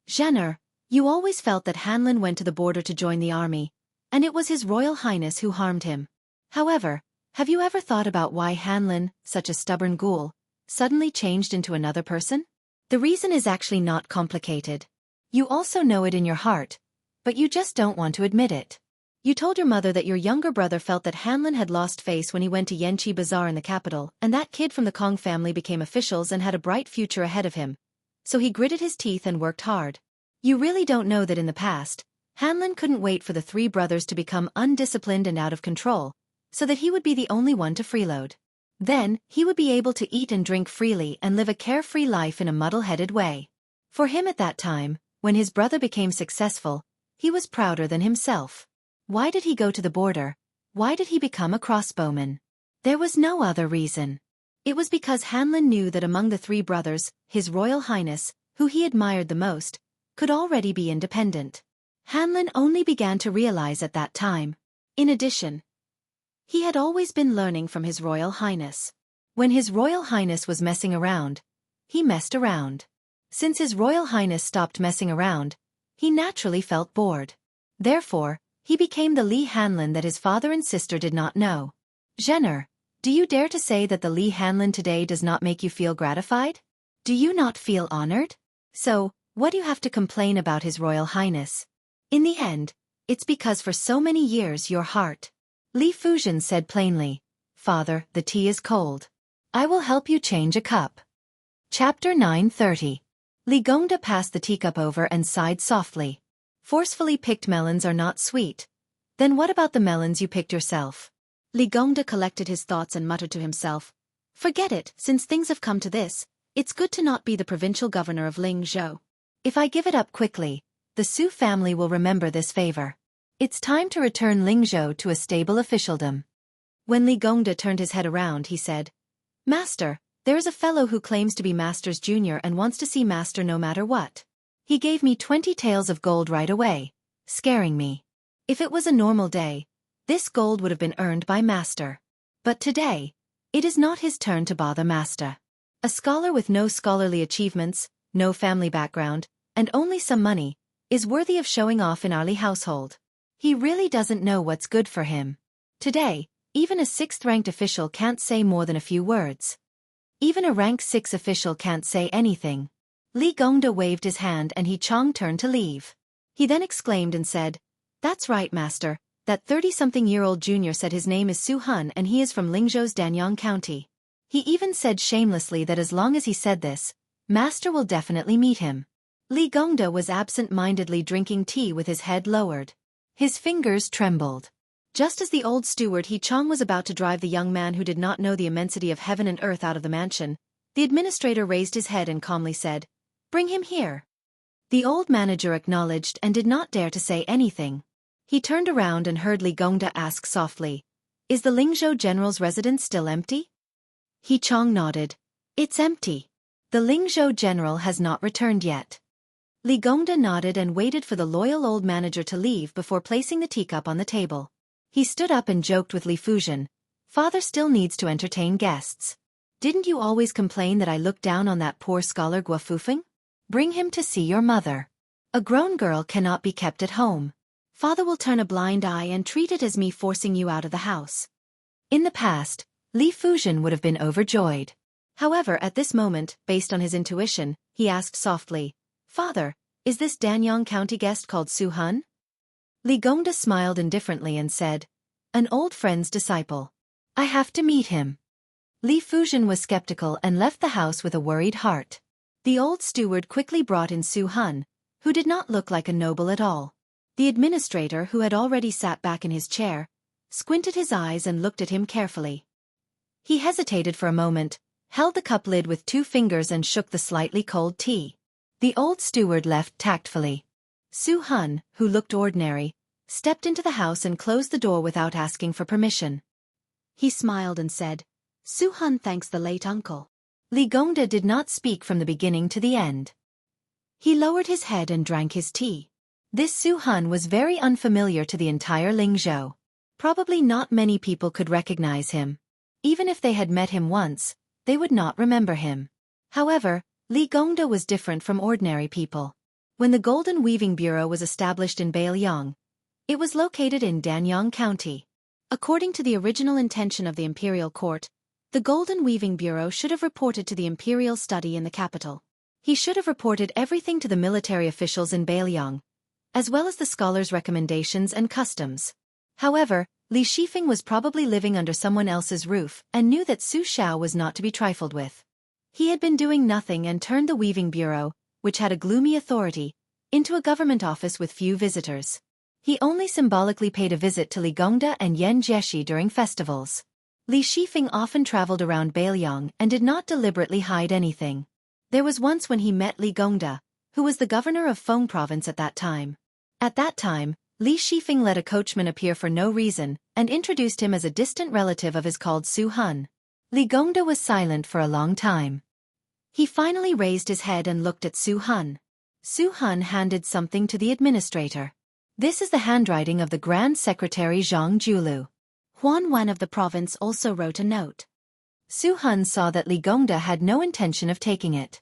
Zhener, you always felt that Hanlin went to the border to join the army, and it was His Royal Highness who harmed him. However, have you ever thought about why Hanlin, such a stubborn ghoul, suddenly changed into another person? The reason is actually not complicated. You also know it in your heart, but you just don't want to admit it. You told your mother that your younger brother felt that Hanlin had lost face when he went to Yanqi Bazaar in the capital, and that kid from the Kong family became officials and had a bright future ahead of him. So he gritted his teeth and worked hard. You really don't know that in the past, Hanlin couldn't wait for the 3 brothers to become undisciplined and out of control, so that he would be the only one to freeload. Then, he would be able to eat and drink freely and live a carefree life in a muddle-headed way. For him at that time, when his brother became successful, he was prouder than himself. Why did he go to the border? Why did he become a crossbowman? There was no other reason. It was because Hanlin knew that among the 3 brothers, His Royal Highness, who he admired the most, could already be independent. Hanlin only began to realize at that time. In addition, he had always been learning from His Royal Highness. When His Royal Highness was messing around, he messed around. Since His Royal Highness stopped messing around, he naturally felt bored. Therefore, he became the Li Hanlin that his father and sister did not know. Zhener, do you dare to say that the Li Hanlin today does not make you feel gratified? Do you not feel honored? So, what do you have to complain about His Royal Highness? In the end, it's because for so many years your heart. Li Fuzhen said plainly, Father, the tea is cold. I will help you change a cup. Chapter 930. Li Gongda passed the teacup over and sighed softly. Forcefully picked melons are not sweet. Then what about the melons you picked yourself? Li Gongda collected his thoughts and muttered to himself. Forget it, since things have come to this, it's good to not be the provincial governor of Lingzhou. If I give it up quickly, the Su family will remember this favor. It's time to return Lingzhou to a stable officialdom. When Li Gongda turned his head around, he said, Master, there is a fellow who claims to be Master's junior and wants to see Master no matter what. He gave me 20 taels of gold right away, scaring me. If it was a normal day, this gold would have been earned by Master. But today, it is not his turn to bother Master. A scholar with no scholarly achievements, no family background, and only some money, is worthy of showing off in our Li household. He really doesn't know what's good for him. Today, even a 6th-ranked official can't say more than a few words. Even a rank 6 official can't say anything. Li Gongda waved his hand and He Chong turned to leave. He then exclaimed and said, That's right, Master. That 30-something-year-old junior said his name is Su Hun and he is from Lingzhou's Danyang County. He even said shamelessly that as long as he said this, Master will definitely meet him. Li Gongda was absent-mindedly drinking tea with his head lowered. His fingers trembled. Just as the old steward He Chong was about to drive the young man who did not know the immensity of heaven and earth out of the mansion, the administrator raised his head and calmly said, Bring him here. The old manager acknowledged and did not dare to say anything. He turned around and heard Li Gongda ask softly, Is the Lingzhou general's residence still empty? He Chong nodded. It's empty. The Lingzhou general has not returned yet. Li Gongda nodded and waited for the loyal old manager to leave before placing the teacup on the table. He stood up and joked with Li Fuzhen. Father still needs to entertain guests. Didn't you always complain that I looked down on that poor scholar Guofufeng? Bring him to see your mother. A grown girl cannot be kept at home. Father will turn a blind eye and treat it as me forcing you out of the house. In the past, Li Fuzhen would have been overjoyed. However, at this moment, based on his intuition, he asked softly, Father, is this Danyang County guest called Su Hun? Li Gongda smiled indifferently and said, An old friend's disciple. I have to meet him. Li Fuzhen was skeptical and left the house with a worried heart. The old steward quickly brought in Su Hun, who did not look like a noble at all. The administrator, who had already sat back in his chair, squinted his eyes and looked at him carefully. He hesitated for a moment, held the cup lid with 2 fingers and shook the slightly cold tea. The old steward left tactfully. Su Hun, who looked ordinary, stepped into the house and closed the door without asking for permission. He smiled and said, Su Hun thanks the late uncle. Li Gongda did not speak from the beginning to the end. He lowered his head and drank his tea. This Su Hun was very unfamiliar to the entire Lingzhou. Probably not many people could recognize him. Even if they had met him once, they would not remember him. However, Li Gongda was different from ordinary people. When the Golden Weaving Bureau was established in Beiliang, it was located in Danyang County. According to the original intention of the imperial court, the Golden Weaving Bureau should have reported to the imperial study in the capital. He should have reported everything to the military officials in Beiliang, as well as the scholars' recommendations and customs. However, Li Shifeng was probably living under someone else's roof and knew that Su Xiao was not to be trifled with. He had been doing nothing and turned the Weaving Bureau, which had a gloomy authority, into a government office with few visitors. He only symbolically paid a visit to Li Gongda and Yan Jieshi during festivals. Li Shifeng often traveled around Beiliang and did not deliberately hide anything. There was once when he met Li Gongda, who was the governor of Feng province at that time. At that time, Li Shifeng let a coachman appear for no reason and introduced him as a distant relative of his called Su Hun. Li Gongda was silent for a long time. He finally raised his head and looked at Su Hun. Su Hun handed something to the administrator. This is the handwriting of the Grand Secretary Zhang Julu. Huan Wan of the province also wrote a note. Su Hun saw that Li Gongda had no intention of taking it.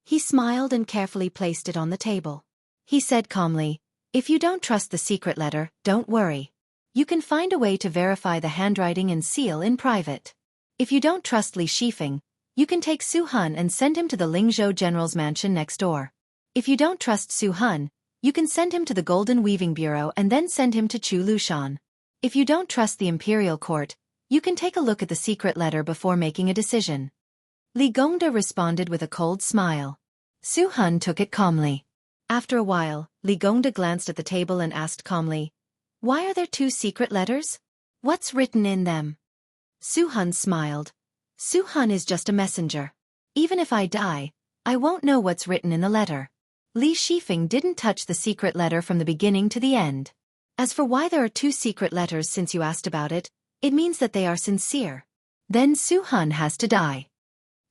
He smiled and carefully placed it on the table. He said calmly, If you don't trust the secret letter, don't worry. You can find a way to verify the handwriting and seal in private. If you don't trust Li Shifeng, you can take Su Hun and send him to the Lingzhou general's mansion next door. If you don't trust Su Hun, you can send him to the Golden Weaving Bureau and then send him to Chu Lushan. If you don't trust the imperial court, you can take a look at the secret letter before making a decision. Li Gongda responded with a cold smile. Su Han took it calmly. After a while, Li Gongda glanced at the table and asked calmly, "Why are there 2 secret letters? What's written in them?" Su Han smiled. Su Han is just a messenger. Even if I die, I won't know what's written in the letter. Li Shifeng didn't touch the secret letter from the beginning to the end. As for why there are 2 secret letters since you asked about it, it means that they are sincere. Then Su Han has to die.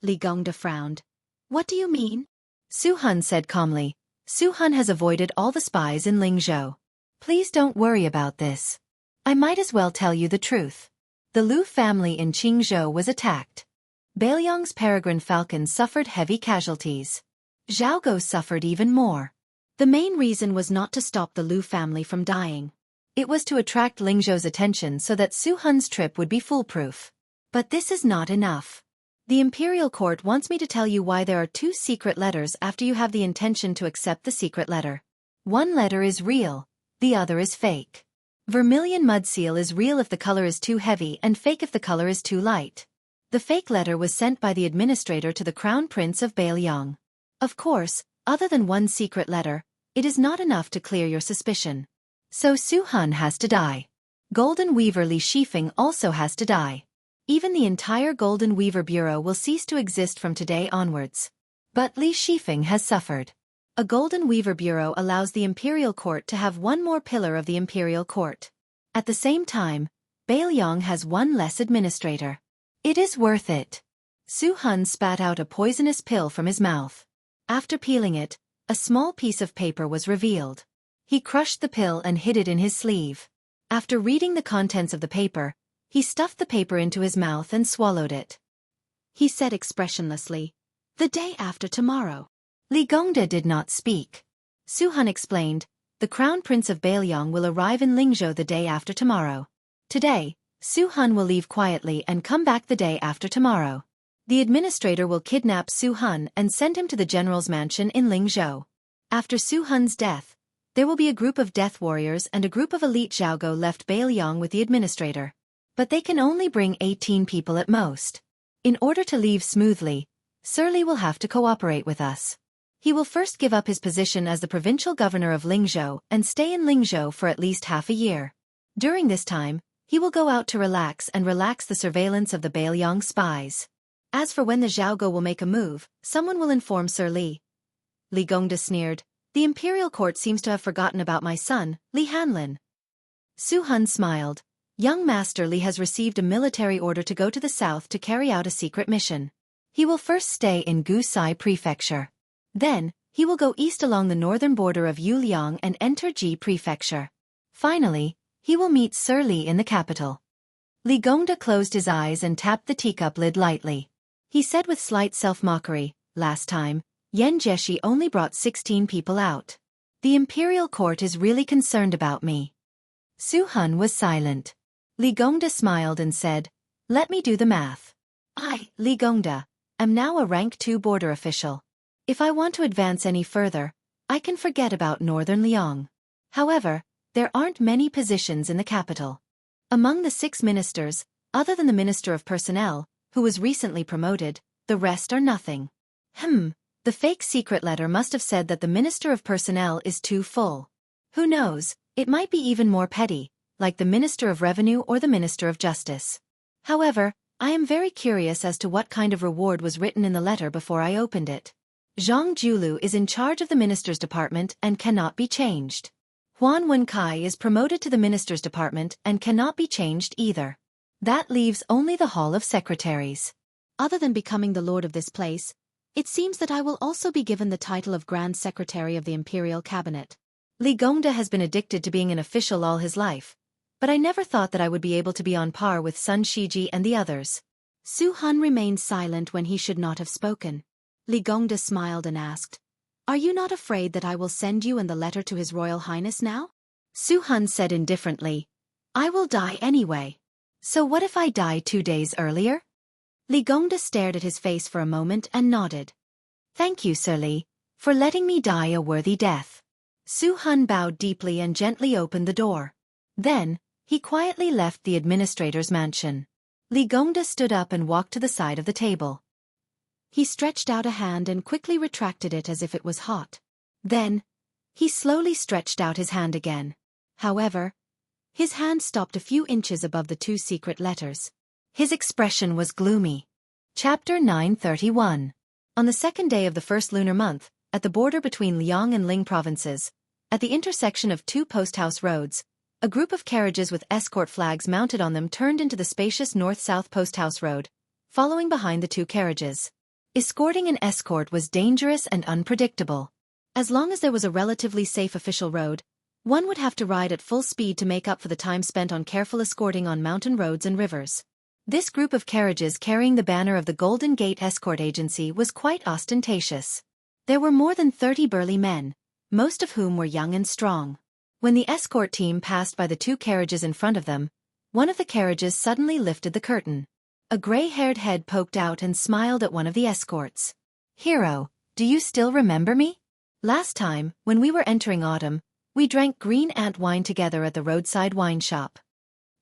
Li Gongda frowned. What do you mean? Su Han said calmly. Su Han has avoided all the spies in Lingzhou. Please don't worry about this. I might as well tell you the truth. The Lu family in Qingzhou was attacked. Bailiang's peregrine falcon suffered heavy casualties. Jianghu suffered even more. The main reason was not to stop the Lu family from dying. It was to attract Lingzhou's attention so that Su Han's trip would be foolproof. But this is not enough. The imperial court wants me to tell you why there are 2 secret letters after you have the intention to accept the secret letter. One letter is real, the other is fake. Vermilion mud seal is real if the color is too heavy and fake if the color is too light. The fake letter was sent by the administrator to the Crown Prince of Bailiang. Of course, other than one secret letter, it is not enough to clear your suspicion. So Su Han has to die. Golden Weaver Li Shifeng also has to die. Even the entire Golden Weaver Bureau will cease to exist from today onwards. But Li Shifeng has suffered. A Golden Weaver Bureau allows the Imperial Court to have one more pillar of the Imperial Court. At the same time, Bailiang has one less administrator. It is worth it. Su Han spat out a poisonous pill from his mouth. After peeling it, a small piece of paper was revealed. He crushed the pill and hid it in his sleeve. After reading the contents of the paper, he stuffed the paper into his mouth and swallowed it. He said expressionlessly, "The day after tomorrow." Li Gongda did not speak. Su Han explained, "The Crown Prince of Bailiang will arrive in Lingzhou the day after tomorrow. Today, Su Han will leave quietly and come back the day after tomorrow. The administrator will kidnap Su Han and send him to the general's mansion in Lingzhou. After Su Han's death, there will be a group of death warriors and a group of elite Jianghu left Bailiang with the administrator. But they can only bring 18 people at most. In order to leave smoothly, Li will have to cooperate with us. He will first give up his position as the provincial governor of Lingzhou and stay in Lingzhou for at least half a year. During this time, he will go out to relax the surveillance of the Bailiang spies. As for when the Jianghu will make a move, someone will inform Sir Li." Li Gongda sneered, "The imperial court seems to have forgotten about my son, Li Hanlin." Su Han smiled. "Young Master Li has received a military order to go to the south to carry out a secret mission. He will first stay in Gusai Prefecture. Then, he will go east along the northern border of Yuliang and enter Ji Prefecture. Finally, he will meet Sir Li in the capital." Li Gongda closed his eyes and tapped the teacup lid lightly. He said with slight self-mockery, "Last time, Yan Jieshi only brought 16 people out. The imperial court is really concerned about me." Su Han was silent. Li Gongda smiled and said, "Let me do the math. I, Li Gongda, am now a rank 2 border official. If I want to advance any further, I can forget about northern Liang. However, there aren't many positions in the capital. Among the 6 ministers, other than the Minister of Personnel, who was recently promoted, the rest are nothing. The fake secret letter must have said that the Minister of Personnel is too full. Who knows, it might be even more petty, like the Minister of Revenue or the Minister of Justice. However, I am very curious as to what kind of reward was written in the letter before I opened it. Zhang Julu is in charge of the Minister's Department and cannot be changed. Huan Wenkai is promoted to the Minister's Department and cannot be changed either. That leaves only the Hall of Secretaries. Other than becoming the lord of this place, it seems that I will also be given the title of Grand Secretary of the Imperial Cabinet. Li Gongda has been addicted to being an official all his life, but I never thought that I would be able to be on par with Sun Shiji and the others." Su Han remained silent when he should not have spoken. Li Gongda smiled and asked, "Are you not afraid that I will send you and the letter to His Royal Highness now?" Su Han said indifferently, "I will die anyway. So what if I die 2 days earlier?" Li Gongda stared at his face for a moment and nodded. "Thank you, Sir Li, for letting me die a worthy death." Su Han bowed deeply and gently opened the door. Then, he quietly left the administrator's mansion. Li Gongda stood up and walked to the side of the table. He stretched out a hand and quickly retracted it as if it was hot. Then, he slowly stretched out his hand again. However, his hand stopped a few inches above the two secret letters. His expression was gloomy. Chapter 931. On the second day of the first lunar month, at the border between Liang and Ling provinces, at the intersection of two post-house roads, a group of carriages with escort flags mounted on them turned into the spacious north-south post-house road, following behind the two carriages. Escorting an escort was dangerous and unpredictable. As long as there was a relatively safe official road, one would have to ride at full speed to make up for the time spent on careful escorting on mountain roads and rivers. This group of carriages carrying the banner of the Golden Gate Escort Agency was quite ostentatious. There were more than 30 burly men, most of whom were young and strong. When the escort team passed by the two carriages in front of them, one of the carriages suddenly lifted the curtain. A gray-haired head poked out and smiled at one of the escorts. "Hero, do you still remember me? Last time, when we were entering autumn, we drank green ant wine together at the roadside wine shop."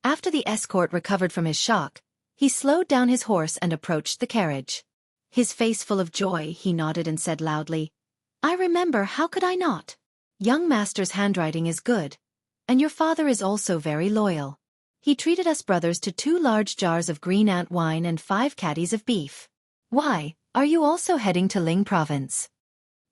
After the escort recovered from his shock, he slowed down his horse and approached the carriage. His face full of joy, he nodded and said loudly, "I remember, how could I not? Young master's handwriting is good, and your father is also very loyal. He treated us brothers to 2 large jars of green ant wine and 5 caddies of beef. Why, are you also heading to Ling province?"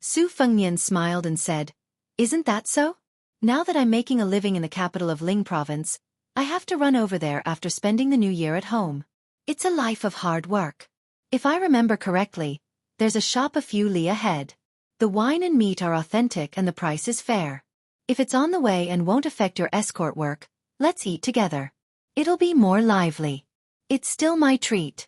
Su Fengnian smiled and said, "Isn't that so? Now that I'm making a living in the capital of Ling province, I have to run over there after spending the new year at home. It's a life of hard work. If I remember correctly, there's a shop a few li ahead. The wine and meat are authentic and the price is fair. If it's on the way and won't affect your escort work, let's eat together. It'll be more lively. It's still my treat."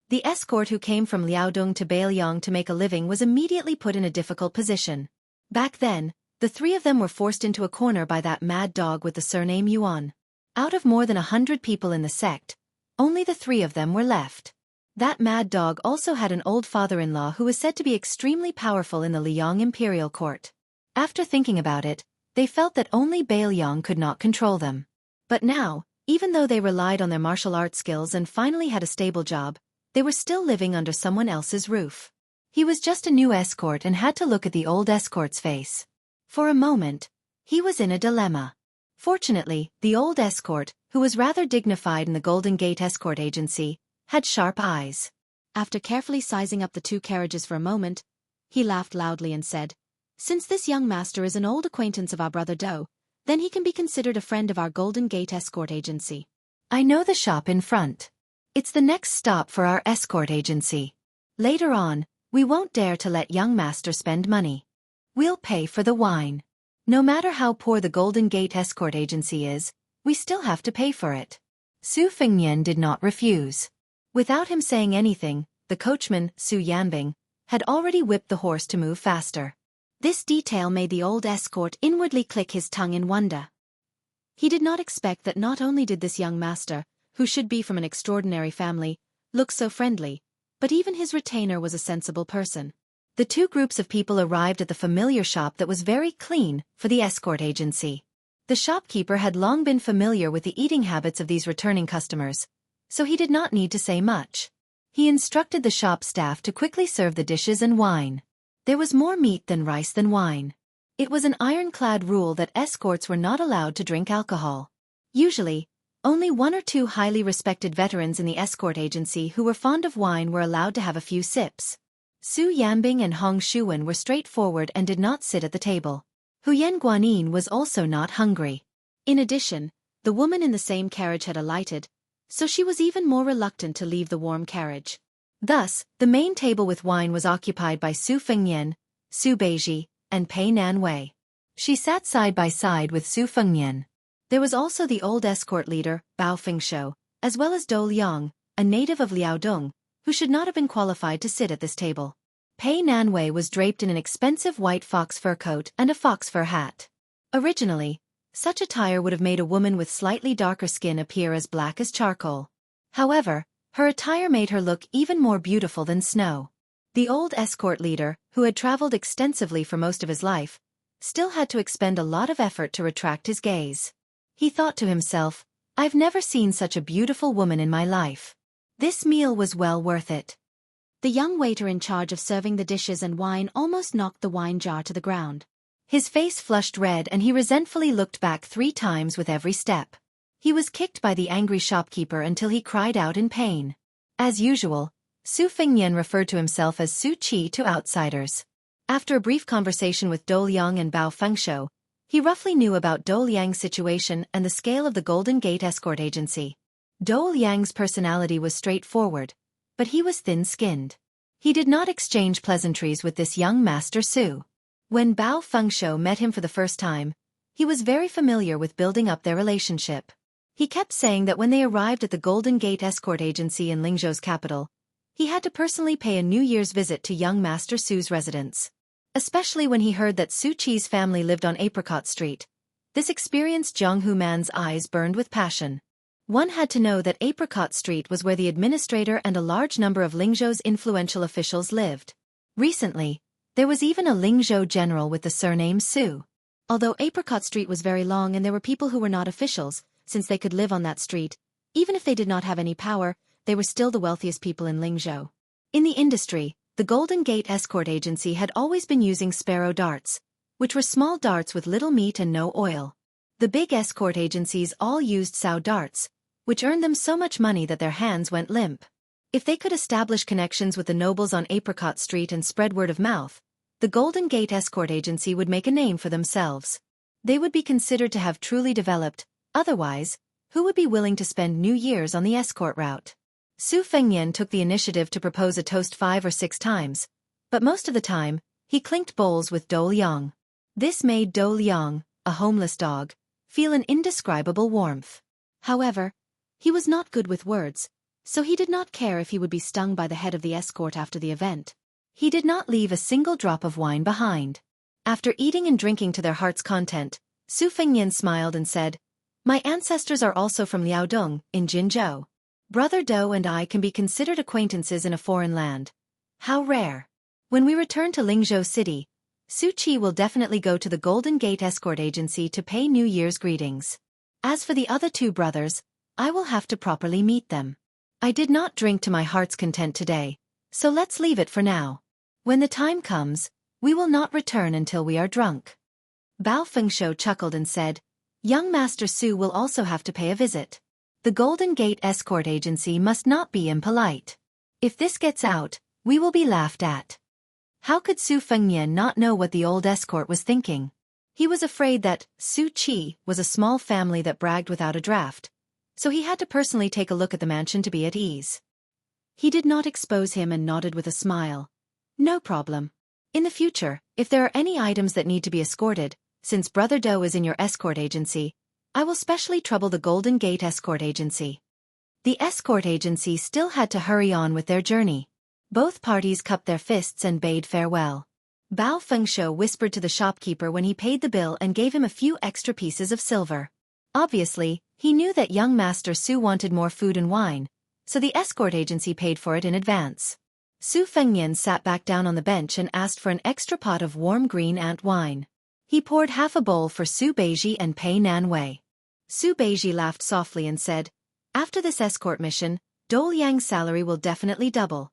The escort who came from Liaodong to Beiliang to make a living was immediately put in a difficult position. Back then, the 3 of them were forced into a corner by that mad dog with the surname Yuan. Out of more than 100 people in the sect, only the 3 of them were left. That mad dog also had an old father-in-law who was said to be extremely powerful in the Liang imperial court. After thinking about it, they felt that only Beiliang could not control them. But now, even though they relied on their martial arts skills and finally had a stable job, they were still living under someone else's roof. He was just a new escort and had to look at the old escort's face. For a moment, he was in a dilemma. Fortunately, the old escort, who was rather dignified in the Golden Gate Escort Agency, had sharp eyes. After carefully sizing up the 2 carriages for a moment, he laughed loudly and said, "Since this young master is an old acquaintance of our brother Do, then he can be considered a friend of our Golden Gate Escort Agency. I know the shop in front. It's the next stop for our escort agency. Later on, we won't dare to let young master spend money. We'll pay for the wine. No matter how poor the Golden Gate Escort Agency is, we still have to pay for it." Su Fengnian did not refuse. Without him saying anything, the coachman, Su Yanbing, had already whipped the horse to move faster. This detail made the old escort inwardly click his tongue in wonder. He did not expect that not only did this young master, who should be from an extraordinary family, look so friendly, but even his retainer was a sensible person. The 2 groups of people arrived at the familiar shop that was very clean for the escort agency. The shopkeeper had long been familiar with the eating habits of these returning customers, so he did not need to say much. He instructed the shop staff to quickly serve the dishes and wine. There was more meat than rice than wine. It was an ironclad rule that escorts were not allowed to drink alcohol. Usually, only 1 or 2 highly respected veterans in the escort agency who were fond of wine were allowed to have a few sips. Su Yanbing and Hong Shuwen were straightforward and did not sit at the table. Huyen Guanin was also not hungry. In addition, the woman in the same carriage had alighted, so she was even more reluctant to leave the warm carriage. Thus, the main table with wine was occupied by Su Fengnian, Su Beiji, and Pei Nanwei. She sat side by side with Su Fengnian. There was also the old escort leader, Bao Fengshou, as well as Dou Liang, a native of Liaodong, who should not have been qualified to sit at this table. Pei Nanwei was draped in an expensive white fox fur coat and a fox fur hat. Originally, such attire would have made a woman with slightly darker skin appear as black as charcoal. However, her attire made her look even more beautiful than snow. The old escort leader, who had traveled extensively for most of his life, still had to expend a lot of effort to retract his gaze. He thought to himself, "I've never seen such a beautiful woman in my life. This meal was well worth it." The young waiter in charge of serving the dishes and wine almost knocked the wine jar to the ground. His face flushed red and he resentfully looked back 3 times with every step. He was kicked by the angry shopkeeper until he cried out in pain. As usual, Su Fengnian referred to himself as Su Qi to outsiders. After a brief conversation with Dou Liang and Bao Fengshou, he roughly knew about Dou Liang's situation and the scale of the Golden Gate escort agency. Dou Liang's personality was straightforward, but he was thin-skinned. He did not exchange pleasantries with this young Master Su. When Bao Fengshou met him for the first time, he was very familiar with building up their relationship. He kept saying that when they arrived at the Golden Gate escort agency in Lingzhou's capital, he had to personally pay a New Year's visit to young Master Su's residence. Especially when he heard that Su Qi's family lived on Apricot Street. This experienced Jianghu man's eyes burned with passion. One had to know that Apricot Street was where the administrator and a large number of Lingzhou's influential officials lived. Recently, there was even a Lingzhou general with the surname Su. Although Apricot Street was very long and there were people who were not officials, since they could live on that street, even if they did not have any power, they were still the wealthiest people in Lingzhou. In the industry, the Golden Gate escort agency had always been using sparrow darts, which were small darts with little meat and no oil. The big escort agencies all used sow darts, which earned them so much money that their hands went limp. If they could establish connections with the nobles on Apricot Street and spread word of mouth, the Golden Gate escort agency would make a name for themselves. They would be considered to have truly developed, otherwise, who would be willing to spend New Year's on the escort route? Su Fengnian took the initiative to propose a toast 5 or 6 times, but most of the time, he clinked bowls with Dou Liang. This made Dou Liang, a homeless dog, feel an indescribable warmth. However, he was not good with words, so he did not care if he would be stung by the head of the escort after the event. He did not leave a single drop of wine behind. After eating and drinking to their heart's content, Su Fengnian smiled and said, "My ancestors are also from Liaodong, in Jinzhou. Brother Dou and I can be considered acquaintances in a foreign land. How rare. When we return to Lingzhou City, Su Qi will definitely go to the Golden Gate escort agency to pay New Year's greetings. As for the other 2 brothers, I will have to properly meet them. I did not drink to my heart's content today, so let's leave it for now. When the time comes, we will not return until we are drunk." Bao Fengshou chuckled and said, "Young Master Su will also have to pay a visit. The Golden Gate escort agency must not be impolite. If this gets out, we will be laughed at." How could Su Fengnian not know what the old escort was thinking? He was afraid that Su Qi was a small family that bragged without a draft, so he had to personally take a look at the mansion to be at ease. He did not expose him and nodded with a smile. "No problem. In the future, if there are any items that need to be escorted, since Brother Dou is in your escort agency, I will specially trouble the Golden Gate escort agency." The escort agency still had to hurry on with their journey. Both parties cupped their fists and bade farewell. Bao Fengshou whispered to the shopkeeper when he paid the bill and gave him a few extra pieces of silver. Obviously, he knew that young Master Su wanted more food and wine, so the escort agency paid for it in advance. Su Fengnian sat back down on the bench and asked for an extra pot of warm green ant wine. He poured half a bowl for Su Beiji and Pei Nanwei. Su Beiji laughed softly and said, "After this escort mission, Dou Liang's salary will definitely double."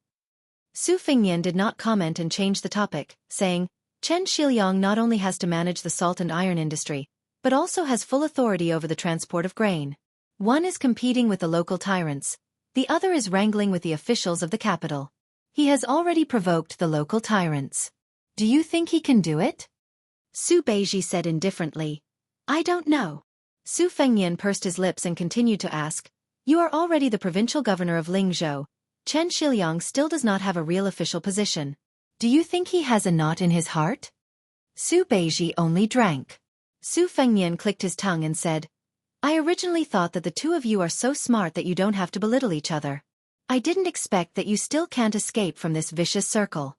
Su Fengnian did not comment and changed the topic, saying, "Chen Shiliang not only has to manage the salt and iron industry, but also has full authority over the transport of grain. One is competing with the local tyrants, the other is wrangling with the officials of the capital. He has already provoked the local tyrants. Do you think he can do it?" Su Beiji said indifferently, "I don't know." Su Fengnian pursed his lips and continued to ask, "You are already the provincial governor of Lingzhou. Chen Shiliang still does not have a real official position. Do you think he has a knot in his heart?" Su Beiji only drank. Su Fengnian clicked his tongue and said, "I originally thought that the 2 of you are so smart that you don't have to belittle each other. I didn't expect that you still can't escape from this vicious circle."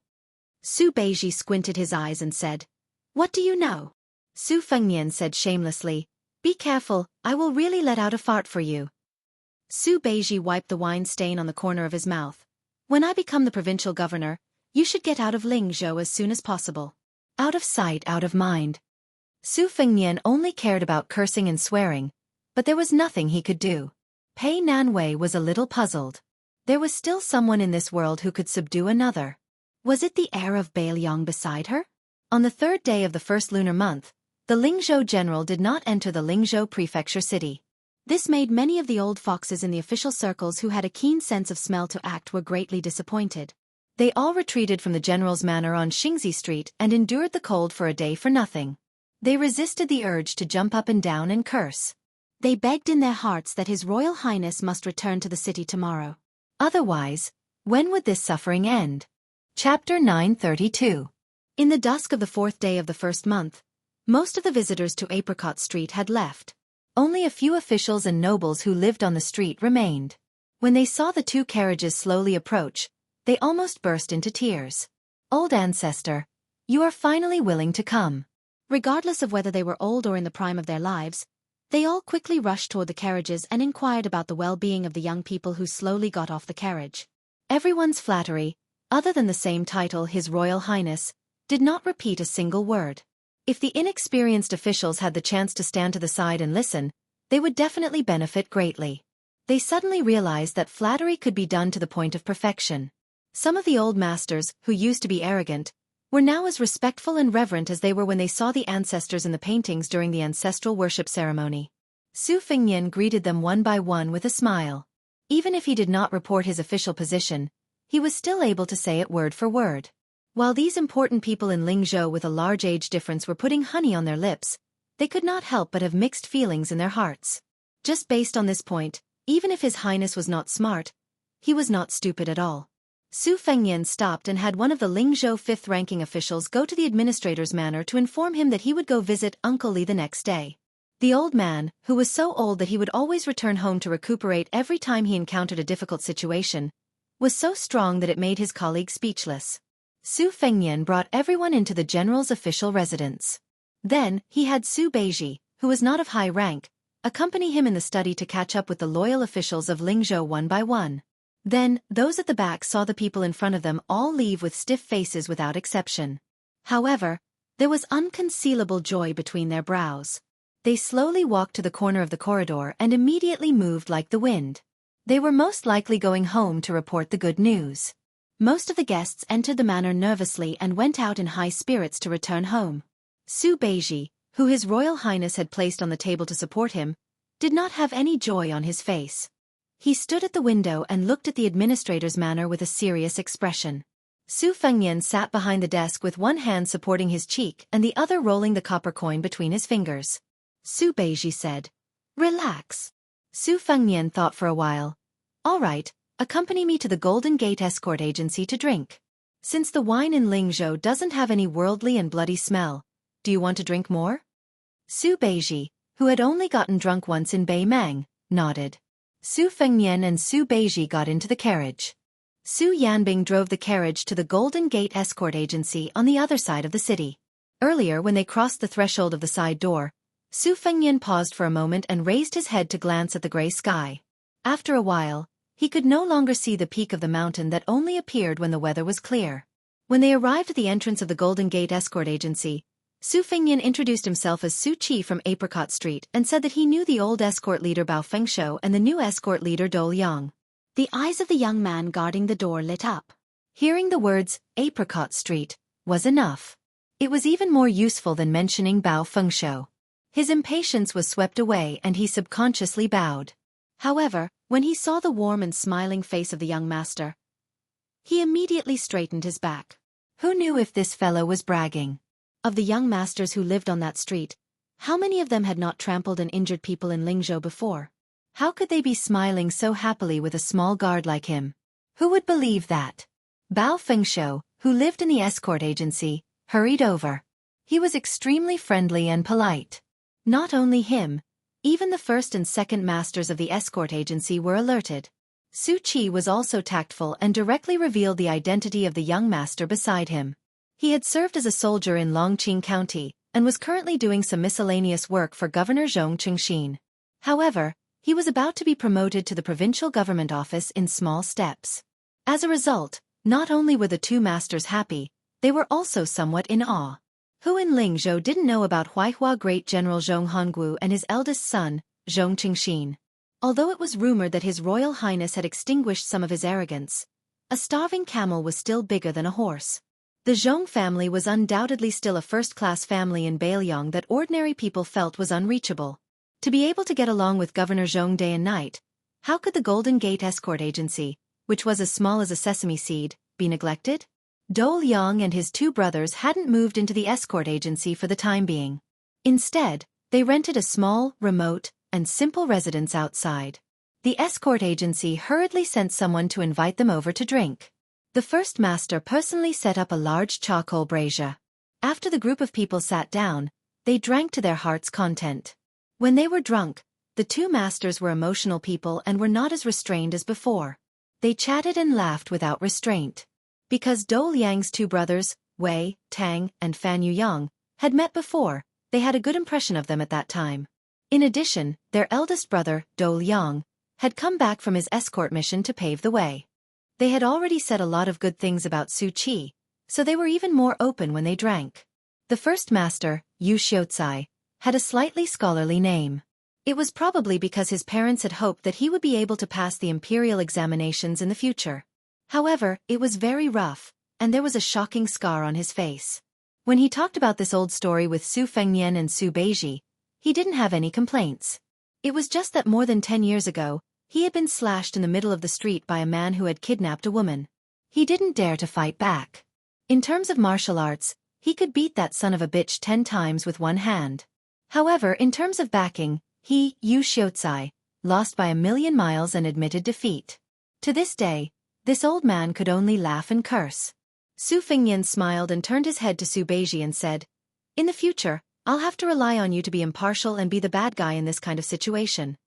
Su Beiji squinted his eyes and said, "What do you know?" Su Fengnian said shamelessly, "Be careful, I will really let out a fart for you." Su Beiji wiped the wine stain on the corner of his mouth. "When I become the provincial governor, you should get out of Lingzhou as soon as possible. Out of sight, out of mind." Su Fengnian only cared about cursing and swearing, but there was nothing he could do. Pei Nanwei was a little puzzled. There was still someone in this world who could subdue another. Was it the heir of Bailiang beside her? On the third day of the first lunar month, the Lingzhou general did not enter the Lingzhou prefecture city. This made many of the old foxes in the official circles who had a keen sense of smell to act were greatly disappointed. They all retreated from the general's manor on Xianxia Street and endured the cold for a day for nothing. They resisted the urge to jump up and down and curse. They begged in their hearts that His Royal Highness must return to the city tomorrow. Otherwise, when would this suffering end? Chapter 932. In the dusk of the fourth day of the first month, most of the visitors to Apricot Street had left. Only a few officials and nobles who lived on the street remained. When they saw the two carriages slowly approach, they almost burst into tears. Old ancestor, you are finally willing to come. Regardless of whether they were old or in the prime of their lives, they all quickly rushed toward the carriages and inquired about the well-being of the young people who slowly got off the carriage. Everyone's flattery, other than the same title, His Royal Highness, did not repeat a single word. If the inexperienced officials had the chance to stand to the side and listen, they would definitely benefit greatly. They suddenly realized that flattery could be done to the point of perfection. Some of the old masters, who used to be arrogant, were now as respectful and reverent as they were when they saw the ancestors in the paintings during the ancestral worship ceremony. Su Fengnian greeted them one by one with a smile. Even if he did not report his official position, he was still able to say it word for word. While these important people in Lingzhou with a large age difference were putting honey on their lips, they could not help but have mixed feelings in their hearts. Just based on this point, even if His Highness was not smart, he was not stupid at all. Su Fengnian stopped and had one of the Lingzhou fifth-ranking officials go to the administrator's manor to inform him that he would go visit Uncle Li the next day. The old man, who was so old that he would always return home to recuperate every time he encountered a difficult situation, was so strong that it made his colleague speechless. Su Fengnian brought everyone into the general's official residence. Then, he had Su Beiji, who was not of high rank, accompany him in the study to catch up with the loyal officials of Lingzhou one by one. Then, those at the back saw the people in front of them all leave with stiff faces without exception. However, there was unconcealable joy between their brows. They slowly walked to the corner of the corridor and immediately moved like the wind. They were most likely going home to report the good news. Most of the guests entered the manor nervously and went out in high spirits to return home. Su Beiji, who His Royal Highness had placed on the table to support him, did not have any joy on his face. He stood at the window and looked at the administrator's manor with a serious expression. Su Fengnian sat behind the desk with one hand supporting his cheek and the other rolling the copper coin between his fingers. Su Beiji said, "Relax." Su Fengnian thought for a while. "All right, accompany me to the Golden Gate Escort Agency to drink. Since the wine in Lingzhou doesn't have any worldly and bloody smell, do you want to drink more?" Su Beiji, who had only gotten drunk once in Beimang, nodded. Su Fengnian and Su Beiji got into the carriage. Su Yanbing drove the carriage to the Golden Gate Escort Agency on the other side of the city. Earlier, when they crossed the threshold of the side door, Su Fengnian paused for a moment and raised his head to glance at the gray sky. After a while, he could no longer see the peak of the mountain that only appeared when the weather was clear. When they arrived at the entrance of the Golden Gate Escort Agency, Su Fengnian introduced himself as Su Qi from Apricot Street and said that he knew the old escort leader Bao Fengshou and the new escort leader Dou Liang. The eyes of the young man guarding the door lit up. Hearing the words, Apricot Street, was enough. It was even more useful than mentioning Bao Fengshou. His impatience was swept away and he subconsciously bowed. However, when he saw the warm and smiling face of the young master, he immediately straightened his back. Who knew if this fellow was bragging? Of the young masters who lived on that street, how many of them had not trampled and injured people in Lingzhou before? How could they be smiling so happily with a small guard like him? Who would believe that? Bao Fengshou, who lived in the escort agency, hurried over. He was extremely friendly and polite. Not only him, even the first and second masters of the escort agency were alerted. Su Qi was also tactful and directly revealed the identity of the young master beside him. He had served as a soldier in Longqing County, and was currently doing some miscellaneous work for Governor Zhong Chengxin. However, he was about to be promoted to the provincial government office in small steps. As a result, not only were the two masters happy, they were also somewhat in awe. Who in Lingzhou didn't know about Huaihua Great General Zhong Hongwu and his eldest son, Zhong Chengxin? Although it was rumored that His Royal Highness had extinguished some of his arrogance, a starving camel was still bigger than a horse. The Zhong family was undoubtedly still a first-class family in Bailiang that ordinary people felt was unreachable. To be able to get along with Governor Zhong day and night, how could the Golden Gate Escort Agency, which was as small as a sesame seed, be neglected? Dou Liang and his two brothers hadn't moved into the escort agency for the time being. Instead, they rented a small, remote, and simple residence outside. The escort agency hurriedly sent someone to invite them over to drink. The first master personally set up a large charcoal brazier. After the group of people sat down, they drank to their heart's content. When they were drunk, the two masters were emotional people and were not as restrained as before. They chatted and laughed without restraint. Because Dou Liang's two brothers, Wei, Tang, and Fan Yuyang, had met before, they had a good impression of them at that time. In addition, their eldest brother, Dou Liang, had come back from his escort mission to pave the way. They had already said a lot of good things about Su Qi, so they were even more open when they drank. The first master, Yu Xiaotsai, had a slightly scholarly name. It was probably because his parents had hoped that he would be able to pass the imperial examinations in the future. However, it was very rough, and there was a shocking scar on his face. When he talked about this old story with Su Fengnian and Su Beiji, he didn't have any complaints. It was just that more than 10 years ago, he had been slashed in the middle of the street by a man who had kidnapped a woman. He didn't dare to fight back. In terms of martial arts, he could beat that son of a bitch 10 times with one hand. However, in terms of backing, he, Yu Xiaotsai, lost by 1,000,000 miles and admitted defeat. To this day, this old man could only laugh and curse. Su Fengnian smiled and turned his head to Su Beiji and said, "In the future, I'll have to rely on you to be impartial and be the bad guy in this kind of situation."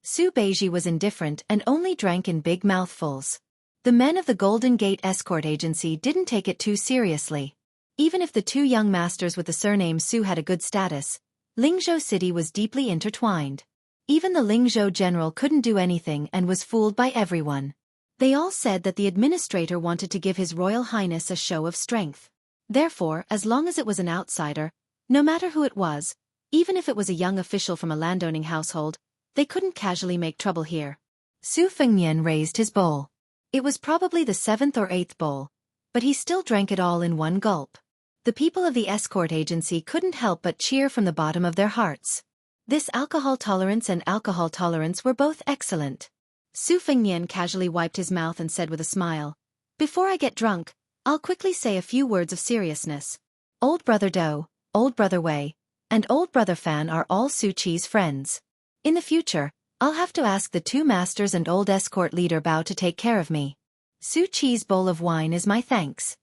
Su Beiji was indifferent and only drank in big mouthfuls. The men of the Golden Gate Escort Agency didn't take it too seriously. Even if the two young masters with the surname Su had a good status, Lingzhou City was deeply intertwined. Even the Lingzhou general couldn't do anything and was fooled by everyone. They all said that the administrator wanted to give His Royal Highness a show of strength. Therefore, as long as it was an outsider, no matter who it was, even if it was a young official from a landowning household, they couldn't casually make trouble here. Su Fengnian raised his bowl. It was probably the 7th or 8th bowl, but he still drank it all in one gulp. The people of the escort agency couldn't help but cheer from the bottom of their hearts. This alcohol tolerance were both excellent. Su Fengnian casually wiped his mouth and said with a smile, "Before I get drunk, I'll quickly say a few words of seriousness. Old Brother Dou, Old Brother Wei, and Old Brother Fan are all Su Qi's friends. In the future, I'll have to ask the two masters and old escort leader Bao to take care of me. Su Qi's bowl of wine is my thanks."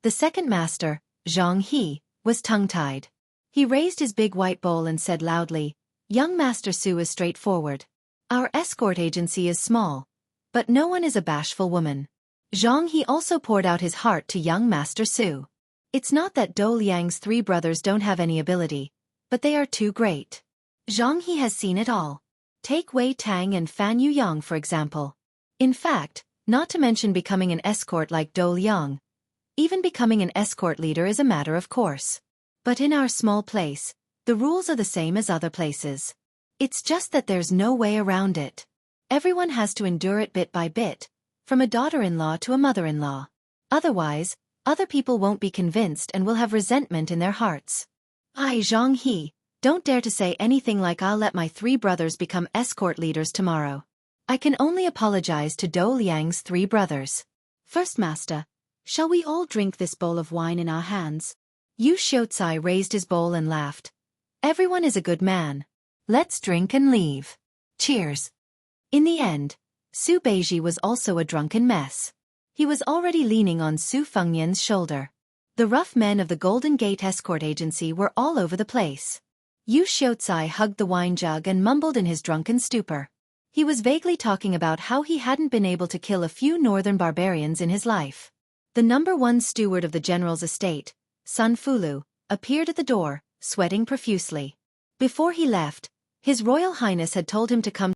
The second master, Zhang He, was tongue-tied. He raised his big white bowl and said loudly, "Young Master Su is straightforward. Our escort agency is small, but no one is a bashful woman." Zhang He also poured out his heart to young Master Su. It's not that Dou Liang's three brothers don't have any ability, but they are too great. Zhang He has seen it all. Take Wei Tang and Fan Yuyang for example. In fact, not to mention becoming an escort like Dou Liang, even becoming an escort leader is a matter of course. But in our small place, the rules are the same as other places. It's just that there's no way around it. Everyone has to endure it bit by bit, from a daughter-in-law to a mother-in-law. Otherwise, other people won't be convinced and will have resentment in their hearts. Zhang He, don't dare to say anything like I'll let my three brothers become escort leaders tomorrow. I can only apologize to Dou Liang's three brothers. First Master, shall we all drink this bowl of wine in our hands? Yu Xiaotsai raised his bowl and laughed. Everyone is a good man. Let's drink and leave. Cheers. In the end, Su Beiji was also a drunken mess. He was already leaning on Su Fengnian's shoulder. The rough men of the Golden Gate Escort Agency were all over the place. Yu Xiaotsai hugged the wine jug and mumbled in his drunken stupor. He was vaguely talking about how he hadn't been able to kill a few northern barbarians in his life. The #1 steward of the general's estate, Sun Fulu, appeared at the door, sweating profusely. Before he left, His Royal Highness had told him to come